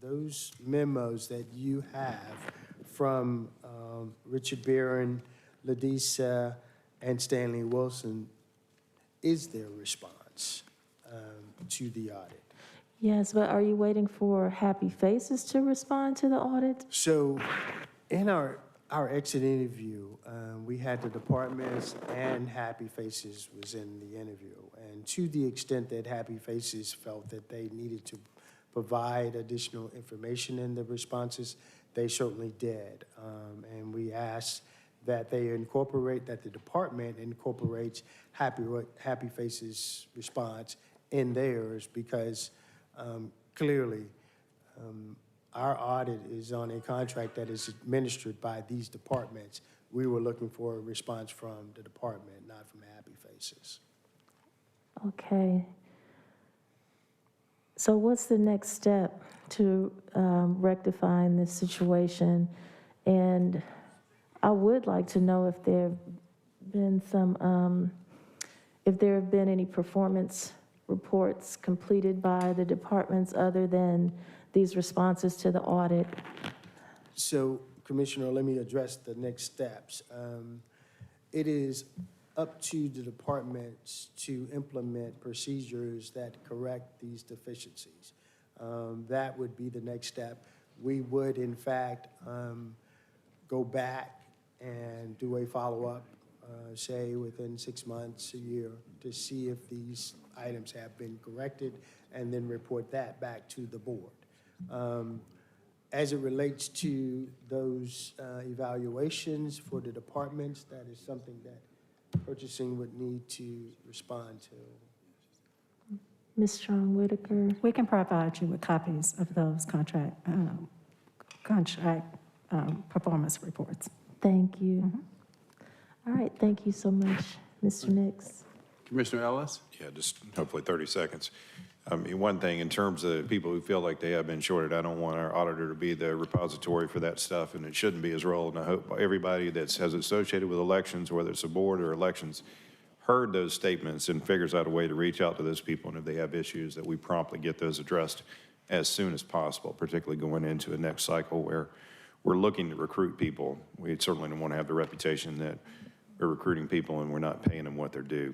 those memos that you have from Richard Barron, Ladisa, and Stanley Wilson is their response to the audit. Yes, but are you waiting for Happy Faces to respond to the audit? So in our exit interview, we had the departments and Happy Faces was in the interview. And to the extent that Happy Faces felt that they needed to provide additional information in the responses, they certainly did. And we asked that the department incorporates Happy Faces response in theirs, because clearly, our audit is on a contract that is administered by these departments. We were looking for a response from the department, not from Happy Faces. Okay. So what's the next step to rectifying this situation? And I would like to know if there have been if there have been any performance reports completed by the departments other than these responses to the audit. So, Commissioner, let me address the next steps. It is up to the departments to implement procedures that correct these deficiencies. That would be the next step. We would, in fact, go back and do a follow-up, say within 6 months, a year, to see if these items have been corrected, and then report that back to the board. As it relates to those evaluations for the departments, that is something that purchasing would need to respond to. Ms. Strong-Whitaker? We can provide you with copies of those contract performance reports. Thank you. All right, thank you so much, Mr. Nix. Commissioner Ellis? Yeah, just hopefully 30 seconds. I mean, one thing, in terms of people who feel like they have been shorted, I don't want our auditor to be the repository for that stuff, and it shouldn't be his role. And I hope everybody that has associated with elections, whether it's a board or elections, heard those statements and figures out a way to reach out to those people, and if they have issues, that we promptly get those addressed as soon as possible, particularly going into a next cycle where we're looking to recruit people. We certainly don't want to have the reputation that we're recruiting people and we're not paying them what they're due.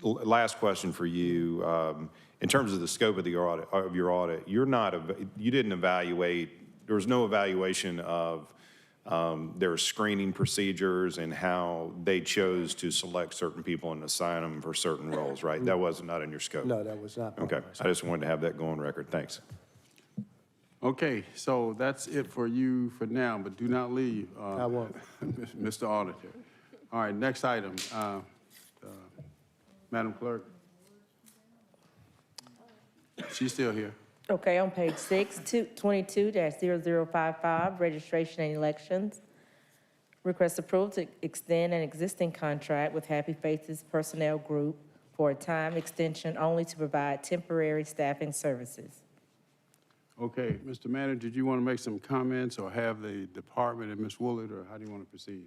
Last question for you. In terms of the scope of your audit, you didn't evaluate, there was no evaluation of their screening procedures and how they chose to select certain people and assign them for certain roles, right? That was not in your scope? No, that was not. Okay, I just wanted to have that go on record. Thanks. Okay, so that's it for you for now, but do not leave. I won't. Mr. Auditor. All right, next item. Madam Clerk. She's still here. Okay, on page 6, 22-0055, registration and elections. Request approval to extend an existing contract with Happy Faces Personnel Group for a time extension only to provide temporary staffing services. Okay, Mr. Manager, did you want to make some comments or have the department and Ms. Woolard, or how do you want to proceed?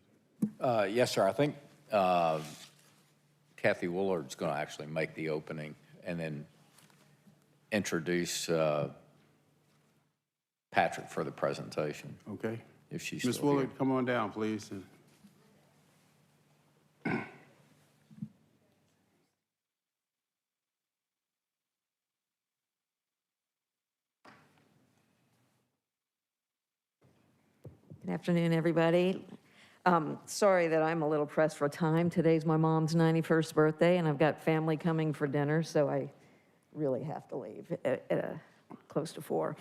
Yes, sir. I think Kathy Woolard's going to actually make the opening and then introduce Patrick for the presentation. Okay. If she's Ms. still here. Woolard, come on down, please. Good afternoon, everybody. Sorry that I'm a little pressed for time. Today's my mom's 91st birthday, and I've got family coming for dinner, so I really have to leave at close to 4.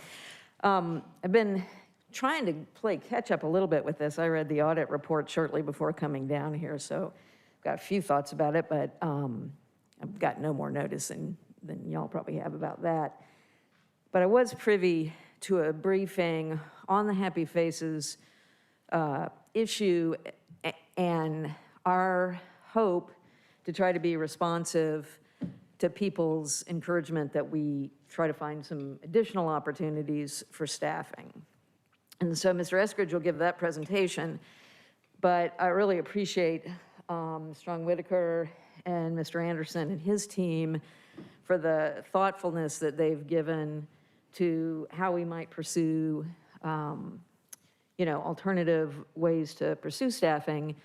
I've been trying to play catch up a little bit with this. I read the audit report shortly before coming down here, so I've got a few thoughts about it, but I've got no more notice than y'all probably have about that. But I was privy to a briefing on the Happy Faces issue and our hope to try to be responsive to people's encouragement that we try to find some additional opportunities for staffing. And so Mr. Eskridge will give that presentation, but I really appreciate Strong-Whitaker and Mr. Anderson and his team for the thoughtfulness that they've given to how we might pursue alternative ways to pursue staffing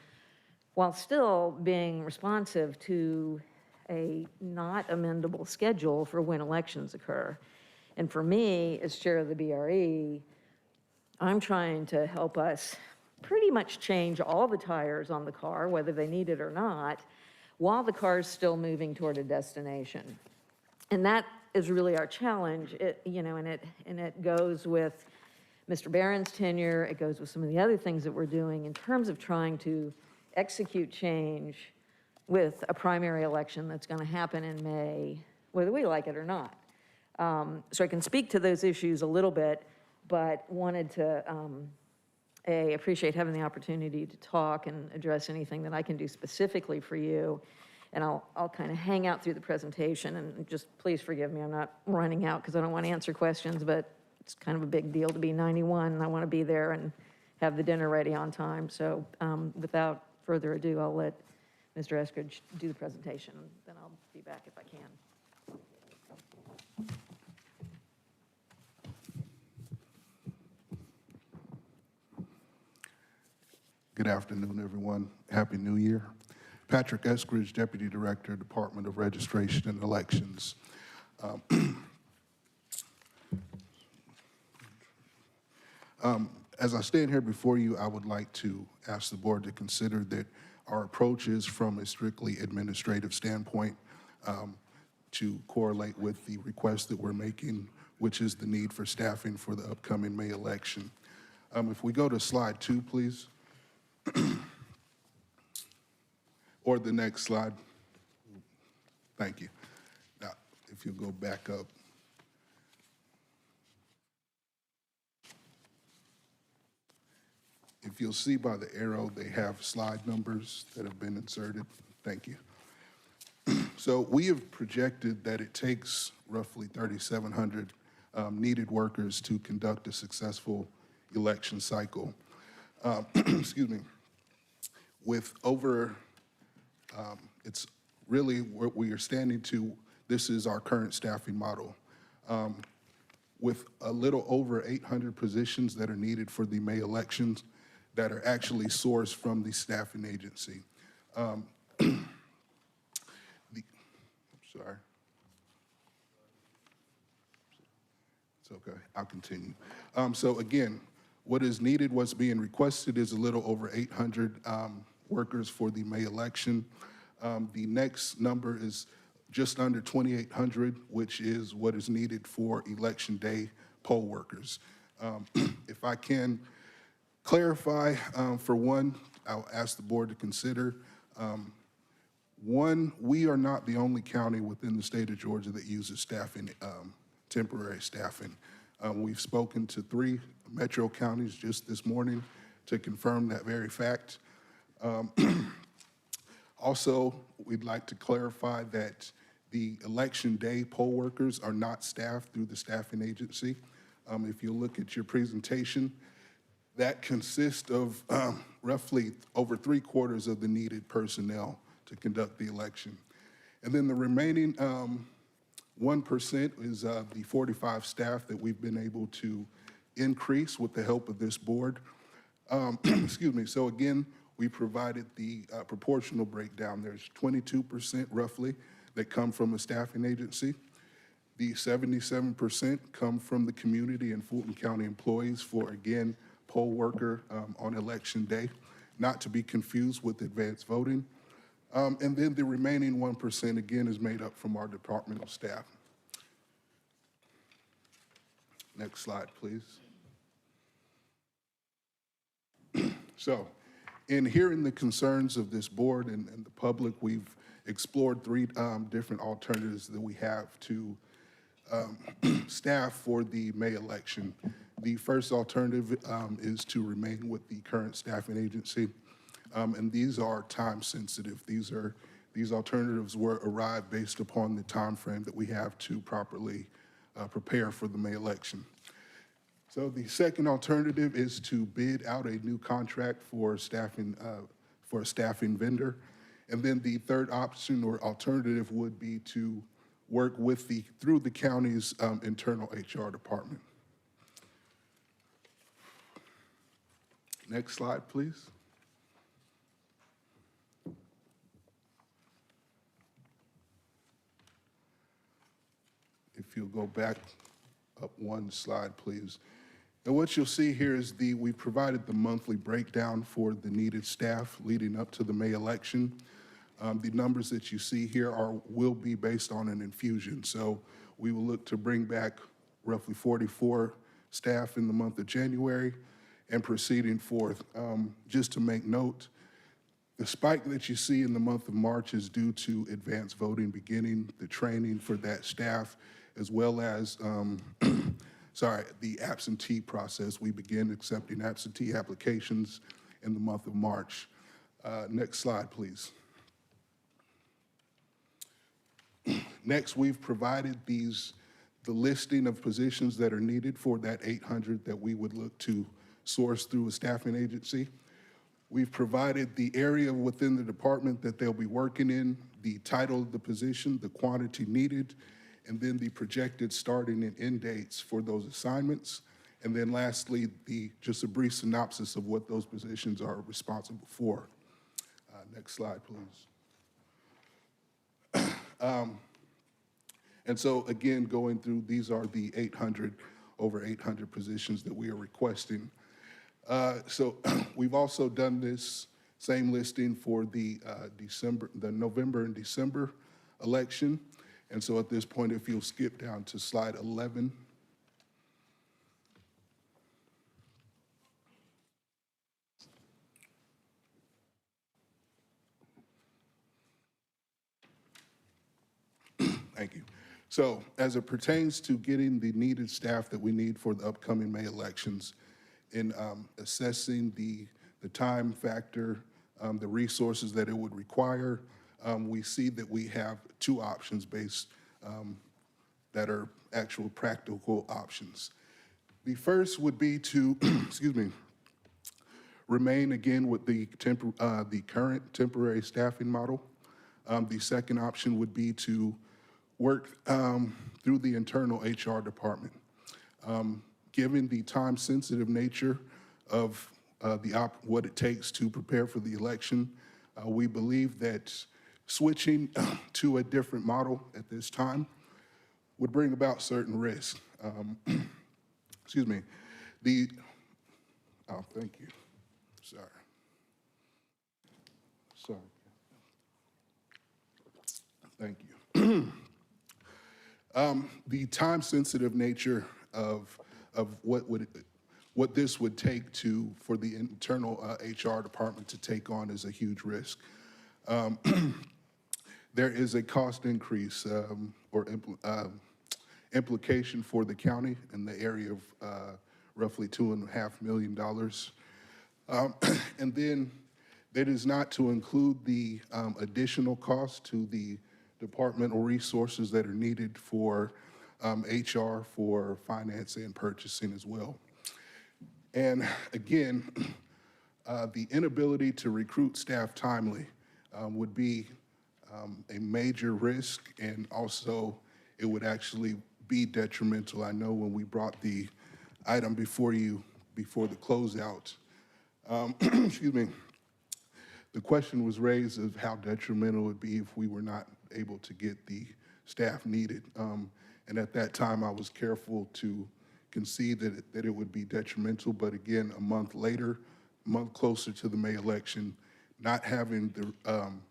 while still being responsive to a not amendable schedule for when elections occur. And for me, as chair of the BRE, I'm trying to help us pretty much change all the tires on the car, whether they need it or not, while the car is still moving toward a destination. And that is really our challenge, and it goes with Mr. Barron's tenure, it goes with some of the other things that we're doing in terms of trying to execute change with a primary election that's going to happen in May, whether we like it or not. So I can speak to those issues a little bit, but wanted to, appreciate having the opportunity to talk and address anything that I can do specifically for you. And I'll kind of hang out through the presentation, and just please forgive me, I'm not running out because I don't want to answer questions, but it's kind of a big deal to be 91, and I want to be there and have the dinner ready on time. So without further ado, I'll let Mr. Eskridge do the presentation, and then I'll be back if I can. Good afternoon, everyone. Happy New Year. Patrick Eskridge, Deputy Director, Department of Registration and Elections. As I stand here before you, I would like to ask the board to consider that our approach is from a strictly administrative standpoint to correlate with the request that we're making, which is the need for staffing for the upcoming May election. If we go to slide 2, please. Or the next slide. Thank you. Now, if you go back up. If you'll see by the arrow, they have slide numbers that have been inserted. Thank you. So we have projected that it takes roughly 3,700 needed workers to conduct a successful election cycle. Excuse me. With over, it's really what we are standing to, this is our current staffing model. With a little over 800 positions that are needed for the May elections that are actually sourced from the staffing agency. Sorry. It's okay, I'll continue. So again, what is needed, what's being requested is a little over 800 workers for the May election. The next number is just under 2,800, which is what is needed for Election Day poll workers. If I can clarify, for one, I'll ask the board to consider, one, we are not the only county within the state of Georgia that uses staffing, temporary staffing. We've spoken to 3 metro counties just this morning to confirm that very fact. Also, we'd like to clarify that the election day poll workers are not staffed through the staffing agency. If you look at your presentation, that consists of roughly over 3/4 of the needed personnel to conduct the election. And then the remaining 1% is the 45 staff that we've been able to increase with the help of this board. Excuse me, so again, we provided the proportional breakdown. There's 22% roughly that come from a staffing agency. The 77% come from the community and Fulton County employees for, again, poll worker on election day, not to be confused with advanced voting. And then the remaining 1%, again, is made up from our departmental staff. Next slide, please. So, in hearing the concerns of this board and the public, we've explored 3 different alternatives that we have to staff for the May election. The first alternative is to remain with the current staffing agency, and these are time sensitive. These alternatives were arrived based upon the time frame that we have to properly prepare for the May election. So the second alternative is to bid out a new contract for staffing for a staffing vendor, and then the third option or alternative would be to work with through the county's internal HR department. Next slide, please. If you'll go back up 1 slide, please. And what you'll see here is we provided the monthly breakdown for the needed staff leading up to the May election. The numbers that you see here will be based on an infusion. So we will look to bring back roughly 44 staff in the month of January and proceeding forth. Just to make note, the spike that you see in the month of March is due to advanced voting beginning, the training for that staff, as well as, the absentee process. We begin accepting absentee applications in the month of March. Next slide, please. Next, we've provided the listing of positions that are needed for that 800 that we would look to source through a staffing agency. We've provided the area within the department that they'll be working in, the title of the position, the quantity needed, and then the projected starting and end dates for those assignments. And then lastly, just a brief synopsis of what those positions are responsible for. Next slide, please. And so again, going through, these are the over 800 positions that we are requesting. So we've also done this same listing for the November and December election. And so at this point, if you'll skip down to slide 11. Thank you. So as it pertains to getting the needed staff that we need for the upcoming May elections, in assessing the time factor, the resources that it would require, we see that we have two options based that are actual practical options. The first would be to, remain again with the current temporary staffing model. The second option would be to work through the internal HR department. Given the time-sensitive nature of what it takes to prepare for the election, we believe that switching to a different model at this time would bring about certain risks. Thank you. Sorry. Thank you. The time-sensitive nature of what this would take for the internal HR department to take on is a huge risk. There is a cost increase or implication for the county in the area of roughly $2.5 million. And then that is not to include the additional cost to the departmental resources that are needed for HR, for finance and purchasing as well. And again, the inability to recruit staff timely would be a major risk, and also it would actually be detrimental. I know when we brought the item before you, before the closeout, the question was raised of how detrimental it would be if we were not able to get the staff needed. And at that time, I was careful to concede that it would be detrimental, but again, a month later, a month closer to the May election, not having the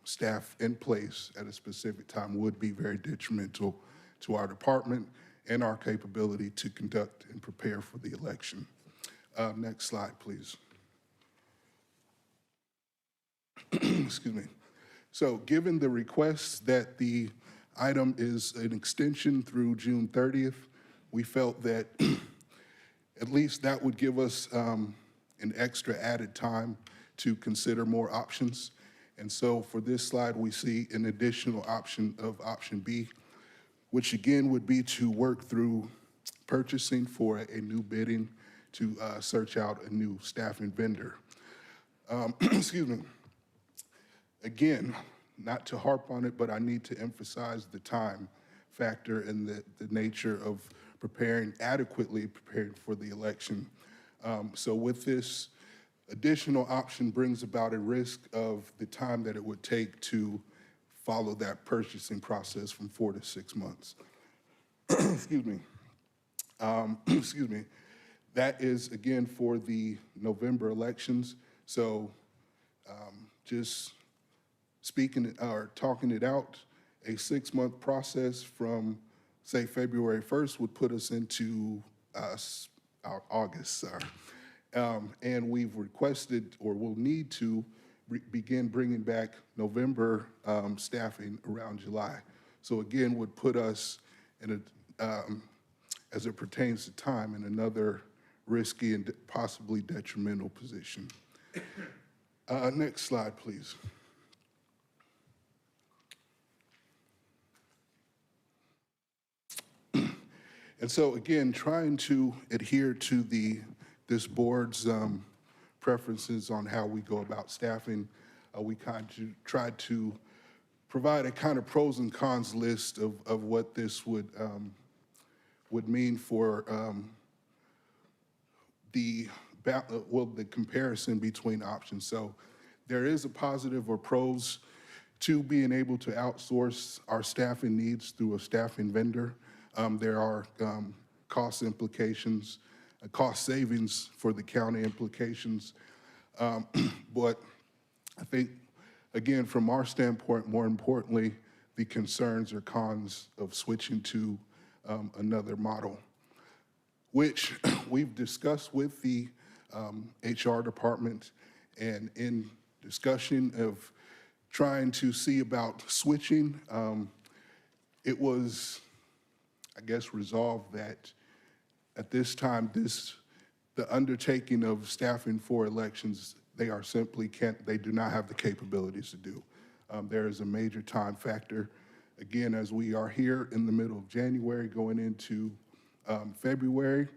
staff in place at a specific time would be very detrimental to our department and our capability to conduct and prepare for the election. Next slide, please. Excuse me. So given the request that the item is an extension through June 30th, we felt that at least that would give us an extra added time to consider more options. And so for this slide, we see an additional option of option B, which again would be to work through purchasing for a new bidding to search out a new staffing vendor. Excuse me. Again, not to harp on it, but I need to emphasize the time factor and the nature of adequately preparing for the election. So with this additional option brings about a risk of the time that it would take to follow that purchasing process from 4 to 6 months. Excuse me. Excuse me. That is, again, for the November elections. So just speaking or talking it out, a 6-month process from, say, February 1st would put us into August, sorry. And we've requested, or will need to, begin bringing back November staffing around July. So again, would put us in a, as it pertains to time, in another risky and possibly detrimental position. Next slide, please. And so again, trying to adhere to this board's preferences on how we go about staffing, we kind of tried to provide a kind of pros and cons list of what this would mean for the comparison between options. So there is a positive or pros to being able to outsource our staffing needs through a staffing vendor. There are cost implications, cost savings for the county implications. But I think, again, from our standpoint, more importantly, the concerns or cons of switching to another model, which we've discussed with the HR department, and in discussion of trying to see about switching, it was, I guess, resolved that at this time, the undertaking of staffing for elections, they do not have the capabilities to do. There is a major time factor. Again, as we are here in the middle of January going into February,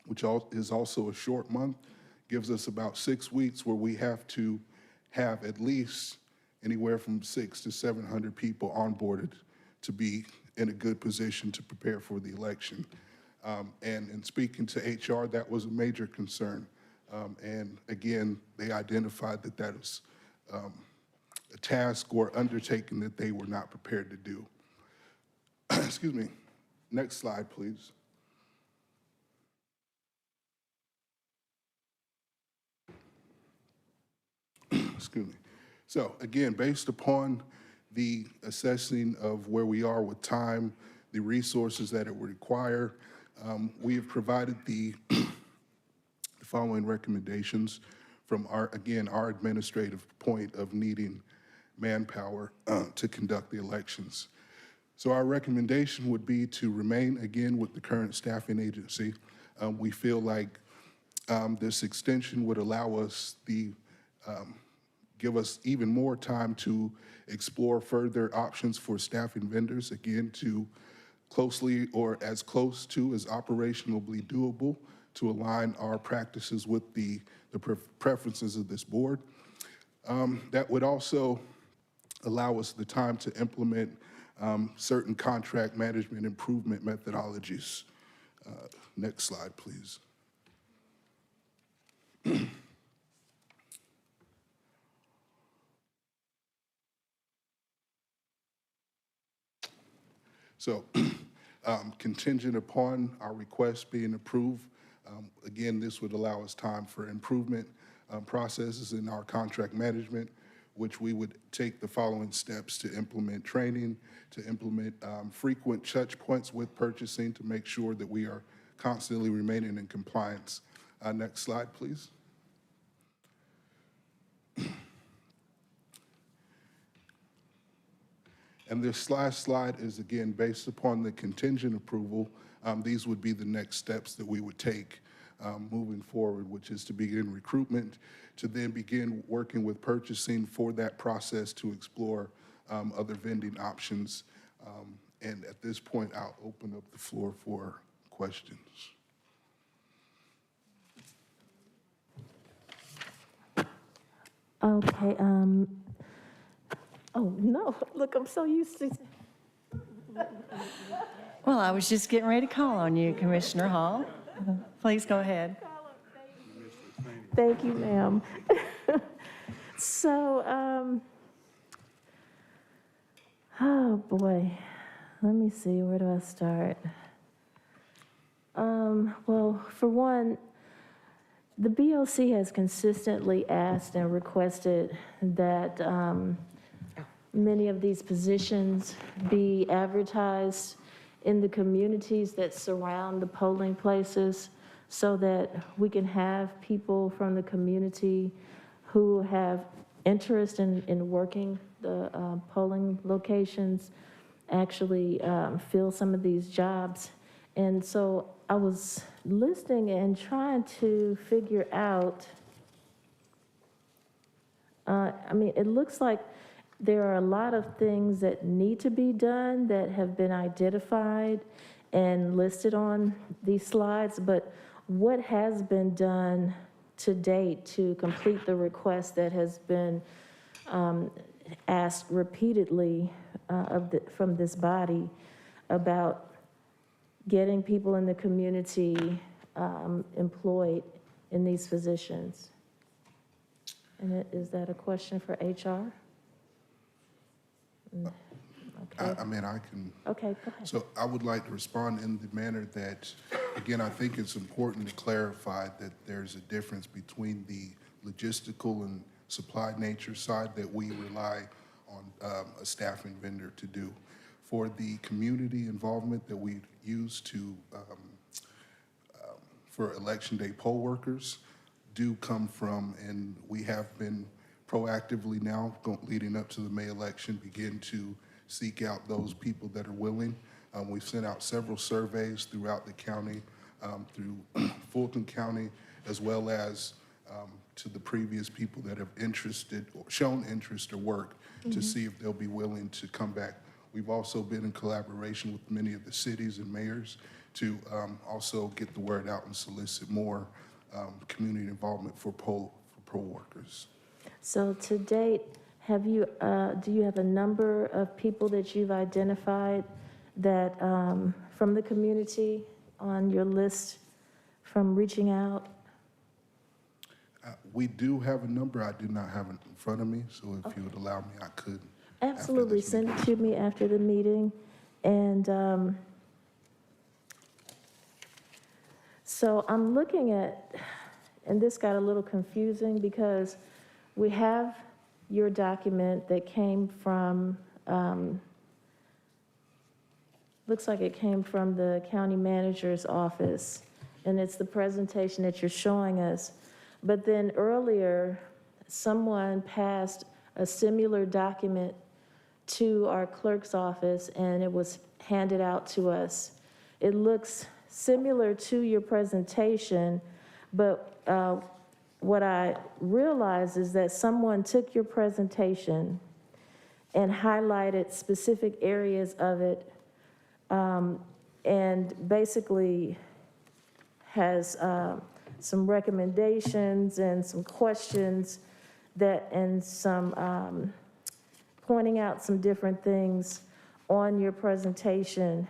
which is also a short month, gives us about 6 weeks where we have to have at least anywhere from 600 to 700 people onboarded to be in a good position to prepare for the election. And in speaking to HR, that was a major concern. And again, they identified that that was a task or undertaking that they were not prepared to do. Excuse me. Next slide, please. Excuse me. So again, based upon the assessing of where we are with time, the resources that it would require, we have provided the following recommendations from our administrative point of needing manpower to conduct the elections. So our recommendation would be to remain again with the current staffing agency. We feel like this extension would allow us give us even more time to explore further options for staffing vendors, again, to closely or as close to as operationally doable to align our practices with the preferences of this board. That would also allow us the time to implement certain contract management improvement methodologies. Next slide, please. So contingent upon our request being approved, again, this would allow us time for improvement processes in our contract management, which we would take the following steps to implement training, to implement frequent touch points with purchasing to make sure that we are constantly remaining in compliance. Next slide, please. And this last slide is, again, based upon the contingent approval. These would be the next steps that we would take moving forward, which is to begin recruitment, to then begin working with purchasing for that process to explore other vending options. And at this point, I'll open up the floor for questions. Okay, oh, no, look, I'm so used to. Well, I was just getting ready to call on you, Commissioner Hall. Please go ahead. Thank you, ma'am. So, oh boy, let me see, where do I start? Well, for one, the BOC has consistently asked and requested that many of these positions be advertised in the communities that surround the polling places so that we can have people from the community who have interest in working the polling locations actually fill some of these jobs. And so I was listening and trying to figure out, I mean, it looks like there are a lot of things that need to be done that have been identified and listed on these slides, but what has been done to date to complete the request that has been asked repeatedly from this body about getting people in the community employed in these positions? And is that a question for HR? Okay. I mean, I can. Okay, go ahead. So I would like to respond in the manner that, again, I think it's important to clarify that there's a difference between the logistical and supply nature side that we rely on a staffing vendor to do. For the community involvement that we use to, for election day poll workers, do come from, and we have been proactively now, leading up to the May election, begin to seek out those people that are willing. We've sent out several surveys throughout the county, through Fulton County, as well as to the previous people that have shown interest or work to see if they'll be willing to come back. We've also been in collaboration with many of the cities and mayors to also get the word out and solicit more community involvement for poll workers. So to date, have you, do you have a number of people that you've identified that, from the community on your list from reaching out? We do have a number. I do not have it in front of me, so if you would allow me, I could. Absolutely, send it to me after the meeting. And so I'm looking at, and this got a little confusing because we have your document that came from, looks like it came from the county manager's office, and it's the presentation that you're showing us. But then earlier, someone passed a similar document to our clerk's office, and it was handed out to us. It looks similar to your presentation, but what I realized is that someone took your presentation and highlighted specific areas of it, and basically has some recommendations and some questions that, and some pointing out some different things on your presentation.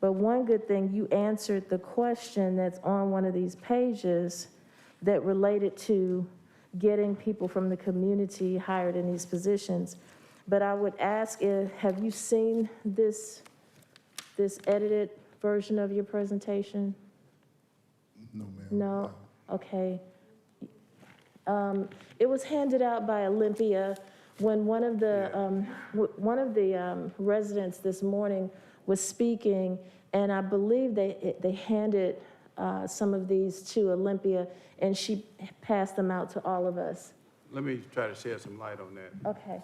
But one good thing, you answered the question that's on one of these pages that related to getting people from the community hired in these positions. But I would ask, have you seen this edited version of your presentation? No, ma'am. No? Okay. It was handed out by Olympia when one of the residents this morning was speaking, and I believe they handed some of these to Olympia, and she passed them out to all of us. Let me try to shed some light on that. Okay.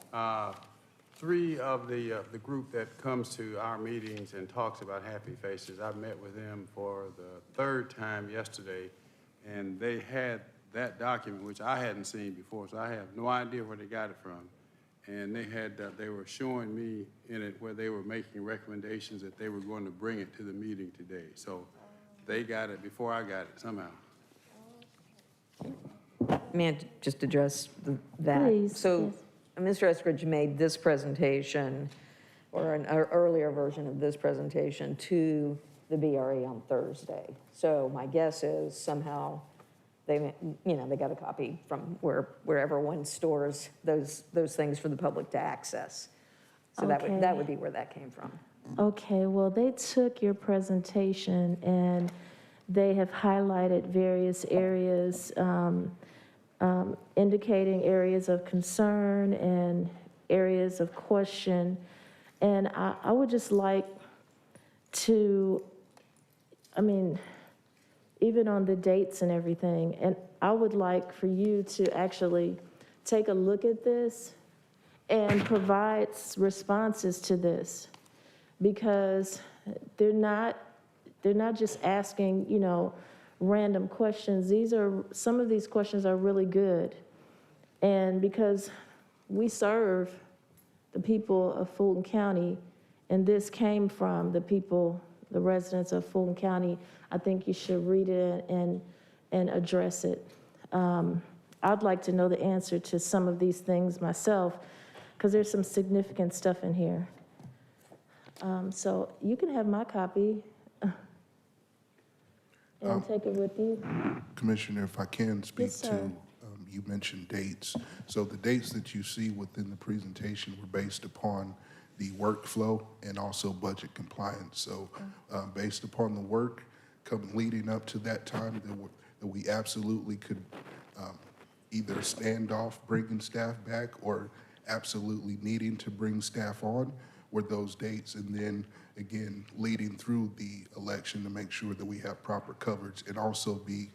Three of the group that comes to our meetings and talks about Happy Faces, I met with them for the third time yesterday, and they had that document, which I hadn't seen before, so I have no idea where they got it from. And they were showing me in it where they were making recommendations that they were going to bring it to the meeting today. So they got it before I got it somehow. May I just address that? Please, So yes. Mr. Eskridge made this presentation, or an earlier version of this presentation, to the BRE on Thursday. So my guess is somehow they got a copy from wherever one stores those things for the public to access. So that would be where that came from. Okay, well, they took your presentation and they have highlighted various areas, indicating areas of concern and areas of question. And I would just like to, I mean, even on the dates and everything. And I would like for you to actually take a look at this and provide responses to this, because they're not just asking, you know, random questions. Some of these questions are really good. And because we serve the people of Fulton County, and this came from the people, the residents of Fulton County, I think you should read it and address it. I'd like to know the answer to some of these things myself, because there's some significant stuff in here. So you can have my copy and take it with you. Commissioner, if I can speak Yes, to, sir. you mentioned dates. So the dates that you see within the presentation were based upon the workflow and also budget compliance. So based upon the work leading up to that time, that we absolutely could either stand off bringing staff back or absolutely needing to bring staff on were those dates. And then again, leading through the election to make sure that we have proper coverage and also be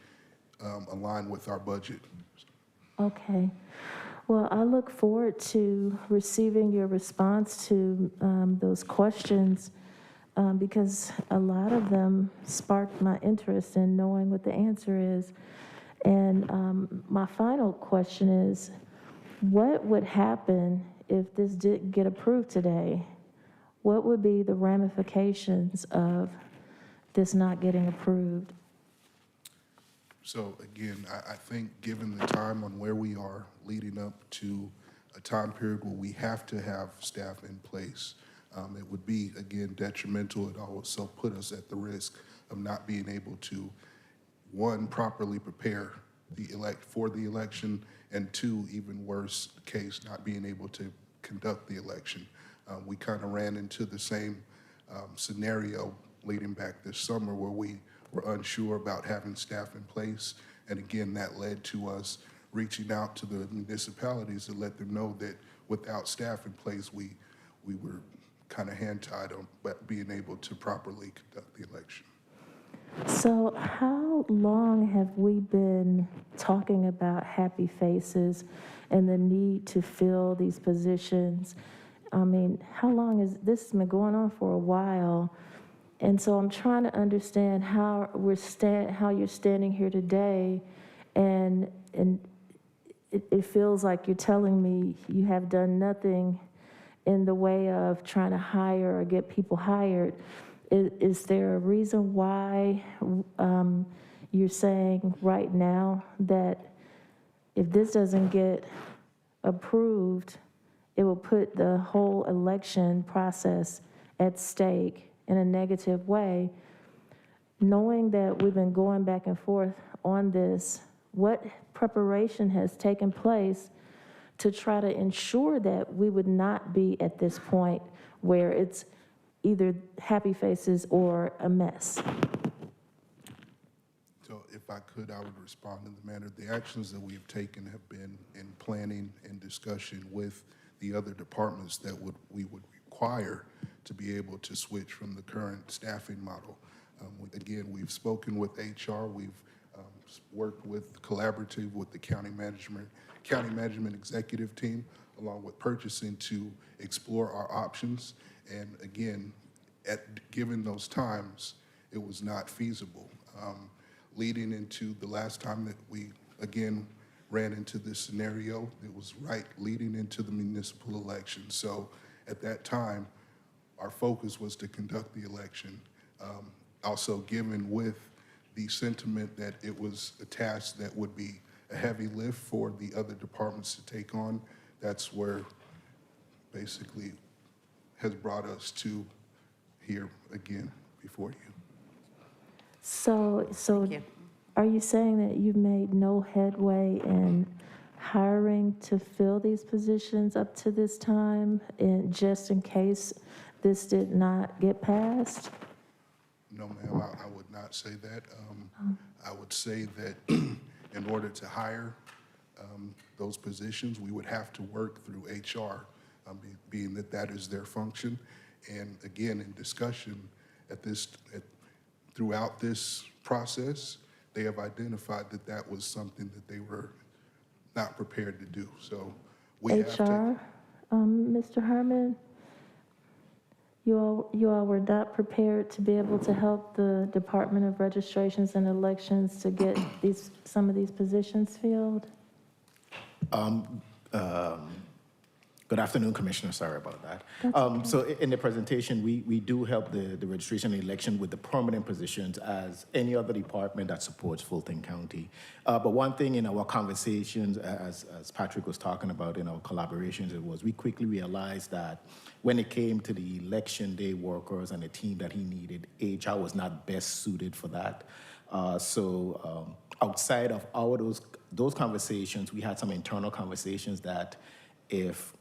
aligned with our budget. Okay. Well, I look forward to receiving your response to those questions, because a lot of them sparked my interest in knowing what the answer is. And my final question is, what would happen if this didn't get approved today? What would be the ramifications of this not getting approved? So again, I think given the time on where we are leading up to a time period where we have to have staff in place, it would be, again, detrimental. It also put us at the risk of not being able to, one, properly prepare for the election, and two, even worse case, not being able to conduct the election. We kind of ran into the same scenario leading back this summer where we were unsure about having staff in place. And again, that led to us reaching out to the municipalities to let them know that without staff in place, we were kind of hand-tied on being able to properly conduct the election. So how long have we been talking about happy faces and the need to fill these positions? I mean, how long has this been going on? For a while. And so I'm trying to understand how you're standing here today, and it feels like you're telling me you have done nothing in the way of trying to hire or get people hired. Is there a reason why you're saying right now that if this doesn't get approved, it will put the whole election process at stake in a negative way? Knowing that we've been going back and forth on this, what preparation has taken place to try to ensure that we would not be at this point where it's either happy faces or a mess? So if I could, I would respond in the manner. The actions that we've taken have been in planning and discussion with the other departments that we would require to be able to switch from the current staffing model. Again, we've spoken with HR, we've worked collaborative with the county management executive team, along with purchasing to explore our options. And again, given those times, it was not feasible. Leading into the last time that we, again, ran into this scenario, it was leading into the municipal election. So at that time, our focus was to conduct the election. Also given with the sentiment that it was a task that would be a heavy lift for the other departments to take on, that's where basically has brought us to here again before you. So are you saying that you've made no headway in hiring to fill these positions up to this time, and just in case this did not get passed? No, ma'am, I would not say that. I would say that in order to hire those positions, we would have to work through HR, being that is their function. And again, in discussion, throughout this process, they have identified that that was something that they were not prepared to do. So we have to. HR, Mr. Herman, you all were not prepared to be able to help the Department of Registrations and Elections to get some of these positions filled? Good afternoon, Commissioner. Sorry about that. So in the presentation, we do help the registration and election with the permanent positions as any other department that supports Fulton County. But one thing in our conversations, as Patrick was talking about in our collaborations, it was we quickly realized that when it came to the election day workers and the team that he needed, HR was not best suited for that. Outside of those conversations, we had some internal conversations that if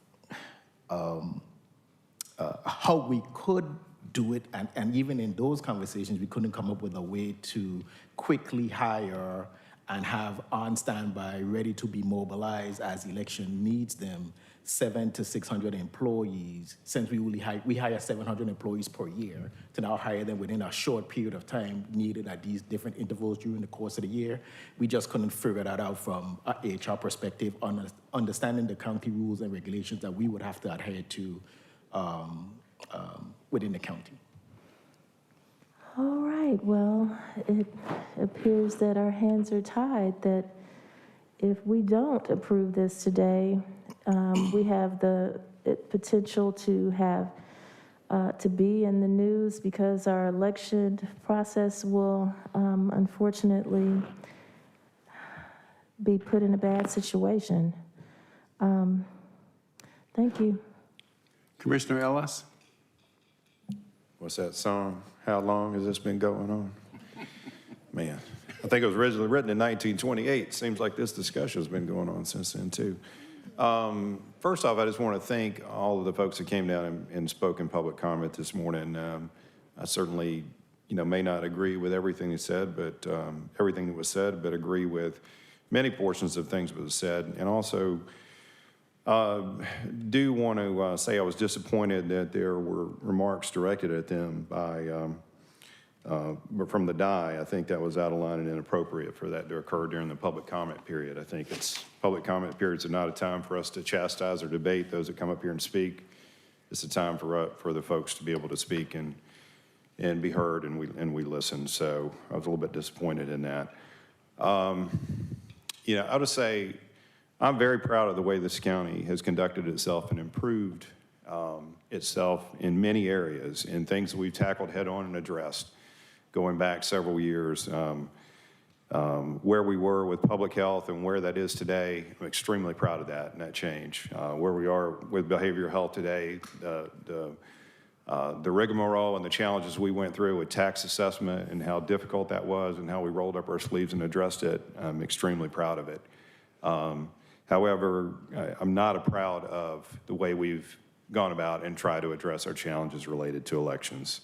how we could do it, and even in those conversations, we couldn't come up with a way to quickly hire and have on standby, ready to be mobilized as election needs them, 700 to 600 employees, since we hire 700 employees per year, to now hire them within a short period of time needed at these different intervals during the course of the year. We just couldn't figure that out from an HR perspective, understanding the county rules and regulations that we would have to adhere to within the county. All right, well, it appears that our hands are tied, that if we don't approve this today, we have the potential to have to be in the news because our election process will unfortunately be put in a bad situation. Thank you. Commissioner Ellis? What's that song? How long has this been going on? Man, I think it was originally written in 1928. Seems like this discussion has been going on since then, too. First off, I just want to thank all of the folks that came down and spoke in public comment this morning. I certainly, may not agree with everything they said, but everything that was said, but agree with many portions of things that was said. And also, do want to say I was disappointed that there were remarks directed at them from the DI. I think that was out of line and inappropriate for that to occur during the public comment period. I think public comment periods are not a time for us to chastise or debate those that come up here and speak. It's a time for the folks to be able to speak and be heard, and we listen. So I was a little bit disappointed in that. I'll just say, I'm very proud of the way this county has conducted itself and improved itself in many areas and things that we've tackled head on and addressed going back several years. Where we were with public health and where that is today, I'm extremely proud of that and that change. Where we are with behavioral health today, the rigmarole and the challenges we went through with tax assessment and how difficult that was and how we rolled up our sleeves and addressed it, I'm extremely proud of it. However, I'm not proud of the way we've gone about and tried to address our challenges related to elections.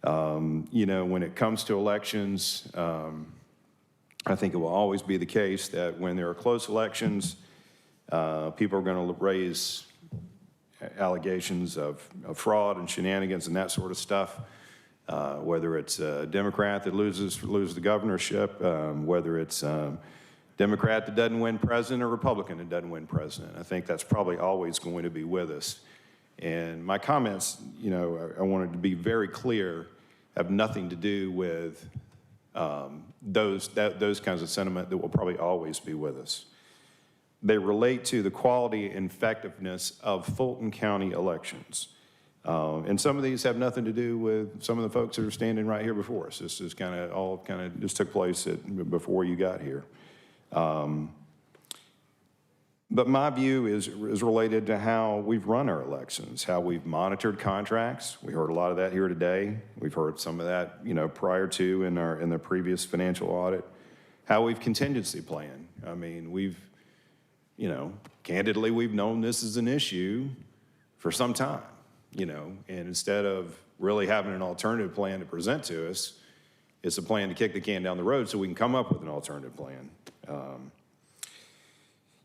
When it comes to elections, I think it will always be the case that when there are close elections, people are going to raise allegations of fraud and shenanigans and that sort of stuff, whether it's a Democrat that loses the governorship, whether it's Democrat that doesn't win president or Republican that doesn't win president. I think that's probably always going to be with us. And my comments, I wanted to be very clear, have nothing to do with those kinds of sentiment that will probably always be with us. They relate to the quality and effectiveness of Fulton County elections. And some of these have nothing to do with some of the folks that are standing right here before us. This is all just took place before you got here. But my view is related to how we've run our elections, how we've monitored contracts. We heard a lot of that here today. We've heard some of that, prior to in the previous financial audit. How we've contingency planned. I mean, candidly, we've known this is an issue for some time, and instead of really having an alternative plan to present to us, it's a plan to kick the can down the road so we can come up with an alternative plan.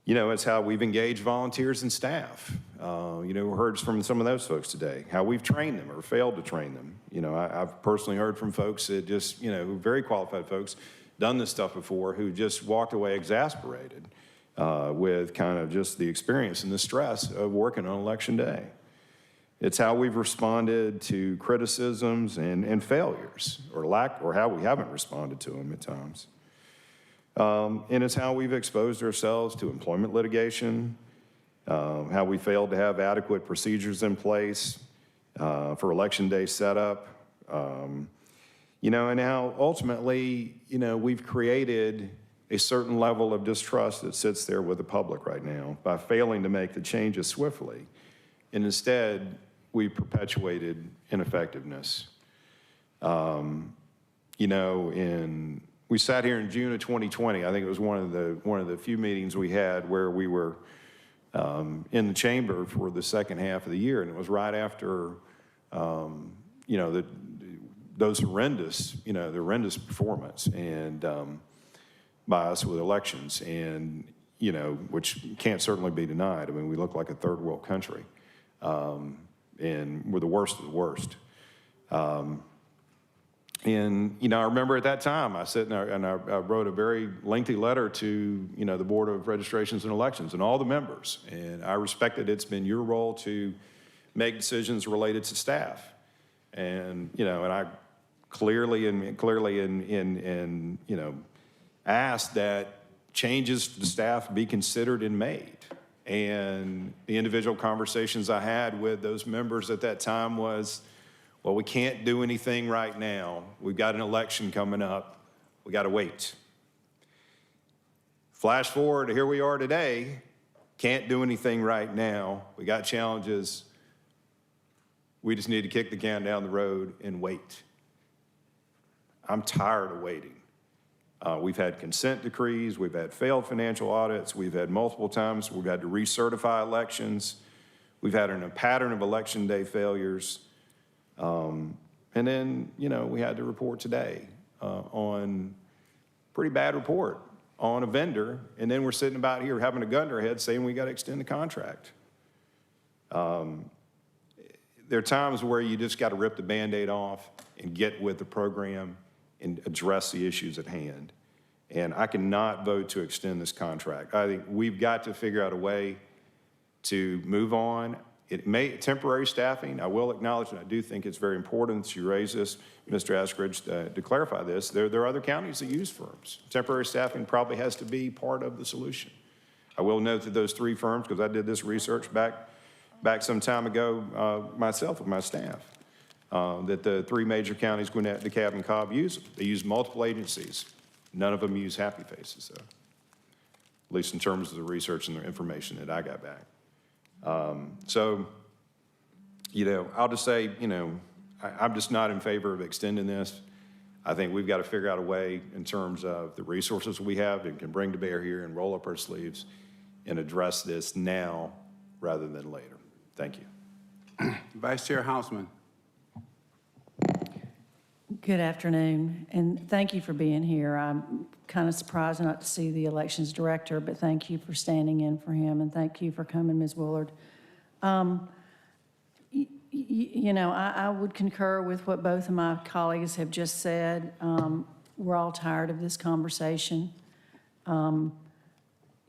It's how we've engaged volunteers and staff. We heard from some of those folks today, how we've trained them or failed to train them. I've personally heard from folks that just, very qualified folks, done this stuff before, who just walked away exasperated with kind of just the experience and the stress of working on Election Day. It's how we've responded to criticisms and failures or how we haven't responded to them at times. And it's how we've exposed ourselves to employment litigation, how we failed to have adequate procedures in place for Election Day setup, and how ultimately, we've created a certain level of distrust that sits there with the public right now by failing to make the changes swiftly. And instead, we perpetuated ineffectiveness. We sat here in June of 2020. I think it was one of the few meetings we had where we were in the chamber for the second half of the year, and it was right after those horrendous performance and by us with elections, and which can't certainly be denied. I mean, we look like a third world country, and we're the worst of the worst. And, I remember at that time, I sat and I wrote a very lengthy letter to, the Board of Registrations and Elections and all the members. And I respect that it's been your role to make decisions related to staff. And, and I clearly asked that changes to staff be considered and made. And the individual conversations I had with those members at that time was, well, we can't do anything right now. We've got an election coming up. We got to wait. Flash forward to here we are today. Can't do anything right now. We got challenges. We just need to kick the can down the road and wait. I'm tired of waiting. We've had consent decrees. We've had failed financial audits. We've had multiple times we've had to recertify elections. We've had a pattern of Election Day failures. And then, we had to report today on pretty bad report on a vendor, and then we're sitting about here having a gun to our head saying we got to extend the contract. There are times where you just got to rip the Band-Aid off and get with the program and address the issues at hand. And I cannot vote to extend this contract. I think we've got to figure out a way to move on. Temporary staffing, I will acknowledge, and I do think it's very important that you raise this, Mr. Askridge, to clarify this. There are other counties that use firms. Temporary staffing probably has to be part of the solution. I will note that those three firms, because I did this research back some time ago myself with my staff, that the three major counties, Gwinnett, DeKalb, and Cobb, use them. They use multiple agencies. None of them use Happy Faces, though, at least in terms of the research and the information that I got back. So, I'll just say, I'm just not in favor of extending this. I think we've got to figure out a way in terms of the resources we have and can bring to bear here and roll up our sleeves and address this now rather than later. Thank you. Vice Chair Hausman. Good afternoon, and thank you for being here. I'm kind of surprised not to see the elections director, but thank you for standing in for him, and thank you for coming, Ms. Willard. I would concur with what both of my colleagues have just said. We're all tired of this conversation.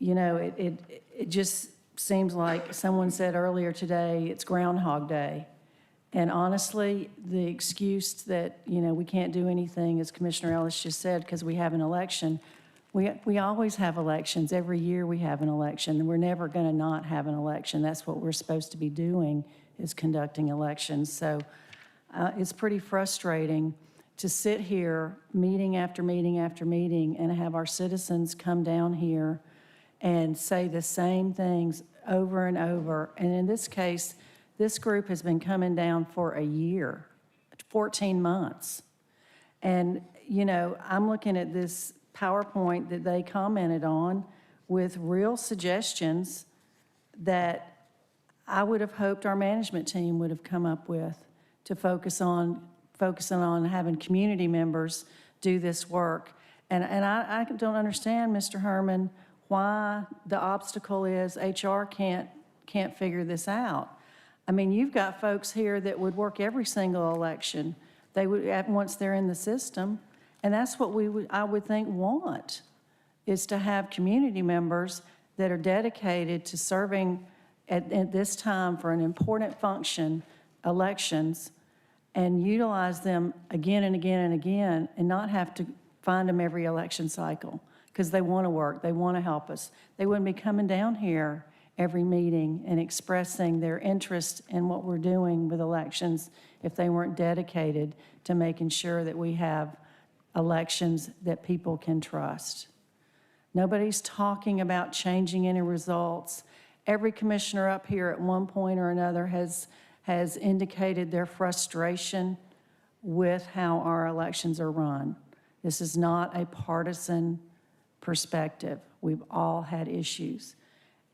It just seems like someone said earlier today, it's Groundhog Day. And honestly, the excuse that, we can't do anything, as Commissioner Ellis just said, because we have an election, we always have elections. Every year we have an election, and we're never going to not have an election. That's what we're supposed to be doing, is conducting elections. So it's pretty frustrating to sit here meeting after meeting after meeting and have our citizens come down here and say the same things over and over. And in this case, this group has been coming down for a year, 14 months. And, I'm looking at this PowerPoint that they commented on with real suggestions that I would have hoped our management team would have come up with to focusing on having community members do this work. And I don't understand, Mr. Herman, why the obstacle is HR can't figure this out. I mean, you've got folks here that would work every single election. They would, once they're in the system, and that's what I would think want, is to have community members that are dedicated to serving at this time for an important function, elections, and utilize them again and again and again, and not have to find them every election cycle, because they want to work, they want to help us. They wouldn't be coming down here every meeting and expressing their interest in what we're doing with elections if they weren't dedicated to making sure that we have elections that people can trust. Nobody's talking about changing any results. Every commissioner up here at one point or another has indicated their frustration with how our elections are run. This is not a partisan perspective. We've all had issues.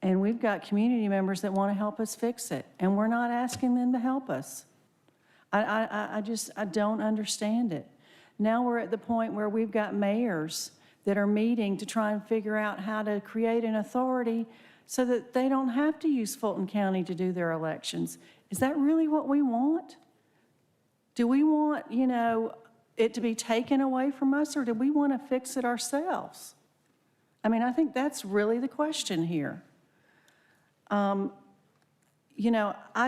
And we've got community members that want to help us fix it, and we're not asking them to help us. I don't understand it. Now we're at the point where we've got mayors that are meeting to try and figure out how to create an authority so that they don't have to use Fulton County to do their elections. Is that really what we want? Do we want, it to be taken away from us, or do we want to fix it ourselves? I mean, I think that's really the question here. I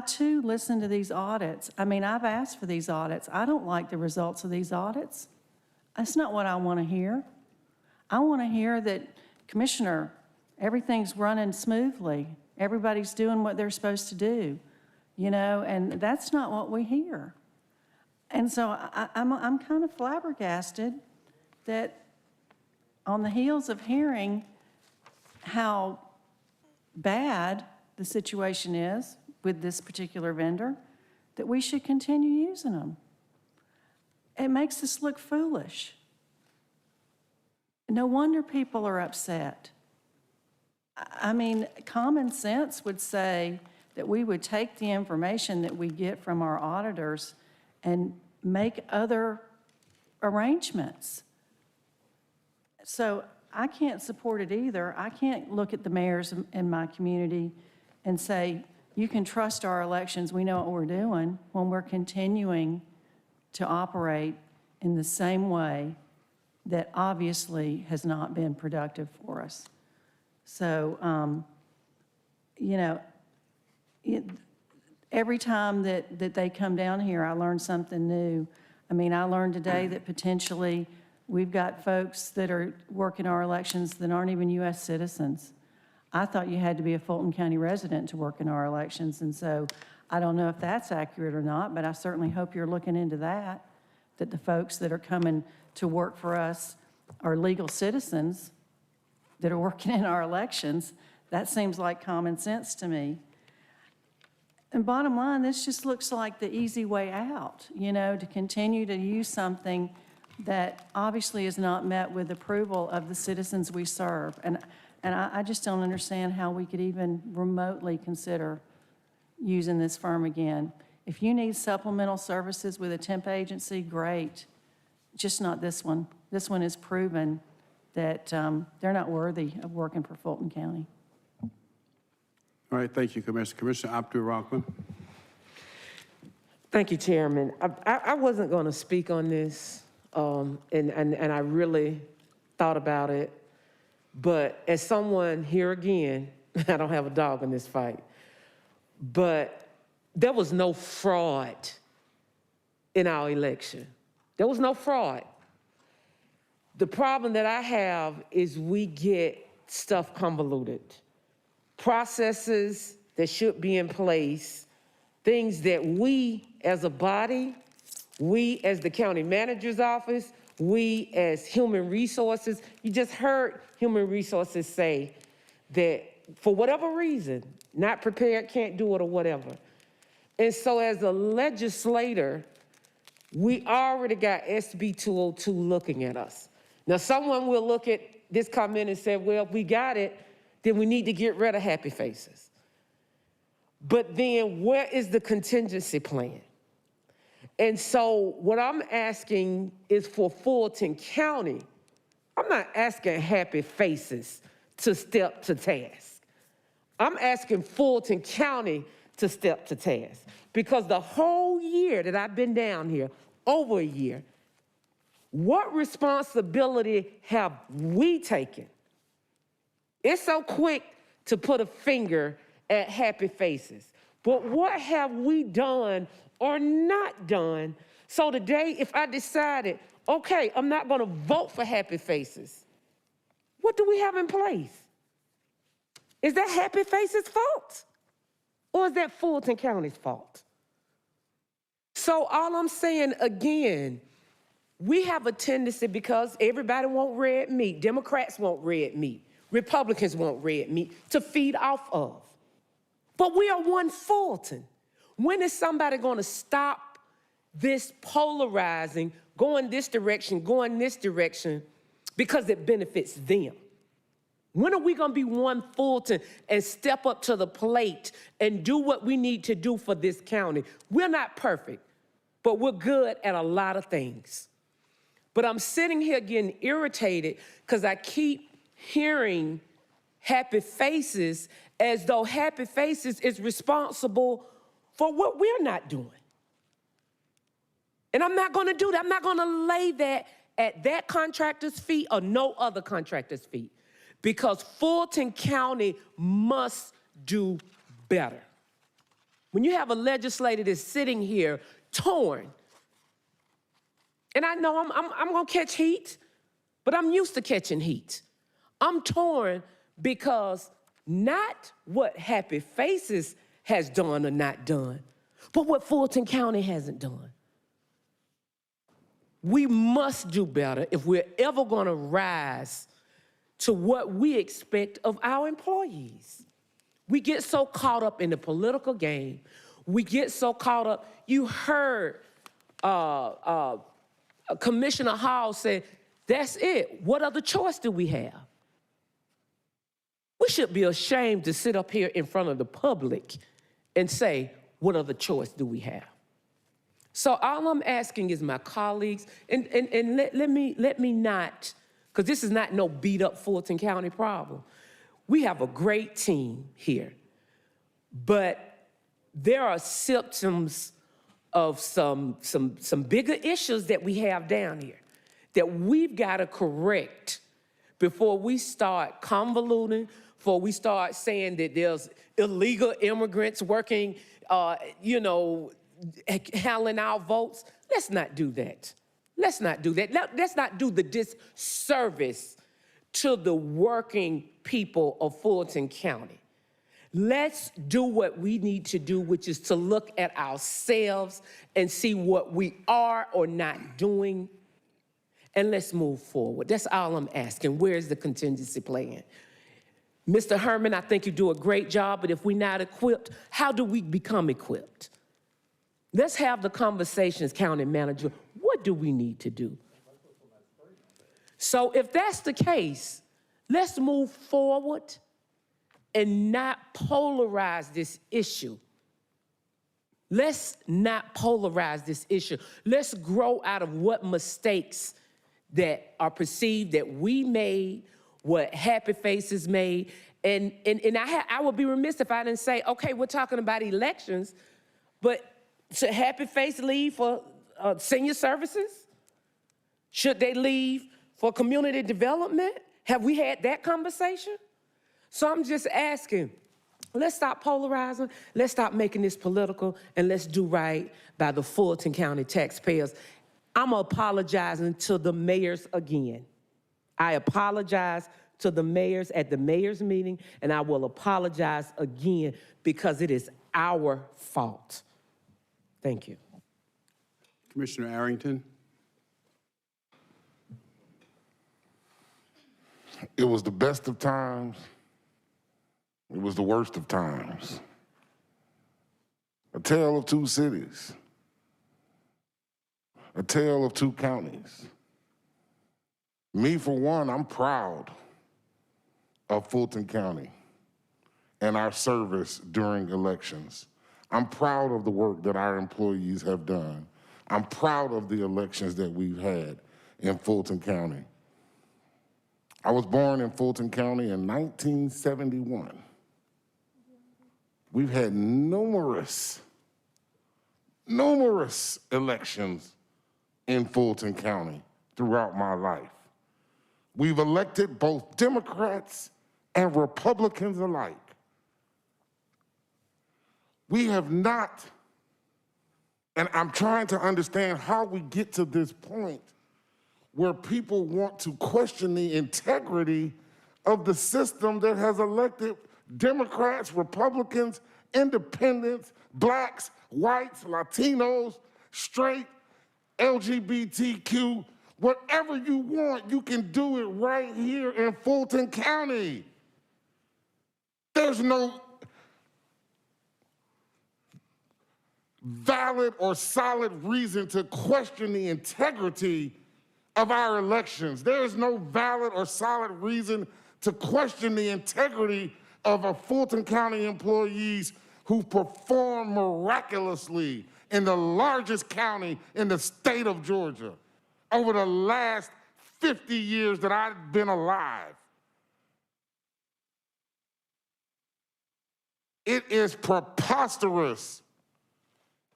too listen to these audits. I mean, I've asked for these audits. I don't like the results of these audits. That's not what I want to hear. I want to hear that, Commissioner, everything's running smoothly. Everybody's doing what they're supposed to do, and that's not what we hear. And so I'm kind of flabbergasted that on the heels of hearing how bad the situation is with this particular vendor, that we should continue using them. It makes us look foolish. No wonder people are upset. I mean, common sense would say that we would take the information that we get from our auditors and make other arrangements. So I can't support it either. I can't look at the mayors in my community and say, you can trust our elections, we know what we're doing, when we're continuing to operate in the same way that obviously has not been productive for us. So, every time that they come down here, I learn something new. I mean, I learned today that potentially we've got folks that are working our elections that aren't even U.S. citizens. I thought you had to be a Fulton County resident to work in our elections, and so I don't know if that's accurate or not, but I certainly hope you're looking into that the folks that are coming to work for us are legal citizens that are working in our elections. That seems like common sense to me. And bottom line, this just looks like the easy way out, to continue to use something that obviously is not met with approval of the citizens we serve. And I just don't understand how we could even remotely consider using this firm again. If you need supplemental services with a temp agency, great. Just not this one. This one is proven that they're not worthy of working for Fulton County. All right, thank you, Commissioner. Commissioner Abdul-Rahman. Thank you, Chairman. I wasn't going to speak on this, and I really thought about it. But as someone, here again, I don't have a dog in this fight, but there was no fraud in our election. There was no fraud. The problem that I have is we get stuff convoluted. Processes that should be in place, things that we as a body, we as the county manager's office, we as human resources, you just heard human resources say that for whatever reason, not prepared, can't do it or whatever. And so as a legislator, we already got SB 202 looking at us. Now someone will look at this comment and say, well, if we got it, then we need to get rid of happy faces. But then where is the contingency plan? And so what I'm asking is for Fulton County. I'm not asking happy faces to step to task. I'm asking Fulton County to step to task because the whole year that I've been down here, over a year, what responsibility have we taken? It's so quick to put a finger at happy faces, but what have we done or not done? So today, if I decided, okay, I'm not gonna vote for happy faces, what do we have in place? Is that happy faces' fault? Or is that Fulton County's fault? So all I'm saying again, we have a tendency, because everybody want red meat, Democrats want red meat, Republicans want red meat to feed off of. But we are one Fulton. When is somebody gonna stop this polarizing, going this direction, going this direction, because it benefits them? When are we gonna be one Fulton and step up to the plate and do what we need to do for this county? We're not perfect, but we're good at a lot of things. But I'm sitting here getting irritated because I keep hearing happy faces as though happy faces is responsible for what we're not doing. And I'm not gonna do that. I'm not gonna lay that at that contractor's feet or no other contractor's feet, because Fulton County must do better. When you have a legislator that's sitting here torn, and I know I'm gonna catch heat, but I'm used to catching heat. I'm torn because not what Happy Faces has done or not done, but what Fulton County hasn't done. We must do better if we're ever gonna rise to what we expect of our employees. We get so caught up in the political game. We get so caught up. You heard Commissioner Hall say, that's it. What other choice do we have? We should be ashamed to sit up here in front of the public and say, what other choice do we have? So all I'm asking is my colleagues, and let me not, because this is not no beat up Fulton County problem. We have a great team here, but there are symptoms of some bigger issues that we have down here that we've got to correct before we start convoluting, before we start saying that there's illegal immigrants working, handling our votes. Let's not do that. Let's not do that. Let's not do the disservice to the working people of Fulton County. Let's do what we need to do, which is to look at ourselves and see what we are or not doing, and let's move forward. That's all I'm asking. Where's the contingency plan? Mr. Herman, I think you do a great job, but if we're not equipped, how do we become equipped? Let's have the conversations, County Manager. What do we need to do? So if that's the case, let's move forward and not polarize this issue. Let's not polarize this issue. Let's grow out of what mistakes that are perceived that we made, what Happy Faces made. And I would be remiss if I didn't say, okay, we're talking about elections, but should Happy Face leave for senior services? Should they leave for community development? Have we had that conversation? So I'm just asking, let's stop polarizing, let's stop making this political, and let's do right by the Fulton County taxpayers. I'm apologizing to the mayors again. I apologize to the mayors at the mayor's meeting, and I will apologize again because it is our fault. Thank you. Commissioner Arrington. It was the best of times. It was the worst of times. A tale of two cities. A tale of two counties. Me, for one, I'm proud of Fulton County and our service during elections. I'm proud of the work that our employees have done. I'm proud of the elections that we've had in Fulton County. I was born in Fulton County in 1971. We've had numerous elections in Fulton County throughout my life. We've elected both Democrats and Republicans alike. We have not, and I'm trying to understand how we get to this point where people want to question the integrity of the system that has elected Democrats, Republicans, independents, blacks, whites, Latinos, straight, LGBTQ, whatever you want, you can do it right here in Fulton County. There's no valid or solid reason to question the integrity of our elections. There is no valid or solid reason to question the integrity of our Fulton County employees who perform miraculously in the largest county in the state of Georgia over the last 50 years that I've been alive. It is preposterous.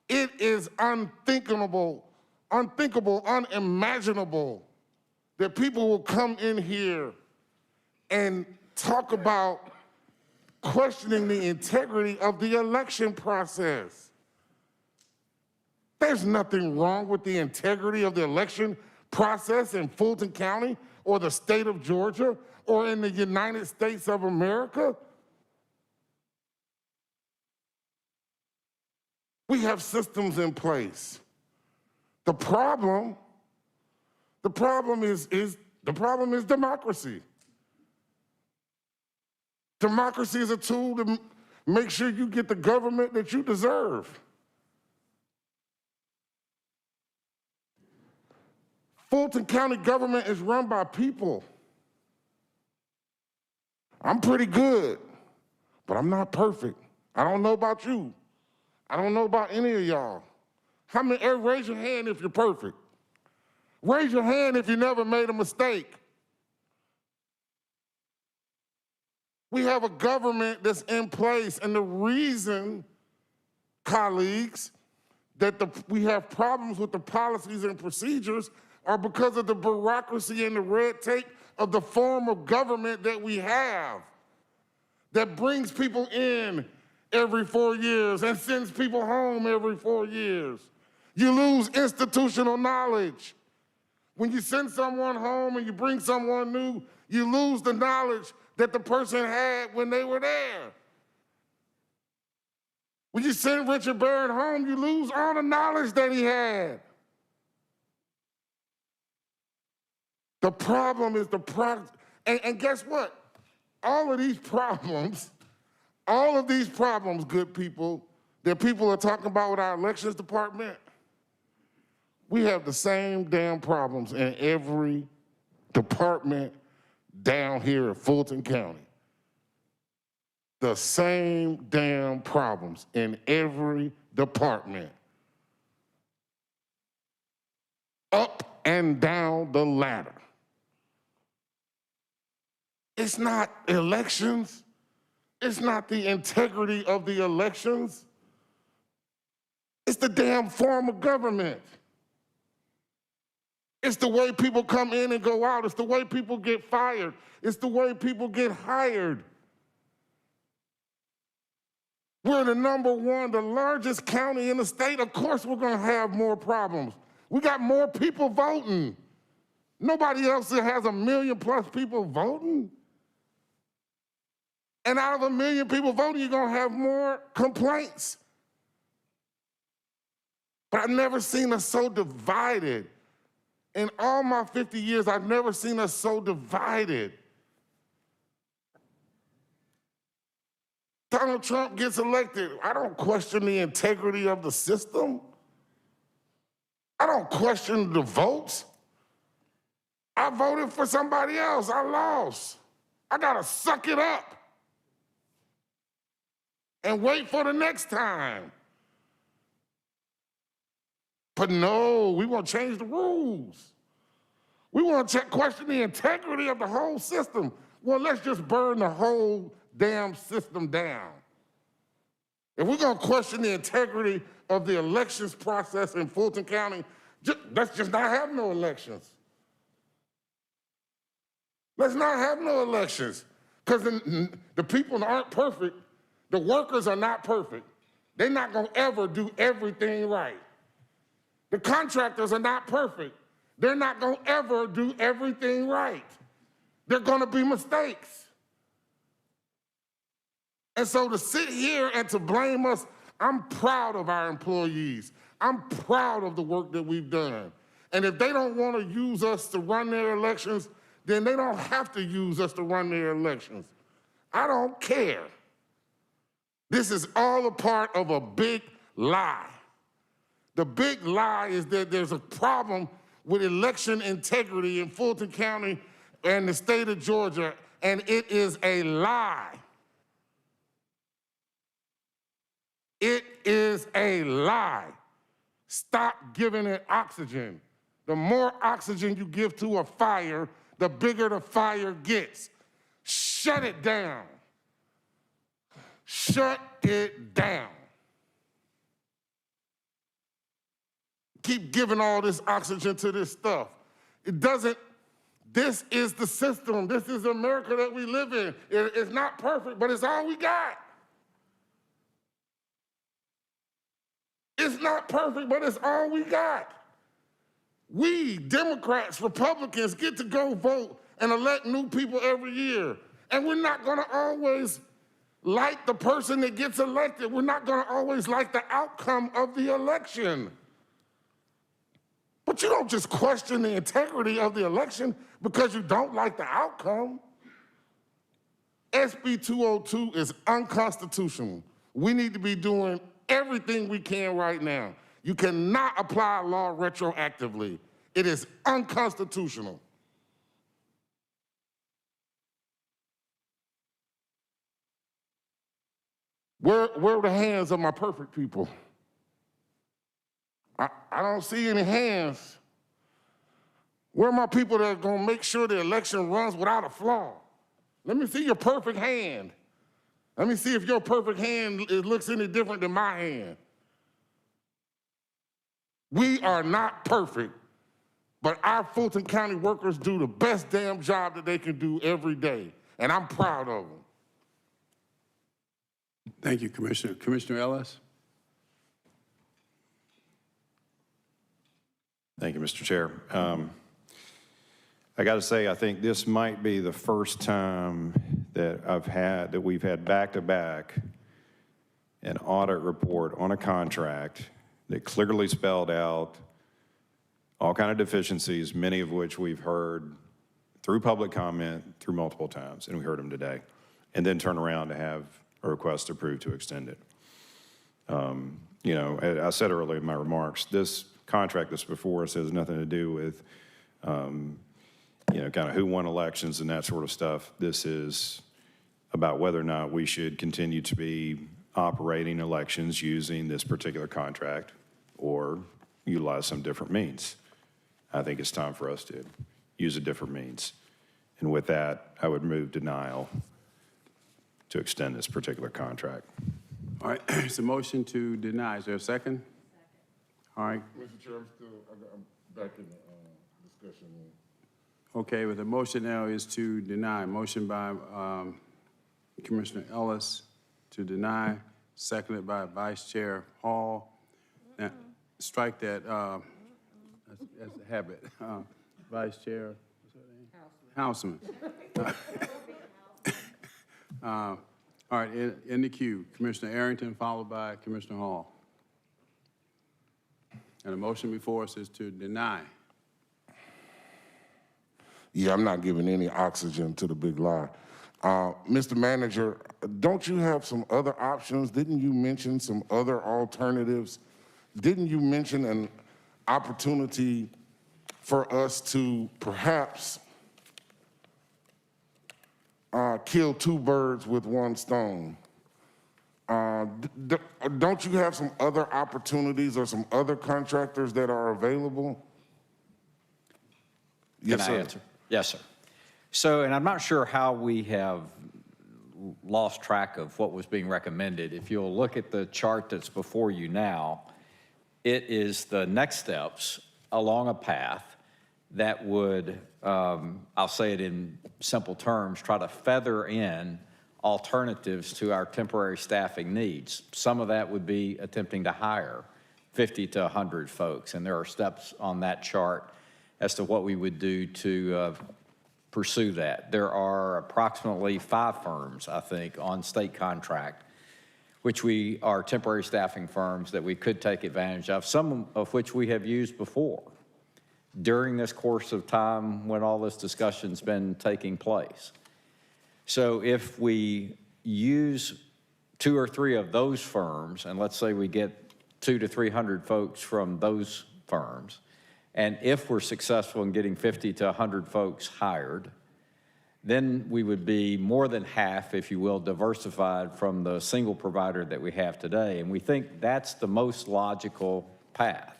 It is unthinkable, unimaginable that people will come in here and talk about questioning the integrity of the election process. There's nothing wrong with the integrity of the election process in Fulton County or the state of Georgia or in the United States of America. We have systems in place. The problem is democracy. Democracy is a tool to make sure you get the government that you deserve. Fulton County government is run by people. I'm pretty good, but I'm not perfect. I don't know about you. I don't know about any of y'all. Raise your hand if you're perfect. Raise your hand if you never made a mistake. We have a government that's in place, and the reason, colleagues, that we have problems with the policies and procedures are because of the bureaucracy and the red tape of the form of government that we have that brings people in every 4 years and sends people home every 4 years. You lose institutional knowledge. When you send someone home and you bring someone new, you lose the knowledge that the person had when they were there. When you send Richard Barrett home, you lose all the knowledge that he had. The problem is and guess what? All of these problems, good people, that people are talking about with our elections department, we have the same damn problems in every department down here in Fulton County. The same damn problems in every department. Up and down the ladder. It's not elections. It's not the integrity of the elections. It's the damn form of government. It's the way people come in and go out. It's the way people get fired. It's the way people get hired. We're the #1, the largest county in the state. Of course we're going to have more problems. We got more people voting. Nobody else that has 1 million+ people voting. And out of 1 million people voting, you're going to have more complaints. But I've never seen us so divided. In all my 50 years, I've never seen us so divided. Donald Trump gets elected. I don't question the integrity of the system. I don't question the votes. I voted for somebody else. I lost. I gotta suck it up and wait for the next time. But no, we want to change the rules. We want to question the integrity of the whole system. Well, let's just burn the whole damn system down. If we're going to question the integrity of the elections process in Fulton County, let's just not have no elections. Let's not have no elections, because the people aren't perfect. The workers are not perfect. They're not going to ever do everything right. The contractors are not perfect. They're not going to ever do everything right. There are going to be mistakes. And so to sit here and to blame us, I'm proud of our employees. I'm proud of the work that we've done. And if they don't want to use us to run their elections, then they don't have to use us to run their elections. I don't care. This is all a part of a big lie. The big lie is that there's a problem with election integrity in Fulton County and the state of Georgia, and it is a lie. It is a lie. Stop giving it oxygen. The more oxygen you give to a fire, the bigger the fire gets. Shut it down. Shut it down. Keep giving all this oxygen to this stuff. It doesn't, this is the system. This is America that we live in. It's not perfect, but it's all we got. It's not perfect, but it's all we got. We, Democrats, Republicans, get to go vote and elect new people every year. And we're not gonna always like the person that gets elected. We're not gonna always like the outcome of the election. But you don't just question the integrity of the election because you don't like the outcome. SB 202 is unconstitutional. We need to be doing everything we can right now. You cannot apply a law retroactively. It is unconstitutional. Where are the hands of my perfect people? I don't see any hands. Where are my people that are gonna make sure the election runs without a flaw? Let me see your perfect hand. Let me see if your perfect hand looks any different than my hand. We are not perfect, but our Fulton County workers do the best damn job that they can do every day, and I'm proud of them. Thank you, Commissioner. Commissioner Ellis? Thank you, Mr. Chair. I got to say, I think this might be the first time that we've had back-to-back an audit report on a contract that clearly spelled out all kind of deficiencies, many of which we've heard through public comment through multiple times, and we heard them today, and then turn around to have a request approved to extend it. You know, I said earlier in my remarks, this contract that's before us has nothing to do with, you know, kind of who won elections and that sort of stuff. This is about whether or not we should continue to be operating elections using this particular contract or utilize some different means. I think it's time for us to use a different means. And with that, I would move denial to extend this particular contract. All right, it's a motion to deny. Is there a second? All right. Mr. Chair, I'm back in the discussion. Okay, well, the motion now is to deny. Motion by Commissioner Ellis to deny, seconded by Vice Chair Hall. Now, strike that, that's a habit. Vice Chair Houseman. All right, in the queue, Commissioner Arrington, followed by Commissioner Hall. And the motion before us is to deny. Yeah, I'm not giving any oxygen to the big lie. Mr. Manager, don't you have some other options? Didn't you mention some other alternatives? Didn't you mention an opportunity for us to perhaps kill two birds with one stone? Don't you have some other opportunities or some other contractors that are available? Yes, Can I sir. answer? Yes, sir. So, and I'm not sure how we have lost track of what was being recommended. If you'll look at the chart that's before you now, it is the next steps along a path that would, I'll say it in simple terms, try to feather in alternatives to our temporary staffing needs. Some of that would be attempting to hire 50 to 100 folks, and there are steps on that chart as to what we would do to pursue that. There are approximately 5 firms, I think, on state contract, which we are temporary staffing firms that we could take advantage of, some of which we have used before during this course of time when all this discussion's been taking place. So if we use 2 or 3 of those firms, and let's say we get 200 to 300 folks from those firms, and if we're successful in getting 50 to 100 folks hired, then we would be more than half, if you will, diversified from the single provider that we have today. And we think that's the most logical path.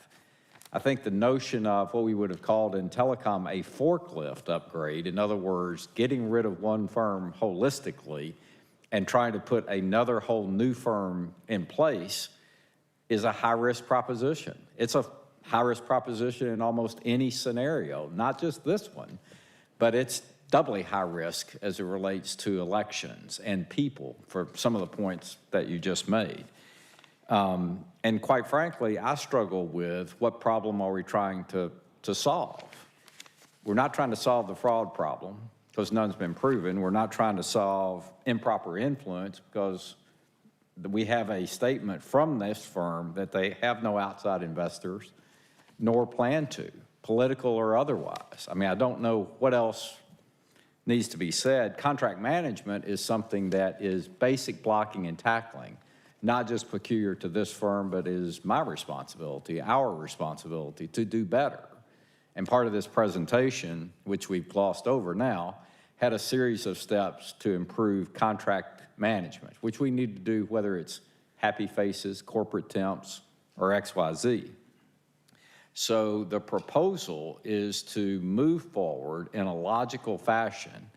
I think the notion of what we would have called in telecom a forklift upgrade, in other words, getting rid of one firm holistically and trying to put another whole new firm in place, is a high-risk proposition. It's a high-risk proposition in almost any scenario, not just this one, but it's doubly high risk as it relates to elections and people for some of the points that you just made. And quite frankly, I struggle with what problem are we trying to solve? We're not trying to solve the fraud problem because none's been proven. We're not trying to solve improper influence because we have a statement from this firm that they have no outside investors nor plan to, political or otherwise. I mean, I don't know what else needs to be said. Contract management is something that is basic blocking and tackling, not just peculiar to this firm, but is my responsibility, our responsibility to do better. And part of this presentation, which we've glossed over now, had a series of steps to improve contract management, which we need to do whether it's happy faces, corporate temps, or XYZ. So the proposal is to move forward in a logical fashion,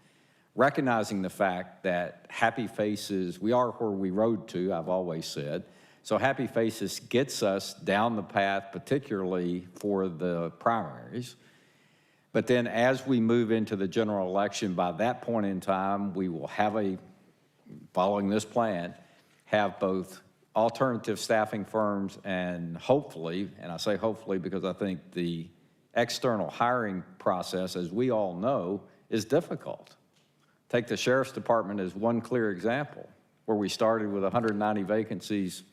recognizing the fact that happy faces, we are where we rode to, I've always said. So happy faces gets us down the path, particularly for the primaries. But then as we move into the general election, by that point in time, we will have following this plan, have both alternative staffing firms and hopefully, and I say hopefully because I think the external hiring process, as we all know, is difficult. Take the Sheriff's Department as one clear example, where we started with 190 vacancies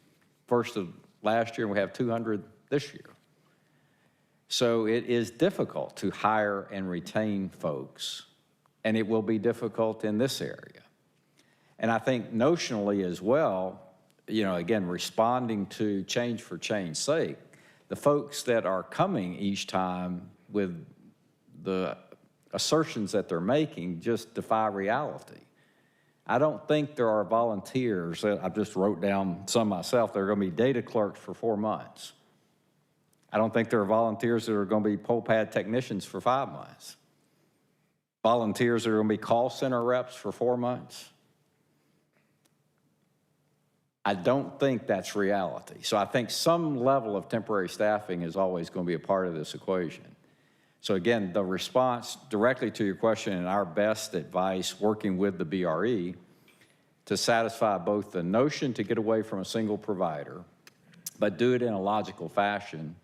first of last year, and we have 200 this year. So it is difficult to hire and retain folks, and it will be difficult in this area. And I think notionally as well, you know, again, responding to change for change's sake, the folks that are coming each time with the assertions that they're making just defy reality. I don't think there are volunteers, I just wrote down some myself, that are going to be data clerks for 4 months. I don't think there are volunteers that are going to be poll pad technicians for 5 months. Volunteers that are going to be call center reps for 4 months. I don't think that's reality. So I think some level of temporary staffing is always going to be a part of this equation. So again, the response directly to your question and our best advice working with the BRE to satisfy both the notion to get away from a single provider, but do it in a logical fashion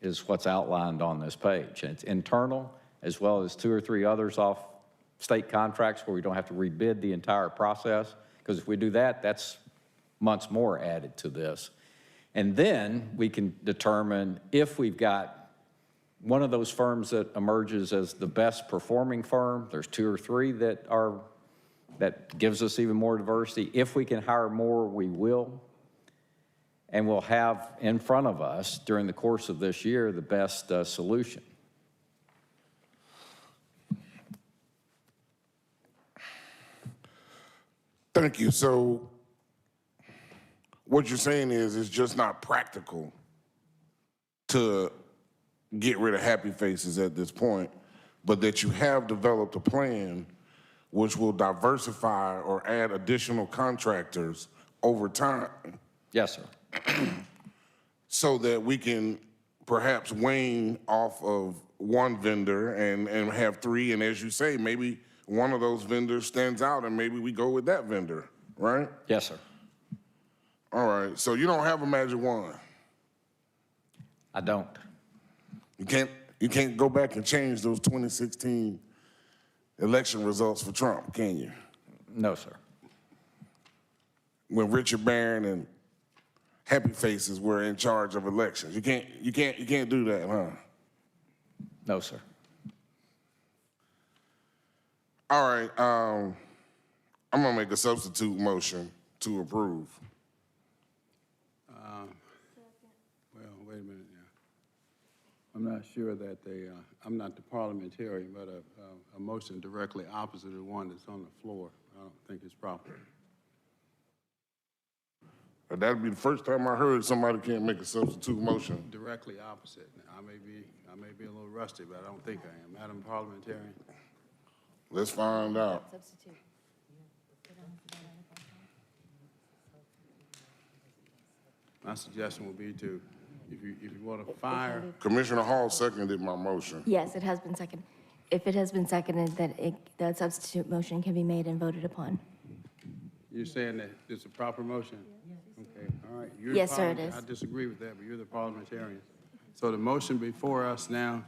is what's outlined on this page. And it's internal as well as 2 or 3 others off state contracts where we don't have to rebid the entire process. Because if we do that, that's months more added to this. And then we can determine if we've got one of those firms that emerges as the best performing firm, there's 2 or 3 that gives us even more diversity. If we can hire more, we will. And we'll have in front of us during the course of this year the best solution. Thank you. So what you're saying is it's just not practical to get rid of happy faces at this point, but that you have developed a plan which will diversify or add additional contractors over time Yes, sir. so that we can perhaps wane off of one vendor and have three, and as you say, maybe one of those vendors stands out and maybe we go with that vendor, right? Yes, sir. All right, so you don't have a magic wand. I don't. You can't go back and change those 2016 election results for Trump, can you? No, sir. When Richard Barron and Happy Faces were in charge of elections. You can't do that, huh? No, sir. All right, I'm gonna make a substitute motion to approve. Well, wait a minute now. I'm not sure that I'm not the parliamentarian, but a motion directly opposite of the one that's on the floor, I don't think is proper. That'd be the first time I heard somebody can't make a substitute motion. Directly opposite. Now, I may be a little rusty, but I don't think I am. Madam Parliamentarian? Let's find out. My suggestion would be to, if you want to fire, Commissioner Hall seconded my motion. Yes, it has been seconded. If it has been seconded, that substitute motion can be made and voted upon. you're saying that it's a proper motion? Okay, all right. You're the Yes, sir, it is. I disagree with that, but you're the parliamentarian. So the motion before us now,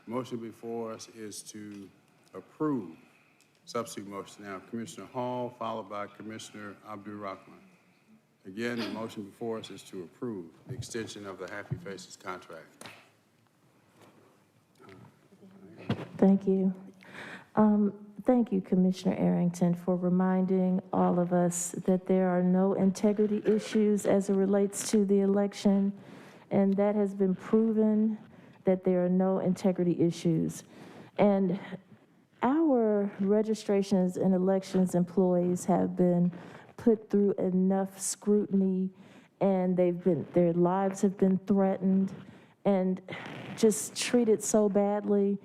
is to approve. Substitute motion now, Commissioner Hall, followed by Commissioner Abdul-Rahman. Again, the motion before us is to approve the extension of the Happy Faces contract. Thank you. Thank you, Commissioner Arrington, for reminding all of us that there are no integrity issues as it relates to the election, and that has been proven that there are no integrity issues. And our registrations and elections employees have been put through enough scrutiny, and their lives have been threatened and just treated so badly.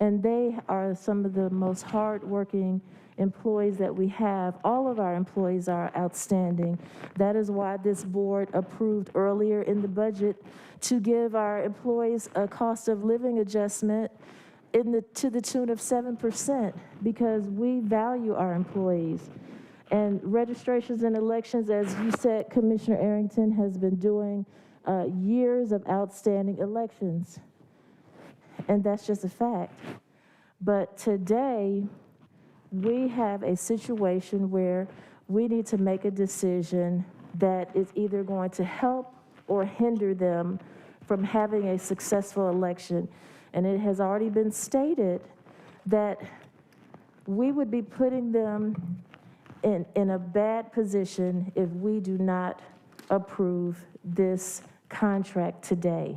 And they are some of the most hardworking employees that we have. All of our employees are outstanding. That is why this board approved earlier in the budget to give our employees a cost of living adjustment to the tune of 7%, because we value our employees. And registrations and elections, as you said, Commissioner Arrington, has been doing years of outstanding elections. And that's just a fact. But today, we have a situation where we need to make a decision that is either going to help or hinder them from having a successful election. And it has already been stated that we would be putting them in a bad position if we do not approve this contract today.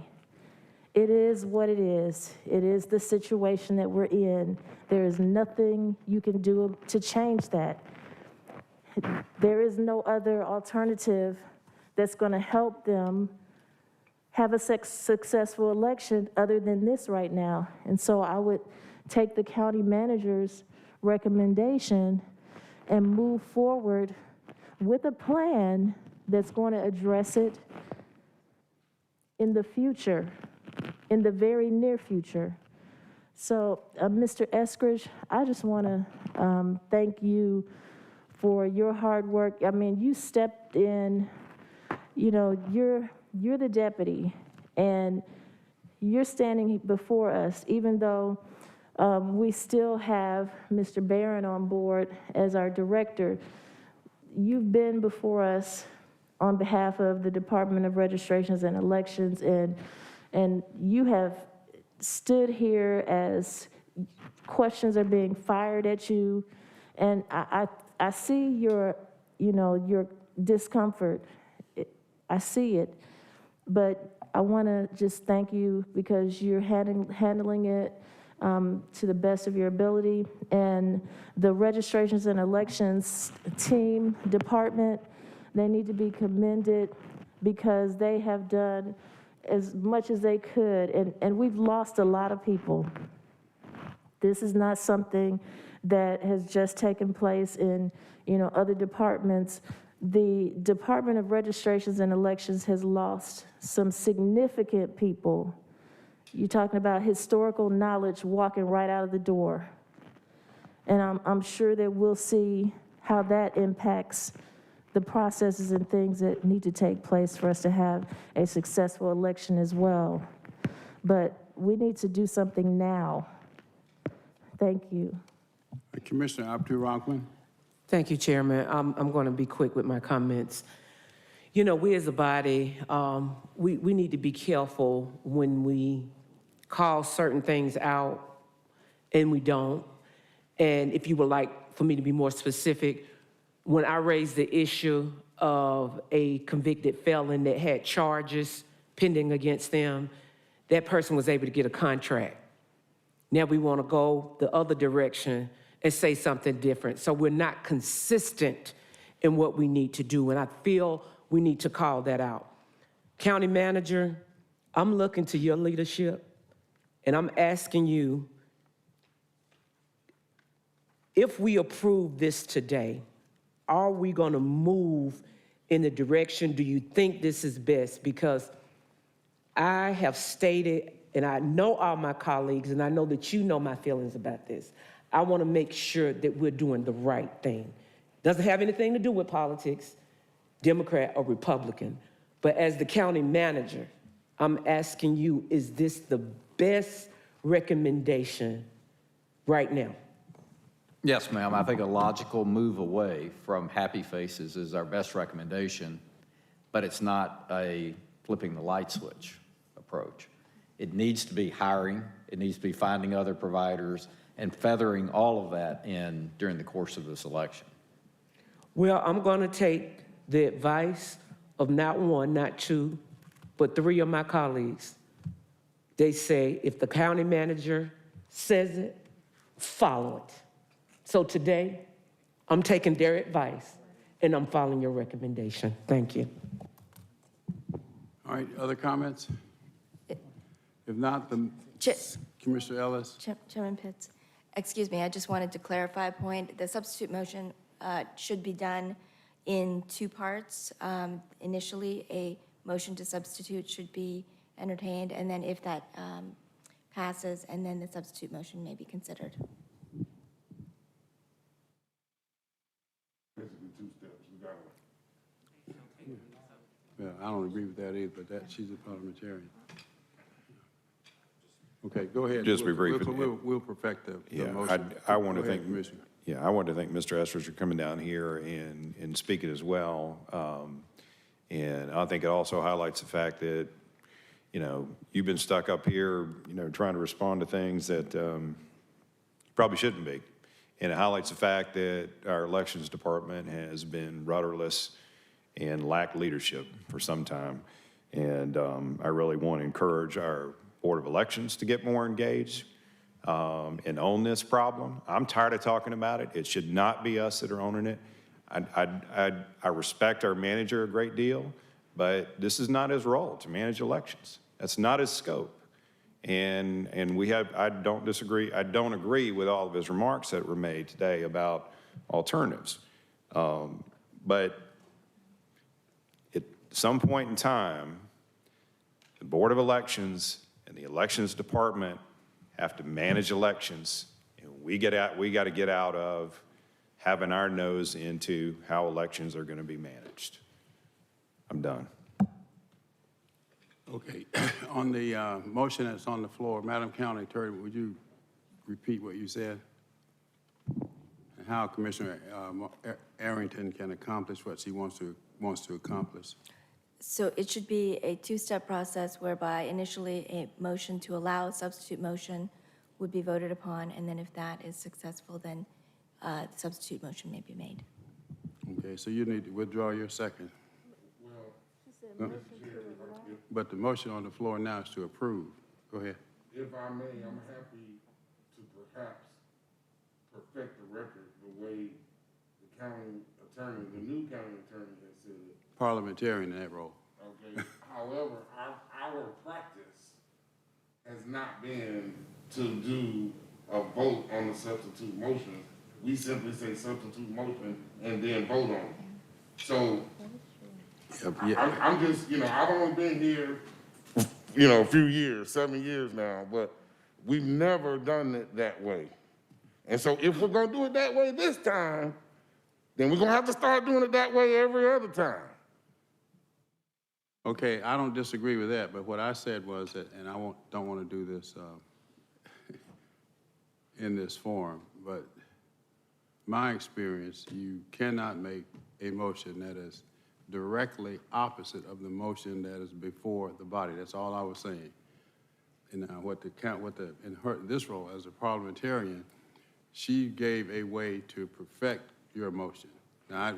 It is what it is. It is the situation that we're in. There is nothing you can do to change that. There is no other alternative that's going to help them have a successful election other than this right now. And so I would take the county manager's recommendation and move forward with a plan that's going to address it in the future, in the very near future. So, Mr. Eskridge, I just want to thank you for your hard work. I mean, you stepped in, you know, you're the deputy, and you're standing before us, even though we still have Mr. Barron on board as our director. You've been before us on behalf of the Department of Registrations and Elections, and you have stood here as questions are being fired at you, and I see your discomfort. I see it, but I want to just thank you because you're handling it to the best of your ability. And the Registrations and Elections team, department, they need to be commended because they have done as much as they could. And we've lost a lot of people. This is not something that has just taken place in, other departments. The Department of Registrations and Elections has lost some significant people. You're talking about historical knowledge walking right out of the door. And I'm sure that we'll see how that impacts the processes and things that need to take place for us to have a successful election as well. But we need to do something now. Thank you. Commissioner Abdu-Rahman. Thank you, Chairman. I'm going to be quick with my comments. We as a body, we need to be careful when we call certain things out and we don't. And if you would like for me to be more specific, when I raised the issue of a convicted felon that had charges pending against them, that person was able to get a contract. Now we want to go the other direction and say something different. So we're not consistent in what we need to do, and I feel we need to call that out. County Manager, I'm looking to your leadership, and I'm asking you, if we approve this today, are we going to move in the direction, do you think this is best? Because I have stated, and I know all my colleagues, and I know that you know my feelings about this. I want to make sure that we're doing the right thing. Doesn't have anything to do with politics, Democrat or Republican. But as the county manager, I'm asking you, is this the best recommendation right now? Yes, ma'am. I think a logical move away from happy faces is our best recommendation, but it's not a flipping the light switch approach. It needs to be hiring, it needs to be finding other providers, and feathering all of that in during the course of this election. Well, I'm going to take the advice of not one, not two, but three of my colleagues. They say if the county manager says it, follow it. So today, I'm taking their advice and I'm following your recommendation. Thank you. All right, other comments? If not, then Commissioner Ellis. Chairman Pitts, excuse me, I just wanted to clarify a point. The substitute motion should be done in two parts. Initially, a motion to substitute should be entertained, and then if that passes, and then the substitute motion may be considered. Yeah, I don't agree with that either, but she's a parliamentarian. Okay, go ahead. Just be brief. We'll perfect the motion. I want to thank, Commissioner. yeah, I want to thank Mr. Esters for coming down here and speaking as well. And I think it also highlights the fact that, you've been stuck up here, trying to respond to things that probably shouldn't be. And it highlights the fact that our elections department has been rudderless and lacked leadership for some time. And I really want to encourage our Board of Elections to get more engaged and own this problem. I'm tired of talking about it. It should not be us that are owning it. I respect our manager a great deal, but this is not his role to manage elections. That's not his scope. And I don't disagree. I don't agree with all of his remarks that were made today about alternatives. But at some point in time, the Board of Elections and the Elections Department have to manage elections. And we got to get out of having our nose into how elections are going to be managed. I'm done. Okay, on the motion that's on the floor, Madam County Attorney, would you repeat what you said? And how Commissioner Arrington can accomplish what she wants to accomplish? So it should be a two-step process whereby initially a motion to allow a substitute motion would be voted upon, and then if that is successful, then the substitute motion may be made. Okay, so you need to withdraw your second. But the motion on the floor now is to approve. Go ahead. If I may, I'm happy to perhaps perfect the record the way the county attorney, the new county attorney has said it. Parliamentarian in that role. Okay. However, our practice has not been to do a vote on the substitute motion. We simply say substitute motion and then vote on it. So I'm just, I've only been here, a few years, 7 years now, but we've never done it that way. And so if we're gonna do it that way this time, then we're gonna have to start doing it that way every other time. Okay, I don't disagree with that, but what I said was that, and I don't want to do this in this form, but my experience, you cannot make a motion that is directly opposite of the motion that is before the body. That's all I was saying. And in this role as a parliamentarian, she gave a way to perfect your motion. I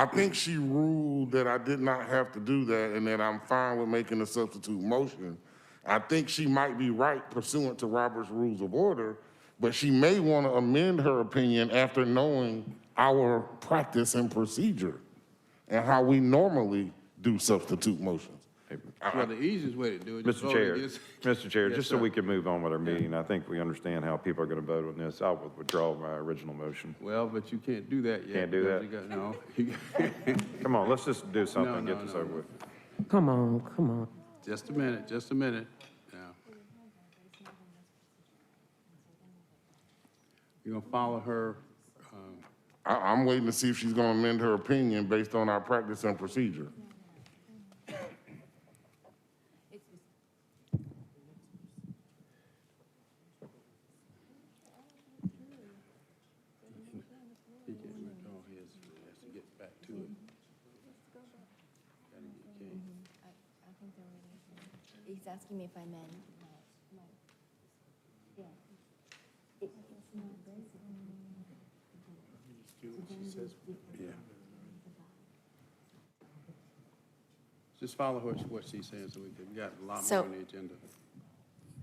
think she ruled that I did not have to do that and that I'm fine with making a substitute motion. I think she might be right pursuant to Robert's Rules of Order, but she may want to amend her opinion after knowing our practice and procedure and how we normally do substitute motions. Well, the easiest way to do it is Mr. Chair, Mr. Chair, Yes, just so sir. we can move on with our meeting, I think we understand how people are going to vote on this. I would withdraw my original motion. Well, but you can't do that yet. Can't do that? No. Come on, let's just do something and No, get this no, over no. with. Come on. Just a minute. Now. You're gonna follow her, I'm waiting to see if she's gonna amend her opinion based on our practice and procedure. he can't withdraw his, he has to get back to it. He's asking me if I meant. Yeah. Just follow what she's saying so we got a lot more So- on the agenda.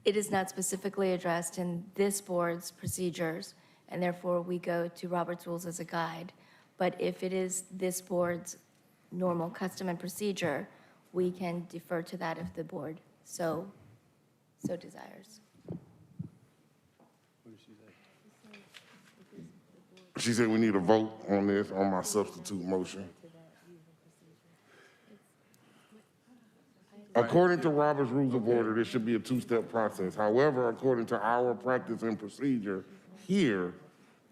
It is not specifically addressed in this board's procedures, and therefore we go to Robert's Rules as a guide. But if it is this board's normal custom and procedure, we can defer to that if the board so desires. What did she say? She said we need a vote on this, on my substitute motion. According to Robert's Rules of Order, this should be a two-step process. However, according to our practice and procedure here,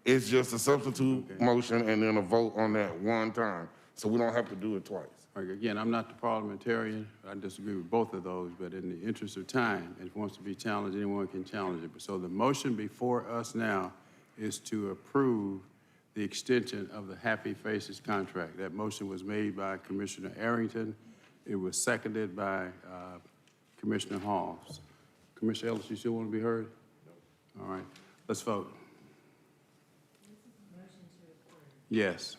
it's just a substitute motion and then a vote on that one time. So we don't have to do it twice. All right, again, I'm not the parliamentarian. I disagree with both of those, but in the interest of time, if it wants to be challenged, anyone can challenge it. So the motion before us now is to approve the extension of the Happy Faces contract. That motion was made by Commissioner Arrington. It was seconded by Commissioner Hall. Commissioner Ellis, you still want to be heard? No. All right, let's vote. Yes.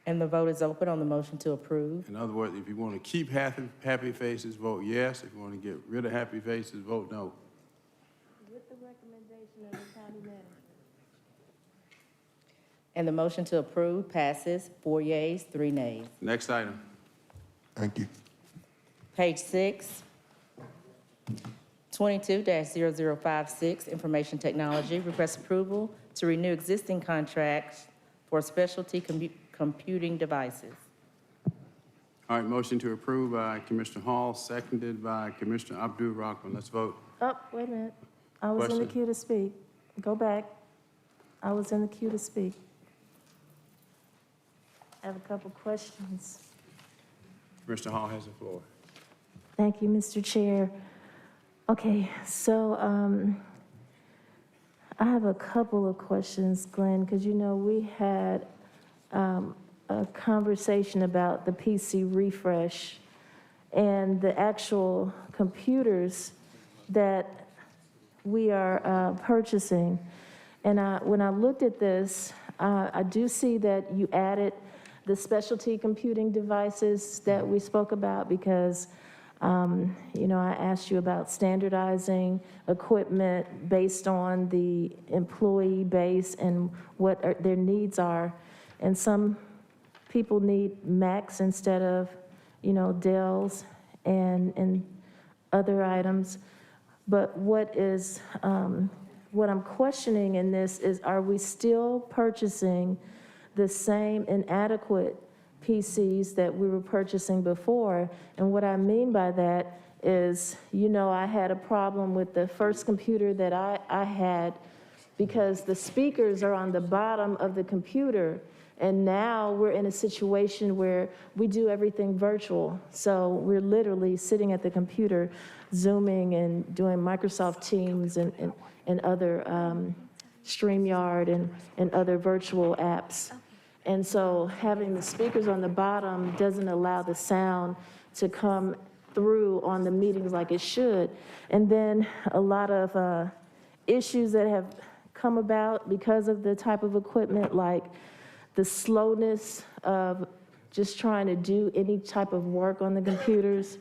And the vote is open on the motion to approve. In other words, if you want to keep happy faces, vote yes. If you want to get rid of happy faces, vote no. With the recommendation of the county manager. And the motion to approve passes 4 yeas, 3 nays. Next item. Thank you. Page 6, 22-0056, Information Technology, request approval to renew existing contracts for specialty computing devices. All right, motion to approve by Commissioner Hall, seconded by Commissioner Abdul-Rahman. Let's vote. Oh, wait a minute. I was in the Question? queue to speak. Go back. I was in the queue to speak. I have a couple questions. Commissioner Hall has the floor. Thank you, Mr. Chair. Okay, so I have a couple of questions, Glenn, because we had a conversation about the PC refresh and the actual computers that we are purchasing. And when I looked at this, I do see that you added the specialty computing devices that we spoke about because, I asked you about standardizing equipment based on the employee base and what their needs are. And some people need Macs instead of, Dells and other items. But what I'm questioning in this is, are we still purchasing the same inadequate PCs that we were purchasing before? And what I mean by that is, I had a problem with the first computer that I had, because the speakers are on the bottom of the computer. And now we're in a situation where we do everything virtual. So we're literally sitting at the computer, Zooming and doing Microsoft Teams and other StreamYard and other virtual apps. And so having the speakers on the bottom doesn't allow the sound to come through on the meetings like it should. And then a lot of issues that have come about because of the type of equipment, like the slowness of just trying to do any type of work on the computers.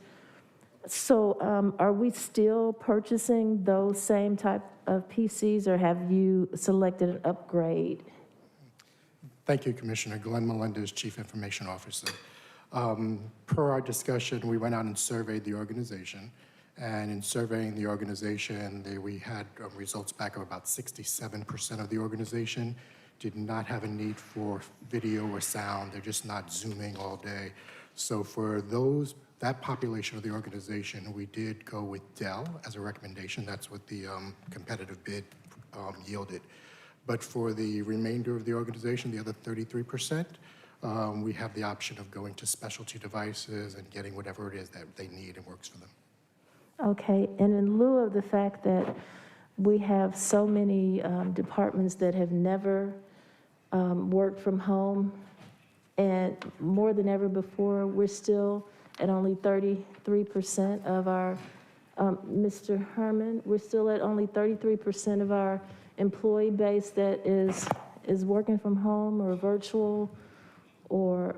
So are we still purchasing those same type of PCs, or have you selected an upgrade? Thank you, Commissioner. Glenn Melendez, Chief Information Officer. Per our discussion, we went out and surveyed the organization. And in surveying the organization, we had results back of about 67% of the organization did not have a need for video or sound. They're just not Zooming all day. So for that population of the organization, we did go with Dell as a recommendation. That's what the competitive bid yielded. But for the remainder of the organization, the other 33%, we have the option of going to specialty devices and getting whatever it is that they need and works for them. Okay, and in lieu of the fact that we have so many departments that have never worked from home, and more than ever before, we're still at only 33% of our, Mr. Herman, we're still at only 33% of our employee base that is working from home or virtual, or...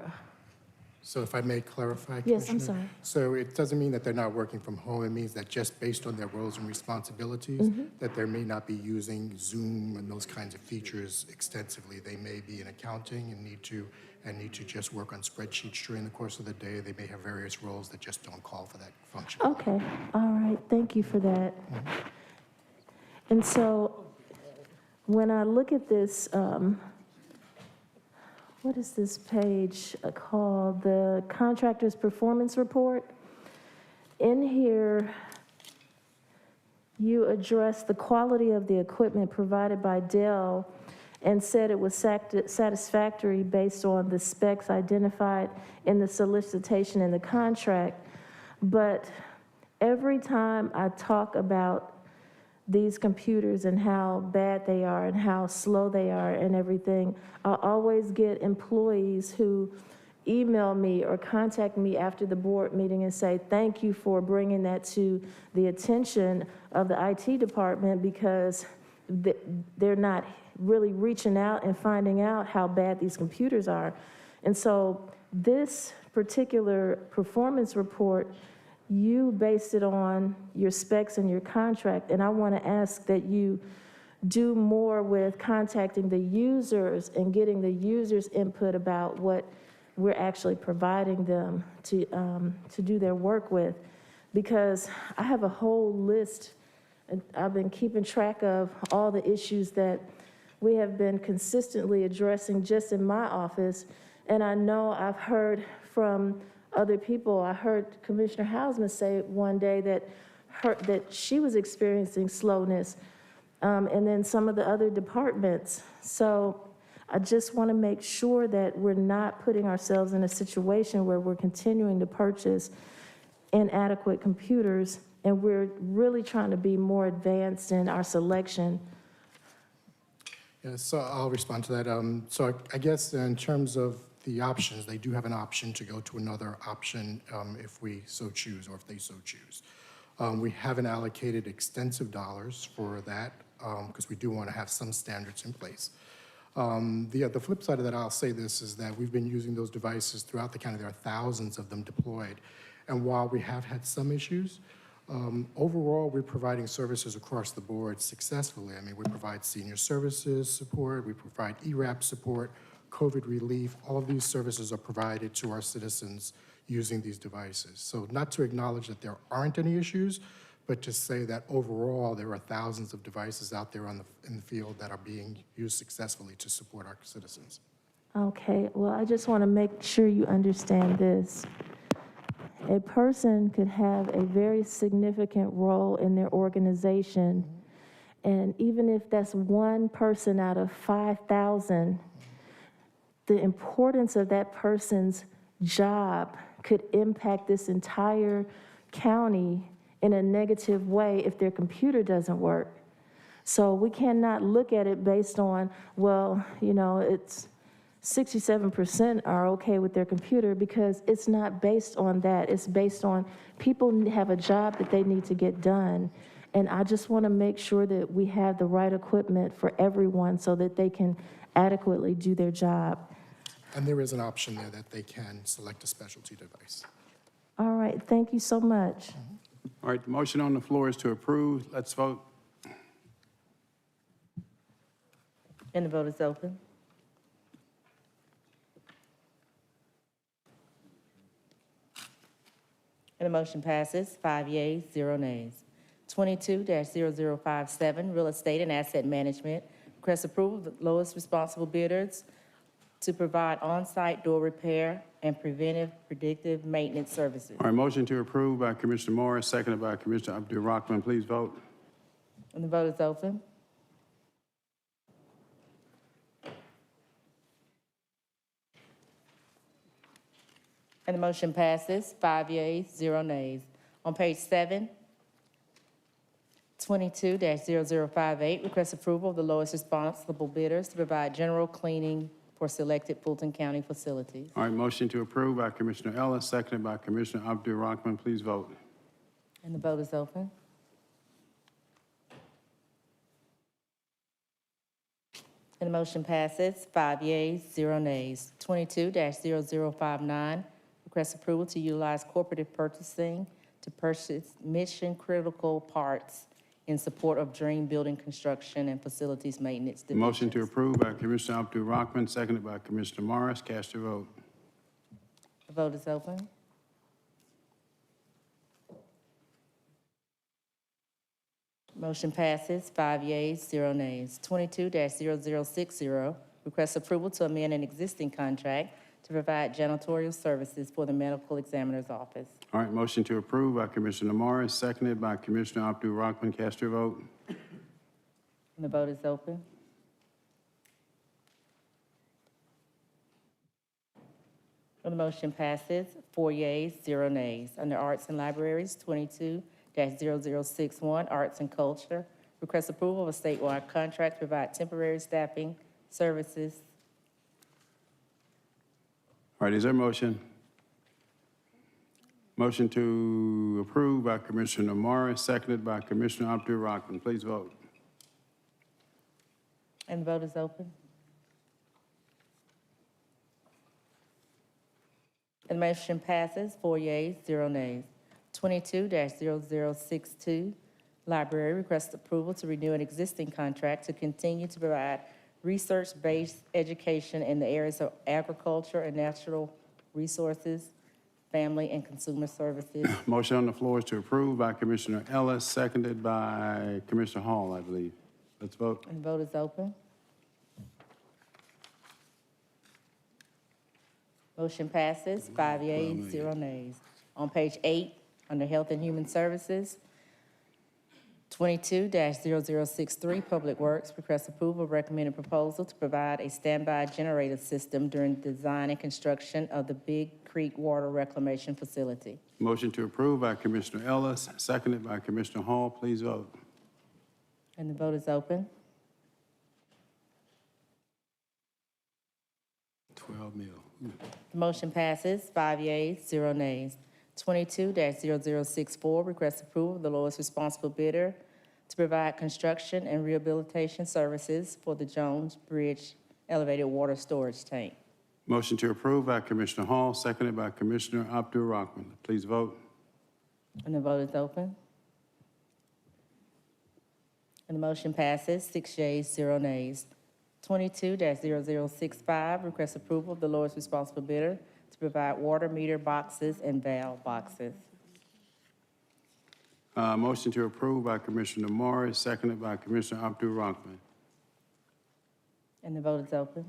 So if I may clarify, Yes, I'm Commissioner? sorry. So it doesn't mean that they're not working from home. It means that just based on their roles and responsibilities, that they may not be using Zoom and those kinds of features extensively. They may be in accounting and need to just work on spreadsheets during the course of the day. They may have various roles that just don't call for that function. Okay, all right, thank you for that. And so when I look at this, what is this page called? The contractor's performance report. In here, you address the quality of the equipment provided by Dell and said it was satisfactory based on the specs identified in the solicitation and the contract. But every time I talk about these computers and how bad they are and how slow they are and everything, I always get employees who email me or contact me after the board meeting and say, thank you for bringing that to the attention of the IT department, because they're not really reaching out and finding out how bad these computers are. And so this particular performance report, you based it on your specs and your contract, and I want to ask that you do more with contacting the users and getting the users' input about what we're actually providing them to do their work with. Because I have a whole list, and I've been keeping track of all the issues that we have been consistently addressing just in my office, and I know I've heard from other people. I heard Commissioner Hausman say one day that she was experiencing slowness, and then some of the other departments. So I just want to make sure that we're not putting ourselves in a situation where we're continuing to purchase inadequate computers, and we're really trying to be more advanced in our selection. Yeah, so I'll respond to that. So I guess in terms of the options, they do have an option to go to another option if we so choose, or if they so choose. We haven't allocated extensive dollars for that because we do want to have some standards in place. The flip side of that, I'll say this, is that we've been using those devices throughout the county. There are thousands of them deployed. And while we have had some issues, overall, we're providing services across the board successfully. I mean, we provide senior services support, we provide ERAP support, COVID relief. All of these services are provided to our citizens using these devices. So not to acknowledge that there aren't any issues, but to say that overall, there are thousands of devices out there in the field that are being used successfully to support our citizens. Okay, well, I just want to make sure you understand this. A person could have a very significant role in their organization, and even if that's one person out of 5,000, the importance of that person's job could impact this entire county in a negative way if their computer doesn't work. So we cannot look at it based on, well, you know, it's 67% are okay with their computer, because it's not based on that. It's based on people have a job that they need to get done. And I just want to make sure that we have the right equipment for everyone so that they can adequately do their job. And there is an option there that they can select a specialty device. All right, thank you so much. All right, the motion on the floor is to approve. Let's vote. And the vote is open. And the motion passes, 5 yeas, 0 nays. 22-0057, real estate and asset management. Request approval of the lowest responsible bidders to provide on-site door repair and preventive predictive maintenance services. All right, motion to approve by Commissioner Morris, seconded by Commissioner Abdul-Rahman. Please vote. And the vote is open. And the motion passes, 5 yeas, 0 nays. On page 7, 22-0058, request approval of the lowest responsible bidders to provide general cleaning for selected Fulton County facilities. All right, motion to approve by Commissioner Ellis, seconded by Commissioner Abdul-Rahman. Please vote. And the vote is open. And the motion passes, 5 yeas, 0 nays. 22-0059, request approval to utilize cooperative purchasing to purchase mission-critical parts in support of Dream Building Construction and Facilities Maintenance Division. Motion to approve by Commissioner Abdul-Rahman, seconded by Commissioner Morris. Cast your vote. The vote is open. Motion passes, 5 yeas, 0 nays. 22-0060, request approval to amend an existing contract to provide janitorial services for the medical examiner's office. All right, motion to approve by Commissioner Morris, seconded by Commissioner Abdul-Rahman. Cast your vote. And the vote is open. And the motion passes, 4 yeas, 0 nays. Under Arts and Libraries, 22-0061, Arts and Culture, request approval of a statewide contract to provide temporary staffing services. All right, is there a motion? Motion to approve by Commissioner Morris, seconded by Commissioner Abdul-Rahman. Please vote. And the vote is open. And the motion passes, 4 yeas, 0 nays. 22-0062, Library requests approval to renew an existing contract to continue to provide research-based education in the areas of agriculture and natural resources, family and consumer services. Motion on the floor is to approve by Commissioner Ellis, seconded by Commissioner Hall, I believe. Let's vote. And the vote is open. Motion passes, 5 yeas, 0 nays. On page 8, under Health and Human Services, 22-0063, Public Works, request approval of recommended proposal to provide a standby generator system during design and construction of the Big Creek Water Reclamation Facility. Motion to approve by Commissioner Ellis, seconded by Commissioner Hall. Please vote. And the vote is open. 12 mil. The motion passes, 5 yeas, 0 nays. 22-0064, request approval of the lowest responsible bidder to provide construction and rehabilitation services for the Jones Bridge elevated water storage tank. Motion to approve by Commissioner Hall, seconded by Commissioner Abdul-Rahman. Please vote. And the vote is open. And the motion passes, 6 yeas, 0 nays. 22-0065, request approval of the lowest responsible bidder to provide water meter boxes and valve boxes. Motion to approve by Commissioner Morris, seconded by Commissioner Abdul-Rahman. And the vote is open.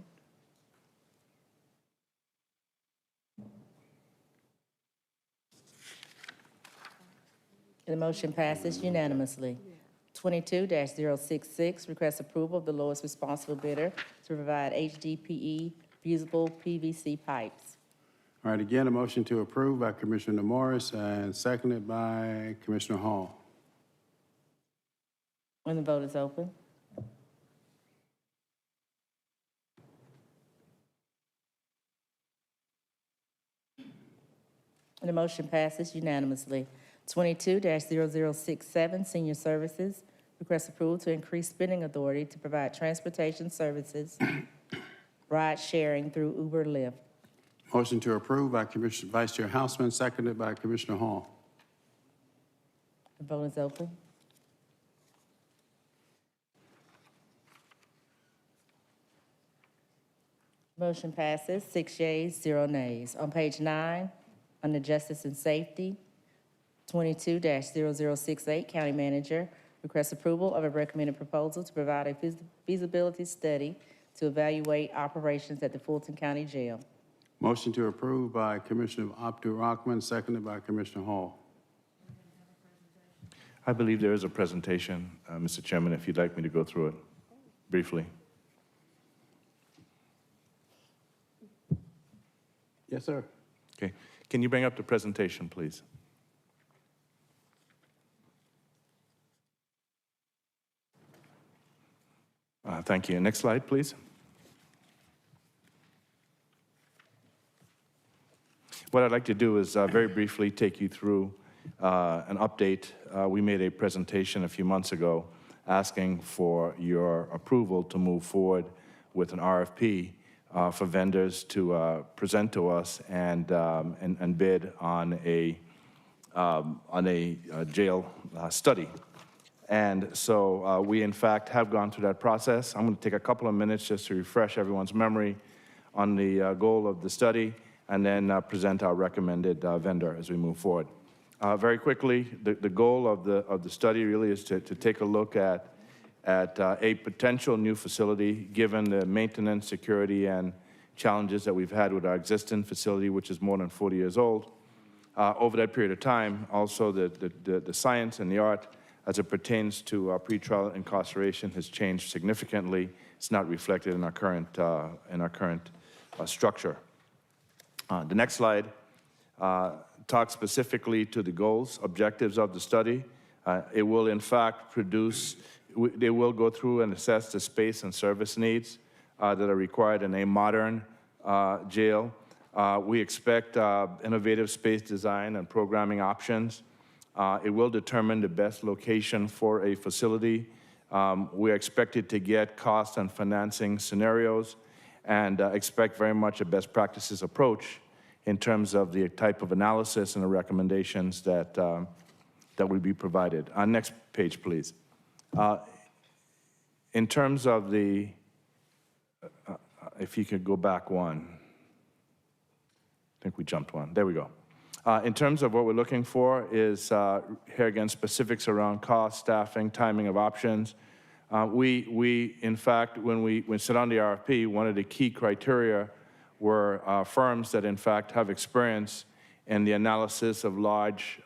The motion passes unanimously. 22-066, request approval of the lowest responsible bidder to provide HDPE fusible PVC pipes. All right, again, a motion to approve by Commissioner Morris and seconded by Commissioner Hall. And the vote is open. And the motion passes unanimously. 22-0067, Senior Services, request approval to increase spending authority to provide transportation services, ride sharing through Uber Lyft. Motion to approve by Commissioner Vice Chair Houseman, seconded by Commissioner Hall. The vote is open. Motion passes, 6 yeas, 0 nays. On page 9, under Justice and Safety, 22-0068, County Manager requests approval of a recommended proposal to provide a feasibility study to evaluate operations at the Fulton County Jail. Motion to approve by Commissioner Abdul-Rahman, seconded by Commissioner Hall. I believe there is a presentation, Mr. Chairman, if you'd like me to go through it briefly. Yes, sir. Okay. Can you bring up the presentation, please? Thank you. Next slide, please. What I'd like to do is very briefly take you through an update. We made a presentation a few months ago asking for your approval to move forward with an RFP for vendors to present to us and bid on a jail study. And so we, in fact, have gone through that process. I'm going to take a couple of minutes just to refresh everyone's memory on the goal of the study and then present our recommended vendor as we move forward. Very quickly, the goal of the study really is to take a look at a potential new facility, given the maintenance, security, and challenges that we've had with our existing facility, which is more than 40 years old. Over that period of time, also the science and the art as it pertains to pretrial incarceration has changed significantly. It's not reflected in our current structure. The next slide talks specifically to the goals, objectives of the study. It will, in fact, they will go through and assess the space and service needs that are required in a modern jail. We expect innovative space design and programming options. It will determine the best location for a facility. We're expected to get cost and financing scenarios and expect very much a best practices approach in terms of the type of analysis and the recommendations that will be provided. Next page, please. In terms of the, if you could go back one. I think we jumped one. There we go. In terms of what we're looking for is, here again, specifics around cost, staffing, timing of options. We, in fact, when we set on the RFP, one of the key criteria were firms that, in fact, have experience in the analysis of large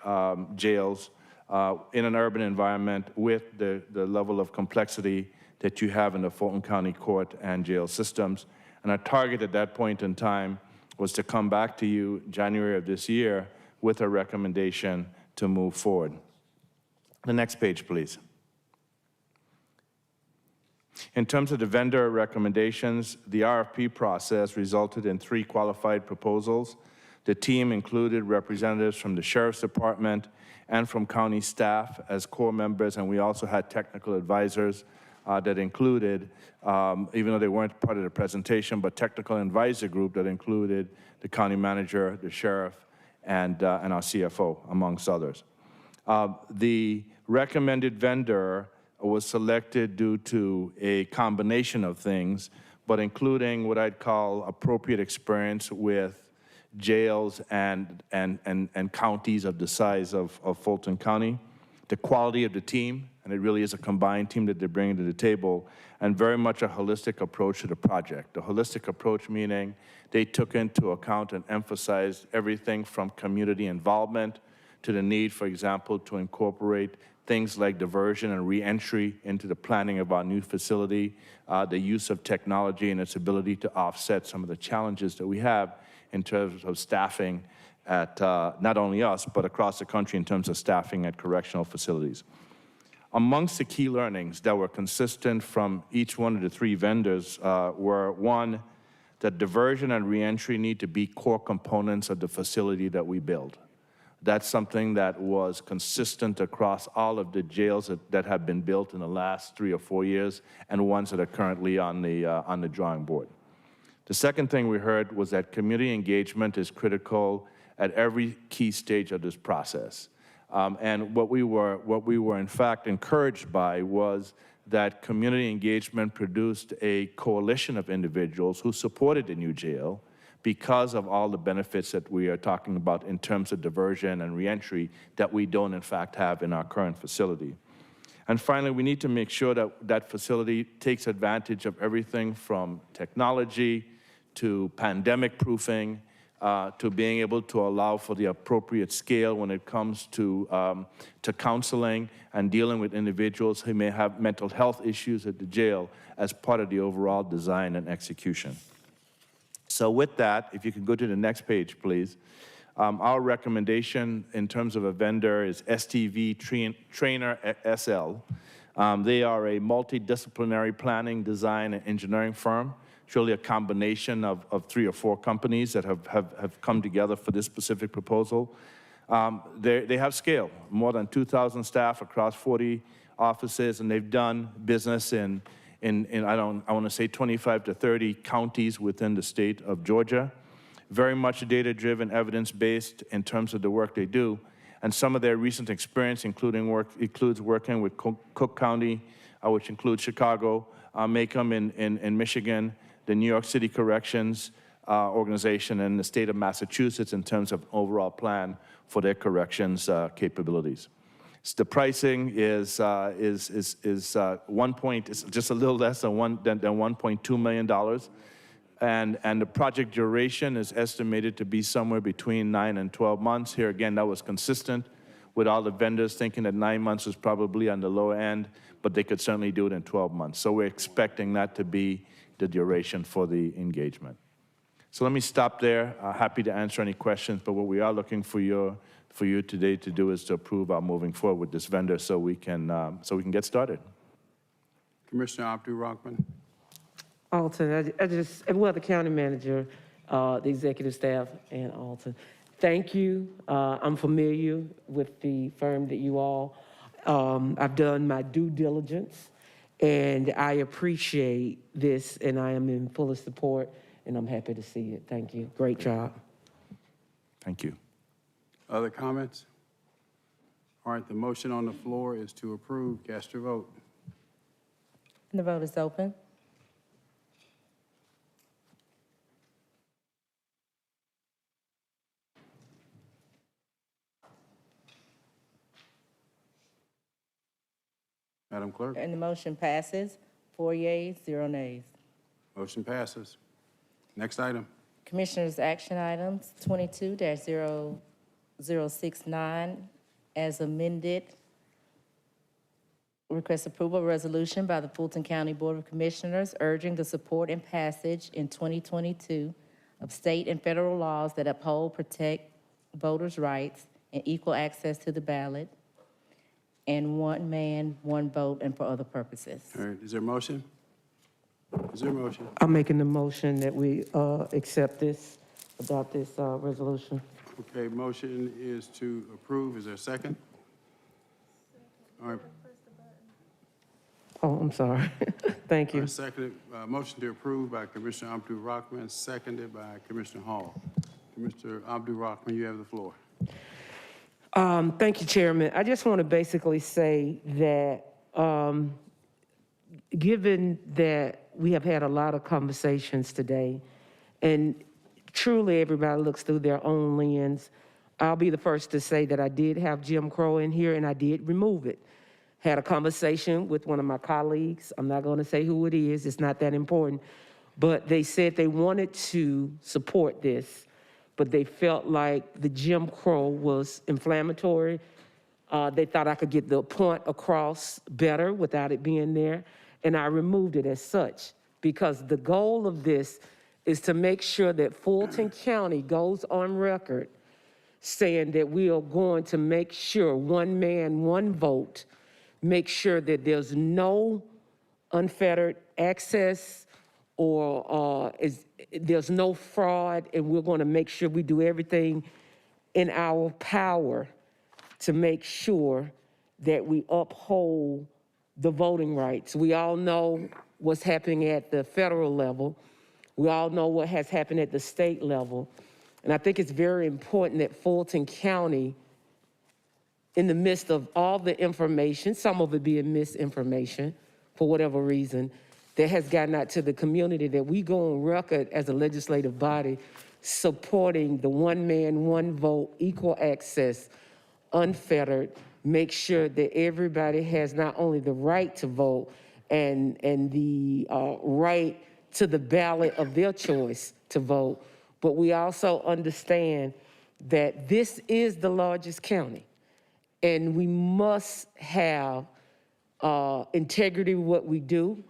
jails in an urban environment with the level of complexity that you have in the Fulton County Court and jail systems. And our target at that point in time was to come back to you January of this year with a recommendation to move forward. The next page, please. In terms of the vendor recommendations, the RFP process resulted in 3 qualified proposals. The team included representatives from the Sheriff's Department and from county staff as core members, and we also had technical advisors that included, even though they weren't part of the presentation, but technical advisor group that included the county manager, the sheriff, and our CFO, amongst others. The recommended vendor was selected due to a combination of things, but including what I'd call appropriate experience with jails and counties of the size of Fulton County, the quality of the team, and it really is a combined team that they're bringing to the table, and very much a holistic approach to the project. The holistic approach meaning they took into account and emphasized everything from community involvement to the need, for example, to incorporate things like diversion and reentry into the planning of our new facility, the use of technology and its ability to offset some of the challenges that we have in terms of staffing at not only us, but across the country in terms of staffing at correctional facilities. Amongst the key learnings that were consistent from each one of the three vendors were, one, that diversion and reentry need to be core components of the facility that we build. That's something that was consistent across all of the jails that have been built in the last 3 or 4 years and ones that are currently on the drawing board. The second thing we heard was that community engagement is critical at every key stage of this process. And what we were in fact encouraged by was that community engagement produced a coalition of individuals who supported the new jail because of all the benefits that we are talking about in terms of diversion and reentry that we don't in fact have in our current facility. And finally, we need to make sure that that facility takes advantage of everything from technology to pandemic proofing, to being able to allow for the appropriate scale when it comes to counseling and dealing with individuals who may have mental health issues at the jail as part of the overall design and execution. So with that, if you can go to the next page, please. Our recommendation in terms of a vendor is STV Trainer SL. They are a multidisciplinary planning, design, and engineering firm. It's really a combination of 3 or 4 companies that have come together for this specific proposal. They have scale, more than 2,000 staff across 40 offices, and they've done business in I want to say 25 to 30 counties within the state of Georgia. Very much data-driven, evidence-based in terms of the work they do. And some of their recent experience includes working with Cook County, which includes Chicago, Macomb in Michigan, the New York City Corrections Organization, and the state of Massachusetts in terms of overall plan for their corrections capabilities. The pricing is just a little less than $1.2 million, and the project duration is estimated to be somewhere between 9 and 12 months. Here again, that was consistent with all the vendors thinking that 9 months was probably on the low end, but they could certainly do it in 12 months. So we're expecting that to be the duration for the engagement. So let me stop there. Happy to answer any questions, but what we are looking for you today to do is to approve our moving forward with this vendor so we can get started. Commissioner Abdul-Rahman. Alton, the county manager, the executive staff, and Alton, thank you. I'm familiar with the firm that you all, I've done my due diligence, and I appreciate this, and I am in full support, and I'm happy to see it. Thank you. Great job. Thank you. Other comments? All right, the motion on the floor is to approve. Cast your vote. And the vote is open. Madam Clerk. And the motion passes, 4 yeas, 0 nays. Motion passes. Next item. Commissioners' action items, 22-0069, as amended. Request approval of resolution by the Fulton County Board of Commissioners urging the support and passage in 2022 of state and federal laws that uphold, protect voters' rights and equal access to the ballot, and one man, one vote, and for other purposes. All right, is there a motion? Is there a motion? I'm making the motion that we adopt this resolution. Okay, motion is to approve. Is there a second? All right. Oh, I'm sorry. Thank you. Seconded, motion to approve by Commissioner Abdul-Rahman, seconded by Commissioner Hall. Commissioner Abdul-Rahman, you have the floor. Thank you, Chairman. I just want to basically say that given that we have had a lot of conversations today, and truly everybody looks through their own lens, I'll be the first to say that I did have Jim Crow in here and I did remove it. Had a conversation with one of my colleagues. I'm not going to say who it is. It's not that important. But they said they wanted to support this, but they felt like the Jim Crow was inflammatory. They thought I could get the point across better without it being there. And I removed it as such because the goal of this is to make sure that Fulton County goes on record saying that we are going to make sure one man, one vote, make sure that there's no unfettered access or there's no fraud, and we're going to make sure we do everything in our power to make sure that we uphold the voting rights. We all know what's happening at the federal level. We all know what has happened at the state level. And I think it's very important that Fulton County, in the midst of all the information, some of it being misinformation for whatever reason, that has gotten out to the community, that we go on record as a legislative body supporting the one man, one vote, equal access, unfettered, make sure that everybody has not only the right to vote and the right to the ballot of their choice to vote, but we also understand that this is the largest county. And we must have integrity with what we do.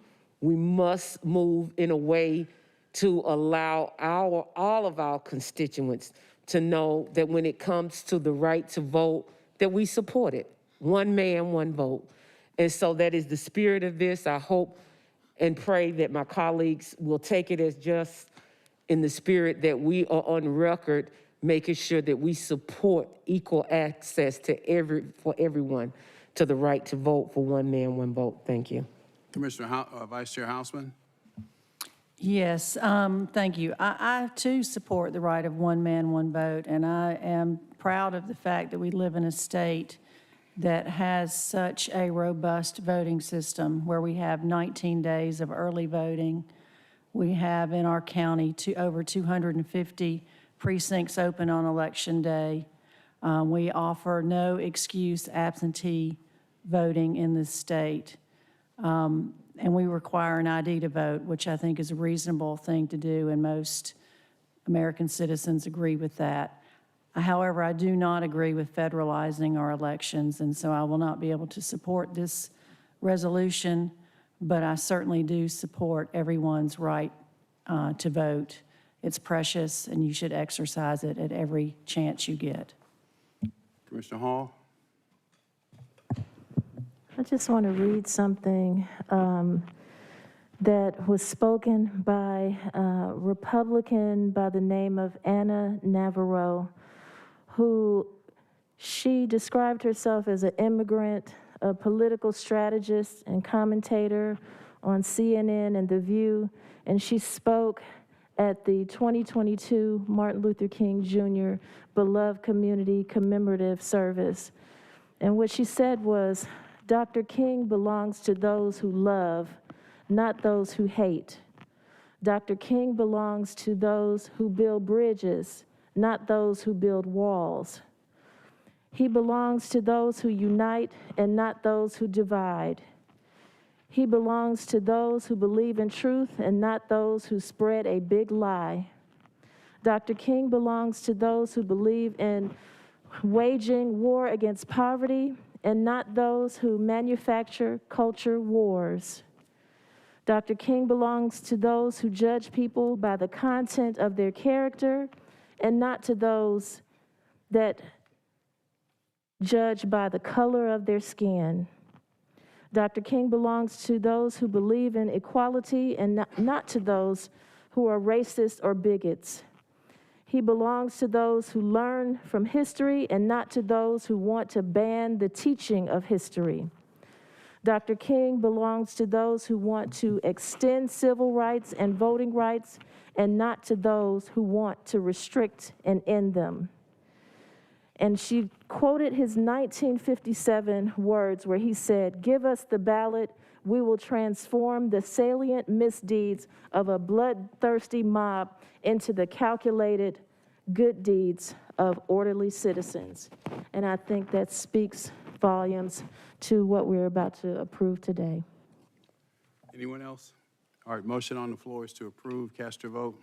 We must move in a way to allow all of our constituents to know that when it comes to the right to vote, that we support it. One man, one vote. And so that is the spirit of this. I hope and pray that my colleagues will take it as just in the spirit that we are on record making sure that we support equal access to for everyone to the right to vote for one man, one vote. Thank you. Commissioner, Vice Chair Houseman? Yes, thank you. I too support the right of one man, one vote, and I am proud of the fact that we live in a state that has such a robust voting system where we have 19 days of early voting. We have in our county over 250 precincts open on Election Day. We offer no excuse absentee voting in the state. And we require an ID to vote, which I think is a reasonable thing to do, and most American citizens agree with that. However, I do not agree with federalizing our elections, and so I will not be able to support this resolution, but I certainly do support everyone's right to vote. It's precious, and you should exercise it at every chance you get. Commissioner Hall? I just want to read something that was spoken by a Republican by the name of Anna Navarro, who she described herself as an immigrant, a political strategist and commentator on CNN and The View, and she spoke at the 2022 Martin Luther King Jr. Beloved Community Commemorative Service. And what she said was, Dr. King belongs to those who love, not those who hate. Dr. King belongs to those who build bridges, not those who build walls. He belongs to those who unite and not those who divide. He belongs to those who believe in truth and not those who spread a big lie. Dr. King belongs to those who believe in waging war against poverty and not those who manufacture culture wars. Dr. King belongs to those who judge people by the content of their character and not to those that judge by the color of their skin. Dr. King belongs to those who believe in equality and not to those who are racist or bigots. He belongs to those who learn from history and not to those who want to ban the teaching of history. Dr. King belongs to those who want to extend civil rights and voting rights and not to those who want to restrict and end them. And she quoted his 1957 words where he said, "Give us the ballot, we will transform the salient misdeeds of a bloodthirsty mob into the calculated good deeds of orderly citizens. And I think that speaks volumes to what we're about to approve today. Anyone else? All right, motion on the floor is to approve. Cast your vote.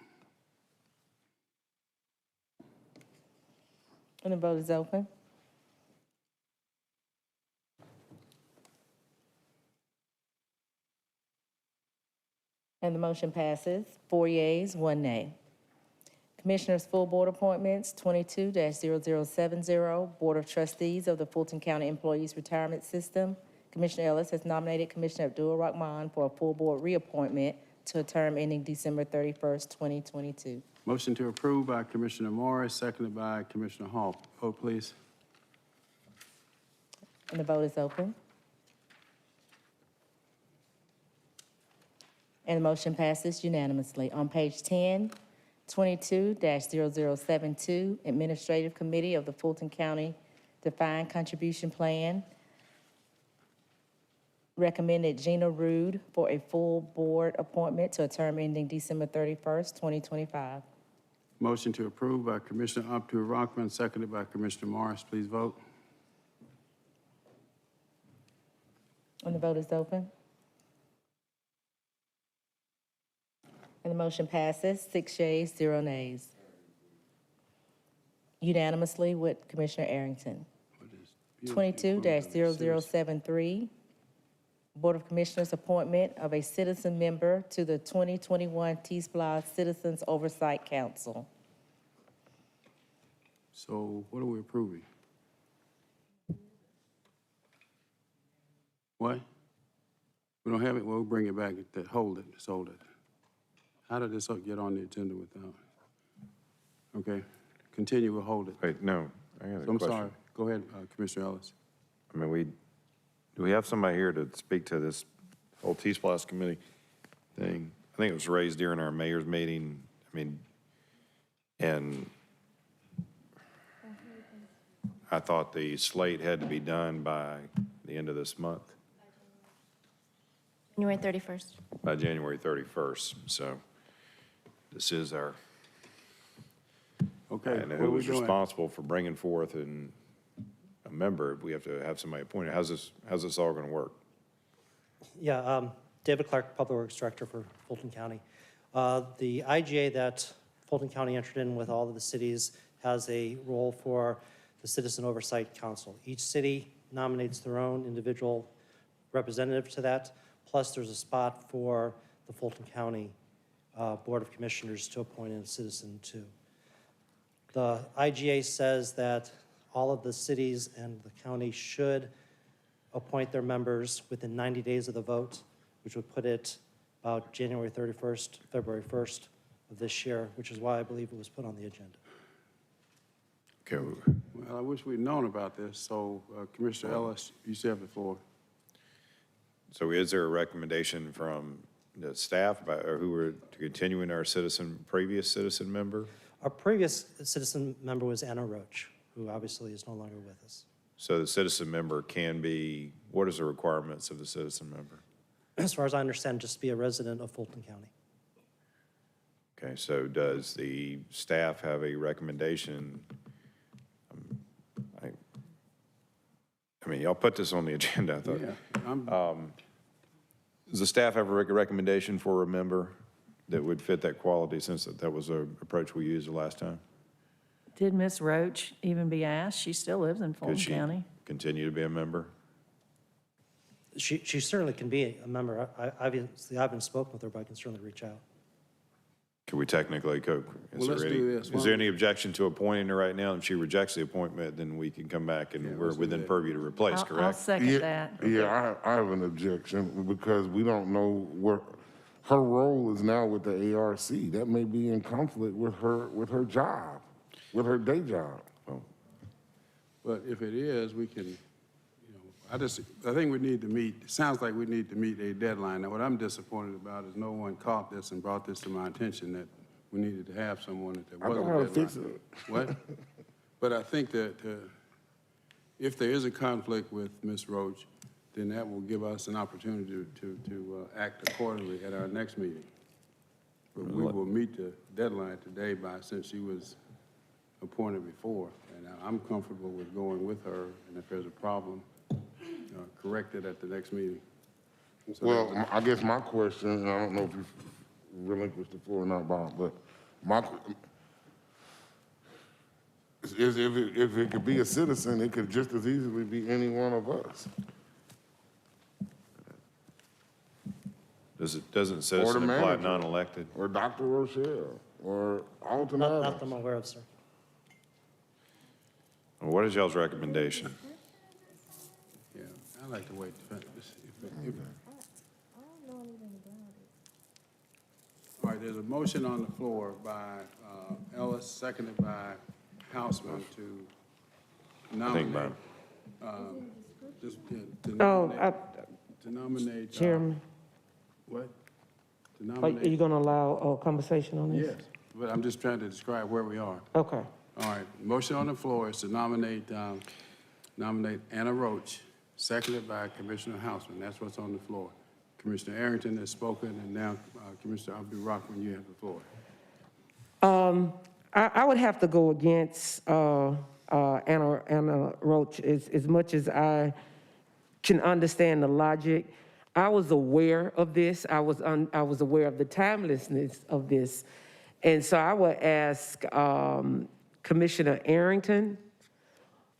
And the vote is open. And the motion passes, 4 yeas, 1 nay. Commissioners' full board appointments, 22-0070, Board of Trustees of the Fulton County Employees Retirement System. Commissioner Ellis has nominated Commissioner Abdul Rahman for a full board reappointment to a term ending December 31st, 2022. Motion to approve by Commissioner Morris, seconded by Commissioner Hall. Vote, please. And the vote is open. And the motion passes unanimously. On page 10, 22-0072, Administrative Committee of the Fulton County Defined Contribution Plan, recommended Gina Rude for a full board appointment to a term ending December 31st, 2025. Motion to approve by Commissioner Abdul Rahman, seconded by Commissioner Morris. Please vote. And the vote is open. And the motion passes, 6 yeas, 0 nays. Unanimously with Commissioner Arrington. 22-0073, Board of Commissioners appointment of a citizen member to the 2021 T-SPLOST Citizens Oversight Council. So what are we approving? What? We don't have it, we'll bring it back. Hold it, just hold it. How did this get on the agenda without? Okay, continue, we'll hold it. Wait, no, I got a So I'm question. sorry, go ahead, Commissioner Ellis. I mean, do we have somebody here to speak to this whole T-SPLOST committee thing? I think it was raised during our mayor's meeting. I mean, and I thought the slate had to be done by the end of this month, January 31st. by January 31st. So this is our, Okay. and what who are we was doing? responsible for bringing forth a member? We have to have somebody appointed. How's this all going to work? Yeah, David Clark, Public Works Director for Fulton County. The IGA that Fulton County entered in with all of the cities has a role for the Citizen Oversight Council. Each city nominates their own individual representative to that, plus there's a spot for the Fulton County Board of Commissioners to appoint a citizen to. The IGA says that all of the cities and the county should appoint their members within 90 days of the vote, which would put it about January 31st, February 1st of this year, which is why I believe it was put on the agenda. Okay. Well, I wish we'd known about this, so Commissioner Ellis, you still have the floor. So is there a recommendation from the staff or who were to continuing our previous citizen member? Our previous citizen member was Anna Roach, who obviously is no longer with us. So the citizen member can be, what is the requirements of the citizen member? As far as I understand, just be a resident of Fulton County. Okay, so does the staff have a recommendation? I mean, y'all put this on the agenda, I thought. Yeah, Does the staff have a recommendation for a member that would fit that quality, since that was an approach we used the last time? Did Ms. Roach even be asked? She still lives in Fulton Could she County. continue to be a member? She certainly can be a member. Obviously, I haven't spoken with her, but I can certainly reach out. Could we technically, Well, let's do this. is there any objection to appointing her right now? If she rejects the appointment, then we can come back and we're within purview to replace, I'll correct? second that. Yeah, I have an objection because we don't know where, her role is now with the ARC. That may be in conflict with her job, with her day job. But if it is, we can, I think we need to meet, it sounds like we need to meet a deadline. Now, what I'm disappointed about is no one caught this and brought this to my attention, that we needed to have someone that there I was know a how to deadline. fix it. What? But I think that if there is a conflict with Ms. Roach, then that will give us an opportunity to act accordingly at our next meeting. But we will meet the deadline today since she was appointed before, and I'm comfortable with going with her, and if there's a problem, correct it at the next meeting. So Well, I guess my question, and I don't know if you relinquished the floor or not, Bob, but is if it could be a citizen, it could just as easily be any one of us. Doesn't citizen imply manager. non-elected? Or Dr. Rochelle, or Alton Not Adams. that I'm aware of, sir. What is y'all's recommendation? Yeah, I like to wait. All right, there's a motion on the floor by Ellis, seconded by Houseman to nominate. To nominate. Chairman, What? To are nominate. you going to allow a conversation on this? Yes, but I'm just trying to describe where we are. Okay. All right, motion on the floor is to nominate Anna Roach, seconded by Commissioner Houseman. That's what's on the floor. Commissioner Arrington has spoken, and now Commissioner Abdul-Rahman, you have the floor. I would have to go against Anna Roach as much as I can understand the logic. I was aware of this. I was aware of the timelessness of this. And so I would ask Commissioner Arrington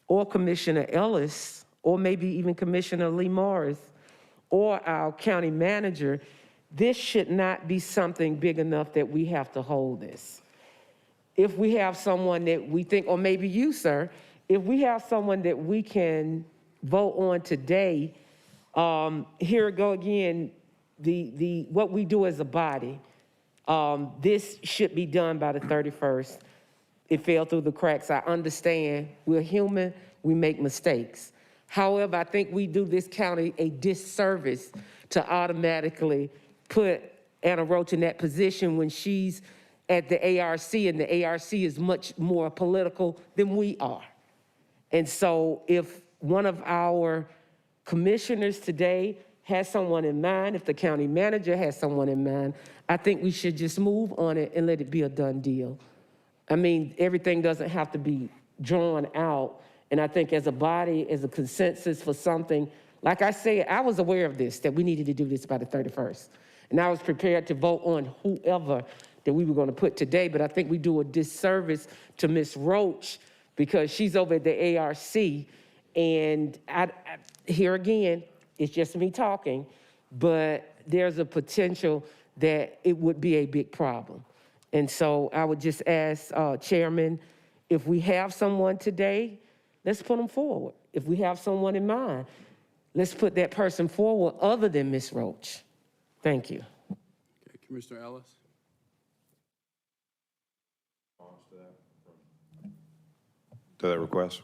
or Commissioner Ellis, or maybe even Commissioner Lee Morris, or our county manager, this should not be something big enough that we have to hold this. If we have someone that we think, or maybe you, sir, if we have someone that we can vote on today, here we go again, what we do as a body, this should be done by the 31st. It fell through the cracks. I understand. We're human. We make mistakes. However, I think we do this county a disservice to automatically put Anna Roach in that position when she's at the ARC, and the ARC is much more political than we are. And so if one of our commissioners today has someone in mind, if the county manager has someone in mind, I think we should just move on it and let it be a done deal. I mean, everything doesn't have to be drawn out. And I think as a body, as a consensus for something, like I said, I was aware of this, that we needed to do this by the 31st. And I was prepared to vote on whoever that we were going to put today, but I think we do a disservice to Ms. Roach because she's over at the ARC. And here again, it's just me talking, but there's a potential that it would be a big problem. And so I would just ask Chairman, if we have someone today, let's put them forward. If we have someone in mind, let's put that person forward other than Ms. Roach. Thank you. Okay, Commissioner Ellis? To that request?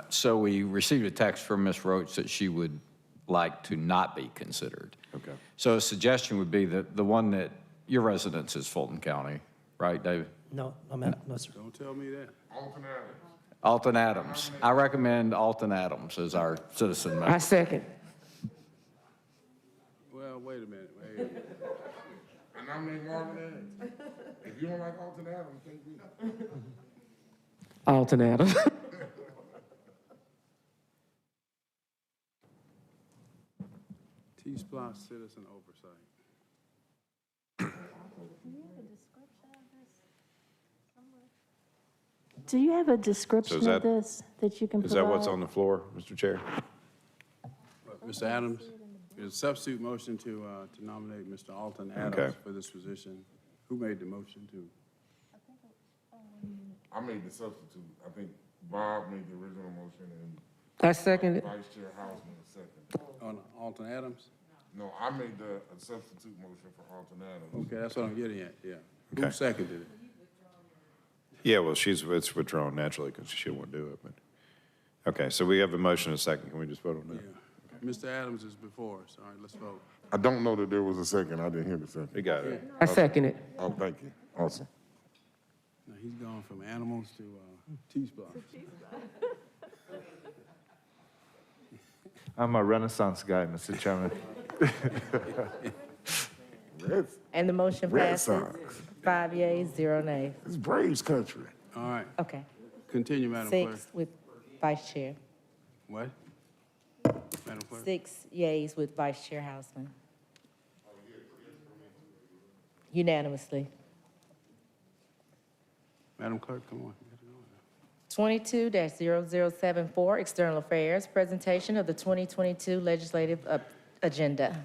So we received a text from Ms. Roach that she would like to not be considered. Okay. So a suggestion would be that the one that, your residence is Fulton County, right, David? No, no, sir. Don't tell me that. Alton Adams. Alton Adams. I recommend Alton Adams as our citizen member. I second. Well, wait a minute. I nominate Marvin Adams. If you don't like Alton Adams, can't be. Alton Adams. T-Splosh Citizen Oversight. Do you have a description that- of this that you can Is provide? that what's on the floor, Mr. Chair? Mr. Adams, there's a substitute motion to nominate Mr. Alton Adams Okay. for this position. Who made the motion to? I made the substitute. I think Bob made the original motion and I second it. Vice Chair Houseman the second. On Alton Adams? No, I made the substitute motion for Alton Adams. Okay, that's what I'm getting at, yeah. Who Okay. seconded it? Yeah, well, it's withdrawn naturally because she won't do it, but. Okay, so we have a motion and a second. Can we just vote on that? Yeah. Mr. Adams is before us. All right, let's vote. I don't know that there was a second. I didn't hear the second. We got it. I second it. Oh, thank you. Awesome. Now, he's gone from animals to T-Splosh. I'm a Renaissance guy, Mr. Chairman. Red, And the motion Red passes Sox. 5 yeas, 0 nays. It's Braves country. All right, Okay. continue, Madam Clerk. 6 with Vice Chair. What? Madam Clerk? 6 yeas with Vice Chair Hausman. Unanimously. Madam Clerk, come on. 22-0074, External Affairs, presentation of the 2022 legislative agenda.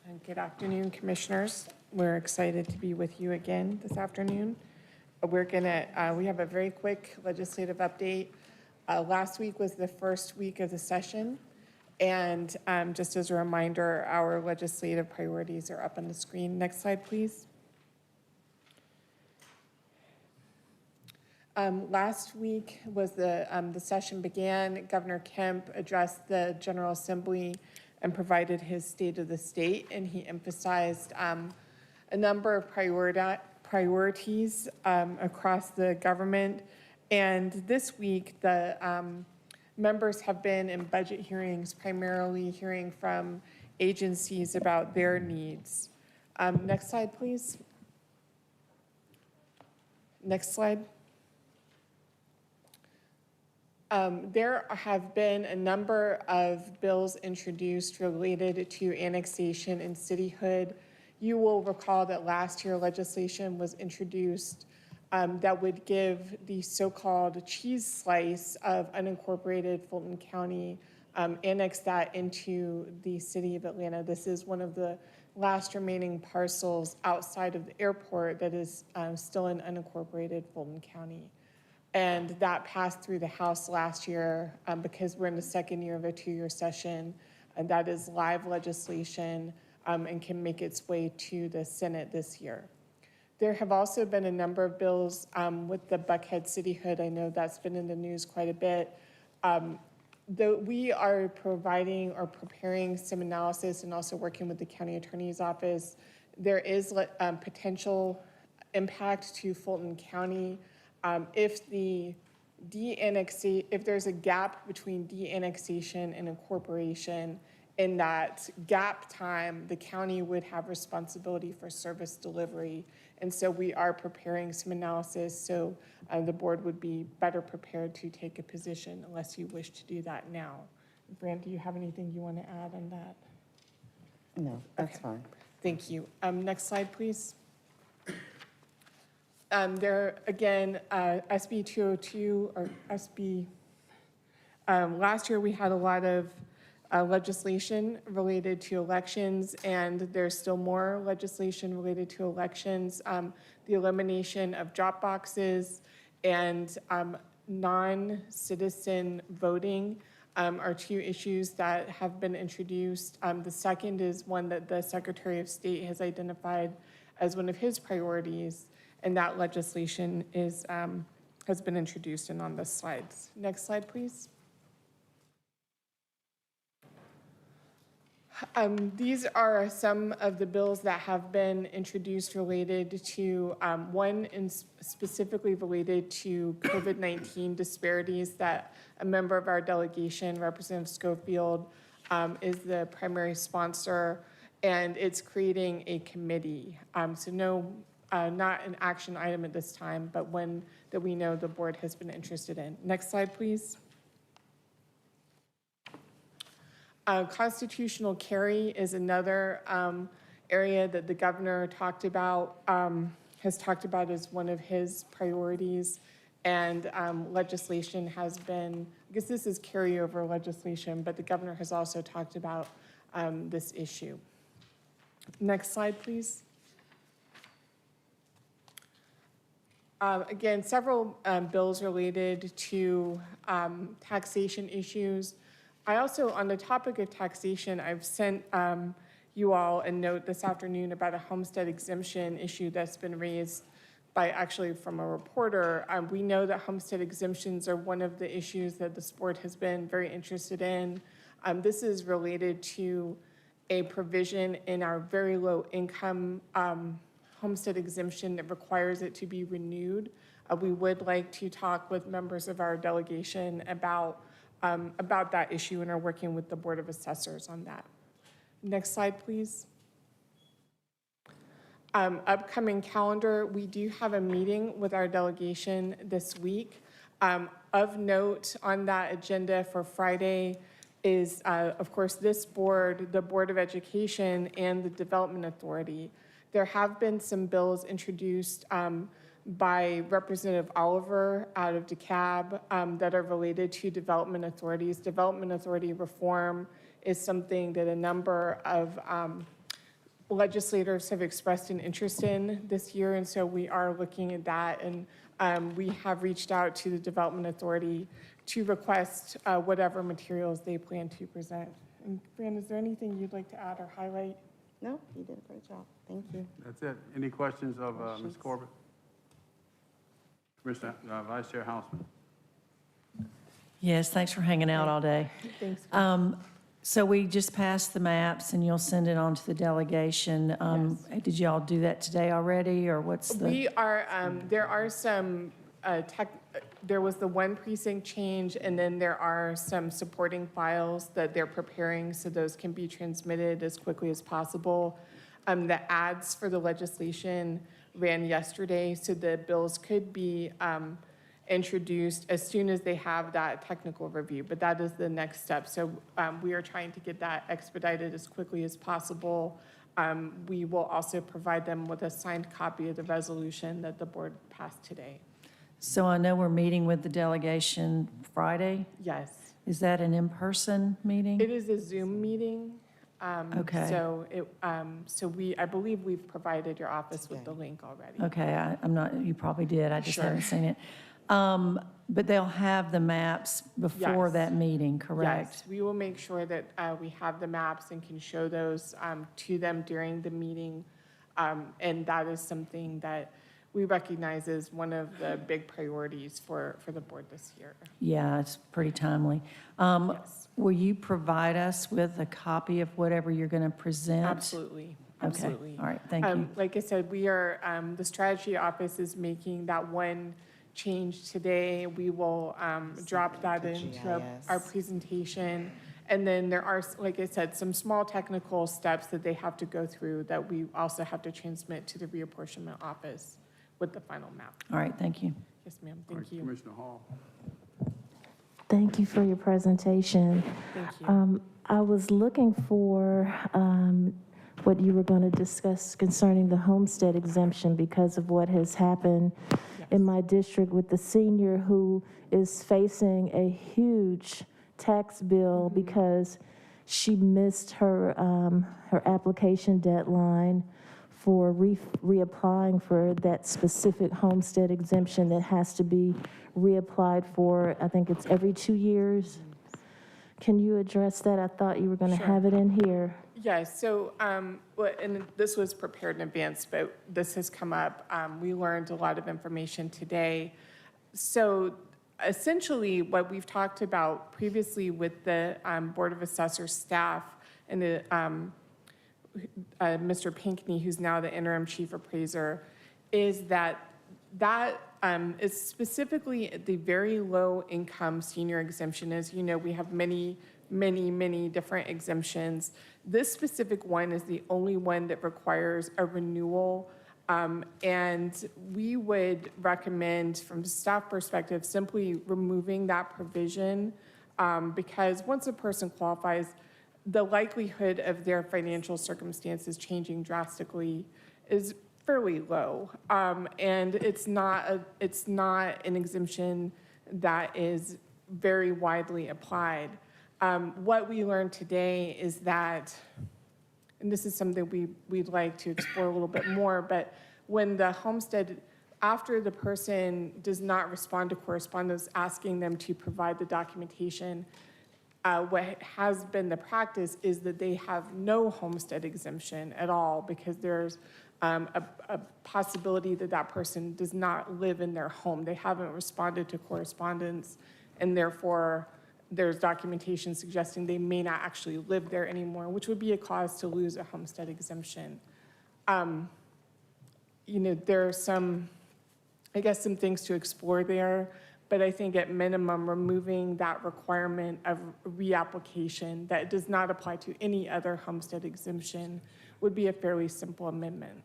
And good afternoon, Commissioners. We're excited to be with you again this afternoon. We have a very quick legislative update. Last week was the first week of the session. And just as a reminder, our legislative priorities are up on the screen. Next slide, please. Last week was the session began. Governor Kemp addressed the General Assembly and provided his State of the State, and he emphasized a number of priorities across the government. And this week, the members have been in budget hearings, primarily hearing from agencies about their needs. Next slide, please. Next slide. There have been a number of bills introduced related to annexation and cityhood. You will recall that last year legislation was introduced that would give the so-called cheese slice of unincorporated Fulton County, annex that into the city of Atlanta. This is one of the last remaining parcels outside of the airport that is still in unincorporated Fulton County. And that passed through the House last year because we're in the second year of a 2-year session, and that is live legislation and can make its way to the Senate this year. There have also been a number of bills with the Buckhead cityhood. I know that's been in the news quite a bit. We are providing or preparing some analysis and also working with the county attorney's office. There is potential impact to Fulton County if there's a gap between de-annexation and incorporation. In that gap time, the county would have responsibility for service delivery. And so we are preparing some analysis so the board would be better prepared to take a position unless you wish to do that now. Brand, do you have anything you want to add on that? No, that's fine. Thank you. Next slide, please. There, again, SB 202 or SB, last year we had a lot of legislation related to elections, and there's still more legislation related to elections. The elimination of drop boxes and non-citizen voting are two issues that have been introduced. The second is one that the Secretary of State has identified as one of his priorities, and that legislation is, has been introduced and on the slides. Next slide, please. These are some of the bills that have been introduced related to, one specifically related to COVID-19 disparities that a member of our delegation, Representative Schofield, is the primary sponsor, and it's creating a committee. So no, not an action item at this time, but one that we know the board has been interested in. Next slide, please. Constitutional carry is another area that the governor talked about, has talked about as one of his priorities, and legislation has been, I guess this is carryover legislation, but the governor has also talked about this issue. Next slide, please. Again, several bills related to taxation issues. I also, on the topic of taxation, I've sent you all a note this afternoon about a homestead exemption issue that's been raised by actually from a reporter. We know that homestead exemptions are one of the issues that the board has been very interested in. This is related to a provision in our very low income homestead exemption that requires it to be renewed. We would like to talk with members of our delegation about about that issue and are working with the Board of Assessors on that. Next slide, please. Upcoming calendar, we do have a meeting with our delegation this week. Of note on that agenda for Friday is, of course, this board, the Board of Education, and the Development Authority. There have been some bills introduced by Representative Oliver out of DeKalb that are related to development authorities. Development authority reform is something that a number of legislators have expressed an interest in this year, and so we are looking at that, and we have reached out to the Development Authority to request whatever materials they plan to present. And Fran, is there anything you'd like to add or highlight? No, you did a great job. Thank you. That's it. Any questions of Ms. Corbett? Commissioner, Vice Chair Hausman. Yes, thanks for hanging out all day. Thanks. So we just passed the maps, and you'll send it on to the delegation. Did y'all do that today already, or what's the? We are, there are some there was the one precinct change, and then there are some supporting files that they're preparing, so those can be transmitted as quickly as possible. The ads for the legislation ran yesterday, so the bills could be introduced as soon as they have that technical review, but that is the next step. So we are trying to get that expedited as quickly as possible. We will also provide them with a signed copy of the resolution that the board passed today. So I know we're meeting with the delegation Friday. Yes. Is that an in-person meeting? It is a Zoom meeting. Okay. So I believe we've provided your office with the link already. Okay, I'm not, you probably did, I just Sure. haven't seen it. But they'll have the maps before Yes. that meeting, correct? Yes, we will make sure that we have the maps and can show those to them during the meeting. And that is something that we recognize as one of the big priorities for the board this year. Yeah, it's pretty timely. Yes. Will you provide us with a copy of whatever you're going to present? Absolutely, absolutely. Okay, all right, thank you. Like I said, we are, the strategy office is making that one change today. We will drop that into our presentation. And then there are, like I said, some small technical steps that they have to go through that we also have to transmit to the reapportionment office with the final map. All right, thank you. Yes, ma'am, All right, thank you. Commissioner Hall. Thank you for your presentation. Thank you. I was looking for what you were going to discuss concerning the homestead exemption because of what has happened in my district with the senior who is facing a huge tax bill because she missed her her application deadline for reapplying for that specific homestead exemption that has to be reapplied for. I think it's every 2 years. Can you address that? I thought you were going to Sure. have it in here. Yes, so, and this was prepared in advance, but this has come up. We learned a lot of information today. So essentially, what we've talked about previously with the Board of Assessors staff and the Mr. Pinkney, who's now the interim chief appraiser, is that is specifically the very low income senior exemption. As you know, we have many different exemptions. This specific one is the only one that requires a renewal. And we would recommend, from the staff perspective, simply removing that provision because once a person qualifies, the likelihood of their financial circumstances changing drastically is fairly low. And it's not an exemption that is very widely applied. What we learned today is that, and this is something we'd like to explore a little bit more, but when the homestead, after the person does not respond to correspondence asking them to provide the documentation, what has been the practice is that they have no homestead exemption at all because there's a possibility that that person does not live in their home. They haven't responded to correspondence, and therefore there's documentation suggesting they may not actually live there anymore, which would be a cause to lose a homestead exemption. You know, there are some, I guess, some things to explore there, But I think at minimum, removing that requirement of reapplication that does not apply to any other homestead exemption would be a fairly simple amendment.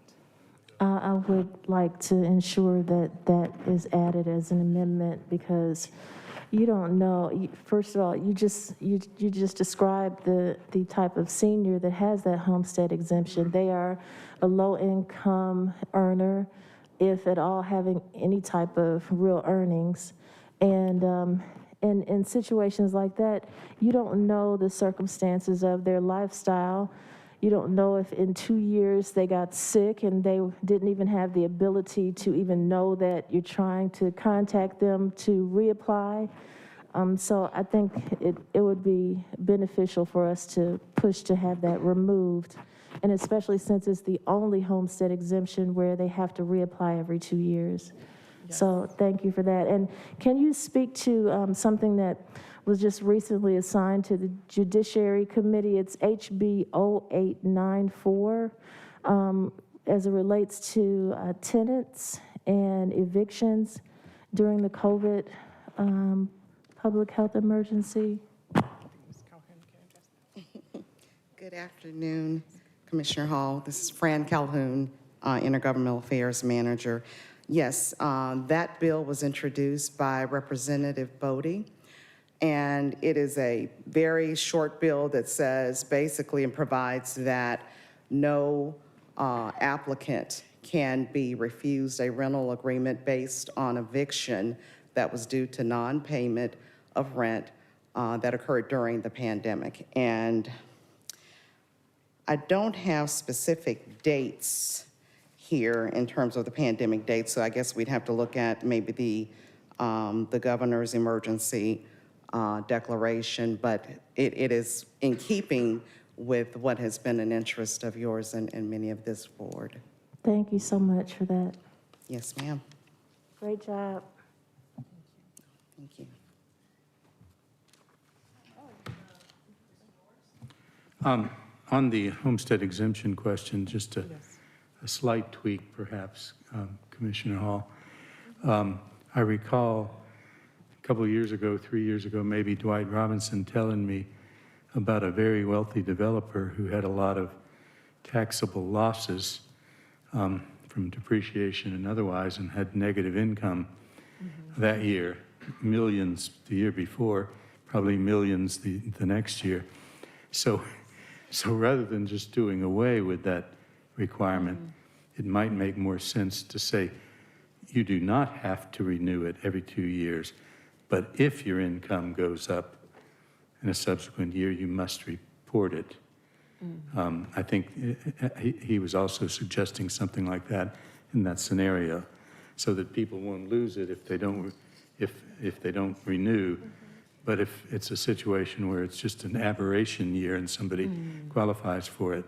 I would like to ensure that that is added as an amendment because you don't know, first of all, you just described the type of senior that has that homestead exemption. They are a low-income earner, if at all having any type of real earnings. And in situations like that, you don't know the circumstances of their lifestyle. You don't know if in 2 years they got sick and they didn't even have the ability to even know that you're trying to contact them to reapply. So I think it would be beneficial for us to push to have that removed. And especially since it's the only homestead exemption where they have to reapply every 2 years. Yes. So thank you for that. And can you speak to something that was just recently assigned to the Judiciary Committee? It's HB 0894 as it relates to tenants and evictions during the COVID public health emergency. Good afternoon, Commissioner Hall. This is Fran Calhoun, Intergovernmental Affairs Manager. Yes, that bill was introduced by Representative Bodie, and it is a very short bill that says basically and provides that no applicant can be refused a rental agreement based on eviction that was due to non-payment of rent that occurred during the pandemic. And I don't have specific dates here in terms of the pandemic dates, so I guess we'd have to look at maybe the governor's emergency declaration, but it is in keeping with what has been an interest of yours and many of this board. Thank you so much for that. Yes, ma'am. Great job. Thank you. On the homestead exemption question, just a slight tweak perhaps, Commissioner Hall. I recall a couple of years ago, 3 years ago, maybe Dwight Robinson telling me about a very wealthy developer who had a lot of taxable losses from depreciation and otherwise and had negative income that year, millions the year before, probably millions the next year. So rather than just doing away with that requirement, it might make more sense to say you do not have to renew it every 2 years, but if your income goes up in a subsequent year, you must report it. I think he was also suggesting something like that in that scenario, so that people won't lose it if they don't renew. But if it's a situation where it's just an aberration year and somebody qualifies for it,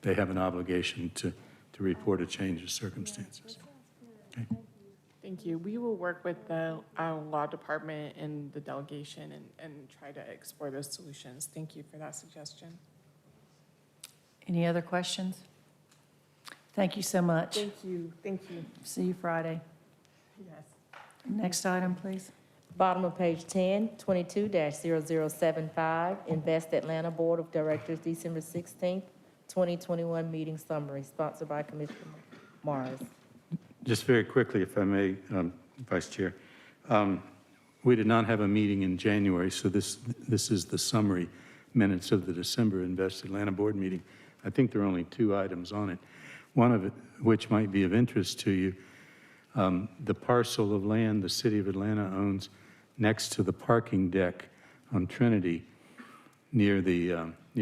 they have an obligation to report a change of circumstances. Okay. Thank you. We will work with the law department and the delegation and try to explore those solutions. Thank you for that suggestion. Any other questions? Thank you so much. Thank you. Thank you. See you Friday. Yes. Next item, please. Bottom of page 10, 22-0075, Invest Atlanta Board of Directors, December 16th, 2021 meeting summary, sponsored by Commissioner Morris. Just very quickly, if I may, Vice Chair. We did not have a meeting in January, so this is the summary minutes of the December Invest Atlanta Board meeting. I think there are only 2 items on it, one of it which might be of interest to you. The parcel of land the city of Atlanta owns next to the parking deck on Trinity near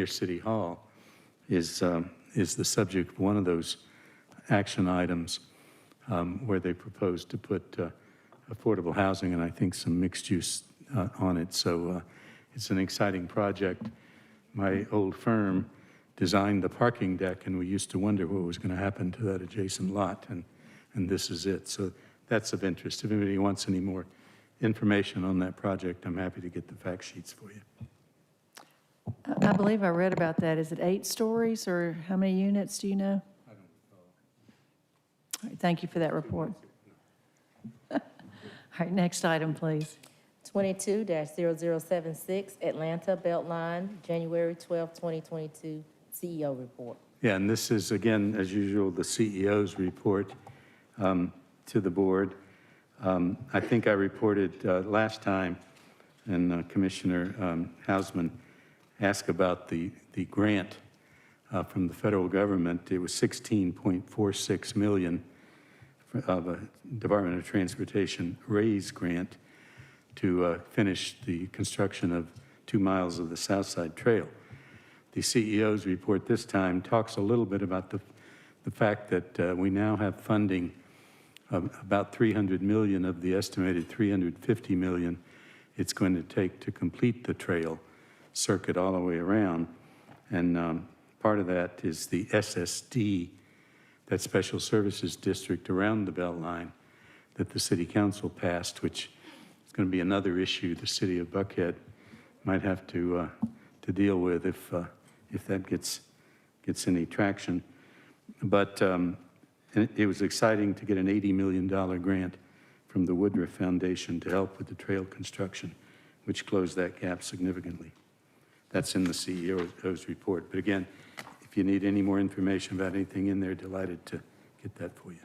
City Hall is the subject of one of those action items where they propose to put affordable housing and I think some mixed use on it. So it's an exciting project. My old firm designed the parking deck and we used to wonder what was going to happen to that adjacent lot, and this is it. So that's of interest. If anybody wants any more information on that project, I'm happy to get the fact sheets for you. I believe I read about that. Is it 8 stories or how many units, do you know? I don't know. All right, thank you for that report. right, next item, please. 22-0076, Atlanta Beltline, January 12, 2022, CEO report. Yeah, and this is, again, as usual, the CEO's report to the board. I think I reported last time, and Commissioner Hausman asked about the grant from the federal government. It was $16.46 million of a Department of Transportation RAISE grant to finish the construction of 2 miles of the South Side Trail. The CEO's report this time talks a little bit about the fact that we now have funding of about $300 million of the estimated $350 million it's going to take to complete the trail circuit all the way around. And part of that is the SSD, that Special Services District around the Beltline that the City Council passed, which is going to be another issue the City of Buckhead might have to deal with if that gets any traction. But it was exciting to get an $80 million grant from the Woodruff Foundation to help with the trail construction, which closed that gap significantly. That's in the CEO's report. But again, if you need any more information about anything in there, delighted to get that for you.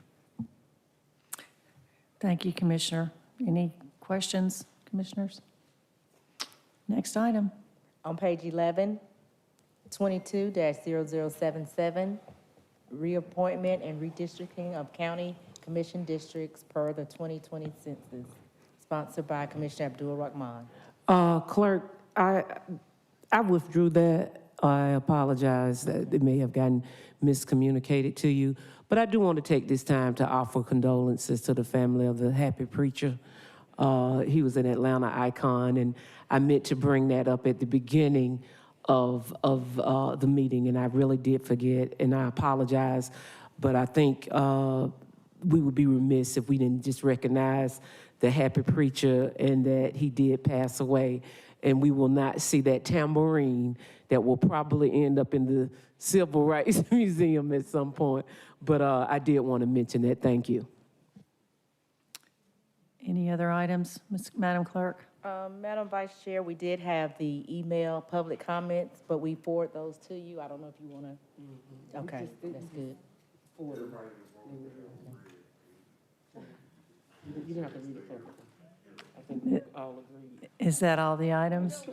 Thank you, Commissioner. Any questions, Commissioners? Next item. On page 11, 22-0077, reappointment and redistricting of county commission districts per the 2020 census, sponsored by Commissioner Abdul-Rahman. Clerk, I withdrew that. I apologize that it may have gotten miscommunicated to you, but I do want to take this time to offer condolences to the family of the happy preacher. He was an Atlanta icon, and I meant to bring that up at the beginning of the meeting, and I really did forget, and I apologize, but I think we would be remiss if we didn't just recognize the happy preacher and that he did pass away, and we will not see that tambourine that will probably end up in the Civil Rights Museum at some point, but I did want to mention that. Thank you. Any other items, Madam Clerk? Madam Vice Chair, we did have the email public comments, but we forward those to you. I don't know if you want to. Okay, that's good. You don't have to read it perfectly. I think we all agree. Is that all the items?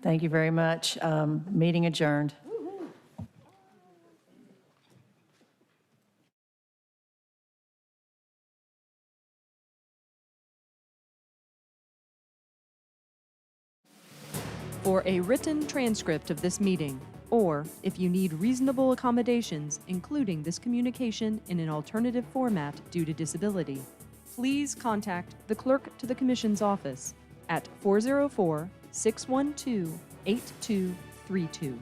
Thank you very much. Meeting adjourned. For a written transcript of this meeting, or if you need reasonable accommodations, including this communication in an alternative format due to disability, please contact the Clerk to the Commission's office at 404-612-8232.